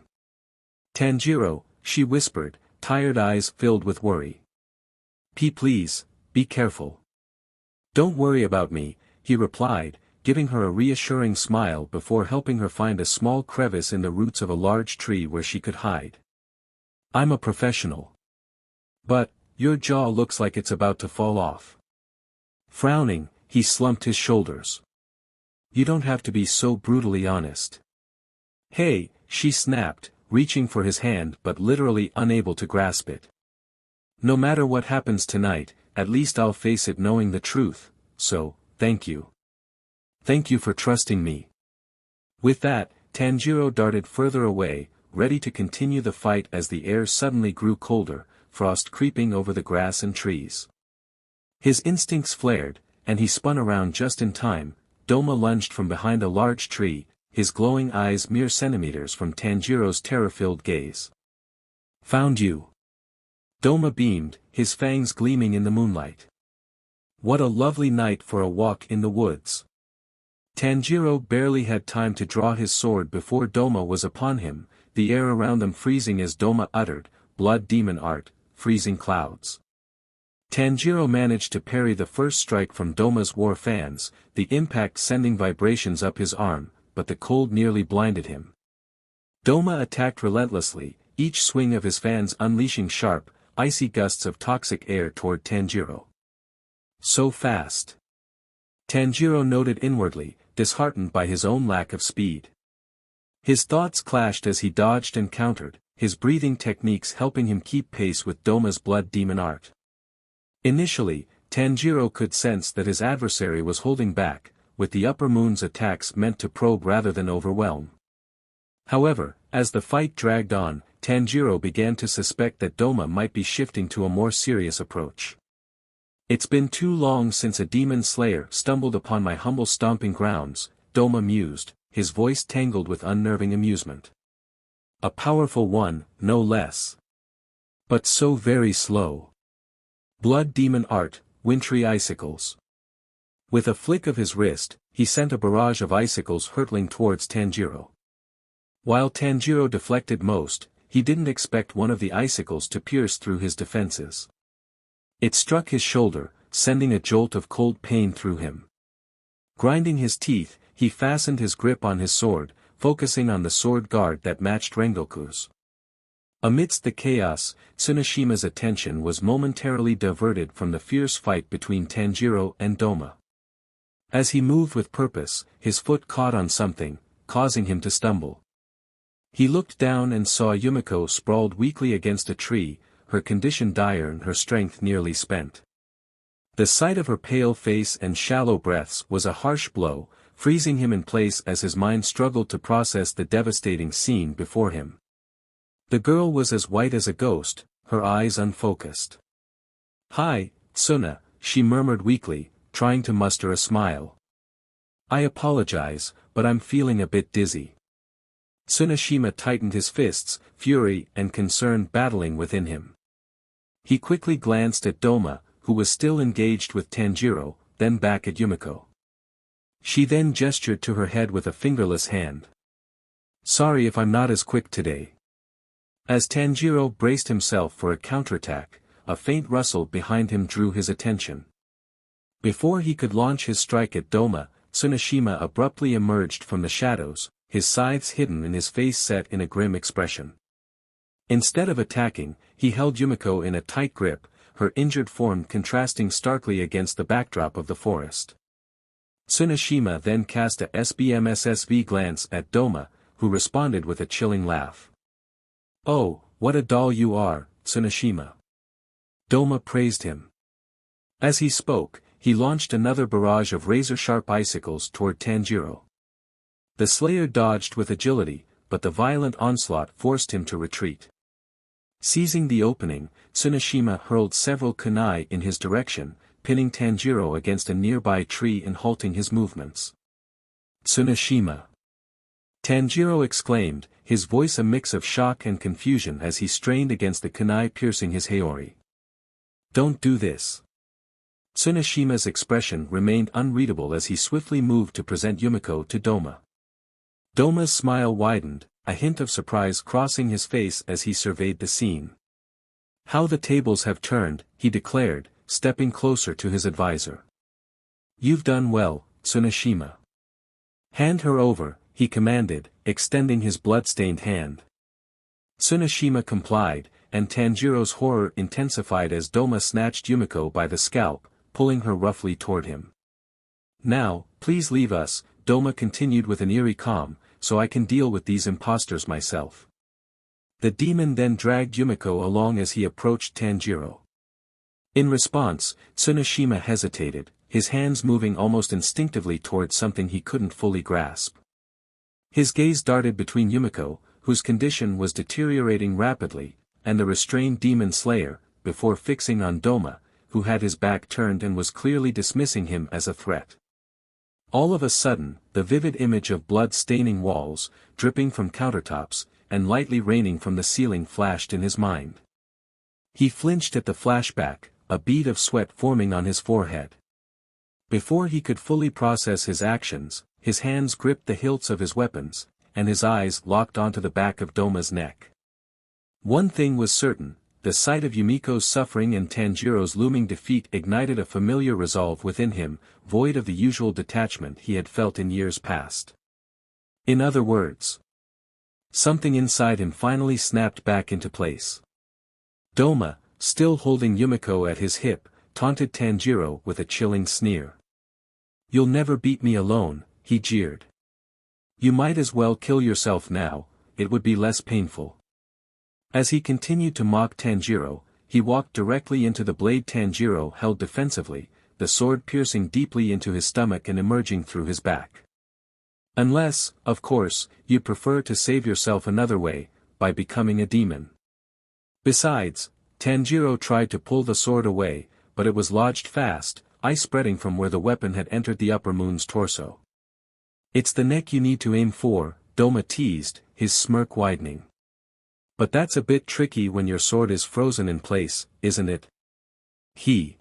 "Tanjiro," she whispered, tired eyes filled with worry. Please, be careful." "Don't worry about me," he replied, giving her a reassuring smile before helping her find a small crevice in the roots of a large tree where she could hide. "I'm a professional. But, your jaw looks like it's about to fall off." Frowning, he slumped his shoulders. "You don't have to be so brutally honest." "Hey," she snapped, reaching for his hand but literally unable to grasp it. "No matter what happens tonight, at least I'll face it knowing the truth, so, thank you. Thank you for trusting me." With that, Tanjiro darted further away, ready to continue the fight as the air suddenly grew colder, frost creeping over the grass and trees. His instincts flared, and he spun around just in time. Douma lunged from behind a large tree, his glowing eyes mere centimeters from Tanjiro's terror-filled gaze. "Found you." Douma beamed, his fangs gleaming in the moonlight. "What a lovely night for a walk in the woods." Tanjiro barely had time to draw his sword before Douma was upon him, the air around them freezing as Douma uttered, "Blood demon art, freezing clouds." Tanjiro managed to parry the first strike from Douma's war fans, the impact sending vibrations up his arm, but the cold nearly blinded him. Douma attacked relentlessly, each swing of his fans unleashing sharp, icy gusts of toxic air toward Tanjiro. So fast. Tanjiro noted inwardly, disheartened by his own lack of speed. His thoughts clashed as he dodged and countered, his breathing techniques helping him keep pace with Douma's blood demon art. Initially, Tanjiro could sense that his adversary was holding back, with the upper moon's attacks meant to probe rather than overwhelm. However, as the fight dragged on, Tanjiro began to suspect that Douma might be shifting to a more serious approach. "It's been too long since a demon slayer stumbled upon my humble stomping grounds," Douma mused, his voice tangled with unnerving amusement. "A powerful one, no less. But so very slow. Blood demon art, wintry icicles." With a flick of his wrist, he sent a barrage of icicles hurtling towards Tanjiro. While Tanjiro deflected most, he didn't expect one of the icicles to pierce through his defenses. It struck his shoulder, sending a jolt of cold pain through him. Grinding his teeth, he fastened his grip on his sword, focusing on the sword guard that matched Rengoku's. Amidst the chaos, Tsunashima's attention was momentarily diverted from the fierce fight between Tanjiro and Douma. As he moved with purpose, his foot caught on something, causing him to stumble. He looked down and saw Yumiko sprawled weakly against a tree, her condition dire and her strength nearly spent. The sight of her pale face and shallow breaths was a harsh blow, freezing him in place as his mind struggled to process the devastating scene before him. The girl was as white as a ghost, her eyes unfocused. "Hi, Tsuna," she murmured weakly, trying to muster a smile. "I apologize, but I'm feeling a bit dizzy." Tsunashima tightened his fists, fury and concern battling within him. He quickly glanced at Douma, who was still engaged with Tanjiro, then back at Yumiko. She then gestured to her head with a fingerless hand. "Sorry if I'm not as quick today." As Tanjiro braced himself for a counterattack, a faint rustle behind him drew his attention. Before he could launch his strike at Douma, Tsuneshima abruptly emerged from the shadows, his scythes hidden and his face set in a grim expression. Instead of attacking, he held Yumiko in a tight grip, her injured form contrasting starkly against the backdrop of the forest. Tsuneshima then cast a SBMSSV glance at Douma, who responded with a chilling laugh. "Oh, what a doll you are, Tsuneshima." Douma praised him. As he spoke, he launched another barrage of razor-sharp icicles toward Tanjiro. The slayer dodged with agility, but the violent onslaught forced him to retreat. Seizing the opening, Tsuneshima hurled several kunai in his direction, pinning Tanjiro against a nearby tree and halting his movements. "Tsuneshima!" Tanjiro exclaimed, his voice a mix of shock and confusion as he strained against the kunai piercing his haori. "Don't do this." Tsuneshima's expression remained unreadable as he swiftly moved to present Yumiko to Douma. Douma's smile widened, a hint of surprise crossing his face as he surveyed the scene. "How the tables have turned," he declared, stepping closer to his advisor. "You've done well, Tsuneshima. Hand her over," he commanded, extending his blood-stained hand. Tsuneshima complied, and Tanjiro's horror intensified as Douma snatched Yumiko by the scalp, pulling her roughly toward him. "Now, please leave us," Douma continued with an eerie calm, "so I can deal with these imposters myself." The demon then dragged Yumiko along as he approached Tanjiro. In response, Tsuneshima hesitated, his hands moving almost instinctively towards something he couldn't fully grasp. His gaze darted between Yumiko, whose condition was deteriorating rapidly, and the restrained demon slayer, before fixing on Douma, who had his back turned and was clearly dismissing him as a threat. All of a sudden, the vivid image of blood-staining walls, dripping from countertops, and lightly raining from the ceiling flashed in his mind. He flinched at the flashback, a bead of sweat forming on his forehead. Before he could fully process his actions, his hands gripped the hilts of his weapons, and his eyes locked onto the back of Douma's neck. One thing was certain, the sight of Yumiko's suffering and Tanjiro's looming defeat ignited a familiar resolve within him, void of the usual detachment he had felt in years past. In other words, something inside him finally snapped back into place. Douma, still holding Yumiko at his hip, taunted Tanjiro with a chilling sneer. "You'll never beat me alone," he jeered. "You might as well kill yourself now, it would be less painful." As he continued to mock Tanjiro, he walked directly into the blade Tanjiro held defensively, the sword piercing deeply into his stomach and emerging through his back. "Unless, of course, you prefer to save yourself another way, by becoming a demon." Besides, Tanjiro tried to pull the sword away, but it was lodged fast, ice spreading from where the weapon had entered the upper moon's torso. "It's the neck you need to aim for," Douma teased, his smirk widening. "But that's a bit tricky when your sword is frozen in place, isn't it?" He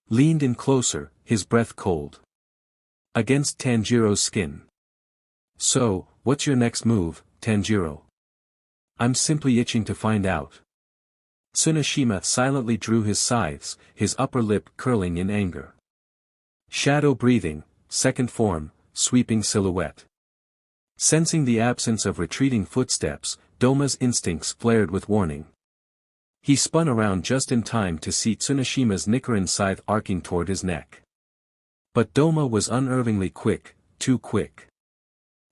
leaned in closer, his breath cold against Tanjiro's skin. "So, what's your next move, Tanjiro?" "I'm simply itching to find out." Tsuneshima silently drew his scythes, his upper lip curling in anger. Shadow breathing, second form, sweeping silhouette. Sensing the absence of retreating footsteps, Douma's instincts flared with warning. He spun around just in time to see Tsuneshima's Nichiren scythe arcing toward his neck. But Douma was unervingly quick, too quick.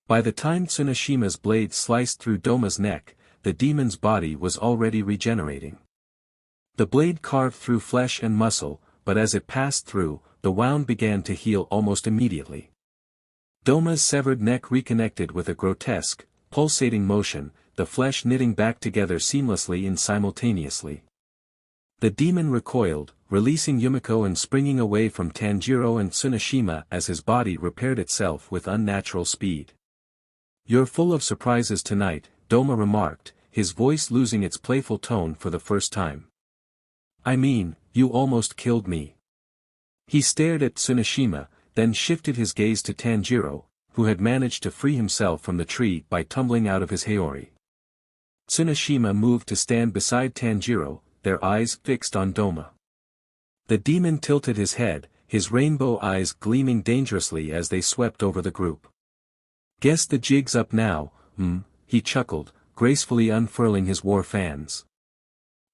By the time Tsuneshima's blade sliced through Douma's neck, the demon's body was already regenerating. The blade carved through flesh and muscle, but as it passed through, the wound began to heal almost immediately. Douma's severed neck reconnected with a grotesque, pulsating motion, the flesh knitting back together seamlessly and simultaneously. The demon recoiled, releasing Yumiko and springing away from Tanjiro and Tsuneshima as his body repaired itself with unnatural speed. "You're full of surprises tonight," Douma remarked, his voice losing its playful tone for the first time. I mean, you almost killed me. He stared at Tsuneshima, then shifted his gaze to Tanjiro, who had managed to free himself from the tree by tumbling out of his haori. Tsuneshima moved to stand beside Tanjiro, their eyes fixed on Douma. The demon tilted his head, his rainbow eyes gleaming dangerously as they swept over the group. Guess the jig's up now, he chuckled, gracefully unfurling his war fans.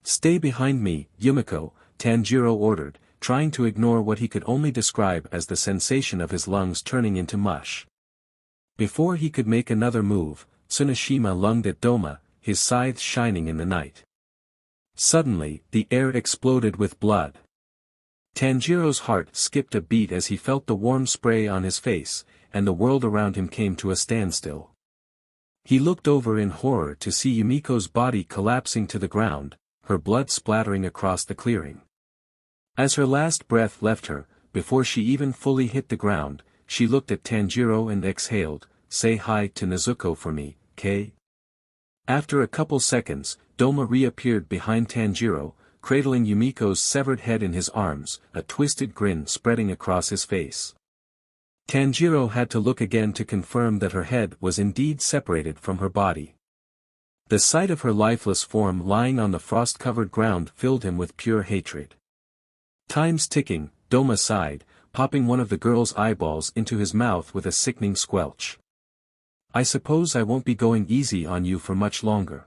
Stay behind me, Yumiko, Tanjiro ordered, trying to ignore what he could only describe as the sensation of his lungs turning into mush. Before he could make another move, Tsuneshima lunged at Douma, his scythe shining in the night. Suddenly, the air exploded with blood. Tanjiro's heart skipped a beat as he felt the warm spray on his face, and the world around him came to a standstill. He looked over in horror to see Yumiko's body collapsing to the ground, her blood splattering across the clearing. As her last breath left her, before she even fully hit the ground, she looked at Tanjiro and exhaled, "Say hi to Nezuko for me, Kay?" After a couple seconds, Douma reappeared behind Tanjiro, cradling Yumiko's severed head in his arms, a twisted grin spreading across his face. Tanjiro had to look again to confirm that her head was indeed separated from her body. The sight of her lifeless form lying on the frost-covered ground filled him with pure hatred. Time's ticking, Douma sighed, popping one of the girl's eyeballs into his mouth with a sickening squelch. I suppose I won't be going easy on you for much longer.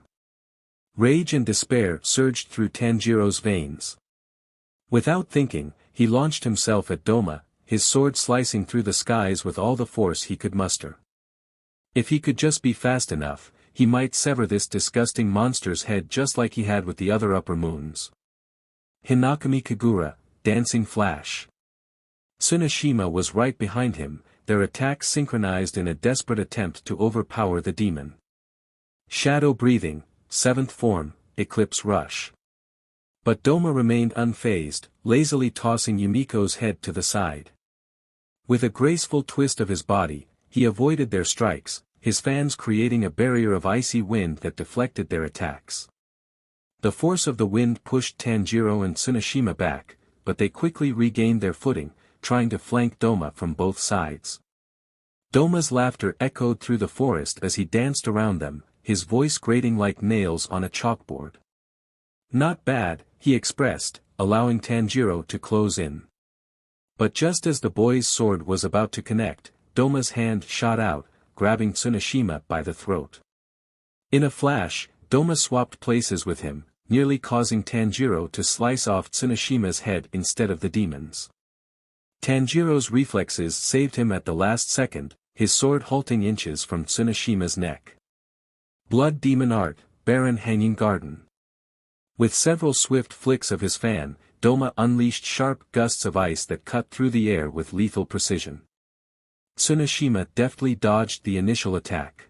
Rage and despair surged through Tanjiro's veins. Without thinking, he launched himself at Douma, his sword slicing through the skies with all the force he could muster. If he could just be fast enough, he might sever this disgusting monster's head just like he had with the other upper moons. Hinakami Kagura, dancing flash. Tsuneshima was right behind him, their attacks synchronized in a desperate attempt to overpower the demon. Shadow breathing, seventh form, eclipse rush. But Douma remained unfazed, lazily tossing Yumiko's head to the side. With a graceful twist of his body, he avoided their strikes, his fans creating a barrier of icy wind that deflected their attacks. The force of the wind pushed Tanjiro and Tsuneshima back, but they quickly regained their footing, trying to flank Douma from both sides. Douma's laughter echoed through the forest as he danced around them, his voice grating like nails on a chalkboard. Not bad, he expressed, allowing Tanjiro to close in. But just as the boy's sword was about to connect, Douma's hand shot out, grabbing Tsuneshima by the throat. In a flash, Douma swapped places with him, nearly causing Tanjiro to slice off Tsuneshima's head instead of the demon's. Tanjiro's reflexes saved him at the last second, his sword halting inches from Tsuneshima's neck. Blood Demon Art, Barren Hanging Garden. With several swift flicks of his fan, Douma unleashed sharp gusts of ice that cut through the air with lethal precision. Tsuneshima deftly dodged the initial attack.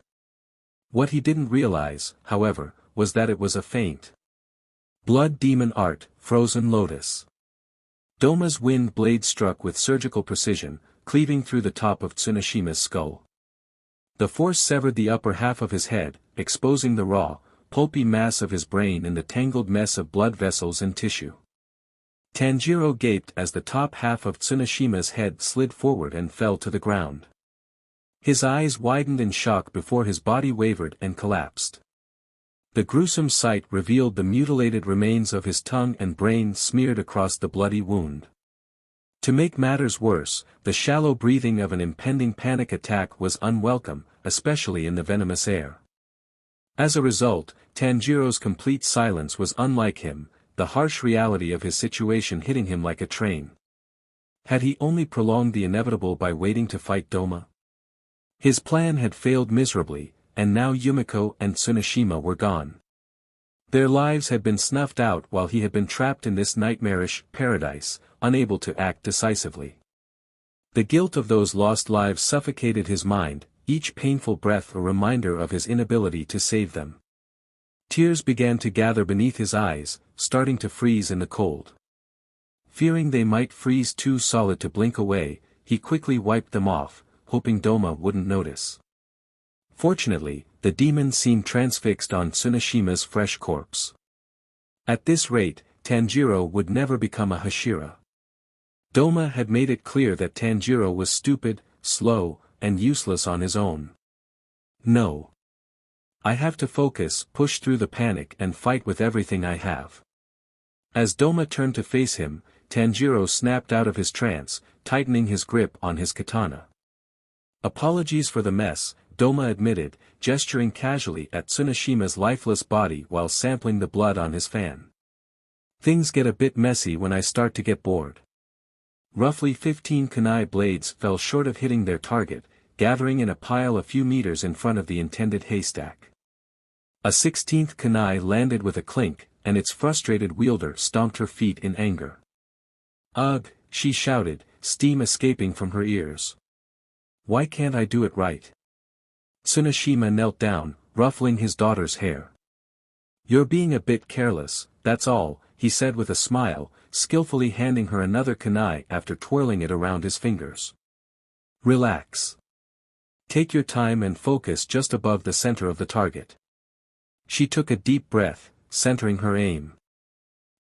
What he didn't realize, however, was that it was a feint. Blood Demon Art, Frozen Lotus. Douma's wind blade struck with surgical precision, cleaving through the top of Tsuneshima's skull. The force severed the upper half of his head, exposing the raw, pulpy mass of his brain in the tangled mess of blood vessels and tissue. Tanjiro gaped as the top half of Tsuneshima's head slid forward and fell to the ground. His eyes widened in shock before his body wavered and collapsed. The gruesome sight revealed the mutilated remains of his tongue and brain smeared across the bloody wound. To make matters worse, the shallow breathing of an impending panic attack was unwelcome, especially in the venomous air. As a result, Tanjiro's complete silence was unlike him, the harsh reality of his situation hitting him like a train. Had he only prolonged the inevitable by waiting to fight Douma? His plan had failed miserably, and now Yumiko and Tsuneshima were gone. Their lives had been snuffed out while he had been trapped in this nightmarish paradise, unable to act decisively. The guilt of those lost lives suffocated his mind, each painful breath a reminder of his inability to save them. Tears began to gather beneath his eyes, starting to freeze in the cold. Fearing they might freeze too solid to blink away, he quickly wiped them off, hoping Douma wouldn't notice. Fortunately, the demon seemed transfixed on Tsuneshima's fresh corpse. At this rate, Tanjiro would never become a Hashira. Douma had made it clear that Tanjiro was stupid, slow, and useless on his own. No. I have to focus, push through the panic and fight with everything I have. As Douma turned to face him, Tanjiro snapped out of his trance, tightening his grip on his katana. Apologies for the mess, Douma admitted, gesturing casually at Tsunashima's lifeless body while sampling the blood on his fan. Things get a bit messy when I start to get bored. Roughly 15 kunai blades fell short of hitting their target, gathering in a pile a few meters in front of the intended haystack. A 16th kunai landed with a clink, and its frustrated wielder stomped her feet in anger. Ugh, she shouted, steam escaping from her ears. Why can't I do it right? Tsunashima knelt down, ruffling his daughter's hair. You're being a bit careless, that's all, he said with a smile, skillfully handing her another kunai after twirling it around his fingers. Relax. Take your time and focus just above the center of the target. She took a deep breath, centering her aim.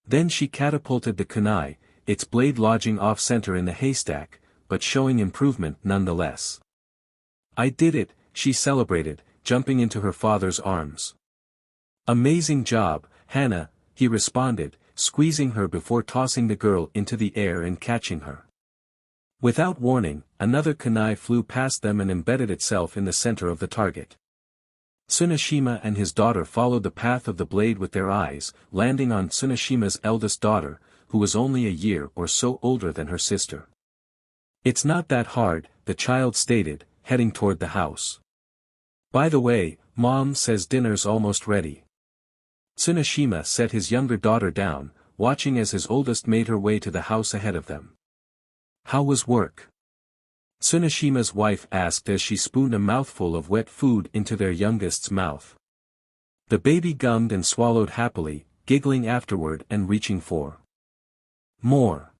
Then she catapulted the kunai, its blade lodging off-center in the haystack, but showing improvement nonetheless. I did it, she celebrated, jumping into her father's arms. Amazing job, Hana, he responded, squeezing her before tossing the girl into the air and catching her. Without warning, another kunai flew past them and embedded itself in the center of the target. Tsunashima and his daughter followed the path of the blade with their eyes, landing on Tsunashima's eldest daughter, who was only a year or so older than her sister. It's not that hard, the child stated, heading toward the house. By the way, Mom says dinner's almost ready. Tsunashima set his younger daughter down, watching as his oldest made her way to the house ahead of them. How was work? Tsunashima's wife asked as she spooned a mouthful of wet food into their youngest's mouth. The baby gummed and swallowed happily, giggling afterward and reaching for more.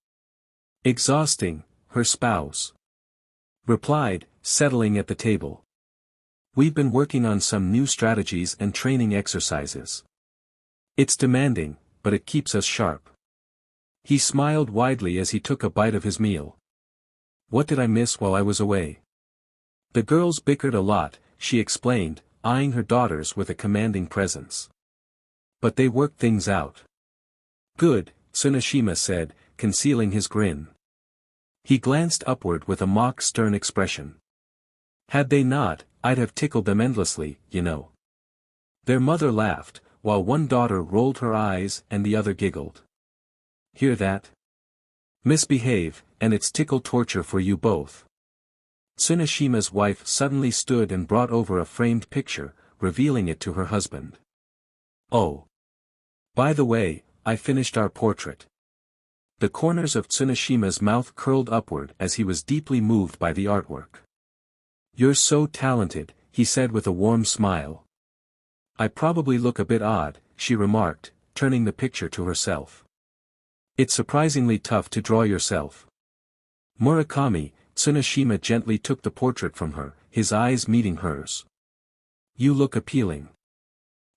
Exhausting, her spouse replied, settling at the table. We've been working on some new strategies and training exercises. It's demanding, but it keeps us sharp. He smiled widely as he took a bite of his meal. What did I miss while I was away? The girls bickered a lot, she explained, eyeing her daughters with a commanding presence. But they worked things out. Good, Tsunashima said, concealing his grin. He glanced upward with a mock stern expression. Had they not, I'd have tickled them endlessly, you know. Their mother laughed, while one daughter rolled her eyes and the other giggled. Hear that? Misbehave, and it's tickle torture for you both. Tsunashima's wife suddenly stood and brought over a framed picture, revealing it to her husband. Oh. By the way, I finished our portrait. The corners of Tsunashima's mouth curled upward as he was deeply moved by the artwork. You're so talented, he said with a warm smile. I probably look a bit odd, she remarked, turning the picture to herself. It's surprisingly tough to draw yourself. Murakami, Tsunashima gently took the portrait from her, his eyes meeting hers. You look appealing.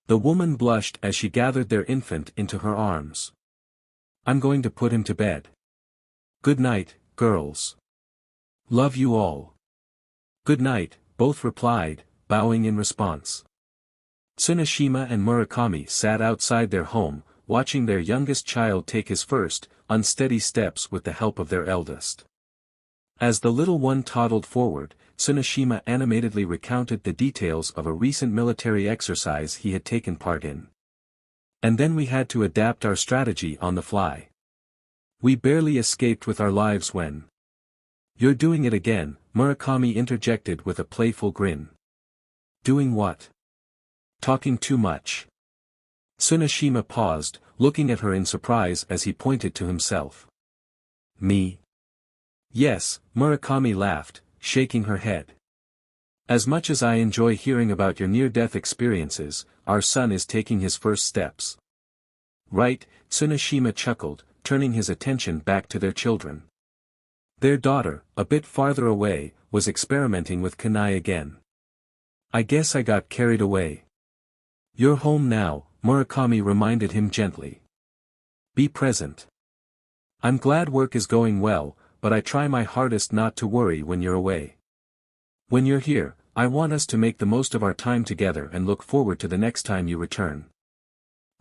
The woman blushed as she gathered their infant into her arms. I'm going to put him to bed. Good night, girls. Love you all. Good night, both replied, bowing in response. Tsunashima and Murakami sat outside their home, watching their youngest child take his first, unsteady steps with the help of their eldest. As the little one toddled forward, Tsunashima animatedly recounted the details of a recent military exercise he had taken part in. And then we had to adapt our strategy on the fly. We barely escaped with our lives when... You're doing it again, Murakami interjected with a playful grin. Doing what? Talking too much. Tsunashima paused, looking at her in surprise as he pointed to himself. Me? Yes, Murakami laughed, shaking her head. As much as I enjoy hearing about your near-death experiences, our son is taking his first steps. Right, Tsunashima chuckled, turning his attention back to their children. Their daughter, a bit farther away, was experimenting with kunai again. I guess I got carried away. You're home now, Murakami reminded him gently. Be present. I'm glad work is going well, but I try my hardest not to worry when you're away. When you're here, I want us to make the most of our time together and look forward to the next time you return.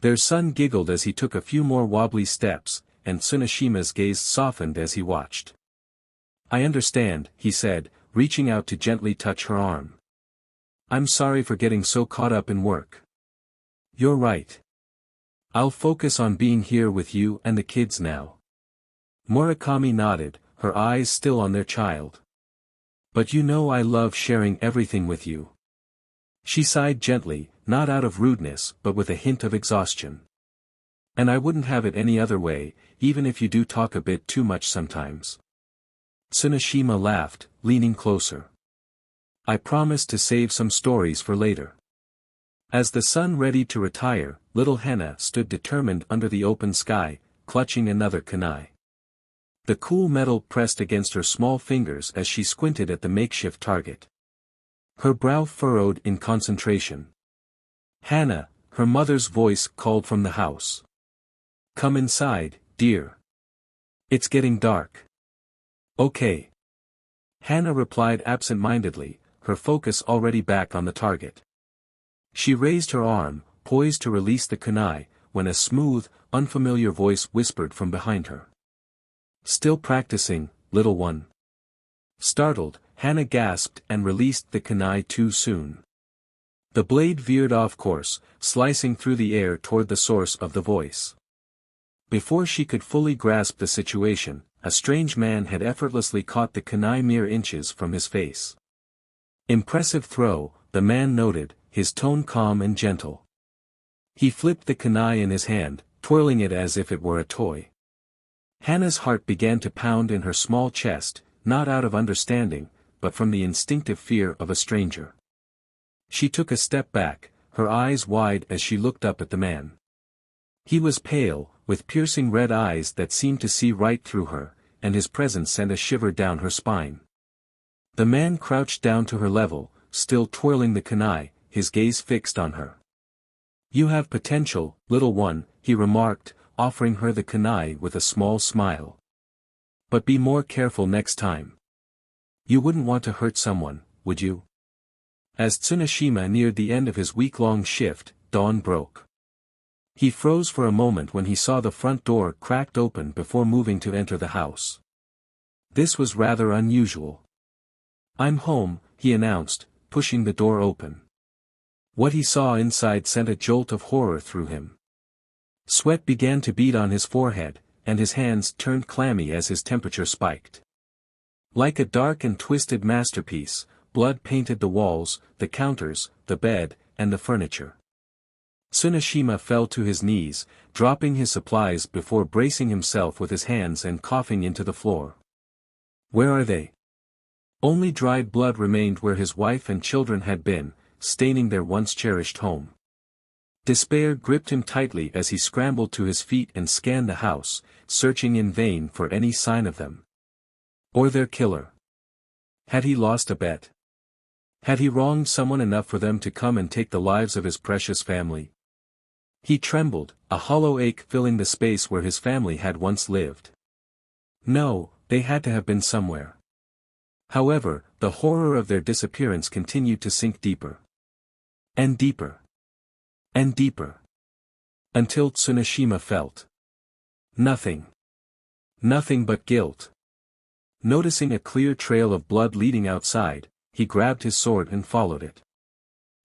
Their son giggled as he took a few more wobbly steps, and Tsunoshima's gaze softened as he watched. I understand, he said, reaching out to gently touch her arm. I'm sorry for getting so caught up in work. You're right. I'll focus on being here with you and the kids now. Murakami nodded, her eyes still on their child. But you know I love sharing everything with you. She sighed gently, not out of rudeness but with a hint of exhaustion. And I wouldn't have it any other way, even if you do talk a bit too much sometimes. Tsunoshima laughed, leaning closer. I promise to save some stories for later. As the sun readied to retire, little Hana stood determined under the open sky, clutching another kunai. The cool metal pressed against her small fingers as she squinted at the makeshift target. Her brow furrowed in concentration. Hana, her mother's voice called from the house. Come inside, dear. It's getting dark. Okay. Hana replied absent-mindedly, her focus already back on the target. She raised her arm, poised to release the kunai, when a smooth, unfamiliar voice whispered from behind her. Still practicing, little one. Startled, Hana gasped and released the kunai too soon. The blade veered off course, slicing through the air toward the source of the voice. Before she could fully grasp the situation, a strange man had effortlessly caught the kunai mere inches from his face. Impressive throw, the man noted, his tone calm and gentle. He flipped the kunai in his hand, twirling it as if it were a toy. Hana's heart began to pound in her small chest, not out of understanding, but from the instinctive fear of a stranger. She took a step back, her eyes wide as she looked up at the man. He was pale, with piercing red eyes that seemed to see right through her, and his presence sent a shiver down her spine. The man crouched down to her level, still twirling the kunai, his gaze fixed on her. You have potential, little one, he remarked, offering her the kunai with a small smile. But be more careful next time. You wouldn't want to hurt someone, would you? As Tsunoshima neared the end of his week-long shift, dawn broke. He froze for a moment when he saw the front door cracked open before moving to enter the house. This was rather unusual. I'm home, he announced, pushing the door open. What he saw inside sent a jolt of horror through him. Sweat began to bead on his forehead, and his hands turned clammy as his temperature spiked. Like a dark and twisted masterpiece, blood painted the walls, the counters, the bed, and the furniture. Tsunoshima fell to his knees, dropping his supplies before bracing himself with his hands and coughing into the floor. Where are they? Only dried blood remained where his wife and children had been, staining their once cherished home. Despair gripped him tightly as he scrambled to his feet and scanned the house, searching in vain for any sign of them. Or their killer. Had he lost a bet? Had he wronged someone enough for them to come and take the lives of his precious family? He trembled, a hollow ache filling the space where his family had once lived. No, they had to have been somewhere. However, the horror of their disappearance continued to sink deeper. And deeper. And deeper. Until Tsunoshima felt nothing. Nothing but guilt. Noticing a clear trail of blood leading outside, he grabbed his sword and followed it.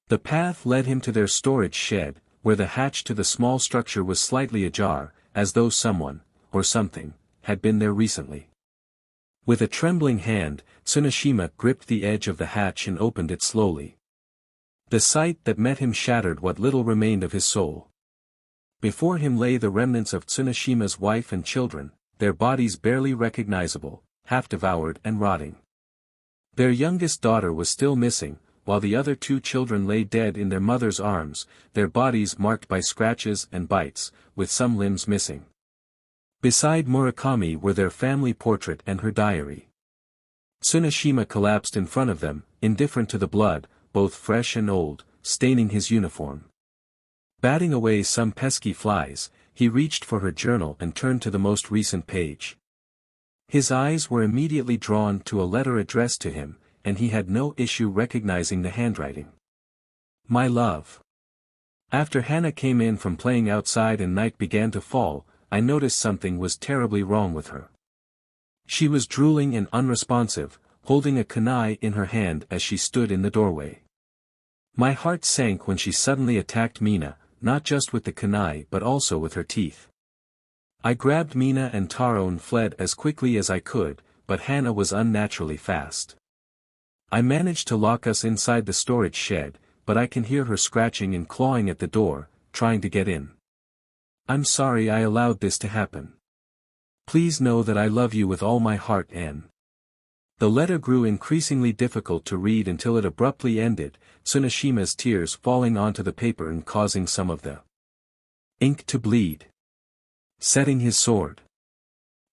The path led him to their storage shed, where the hatch to the small structure was slightly ajar, as though someone, or something, had been there recently. With a trembling hand, Tsunoshima gripped the edge of the hatch and opened it slowly. The sight that met him shattered what little remained of his soul. Before him lay the remnants of Tsunoshima's wife and children, their bodies barely recognizable, half devoured and rotting. Their youngest daughter was still missing, while the other two children lay dead in their mother's arms, their bodies marked by scratches and bites, with some limbs missing. Beside Murakami were their family portrait and her diary. Tsunoshima collapsed in front of them, indifferent to the blood, both fresh and old, staining his uniform. Batting away some pesky flies, he reached for her journal and turned to the most recent page. His eyes were immediately drawn to a letter addressed to him, and he had no issue recognizing the handwriting. My love. After Hana came in from playing outside and night began to fall, I noticed something was terribly wrong with her. She was drooling and unresponsive, holding a kunai in her hand as she stood in the doorway. My heart sank when she suddenly attacked Mina, not just with the kunai but also with her teeth. I grabbed Mina and Taro and fled as quickly as I could, but Hana was unnaturally fast. I managed to lock us inside the storage shed, but I can hear her scratching and clawing at the door, trying to get in. I'm sorry I allowed this to happen. Please know that I love you with all my heart, Anne. The letter grew increasingly difficult to read until it abruptly ended, Tsunoshima's tears falling onto the paper and causing some of the ink to bleed. Setting his sword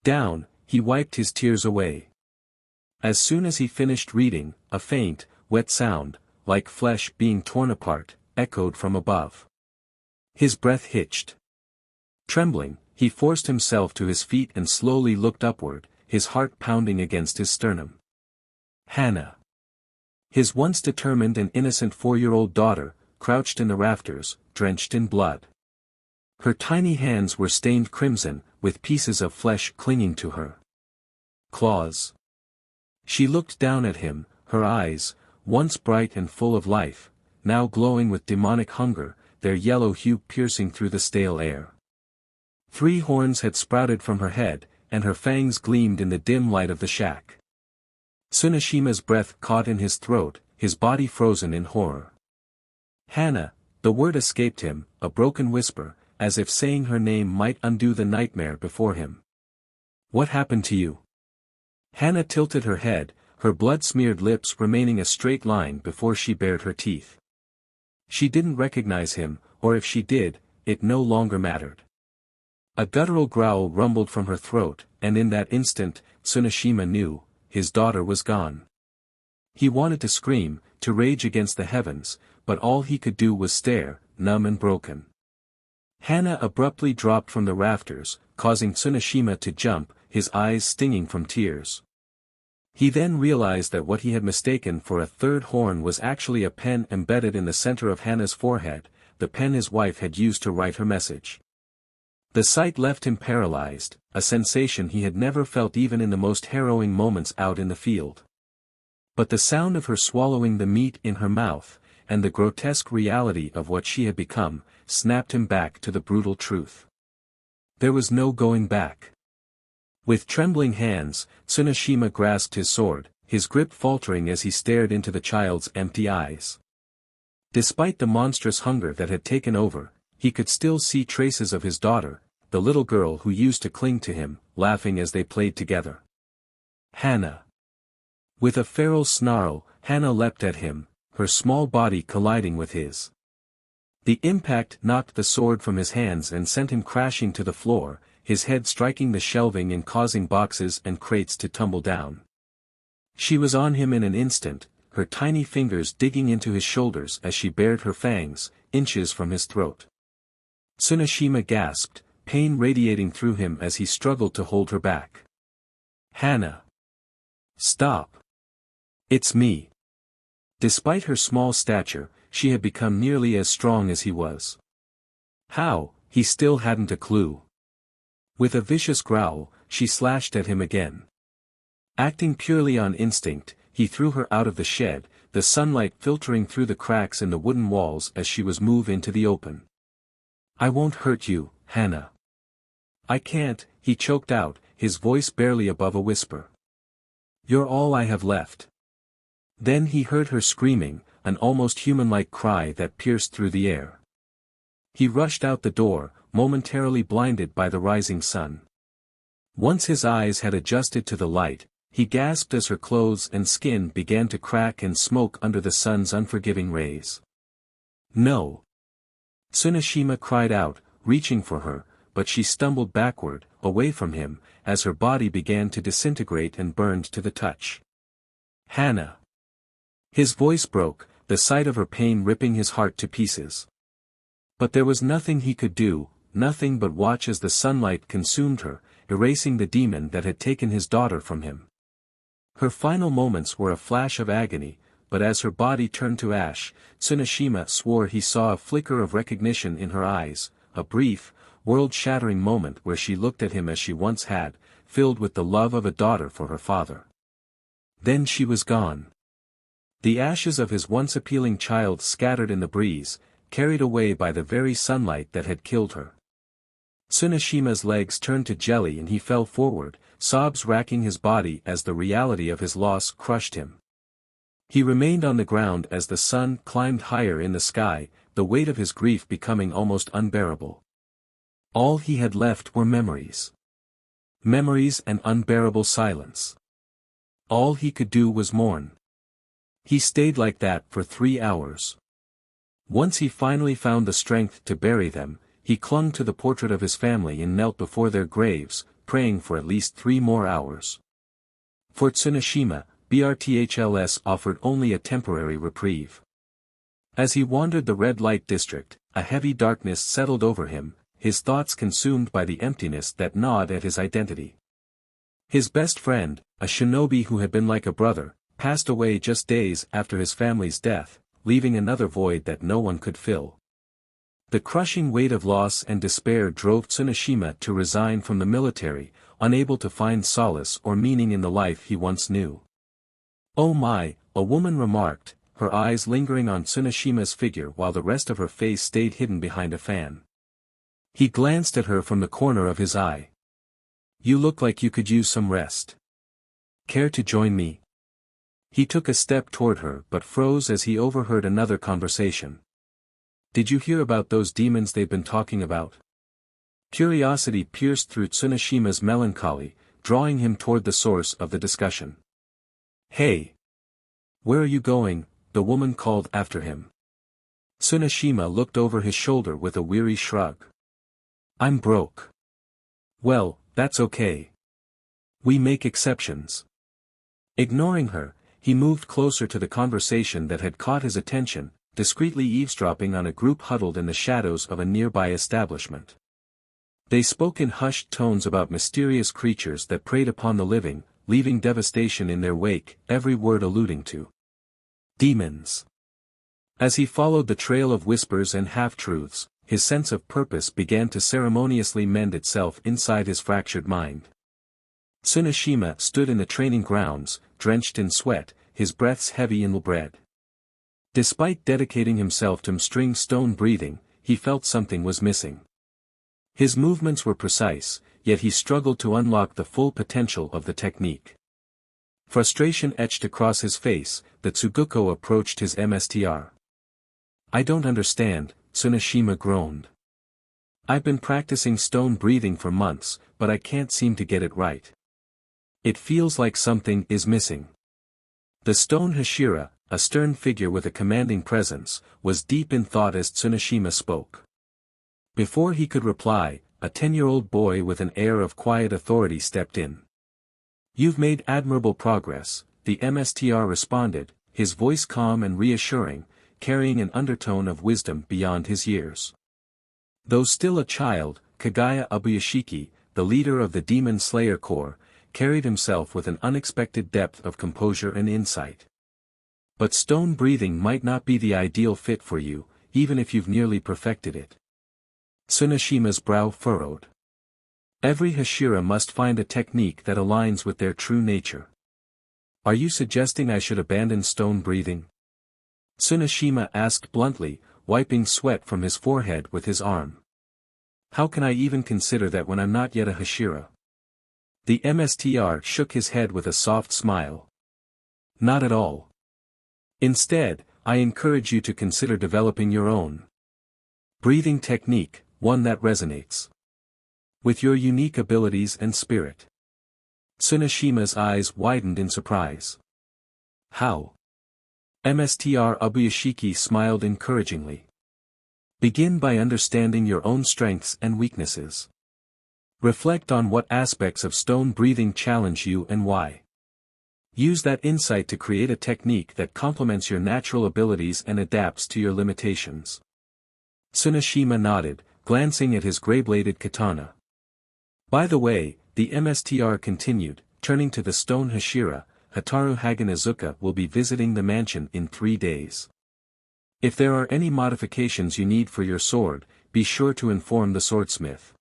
down, he wiped his tears away. As soon as he finished reading, a faint, wet sound, like flesh being torn apart, echoed from above. His breath hitched. Trembling, he forced himself to his feet and slowly looked upward, his heart pounding against his sternum. Hana. His once determined and innocent 4-year-old daughter, crouched in the rafters, drenched in blood. Her tiny hands were stained crimson, with pieces of flesh clinging to her claws. She looked down at him, her eyes, once bright and full of life, now glowing with demonic hunger, their yellow hue piercing through the stale air. 3 horns had sprouted from her head, and her fangs gleamed in the dim light of the shack. Tsunoshima's breath caught in his throat, his body frozen in horror. Hana, the word escaped him, a broken whisper, as if saying her name might undo the nightmare before him. What happened to you? Hana tilted her head, her blood-smeared lips remaining a straight line before she bared her teeth. She didn't recognize him, or if she did, it no longer mattered. A guttural growl rumbled from her throat, and in that instant, Tsunoshima knew, his daughter was gone. He wanted to scream, to rage against the heavens, but all he could do was stare, numb and broken. Hana abruptly dropped from the rafters, causing Tsunoshima to jump, his eyes stinging from tears. He then realized that what he had mistaken for a 3rd horn was actually a pen embedded in the center of Hana's forehead, the pen his wife had used to write her message. The sight left him paralyzed, a sensation he had never felt even in the most harrowing moments out in the field. But the sound of her swallowing the meat in her mouth, and the grotesque reality of what she had become, snapped him back to the brutal truth. There was no going back. With trembling hands, Tsunoshima grasped his sword, his grip faltering as he stared into the child's empty eyes. Despite the monstrous hunger that had taken over, he could still see traces of his daughter, the little girl who used to cling to him, laughing as they played together. Hana. With a feral snarl, Hana leapt at him, her small body colliding with his. The impact knocked the sword from his hands and sent him crashing to the floor, his head striking the shelving and causing boxes and crates to tumble down. She was on him in an instant, her tiny fingers digging into his shoulders as she bared her fangs, inches from his throat. Tsunoshima gasped, pain radiating through him as he struggled to hold her back. Hana. Stop. It's me. Despite her small stature, she had become nearly as strong as he was. How, he still hadn't a clue. With a vicious growl, she slashed at him again. Acting purely on instinct, he threw her out of the shed, the sunlight filtering through the cracks in the wooden walls as she was moved into the open. I won't hurt you, Hana. I can't, he choked out, his voice barely above a whisper. You're all I have left. Then he heard her screaming, an almost human-like cry that pierced through the air. He rushed out the door, momentarily blinded by the rising sun. Once his eyes had adjusted to the light, he gasped as her clothes and skin began to crack and smoke under the sun's unforgiving rays. No. Tsunoshima cried out, reaching for her, but she stumbled backward, away from him, as her body began to disintegrate and burned to the touch. Hana. His voice broke, the sight of her pain ripping his heart to pieces. But there was nothing he could do, nothing but watch as the sunlight consumed her, erasing the demon that had taken his daughter from him. Her final moments were a flash of agony, but as her body turned to ash, Tsuneshima swore he saw a flicker of recognition in her eyes, a brief, world-shattering moment where she looked at him as she once had, filled with the love of a daughter for her father. Then she was gone. The ashes of his once appealing child scattered in the breeze, carried away by the very sunlight that had killed her. Tsuneshima's legs turned to jelly and he fell forward, sobs racking his body as the reality of his loss crushed him. He remained on the ground as the sun climbed higher in the sky, the weight of his grief becoming almost unbearable. All he had left were memories. Memories and unbearable silence. All he could do was mourn. He stayed like that for 3 hours. Once he finally found the strength to bury them, he clung to the portrait of his family and knelt before their graves, praying for at least 3 more hours. For Tsuneshima, BRTHLS offered only a temporary reprieve. As he wandered the red light district, a heavy darkness settled over him, his thoughts consumed by the emptiness that gnawed at his identity. His best friend, a shinobi who had been like a brother, passed away just days after his family's death, leaving another void that no one could fill. The crushing weight of loss and despair drove Tsuneshima to resign from the military, unable to find solace or meaning in the life he once knew. "Oh my," a woman remarked, her eyes lingering on Tsuneshima's figure while the rest of her face stayed hidden behind a fan. He glanced at her from the corner of his eye. "You look like you could use some rest. Care to join me?" He took a step toward her but froze as he overheard another conversation. "Did you hear about those demons they've been talking about?" Curiosity pierced through Tsuneshima's melancholy, drawing him toward the source of the discussion. "Hey! Where are you going?" the woman called after him. Tsuneshima looked over his shoulder with a weary shrug. "I'm broke." "Well, that's okay. We make exceptions." Ignoring her, he moved closer to the conversation that had caught his attention, discreetly eavesdropping on a group huddled in the shadows of a nearby establishment. They spoke in hushed tones about mysterious creatures that preyed upon the living, leaving devastation in their wake, every word alluding to demons. As he followed the trail of whispers and half-truths, his sense of purpose began to ceremoniously mend itself inside his fractured mind. Tsuneshima stood in the training grounds, drenched in sweat, his breaths heavy and bread. Despite dedicating himself to mastering stone breathing, he felt something was missing. His movements were precise, yet he struggled to unlock the full potential of the technique. Frustration etched across his face, the Tsuguko approached his MSTR. "I don't understand," Tsuneshima groaned. "I've been practicing stone breathing for months, but I can't seem to get it right. It feels like something is missing." The stone Hashira, a stern figure with a commanding presence, was deep in thought as Tsuneshima spoke. Before he could reply, a 10-year-old boy with an air of quiet authority stepped in. "You've made admirable progress," the MSTR responded, his voice calm and reassuring, carrying an undertone of wisdom beyond his years. Though still a child, Kagaya Ubuyashiki, the leader of the Demon Slayer Corps, carried himself with an unexpected depth of composure and insight. "But stone breathing might not be the ideal fit for you, even if you've nearly perfected it." Tsuneshima's brow furrowed. Every Hashira must find a technique that aligns with their true nature. "Are you suggesting I should abandon stone breathing?" Tsuneshima asked bluntly, wiping sweat from his forehead with his arm. "How can I even consider that when I'm not yet a Hashira?" The MSTR shook his head with a soft smile. "Not at all. Instead, I encourage you to consider developing your own breathing technique, one that resonates with your unique abilities and spirit." Tsuneshima's eyes widened in surprise. "How?" MSTR Ubuyashiki smiled encouragingly. "Begin by understanding your own strengths and weaknesses. Reflect on what aspects of stone breathing challenge you and why. Use that insight to create a technique that complements your natural abilities and adapts to your limitations." Tsuneshima nodded, glancing at his gray-bladed katana. By the way, the MSTR continued, turning to the stone Hashira, Hataru Haganazuka will be visiting the mansion in 3 days. If there are any modifications you need for your sword, be sure to inform the swordsmith.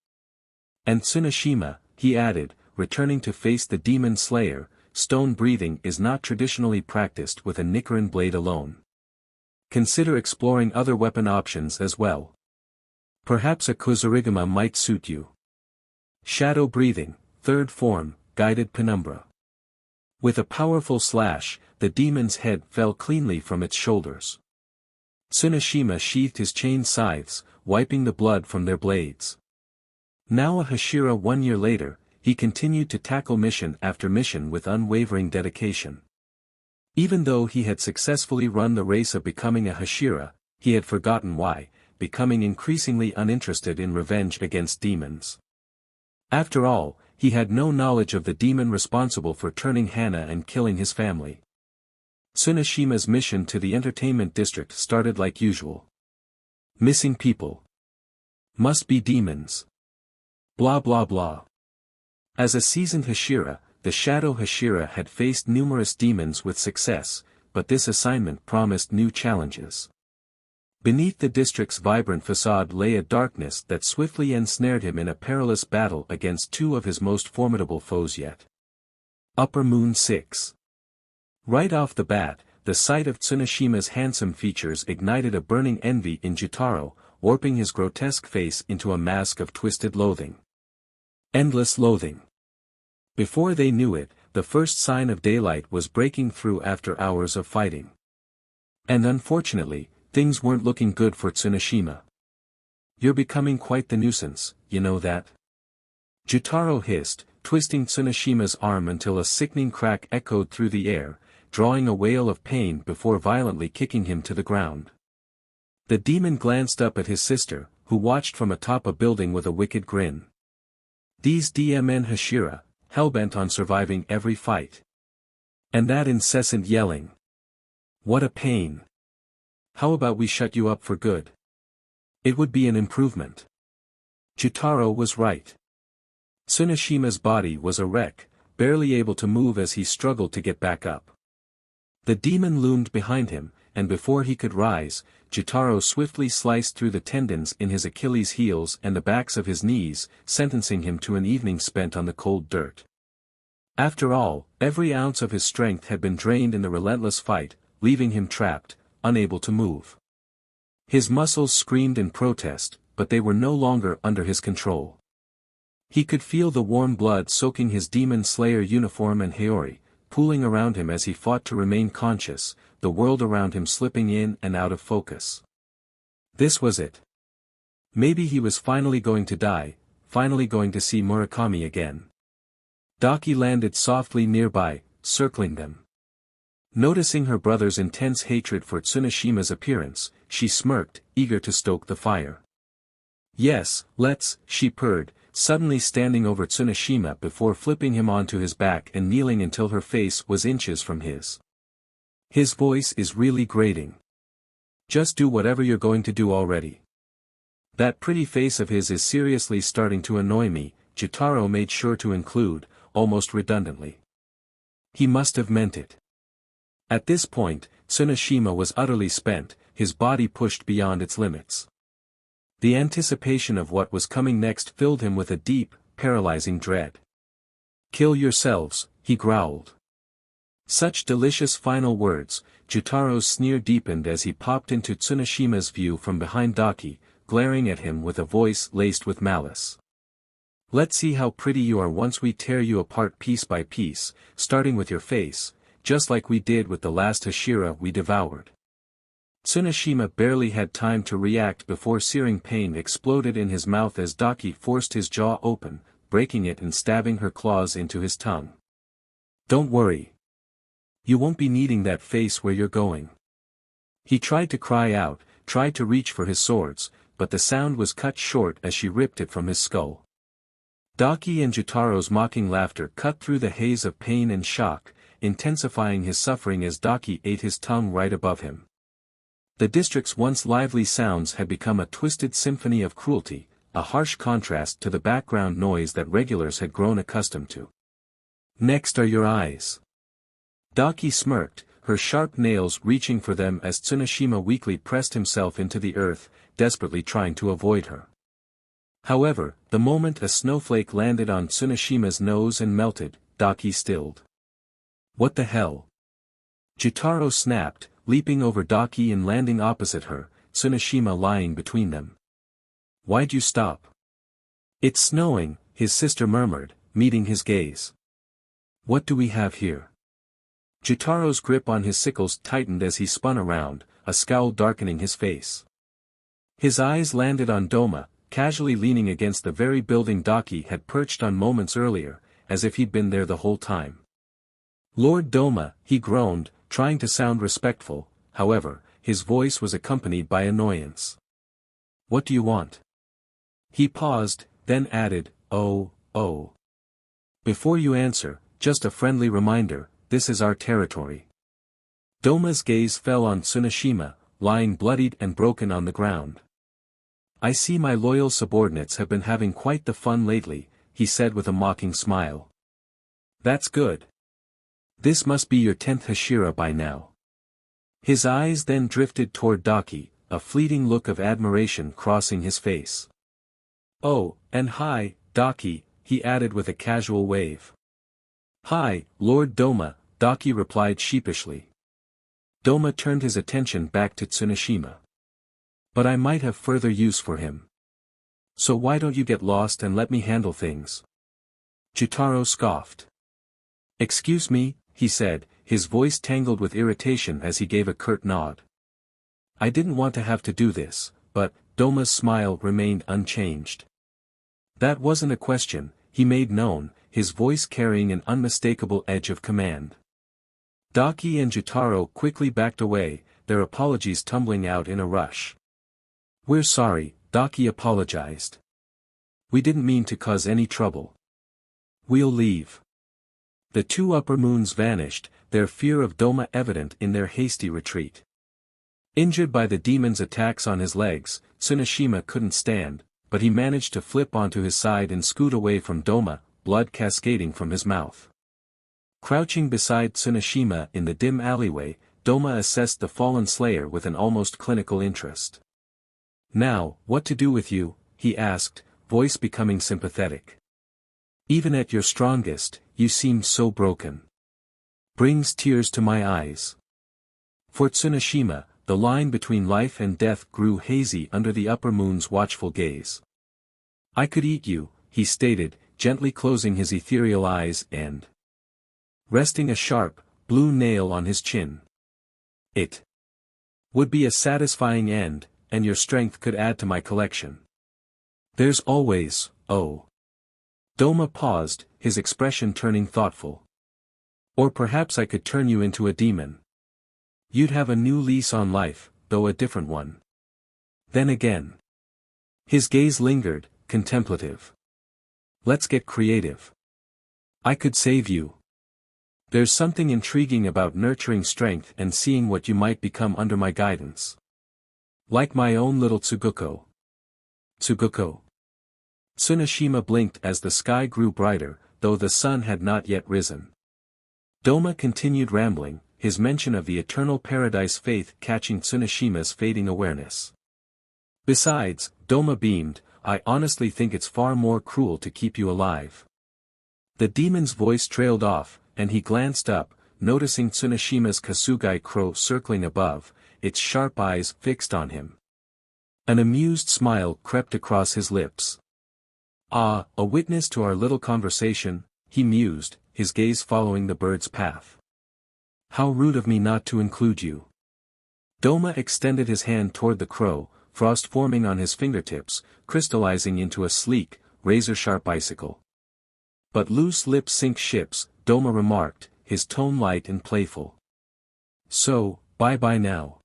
And Tsunashima, he added, returning to face the demon slayer, stone breathing is not traditionally practiced with a Nichiren blade alone. Consider exploring other weapon options as well. Perhaps a Kozurigama might suit you. Shadow breathing, third form, guided penumbra. With a powerful slash, the demon's head fell cleanly from its shoulders. Tsunashima sheathed his chain scythes, wiping the blood from their blades. Now a Hashira 1 year later, he continued to tackle mission after mission with unwavering dedication. Even though he had successfully run the race of becoming a Hashira, he had forgotten why, becoming increasingly uninterested in revenge against demons. After all, he had no knowledge of the demon responsible for turning Hana and killing his family. Tsunashima's mission to the entertainment district started like usual. Missing people. Must be demons. Blah blah blah. As a seasoned Hashira, the Shadow Hashira had faced numerous demons with success, but this assignment promised new challenges. Beneath the district's vibrant facade lay a darkness that swiftly ensnared him in a perilous battle against 2 of his most formidable foes yet. Upper Moon 6. Right off the bat, the sight of Tsunashima's handsome features ignited a burning envy in Jotaro, warping his grotesque face into a mask of twisted loathing. Endless loathing. Before they knew it, the first sign of daylight was breaking through after hours of fighting. And unfortunately, things weren't looking good for Tsunashima. You're becoming quite the nuisance, you know that? Jotaro hissed, twisting Tsunashima's arm until a sickening crack echoed through the air, drawing a wail of pain before violently kicking him to the ground. The demon glanced up at his sister, who watched from atop a building with a wicked grin. These DMN Hashira, hellbent on surviving every fight. And that incessant yelling. What a pain. How about we shut you up for good? It would be an improvement. Jotaro was right. Tsunashima's body was a wreck, barely able to move as he struggled to get back up. The demon loomed behind him, and before he could rise, Jotaro swiftly sliced through the tendons in his Achilles' heels and the backs of his knees, sentencing him to an evening spent on the cold dirt. After all, every ounce of his strength had been drained in the relentless fight, leaving him trapped, unable to move. His muscles screamed in protest, but they were no longer under his control. He could feel the warm blood soaking his demon slayer uniform and Haori, pooling around him as he fought to remain conscious, the world around him slipping in and out of focus. This was it. Maybe he was finally going to die, finally going to see Murakami again. Daki landed softly nearby, circling them. Noticing her brother's intense hatred for Tsunashima's appearance, she smirked, eager to stoke the fire. Yes, let's, she purred, suddenly standing over Tsunashima before flipping him onto his back and kneeling until her face was inches from his. His voice is really grating. Just do whatever you're going to do already. That pretty face of his is seriously starting to annoy me, Jotaro made sure to include, almost redundantly. He must have meant it. At this point, Tsunashima was utterly spent, his body pushed beyond its limits. The anticipation of what was coming next filled him with a deep, paralyzing dread. Kill yourselves, he growled. Such delicious final words, Jotaro's sneer deepened as he popped into Tsunashima's view from behind Daki, glaring at him with a voice laced with malice. Let's see how pretty you are once we tear you apart piece by piece, starting with your face, just like we did with the last Hashira we devoured. Tsunashima barely had time to react before searing pain exploded in his mouth as Daki forced his jaw open, breaking it and stabbing her claws into his tongue. Don't worry. You won't be needing that face where you're going. He tried to cry out, tried to reach for his swords, but the sound was cut short as she ripped it from his skull. Daki and Jotaro's mocking laughter cut through the haze of pain and shock, intensifying his suffering as Daki ate his tongue right above him. The district's once lively sounds had become a twisted symphony of cruelty, a harsh contrast to the background noise that regulars had grown accustomed to. Next are your eyes. Daki smirked, her sharp nails reaching for them as Tsuneshima weakly pressed himself into the earth, desperately trying to avoid her. However, the moment a snowflake landed on Tsuneshima's nose and melted, Daki stilled. What the hell? Jotaro snapped, leaping over Daki and landing opposite her, Tsuneshima lying between them. Why'd you stop? It's snowing, his sister murmured, meeting his gaze. What do we have here? Jotaro's grip on his sickles tightened as he spun around, a scowl darkening his face. His eyes landed on Douma, casually leaning against the very building Daki had perched on moments earlier, as if he'd been there the whole time. Lord Douma, he groaned, trying to sound respectful, however, his voice was accompanied by annoyance. What do you want? He paused, then added, oh. Before you answer, just a friendly reminder, this is our territory. Douma's gaze fell on Tsuneshima, lying bloodied and broken on the ground. I see my loyal subordinates have been having quite the fun lately, he said with a mocking smile. That's good. This must be your 10th Hashira by now. His eyes then drifted toward Daki, a fleeting look of admiration crossing his face. Oh, and hi, Daki, he added with a casual wave. Hi, Lord Douma, Daki replied sheepishly. Douma turned his attention back to Tsuneshima. But I might have further use for him. So why don't you get lost and let me handle things? Jotaro scoffed. Excuse me, he said, his voice tangled with irritation as he gave a curt nod. I didn't want to have to do this, but, Douma's smile remained unchanged. That wasn't a question, he made known, his voice carrying an unmistakable edge of command. Daki and Jotaro quickly backed away, their apologies tumbling out in a rush. We're sorry, Daki apologized. We didn't mean to cause any trouble. We'll leave. The two upper moons vanished, their fear of Douma evident in their hasty retreat. Injured by the demon's attacks on his legs, Tsuneshima couldn't stand, but he managed to flip onto his side and scoot away from Douma, blood cascading from his mouth. Crouching beside Tsuneshima in the dim alleyway, Douma assessed the fallen slayer with an almost clinical interest. Now, what to do with you, he asked, voice becoming sympathetic. Even at your strongest, you seem so broken. Brings tears to my eyes. For Tsuneshima, the line between life and death grew hazy under the upper moon's watchful gaze. I could eat you, he stated, gently closing his ethereal eyes and resting a sharp, blue nail on his chin. It would be a satisfying end, and your strength could add to my collection. There's always, oh. Douma paused, his expression turning thoughtful. Or perhaps I could turn you into a demon. You'd have a new lease on life, though a different one. Then again. His gaze lingered, contemplative. Let's get creative. I could save you. There's something intriguing about nurturing strength and seeing what you might become under my guidance. Like my own little Tsugoko. Tsugoko. Tsuneshima blinked as the sky grew brighter, though the sun had not yet risen. Douma continued rambling, his mention of the eternal paradise faith catching Tsuneshima's fading awareness. Besides, Douma beamed, I honestly think it's far more cruel to keep you alive. The demon's voice trailed off, and he glanced up, noticing Tsuneshima's Kasugai crow circling above, its sharp eyes fixed on him. An amused smile crept across his lips. Ah, a witness to our little conversation, he mused, his gaze following the bird's path. How rude of me not to include you. Douma extended his hand toward the crow, frost forming on his fingertips, crystallizing into a sleek, razor-sharp icicle. But loose lips sink ships, Douma remarked, his tone light and playful. So, bye-bye now.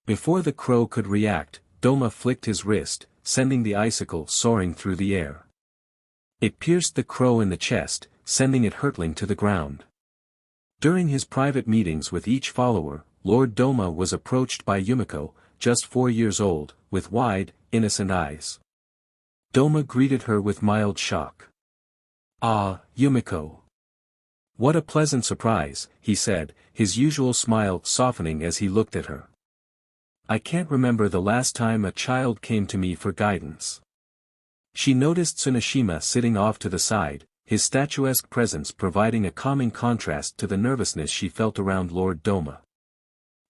Before the crow could react, Douma flicked his wrist, sending the icicle soaring through the air. It pierced the crow in the chest, sending it hurtling to the ground. During his private meetings with each follower, Lord Douma was approached by Yumiko, just 4 years old, with wide, innocent eyes. Douma greeted her with mild shock. "Ah, Yumiko. What a pleasant surprise," he said, his usual smile softening as he looked at her. "I can't remember the last time a child came to me for guidance." She noticed Tsuneshima sitting off to the side, his statuesque presence providing a calming contrast to the nervousness she felt around Lord Douma.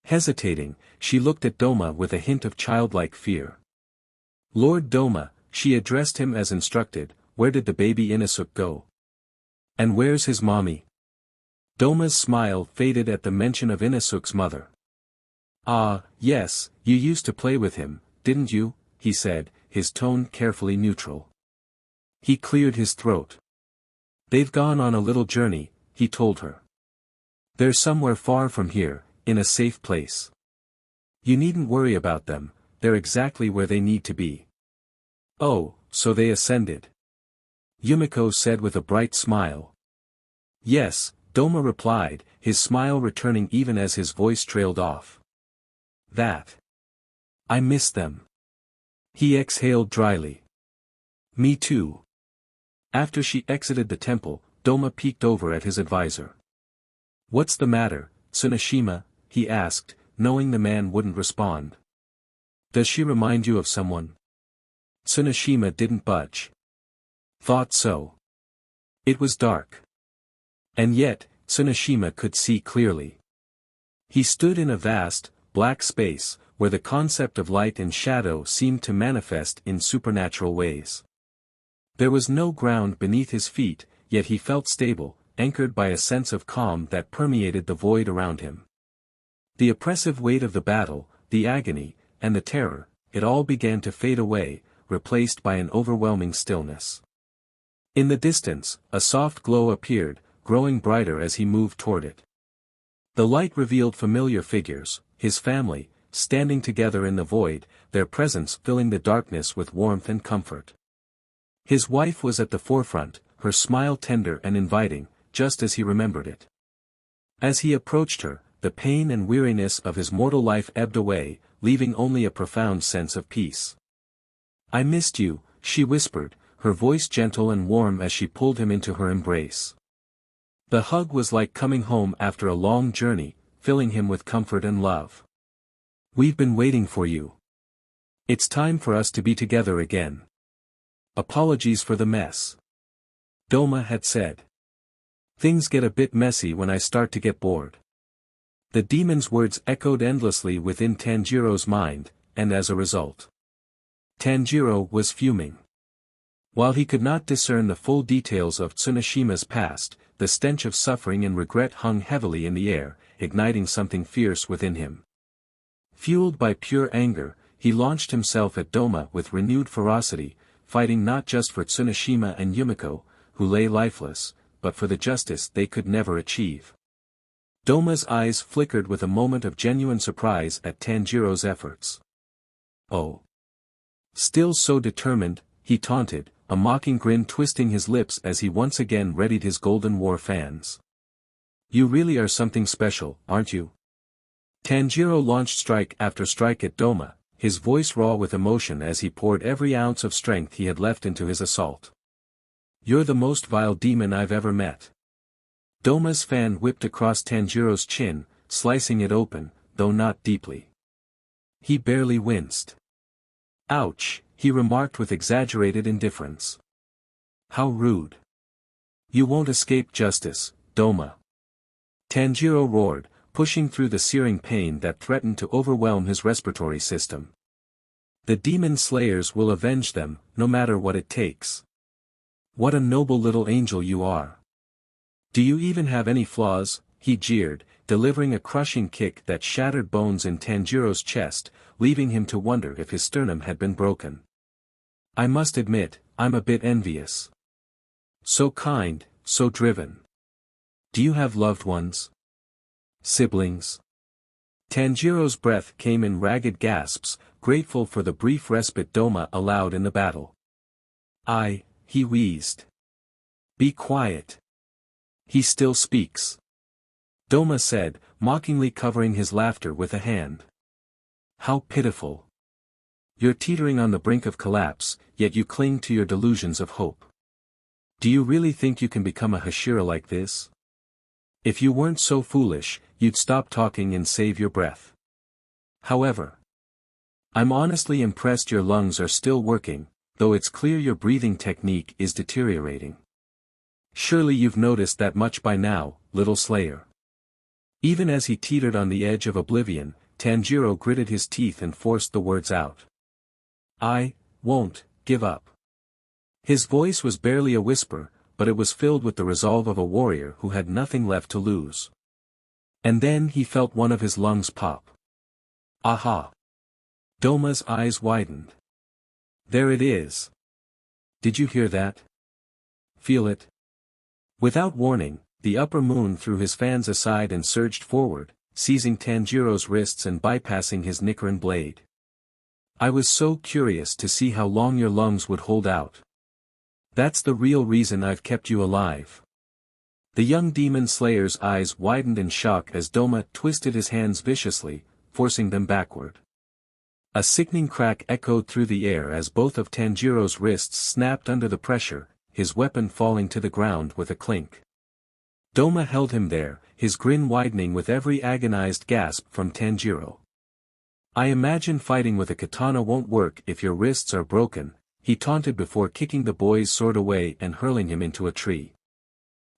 Hesitating, she looked at Douma with a hint of childlike fear. "Lord Douma," she addressed him as instructed, "where did the baby Inosuke go? And where's his mommy?" Douma's smile faded at the mention of Inosuke's mother. "Ah, yes, you used to play with him, didn't you?" he said, his tone carefully neutral. He cleared his throat. "They've gone on a little journey," he told her. "They're somewhere far from here, in a safe place. You needn't worry about them, they're exactly where they need to be." "Oh, so they ascended?" Yumiko said with a bright smile. "Yes," Douma replied, his smile returning even as his voice trailed off. I miss them." He exhaled dryly. "Me too." After she exited the temple, Douma peeked over at his advisor. "What's the matter, Tsuneshima?" he asked, knowing the man wouldn't respond. "Does she remind you of someone?" Tsuneshima didn't budge. "Thought so." It was dark. And yet, Tsuneshima could see clearly. He stood in a vast, black space, where the concept of light and shadow seemed to manifest in supernatural ways. There was no ground beneath his feet, yet he felt stable, anchored by a sense of calm that permeated the void around him. The oppressive weight of the battle, the agony, and the terror, it all began to fade away, replaced by an overwhelming stillness. In the distance, a soft glow appeared, growing brighter as he moved toward it. The light revealed familiar figures, his family, standing together in the void, their presence filling the darkness with warmth and comfort. His wife was at the forefront, her smile tender and inviting, just as he remembered it. As he approached her, the pain and weariness of his mortal life ebbed away, leaving only a profound sense of peace. "I missed you," she whispered, her voice gentle and warm as she pulled him into her embrace. The hug was like coming home after a long journey, filling him with comfort and love. "We've been waiting for you. It's time for us to be together again. Apologies for the mess," Douma had said. "Things get a bit messy when I start to get bored." The demon's words echoed endlessly within Tanjiro's mind, and as a result, Tanjiro was fuming. While he could not discern the full details of Tsuneshima's past, the stench of suffering and regret hung heavily in the air, igniting something fierce within him. Fueled by pure anger, he launched himself at Douma with renewed ferocity, fighting not just for Tsuneshima and Yumiko, who lay lifeless, but for the justice they could never achieve. Douma's eyes flickered with a moment of genuine surprise at Tanjiro's efforts. "Oh. Still so determined," he taunted, a mocking grin twisting his lips as he once again readied his golden war fans. "You really are something special, aren't you?" Tanjiro launched strike after strike at Douma, his voice raw with emotion as he poured every ounce of strength he had left into his assault. "You're the most vile demon I've ever met." Douma's fan whipped across Tanjiro's chin, slicing it open, though not deeply. He barely winced. "Ouch," he remarked with exaggerated indifference. "How rude. You won't escape justice, Douma." Tanjiro roared, pushing through the searing pain that threatened to overwhelm his respiratory system. "The demon slayers will avenge them, no matter what it takes. What a noble little angel you are. Do you even have any flaws?" he jeered, delivering a crushing kick that shattered bones in Tanjiro's chest, leaving him to wonder if his sternum had been broken. "I must admit, I'm a bit envious. So kind, so driven. Do you have loved ones? Siblings?" Tanjiro's breath came in ragged gasps, grateful for the brief respite Douma allowed in the battle. He wheezed. "Be quiet. He still speaks," Douma said, mockingly covering his laughter with a hand. "How pitiful. You're teetering on the brink of collapse, yet you cling to your delusions of hope. Do you really think you can become a Hashira like this? If you weren't so foolish, you'd stop talking and save your breath. However, I'm honestly impressed your lungs are still working, though it's clear your breathing technique is deteriorating. Surely you've noticed that much by now, little slayer. Even as he teetered on the edge of oblivion, Tanjiro gritted his teeth and forced the words out. I won't give up. His voice was barely a whisper, but it was filled with the resolve of a warrior who had nothing left to lose. And then he felt one of his lungs pop. Aha! Douma's eyes widened. There it is. Did you hear that? Feel it? Without warning, the upper moon threw his fans aside and surged forward, seizing Tanjiro's wrists and bypassing his Nichiren blade. I was so curious to see how long your lungs would hold out. That's the real reason I've kept you alive. The young demon slayer's eyes widened in shock as Douma twisted his hands viciously, forcing them backward. A sickening crack echoed through the air as both of Tanjiro's wrists snapped under the pressure, his weapon falling to the ground with a clink. Douma held him there, his grin widening with every agonized gasp from Tanjiro. I imagine fighting with a katana won't work if your wrists are broken, he taunted before kicking the boy's sword away and hurling him into a tree.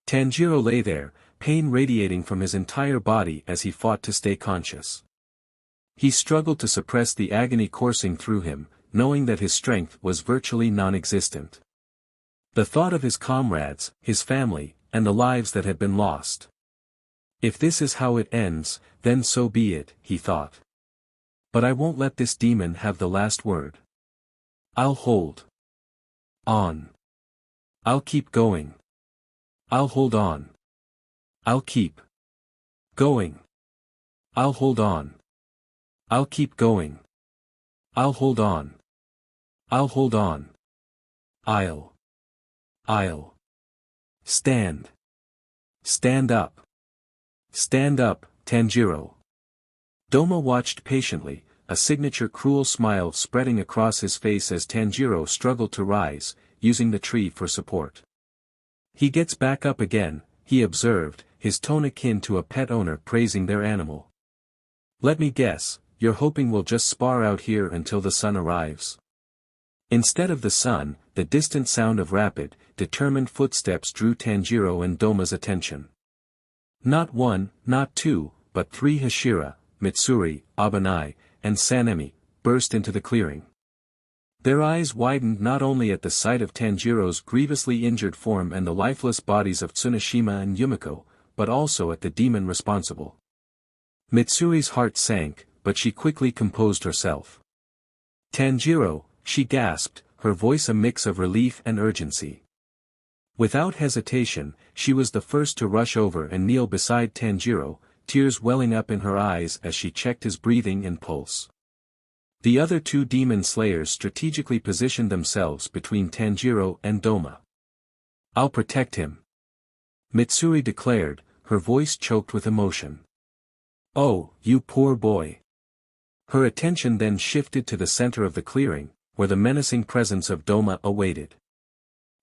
Tanjiro lay there, pain radiating from his entire body as he fought to stay conscious. He struggled to suppress the agony coursing through him, knowing that his strength was virtually non-existent. The thought of his comrades, his family, and the lives that had been lost. If this is how it ends, then so be it, he thought. But I won't let this demon have the last word. I'll hold on. I'll keep going. I'll hold on. I'll keep going. I'll hold on. I'll keep going. I'll hold on. I'll hold on. I'll stand. Stand up. Stand up, Tanjiro. Douma watched patiently, a signature cruel smile spreading across his face as Tanjiro struggled to rise, using the tree for support. He gets back up again, he observed, his tone akin to a pet owner praising their animal. Let me guess, you're hoping we'll just spar out here until the sun arrives. Instead of the sun, the distant sound of rapid, determined footsteps drew Tanjiro and Douma's attention. Not one, not two, but three Hashira, Mitsuri, Abanai, and Sanemi, burst into the clearing. Their eyes widened not only at the sight of Tanjiro's grievously injured form and the lifeless bodies of Tsuneshima and Yumiko, but also at the demon responsible. Mitsuri's heart sank, but she quickly composed herself. Tanjiro, she gasped, her voice a mix of relief and urgency. Without hesitation, she was the first to rush over and kneel beside Tanjiro, tears welling up in her eyes as she checked his breathing and pulse. The other two demon slayers strategically positioned themselves between Tanjiro and Douma. I'll protect him, Mitsuri declared, her voice choked with emotion. Oh, you poor boy. Her attention then shifted to the center of the clearing, where the menacing presence of Douma awaited.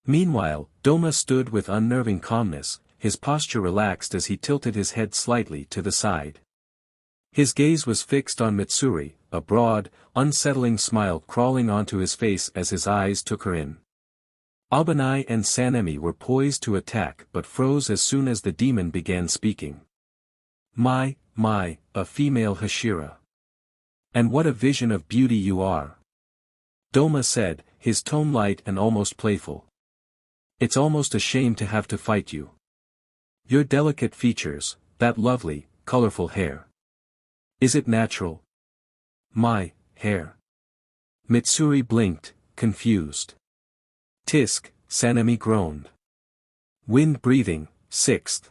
Meanwhile, Douma stood with unnerving calmness, his posture relaxed as he tilted his head slightly to the side. His gaze was fixed on Mitsuri, a broad, unsettling smile crawling onto his face as his eyes took her in. Abanai and Sanemi were poised to attack but froze as soon as the demon began speaking. My, a female Hashira. And what a vision of beauty you are. Douma said, his tone light and almost playful. It's almost a shame to have to fight you. Your delicate features, that lovely, colorful hair. Is it natural? My hair. Mitsuri blinked, confused. Tisk, Sanemi groaned. Wind breathing, 6th.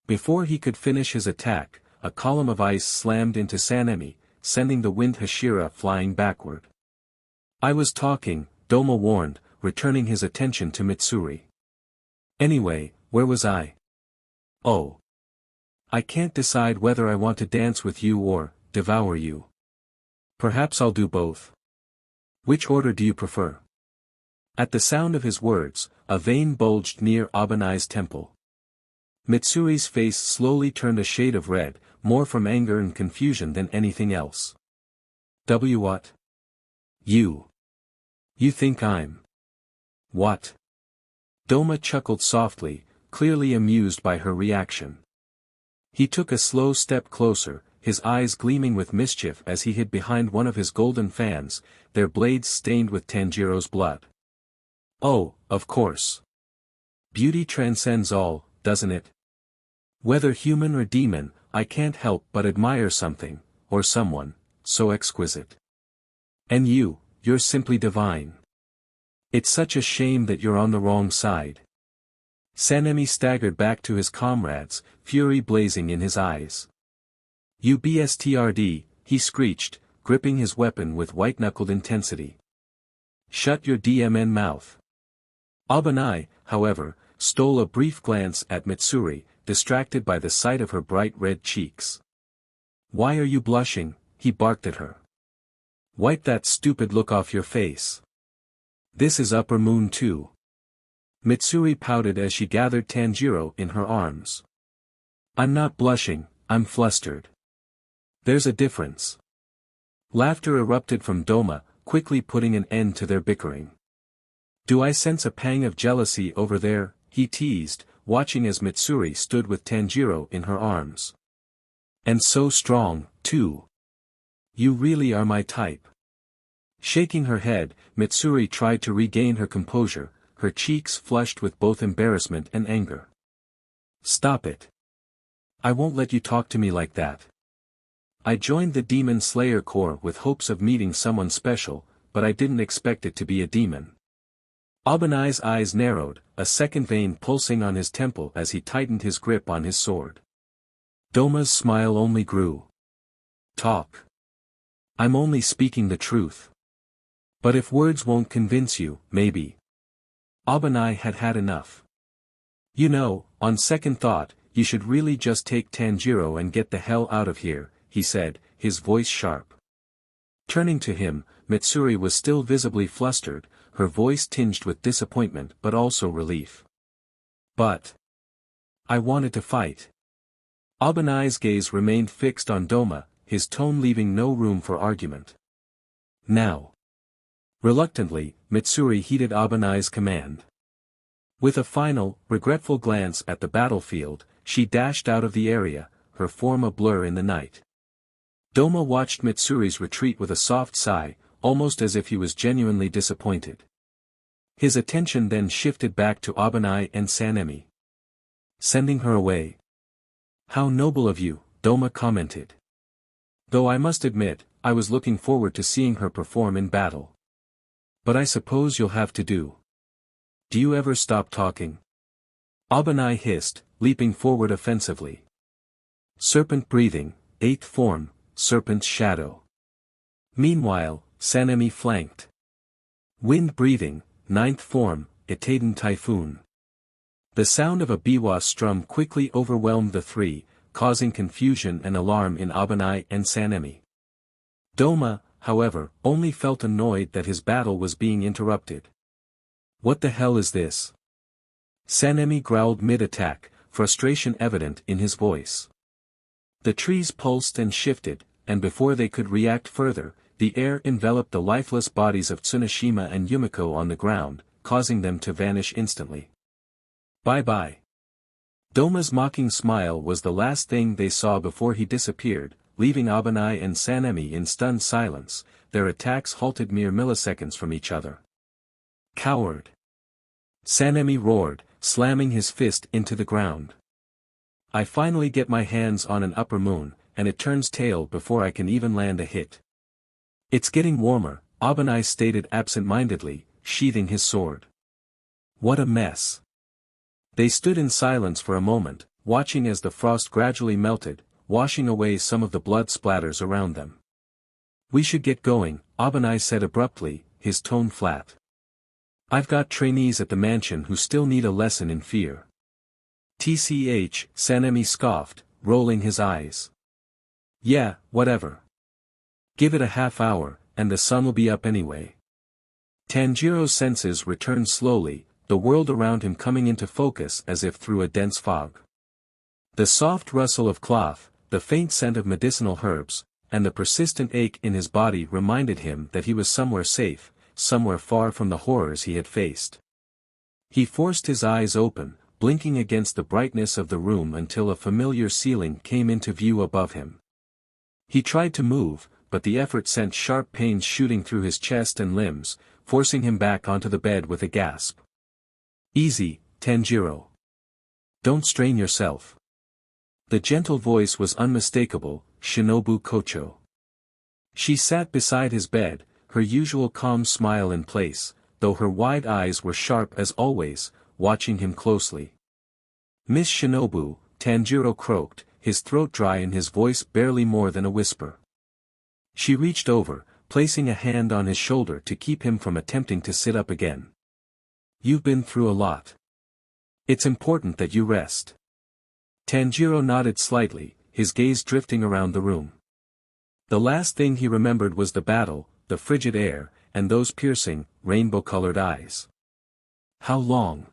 Before he could finish his attack, a column of ice slammed into Sanemi, sending the wind Hashira flying backward. I was talking, Douma warned, returning his attention to Mitsuri. Anyway, where was I? Oh. I can't decide whether I want to dance with you or devour you. Perhaps I'll do both. Which order do you prefer? At the sound of his words, a vein bulged near Abanai's temple. Mitsuri's face slowly turned a shade of red, more from anger and confusion than anything else. What? You think I'm... What? Douma chuckled softly, clearly amused by her reaction. He took a slow step closer, his eyes gleaming with mischief as he hid behind one of his golden fans, their blades stained with Tanjiro's blood. Oh, of course. Beauty transcends all, doesn't it? Whether human or demon, I can't help but admire something, or someone, so exquisite. And you're simply divine. It's such a shame that you're on the wrong side. Sanemi staggered back to his comrades, fury blazing in his eyes. You bstrd, he screeched, gripping his weapon with white-knuckled intensity. Shut your DMN mouth. Abanai, however, stole a brief glance at Mitsuri, distracted by the sight of her bright red cheeks. Why are you blushing? He barked at her. Wipe that stupid look off your face. This is Upper Moon too. Mitsuri pouted as she gathered Tanjiro in her arms. I'm not blushing, I'm flustered. There's a difference. Laughter erupted from Douma, quickly putting an end to their bickering. Do I sense a pang of jealousy over there? He teased, watching as Mitsuri stood with Tanjiro in her arms. And so strong, too. You really are my type. Shaking her head, Mitsuri tried to regain her composure, her cheeks flushed with both embarrassment and anger. Stop it. I won't let you talk to me like that. I joined the Demon Slayer Corps with hopes of meeting someone special, but I didn't expect it to be a demon. Abanai's eyes narrowed, a second vein pulsing on his temple as he tightened his grip on his sword. Douma's smile only grew. Talk. I'm only speaking the truth. But if words won't convince you, maybe. Abanai had had enough. You know, on second thought, you should really just take Tanjiro and get the hell out of here, he said, his voice sharp. Turning to him, Mitsuri was still visibly flustered, her voice tinged with disappointment but also relief. But I wanted to fight. Abanai's gaze remained fixed on Douma, his tone leaving no room for argument. Now. Reluctantly, Mitsuri heeded Abanai's command. With a final, regretful glance at the battlefield, she dashed out of the area, her form a blur in the night. Douma watched Mitsuri's retreat with a soft sigh, almost as if he was genuinely disappointed. His attention then shifted back to Abanai and Sanemi. Sending her away. How noble of you, Douma commented. Though I must admit, I was looking forward to seeing her perform in battle. But I suppose you'll have to do. Do you ever stop talking? Abanai hissed, leaping forward offensively. Serpent breathing, 8th form, serpent's shadow. Meanwhile, Sanemi flanked. Wind breathing, 9th form, Itaden typhoon. The sound of a biwa strum quickly overwhelmed the three, causing confusion and alarm in Abanai and Sanemi. Douma, however, only felt annoyed that his battle was being interrupted. What the hell is this? Sanemi growled mid-attack, frustration evident in his voice. The trees pulsed and shifted, and before they could react further, the air enveloped the lifeless bodies of Tsuneshima and Yumiko on the ground, causing them to vanish instantly. Bye-bye. Douma's mocking smile was the last thing they saw before he disappeared, leaving Abanai and Sanemi in stunned silence, their attacks halted mere milliseconds from each other. Coward! Sanemi roared, slamming his fist into the ground. I finally get my hands on an upper moon, and it turns tail before I can even land a hit. It's getting warmer, Abanai stated absent-mindedly, sheathing his sword. What a mess. They stood in silence for a moment, watching as the frost gradually melted, washing away some of the blood splatters around them. We should get going, Abanai said abruptly, his tone flat. I've got trainees at the mansion who still need a lesson in fear. TCH, Sanemi scoffed, rolling his eyes. Yeah, whatever. Give it a half hour, and the sun will be up anyway. Tanjiro's senses returned slowly, the world around him coming into focus as if through a dense fog. The soft rustle of cloth, the faint scent of medicinal herbs, and the persistent ache in his body reminded him that he was somewhere safe, somewhere far from the horrors he had faced. He forced his eyes open, blinking against the brightness of the room until a familiar ceiling came into view above him. He tried to move, but the effort sent sharp pains shooting through his chest and limbs, forcing him back onto the bed with a gasp. "Easy, Tanjiro. Don't strain yourself." The gentle voice was unmistakable, Shinobu Kocho. She sat beside his bed, her usual calm smile in place, though her wide eyes were sharp as always, watching him closely. "Miss Shinobu," Tanjiro croaked, his throat dry and his voice barely more than a whisper. She reached over, placing a hand on his shoulder to keep him from attempting to sit up again. "You've been through a lot. It's important that you rest." Tanjiro nodded slightly, his gaze drifting around the room. The last thing he remembered was the battle, the frigid air, and those piercing, rainbow-colored eyes. "How long?"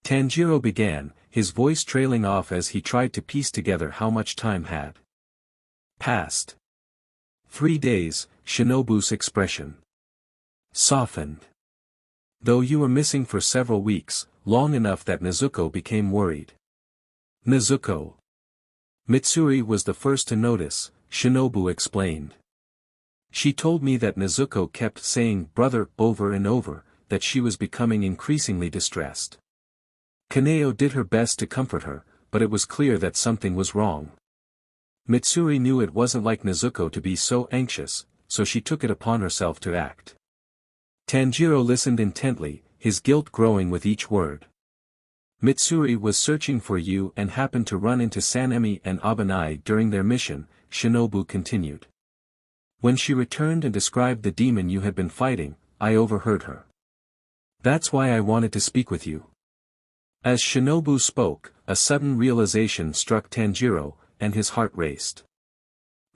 Tanjiro began, his voice trailing off as he tried to piece together how much time had passed. 3 days, Shinobu's expression softened. "Though you were missing for several weeks, long enough that Nezuko became worried." "Nezuko?" "Mitsuri was the first to notice," Shinobu explained. "She told me that Nezuko kept saying 'brother' over and over, that she was becoming increasingly distressed. Kaneo did her best to comfort her, but it was clear that something was wrong. Mitsuri knew it wasn't like Nezuko to be so anxious, so she took it upon herself to act." Tanjiro listened intently, his guilt growing with each word. "Mitsuri was searching for you and happened to run into Sanemi and Abanai during their mission," Shinobu continued. "When she returned and described the demon you had been fighting, I overheard her. That's why I wanted to speak with you." As Shinobu spoke, a sudden realization struck Tanjiro, and his heart raced.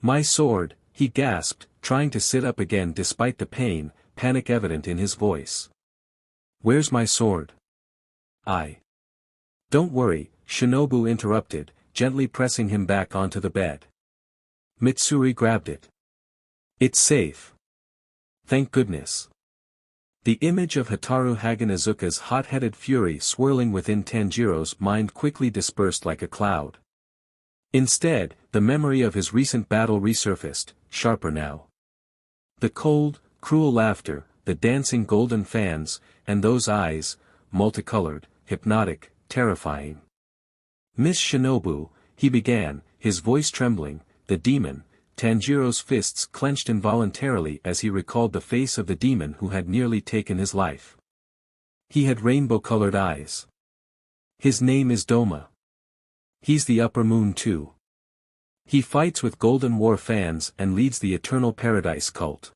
"My sword," he gasped, trying to sit up again despite the pain, panic evident in his voice. "Where's my sword?" "Don't worry," Shinobu interrupted, gently pressing him back onto the bed. "Mitsuri grabbed it. It's safe. Thank goodness." The image of Hataru Haganezuka's hot-headed fury swirling within Tanjiro's mind quickly dispersed like a cloud. Instead, the memory of his recent battle resurfaced, sharper now. The cold, cruel laughter, the dancing golden fans, and those eyes, multicolored, hypnotic, terrifying. "Miss Shinobu," he began, his voice trembling, "the demon." Tanjiro's fists clenched involuntarily as he recalled the face of the demon who had nearly taken his life. He had rainbow-colored eyes. "His name is Douma. He's the upper moon too. He fights with golden war fans and leads the eternal paradise cult."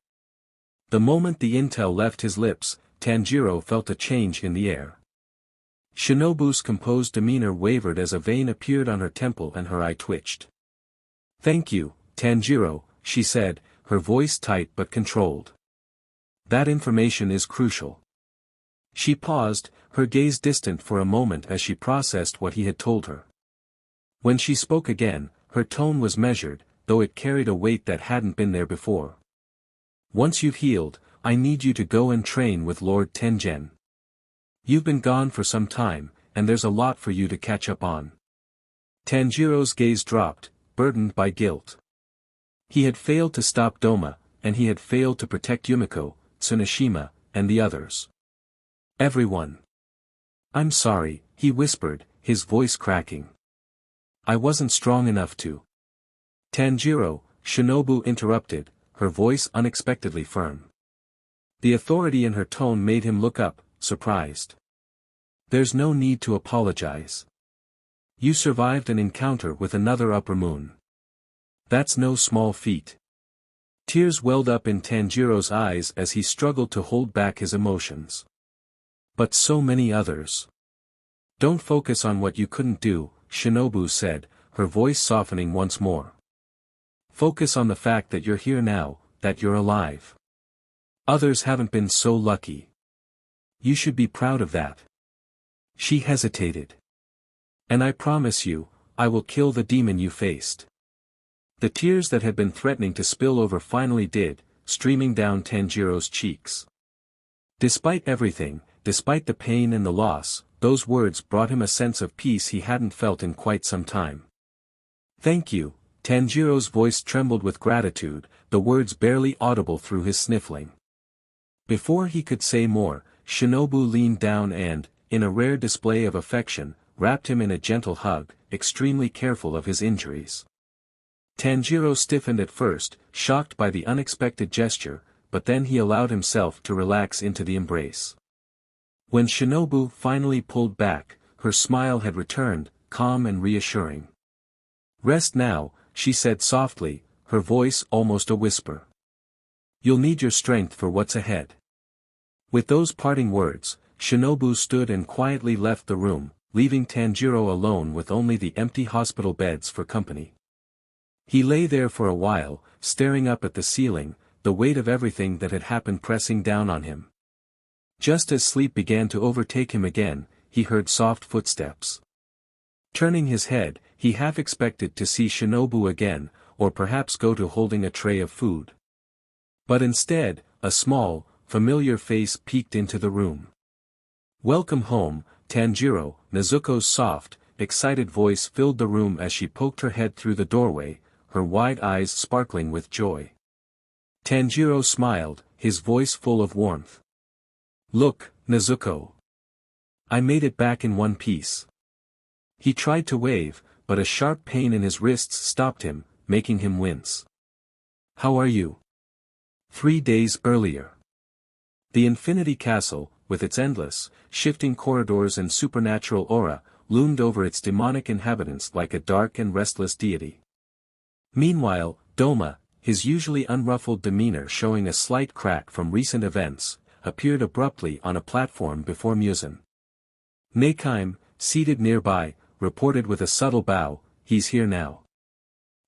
The moment the intel left his lips, Tanjiro felt a change in the air. Shinobu's composed demeanor wavered as a vein appeared on her temple and her eye twitched. "Thank you, Tanjiro," she said, her voice tight but controlled. "That information is crucial." She paused, her gaze distant for a moment as she processed what he had told her. When she spoke again, her tone was measured, though it carried a weight that hadn't been there before. "Once you've healed, I need you to go and train with Lord Tengen. You've been gone for some time, and there's a lot for you to catch up on." Tanjiro's gaze dropped, burdened by guilt. He had failed to stop Douma, and he had failed to protect Yumiko, Tsuneshima, and the others. Everyone. "I'm sorry," he whispered, his voice cracking. "I wasn't strong enough to." "Tanjiro," Shinobu interrupted, her voice unexpectedly firm. The authority in her tone made him look up, surprised. "There's no need to apologize. You survived an encounter with another upper moon. That's no small feat." Tears welled up in Tanjiro's eyes as he struggled to hold back his emotions. "But so many others." "Don't focus on what you couldn't do," Shinobu said, her voice softening once more. "Focus on the fact that you're here now, that you're alive. Others haven't been so lucky. You should be proud of that. She hesitated. And I promise you, I will kill the demon you faced. The tears that had been threatening to spill over finally did, streaming down Tanjiro's cheeks. Despite everything, despite the pain and the loss, those words brought him a sense of peace he hadn't felt in quite some time. Thank you, Tanjiro's voice trembled with gratitude, the words barely audible through his sniffling. Before he could say more, Shinobu leaned down and, in a rare display of affection, wrapped him in a gentle hug, extremely careful of his injuries. Tanjiro stiffened at first, shocked by the unexpected gesture, but then he allowed himself to relax into the embrace. When Shinobu finally pulled back, her smile had returned, calm and reassuring. Rest now, she said softly, her voice almost a whisper. You'll need your strength for what's ahead. With those parting words, Shinobu stood and quietly left the room, leaving Tanjiro alone with only the empty hospital beds for company. He lay there for a while, staring up at the ceiling, the weight of everything that had happened pressing down on him. Just as sleep began to overtake him again, he heard soft footsteps. Turning his head, he half expected to see Shinobu again, or perhaps go to holding a tray of food. But instead, a small, familiar face peeked into the room. Welcome home, Tanjiro, Nezuko's soft, excited voice filled the room as she poked her head through the doorway, her wide eyes sparkling with joy. Tanjiro smiled, his voice full of warmth. Look, Nezuko. I made it back in one piece. He tried to wave, but a sharp pain in his wrists stopped him, making him wince. How are you? 3 days earlier. The Infinity Castle, with its endless, shifting corridors and supernatural aura, loomed over its demonic inhabitants like a dark and restless deity. Meanwhile, Douma, his usually unruffled demeanor showing a slight crack from recent events, appeared abruptly on a platform before Muzan. Neikime, seated nearby, reported with a subtle bow, he's here now.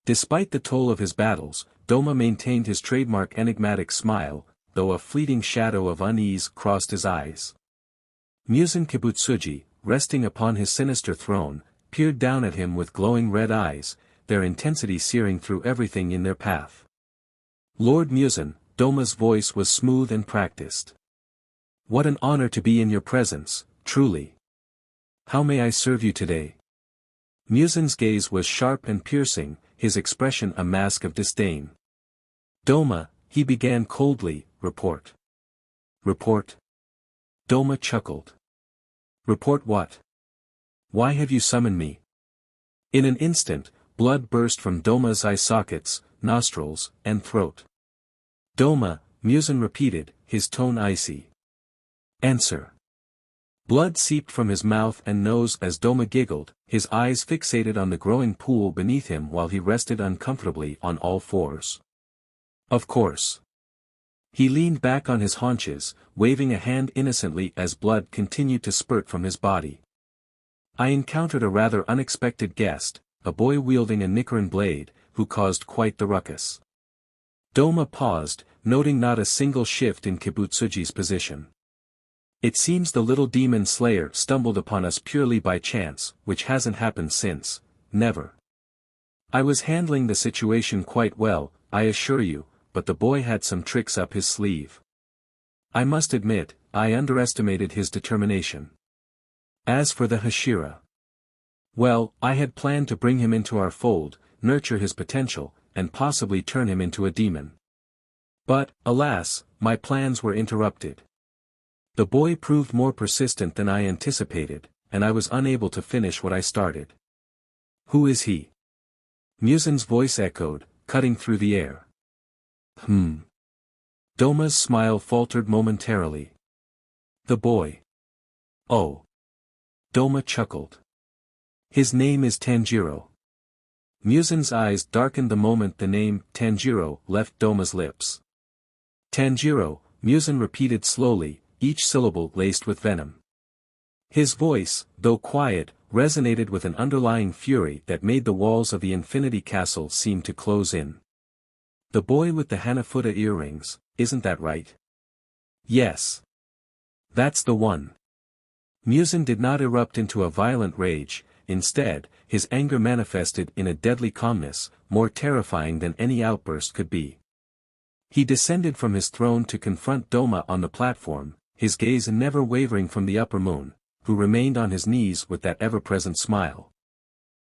Despite the toll of his battles, Douma maintained his trademark enigmatic smile, though a fleeting shadow of unease crossed his eyes. Muzan Kibutsuji, resting upon his sinister throne, peered down at him with glowing red eyes, their intensity searing through everything in their path. Lord Muzan, Douma's voice was smooth and practiced. What an honor to be in your presence, truly. How may I serve you today? Muzan's gaze was sharp and piercing, his expression a mask of disdain. Douma, he began coldly, report. Report? Douma chuckled. Report what? Why have you summoned me? In an instant, blood burst from Douma's eye sockets, nostrils, and throat. Douma, Muzan repeated, his tone icy. Answer. Blood seeped from his mouth and nose as Douma giggled, his eyes fixated on the growing pool beneath him while he rested uncomfortably on all fours. Of course. He leaned back on his haunches, waving a hand innocently as blood continued to spurt from his body. I encountered a rather unexpected guest, a boy wielding a Nichiren blade, who caused quite the ruckus. Douma paused, noting not a single shift in Kibutsuji's position. It seems the little demon slayer stumbled upon us purely by chance, which hasn't happened since, never. I was handling the situation quite well, I assure you, but the boy had some tricks up his sleeve. I must admit, I underestimated his determination. As for the Hashira. Well, I had planned to bring him into our fold, nurture his potential, and possibly turn him into a demon. But, alas, my plans were interrupted. The boy proved more persistent than I anticipated, and I was unable to finish what I started. Who is he? Muzan's voice echoed, cutting through the air. Douma's smile faltered momentarily. The boy. Oh. Douma chuckled. His name is Tanjiro. Muzan's eyes darkened the moment the name, Tanjiro, left Douma's lips. Tanjiro, Muzan repeated slowly, each syllable laced with venom. His voice, though quiet, resonated with an underlying fury that made the walls of the Infinity Castle seem to close in. The boy with the Hanafuda earrings, isn't that right? Yes. That's the one. Muzan did not erupt into a violent rage, instead, his anger manifested in a deadly calmness, more terrifying than any outburst could be. He descended from his throne to confront Douma on the platform, his gaze never wavering from the upper moon, who remained on his knees with that ever-present smile.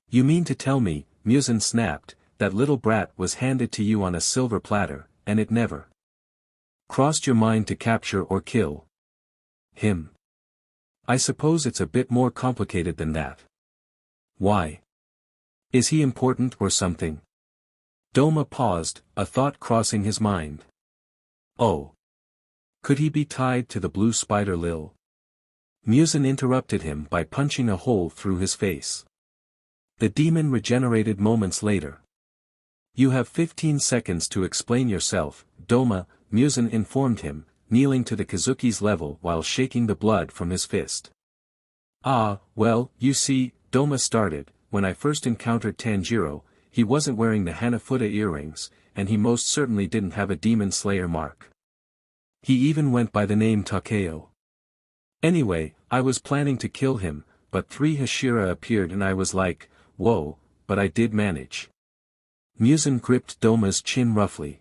You mean to tell me, Muzan snapped, that little brat was handed to you on a silver platter, and it never crossed your mind to capture or kill him? I suppose it's a bit more complicated than that. Why? Is he important or something? Douma paused, a thought crossing his mind. Oh. Could he be tied to the blue spider lil? Muzan interrupted him by punching a hole through his face. The demon regenerated moments later. You have 15 seconds to explain yourself, Douma, Muzan informed him, kneeling to the Kazuki's level while shaking the blood from his fist. Ah, well, you see, Douma started, when I first encountered Tanjiro, he wasn't wearing the Hanafuda earrings, and he most certainly didn't have a demon slayer mark. He even went by the name Takeo. Anyway, I was planning to kill him, but 3 Hashira appeared and I was like, whoa, but I did manage. Muzan gripped Douma's chin roughly.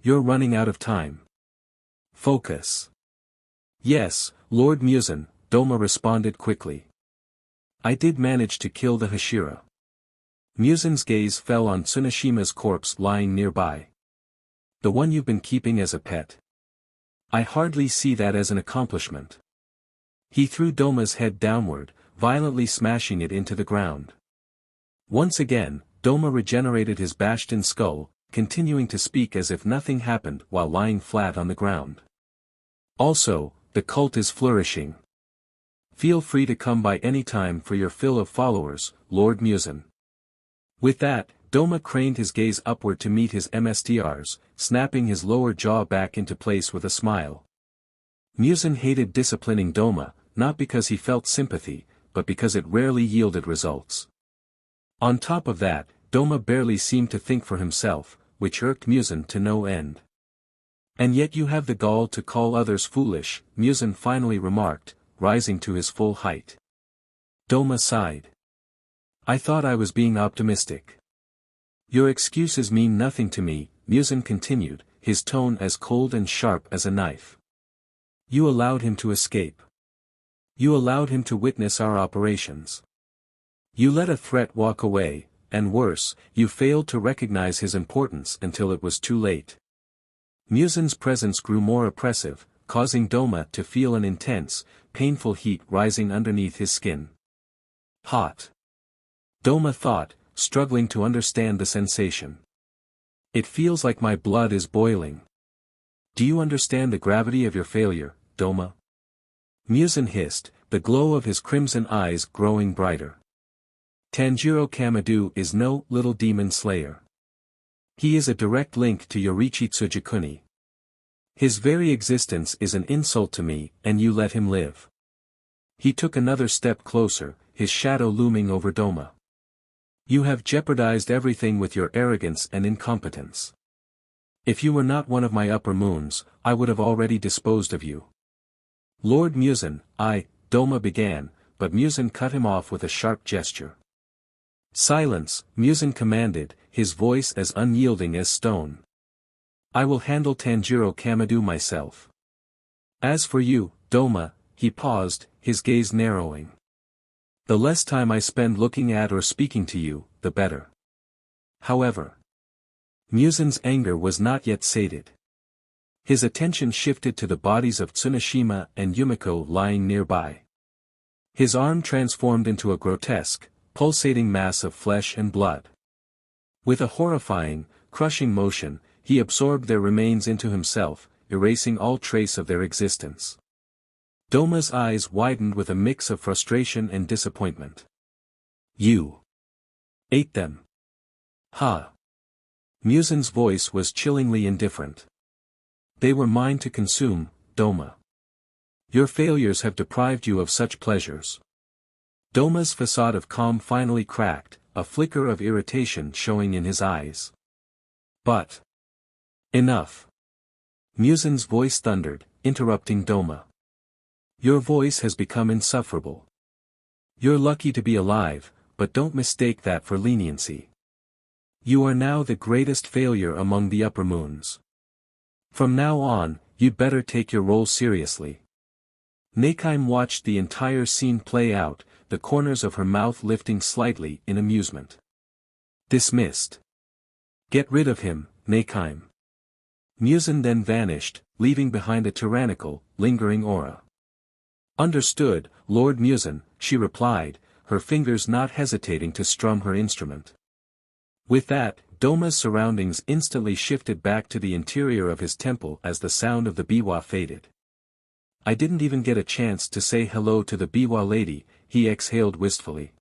You're running out of time. Focus. Yes, Lord Muzan, Douma responded quickly. I did manage to kill the Hashira. Muzan's gaze fell on Tsunoshima's corpse lying nearby. The one you've been keeping as a pet. I hardly see that as an accomplishment. He threw Douma's head downward, violently smashing it into the ground. Once again, Douma regenerated his bashed-in skull, continuing to speak as if nothing happened while lying flat on the ground. Also, the cult is flourishing. Feel free to come by any time for your fill of followers, Lord Muzan. With that, Douma craned his gaze upward to meet his MSTRs, snapping his lower jaw back into place with a smile. Muzan hated disciplining Douma, not because he felt sympathy, but because it rarely yielded results. On top of that, Douma barely seemed to think for himself, which irked Muzan to no end. And yet you have the gall to call others foolish, Muzan finally remarked, rising to his full height. Douma sighed. I thought I was being optimistic. Your excuses mean nothing to me, Muzan continued, his tone as cold and sharp as a knife. You allowed him to escape. You allowed him to witness our operations. You let a threat walk away, and worse, you failed to recognize his importance until it was too late. Muzan's presence grew more oppressive, causing Douma to feel an intense, painful heat rising underneath his skin. Hot. Douma thought, struggling to understand the sensation. It feels like my blood is boiling. Do you understand the gravity of your failure, Douma? Muzan hissed, the glow of his crimson eyes growing brighter. Tanjiro Kamado is no little demon slayer. He is a direct link to Yorichi Tsujikuni. His very existence is an insult to me, and you let him live. He took another step closer, his shadow looming over Douma. You have jeopardized everything with your arrogance and incompetence. If you were not one of my upper moons, I would have already disposed of you. Lord Muzan, Douma began, but Muzan cut him off with a sharp gesture. Silence, Muzan commanded, his voice as unyielding as stone. I will handle Tanjiro Kamado myself. As for you, Douma, he paused, his gaze narrowing. The less time I spend looking at or speaking to you, the better. However, Muzan's anger was not yet sated. His attention shifted to the bodies of Tsunoshima and Yumiko lying nearby. His arm transformed into a grotesque, pulsating mass of flesh and blood. With a horrifying, crushing motion, he absorbed their remains into himself, erasing all trace of their existence. Douma's eyes widened with a mix of frustration and disappointment. You ate them. Ha! Muzan's voice was chillingly indifferent. They were mine to consume, Douma. Your failures have deprived you of such pleasures. Douma's facade of calm finally cracked, a flicker of irritation showing in his eyes. But enough. Muzan's voice thundered, interrupting Douma. Your voice has become insufferable. You're lucky to be alive, but don't mistake that for leniency. You are now the greatest failure among the upper moons. From now on, you'd better take your role seriously. Neikime watched the entire scene play out, the corners of her mouth lifting slightly in amusement. Dismissed. Get rid of him, Neikime. Muzan then vanished, leaving behind a tyrannical, lingering aura. Understood, Lord Muzan, she replied, her fingers not hesitating to strum her instrument. With that, Douma's surroundings instantly shifted back to the interior of his temple as the sound of the biwa faded. I didn't even get a chance to say hello to the biwa lady, he exhaled wistfully.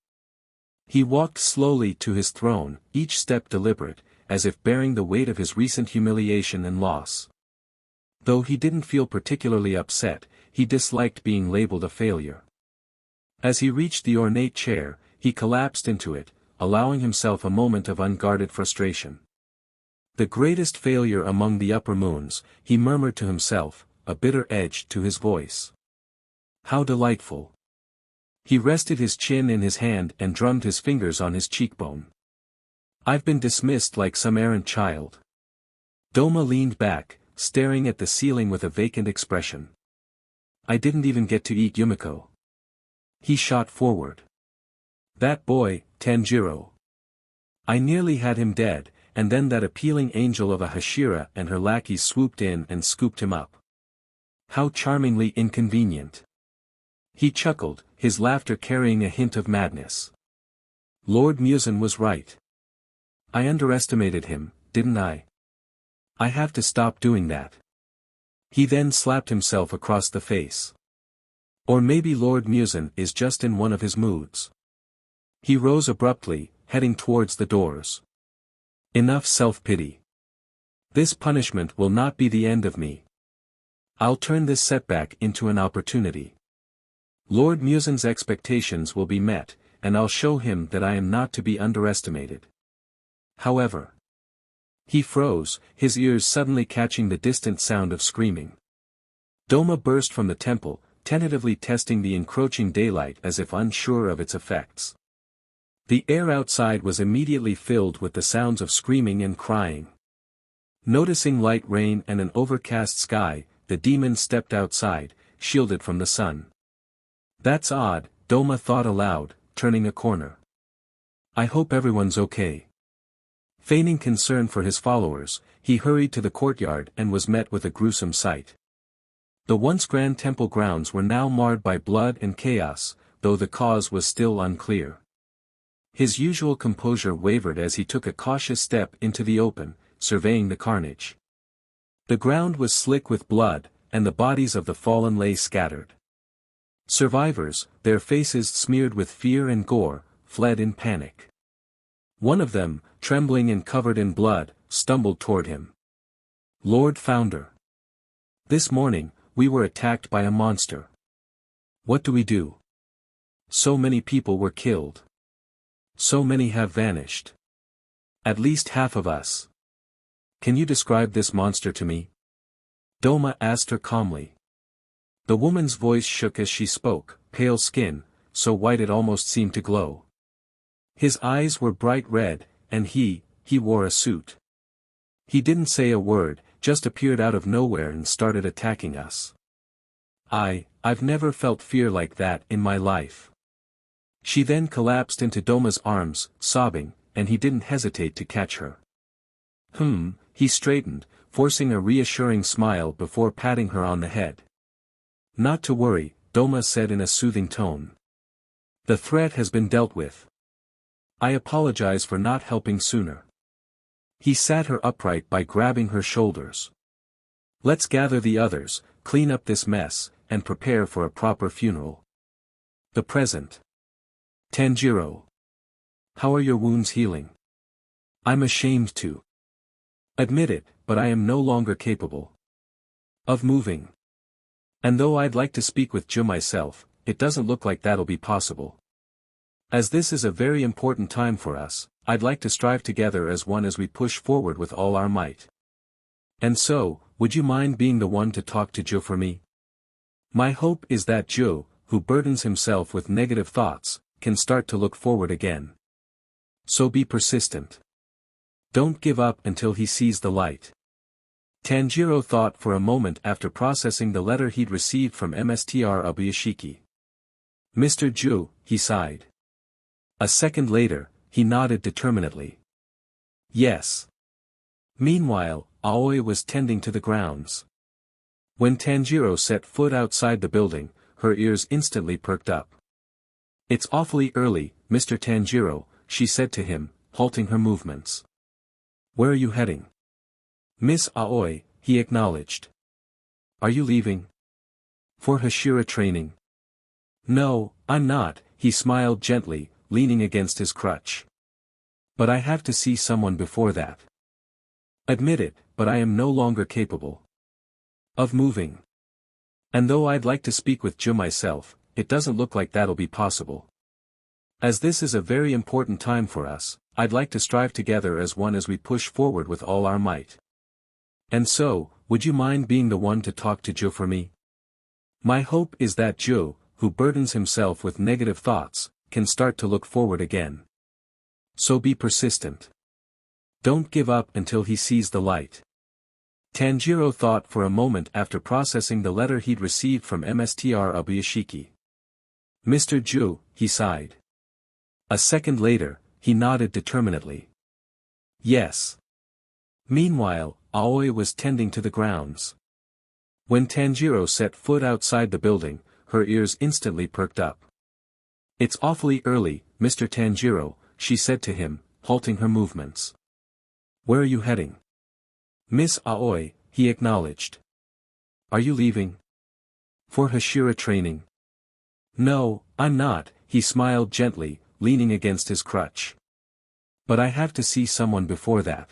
He walked slowly to his throne, each step deliberate, as if bearing the weight of his recent humiliation and loss. Though he didn't feel particularly upset, he disliked being labeled a failure. As he reached the ornate chair, he collapsed into it, allowing himself a moment of unguarded frustration. The greatest failure among the upper moons, he murmured to himself, a bitter edge to his voice. How delightful. He rested his chin in his hand and drummed his fingers on his cheekbone. I've been dismissed like some errant child. Douma leaned back, staring at the ceiling with a vacant expression. I didn't even get to eat Yumiko. He shot forward. That boy, Tanjiro. I nearly had him dead, and then that appealing angel of a Hashira and her lackeys swooped in and scooped him up. How charmingly inconvenient. He chuckled, his laughter carrying a hint of madness. Lord Muzan was right. I underestimated him, didn't I? I have to stop doing that. He then slapped himself across the face. Or maybe Lord Muzan is just in one of his moods. He rose abruptly, heading towards the doors. Enough self-pity. This punishment will not be the end of me. I'll turn this setback into an opportunity. Lord Muzan's expectations will be met, and I'll show him that I am not to be underestimated. However. He froze, his ears suddenly catching the distant sound of screaming. Douma burst from the temple, tentatively testing the encroaching daylight as if unsure of its effects. The air outside was immediately filled with the sounds of screaming and crying. Noticing light rain and an overcast sky, the demon stepped outside, shielded from the sun. That's odd, Douma thought aloud, turning a corner. I hope everyone's okay. Feigning concern for his followers, he hurried to the courtyard and was met with a gruesome sight. The once grand temple grounds were now marred by blood and chaos, though the cause was still unclear. His usual composure wavered as he took a cautious step into the open, surveying the carnage. The ground was slick with blood, and the bodies of the fallen lay scattered. Survivors, their faces smeared with fear and gore, fled in panic. One of them, trembling and covered in blood, stumbled toward him. Lord Founder. This morning, we were attacked by a monster. What do we do? So many people were killed. So many have vanished. At least half of us. Can you describe this monster to me? Douma asked her calmly. The woman's voice shook as she spoke, pale skin, so white it almost seemed to glow. His eyes were bright red, and he wore a suit. He didn't say a word, just appeared out of nowhere and started attacking us. I've never felt fear like that in my life. She then collapsed into Douma's arms, sobbing, and he didn't hesitate to catch her. He straightened, forcing a reassuring smile before patting her on the head. Not to worry, Douma said in a soothing tone. The threat has been dealt with. I apologize for not helping sooner. He sat her upright by grabbing her shoulders. Let's gather the others, clean up this mess, and prepare for a proper funeral. The present. Tanjiro. How are your wounds healing? I'm ashamed to admit it, but I am no longer capable of moving. And though I'd like to speak with Ju myself, it doesn't look like that'll be possible. As this is a very important time for us, I'd like to strive together as one as we push forward with all our might. And so, would you mind being the one to talk to Joe for me? My hope is that Joe, who burdens himself with negative thoughts, can start to look forward again. So be persistent. Don't give up until he sees the light. Tanjiro thought for a moment after processing the letter he'd received from Mr. Obuyashiki. Mr. Joe, he sighed. A second later, he nodded determinedly. Yes. Meanwhile, Aoi was tending to the grounds. When Tanjiro set foot outside the building, her ears instantly perked up. It's awfully early, Mr. Tanjiro, she said to him, halting her movements. Where are you heading? Miss Aoi, he acknowledged. Are you leaving? For Hashira training? No, I'm not, he smiled gently, leaning against his crutch. But I have to see someone before that. Admit it, but I am no longer capable of moving. And though I'd like to speak with Joe myself, it doesn't look like that'll be possible. As this is a very important time for us, I'd like to strive together as one as we push forward with all our might. And so, would you mind being the one to talk to Joe for me? My hope is that Joe, who burdens himself with negative thoughts, can start to look forward again. So be persistent. Don't give up until he sees the light. Tanjiro thought for a moment after processing the letter he'd received from Mr. Obuyashiki. Mr. Joe, he sighed. A second later, he nodded determinedly. Yes. Meanwhile, Aoi was tending to the grounds. When Tanjiro set foot outside the building, her ears instantly perked up. It's awfully early, Mr. Tanjiro, she said to him, halting her movements. Where are you heading? Miss Aoi, he acknowledged. Are you leaving? For Hashira training? No, I'm not, he smiled gently, leaning against his crutch. But I have to see someone before that.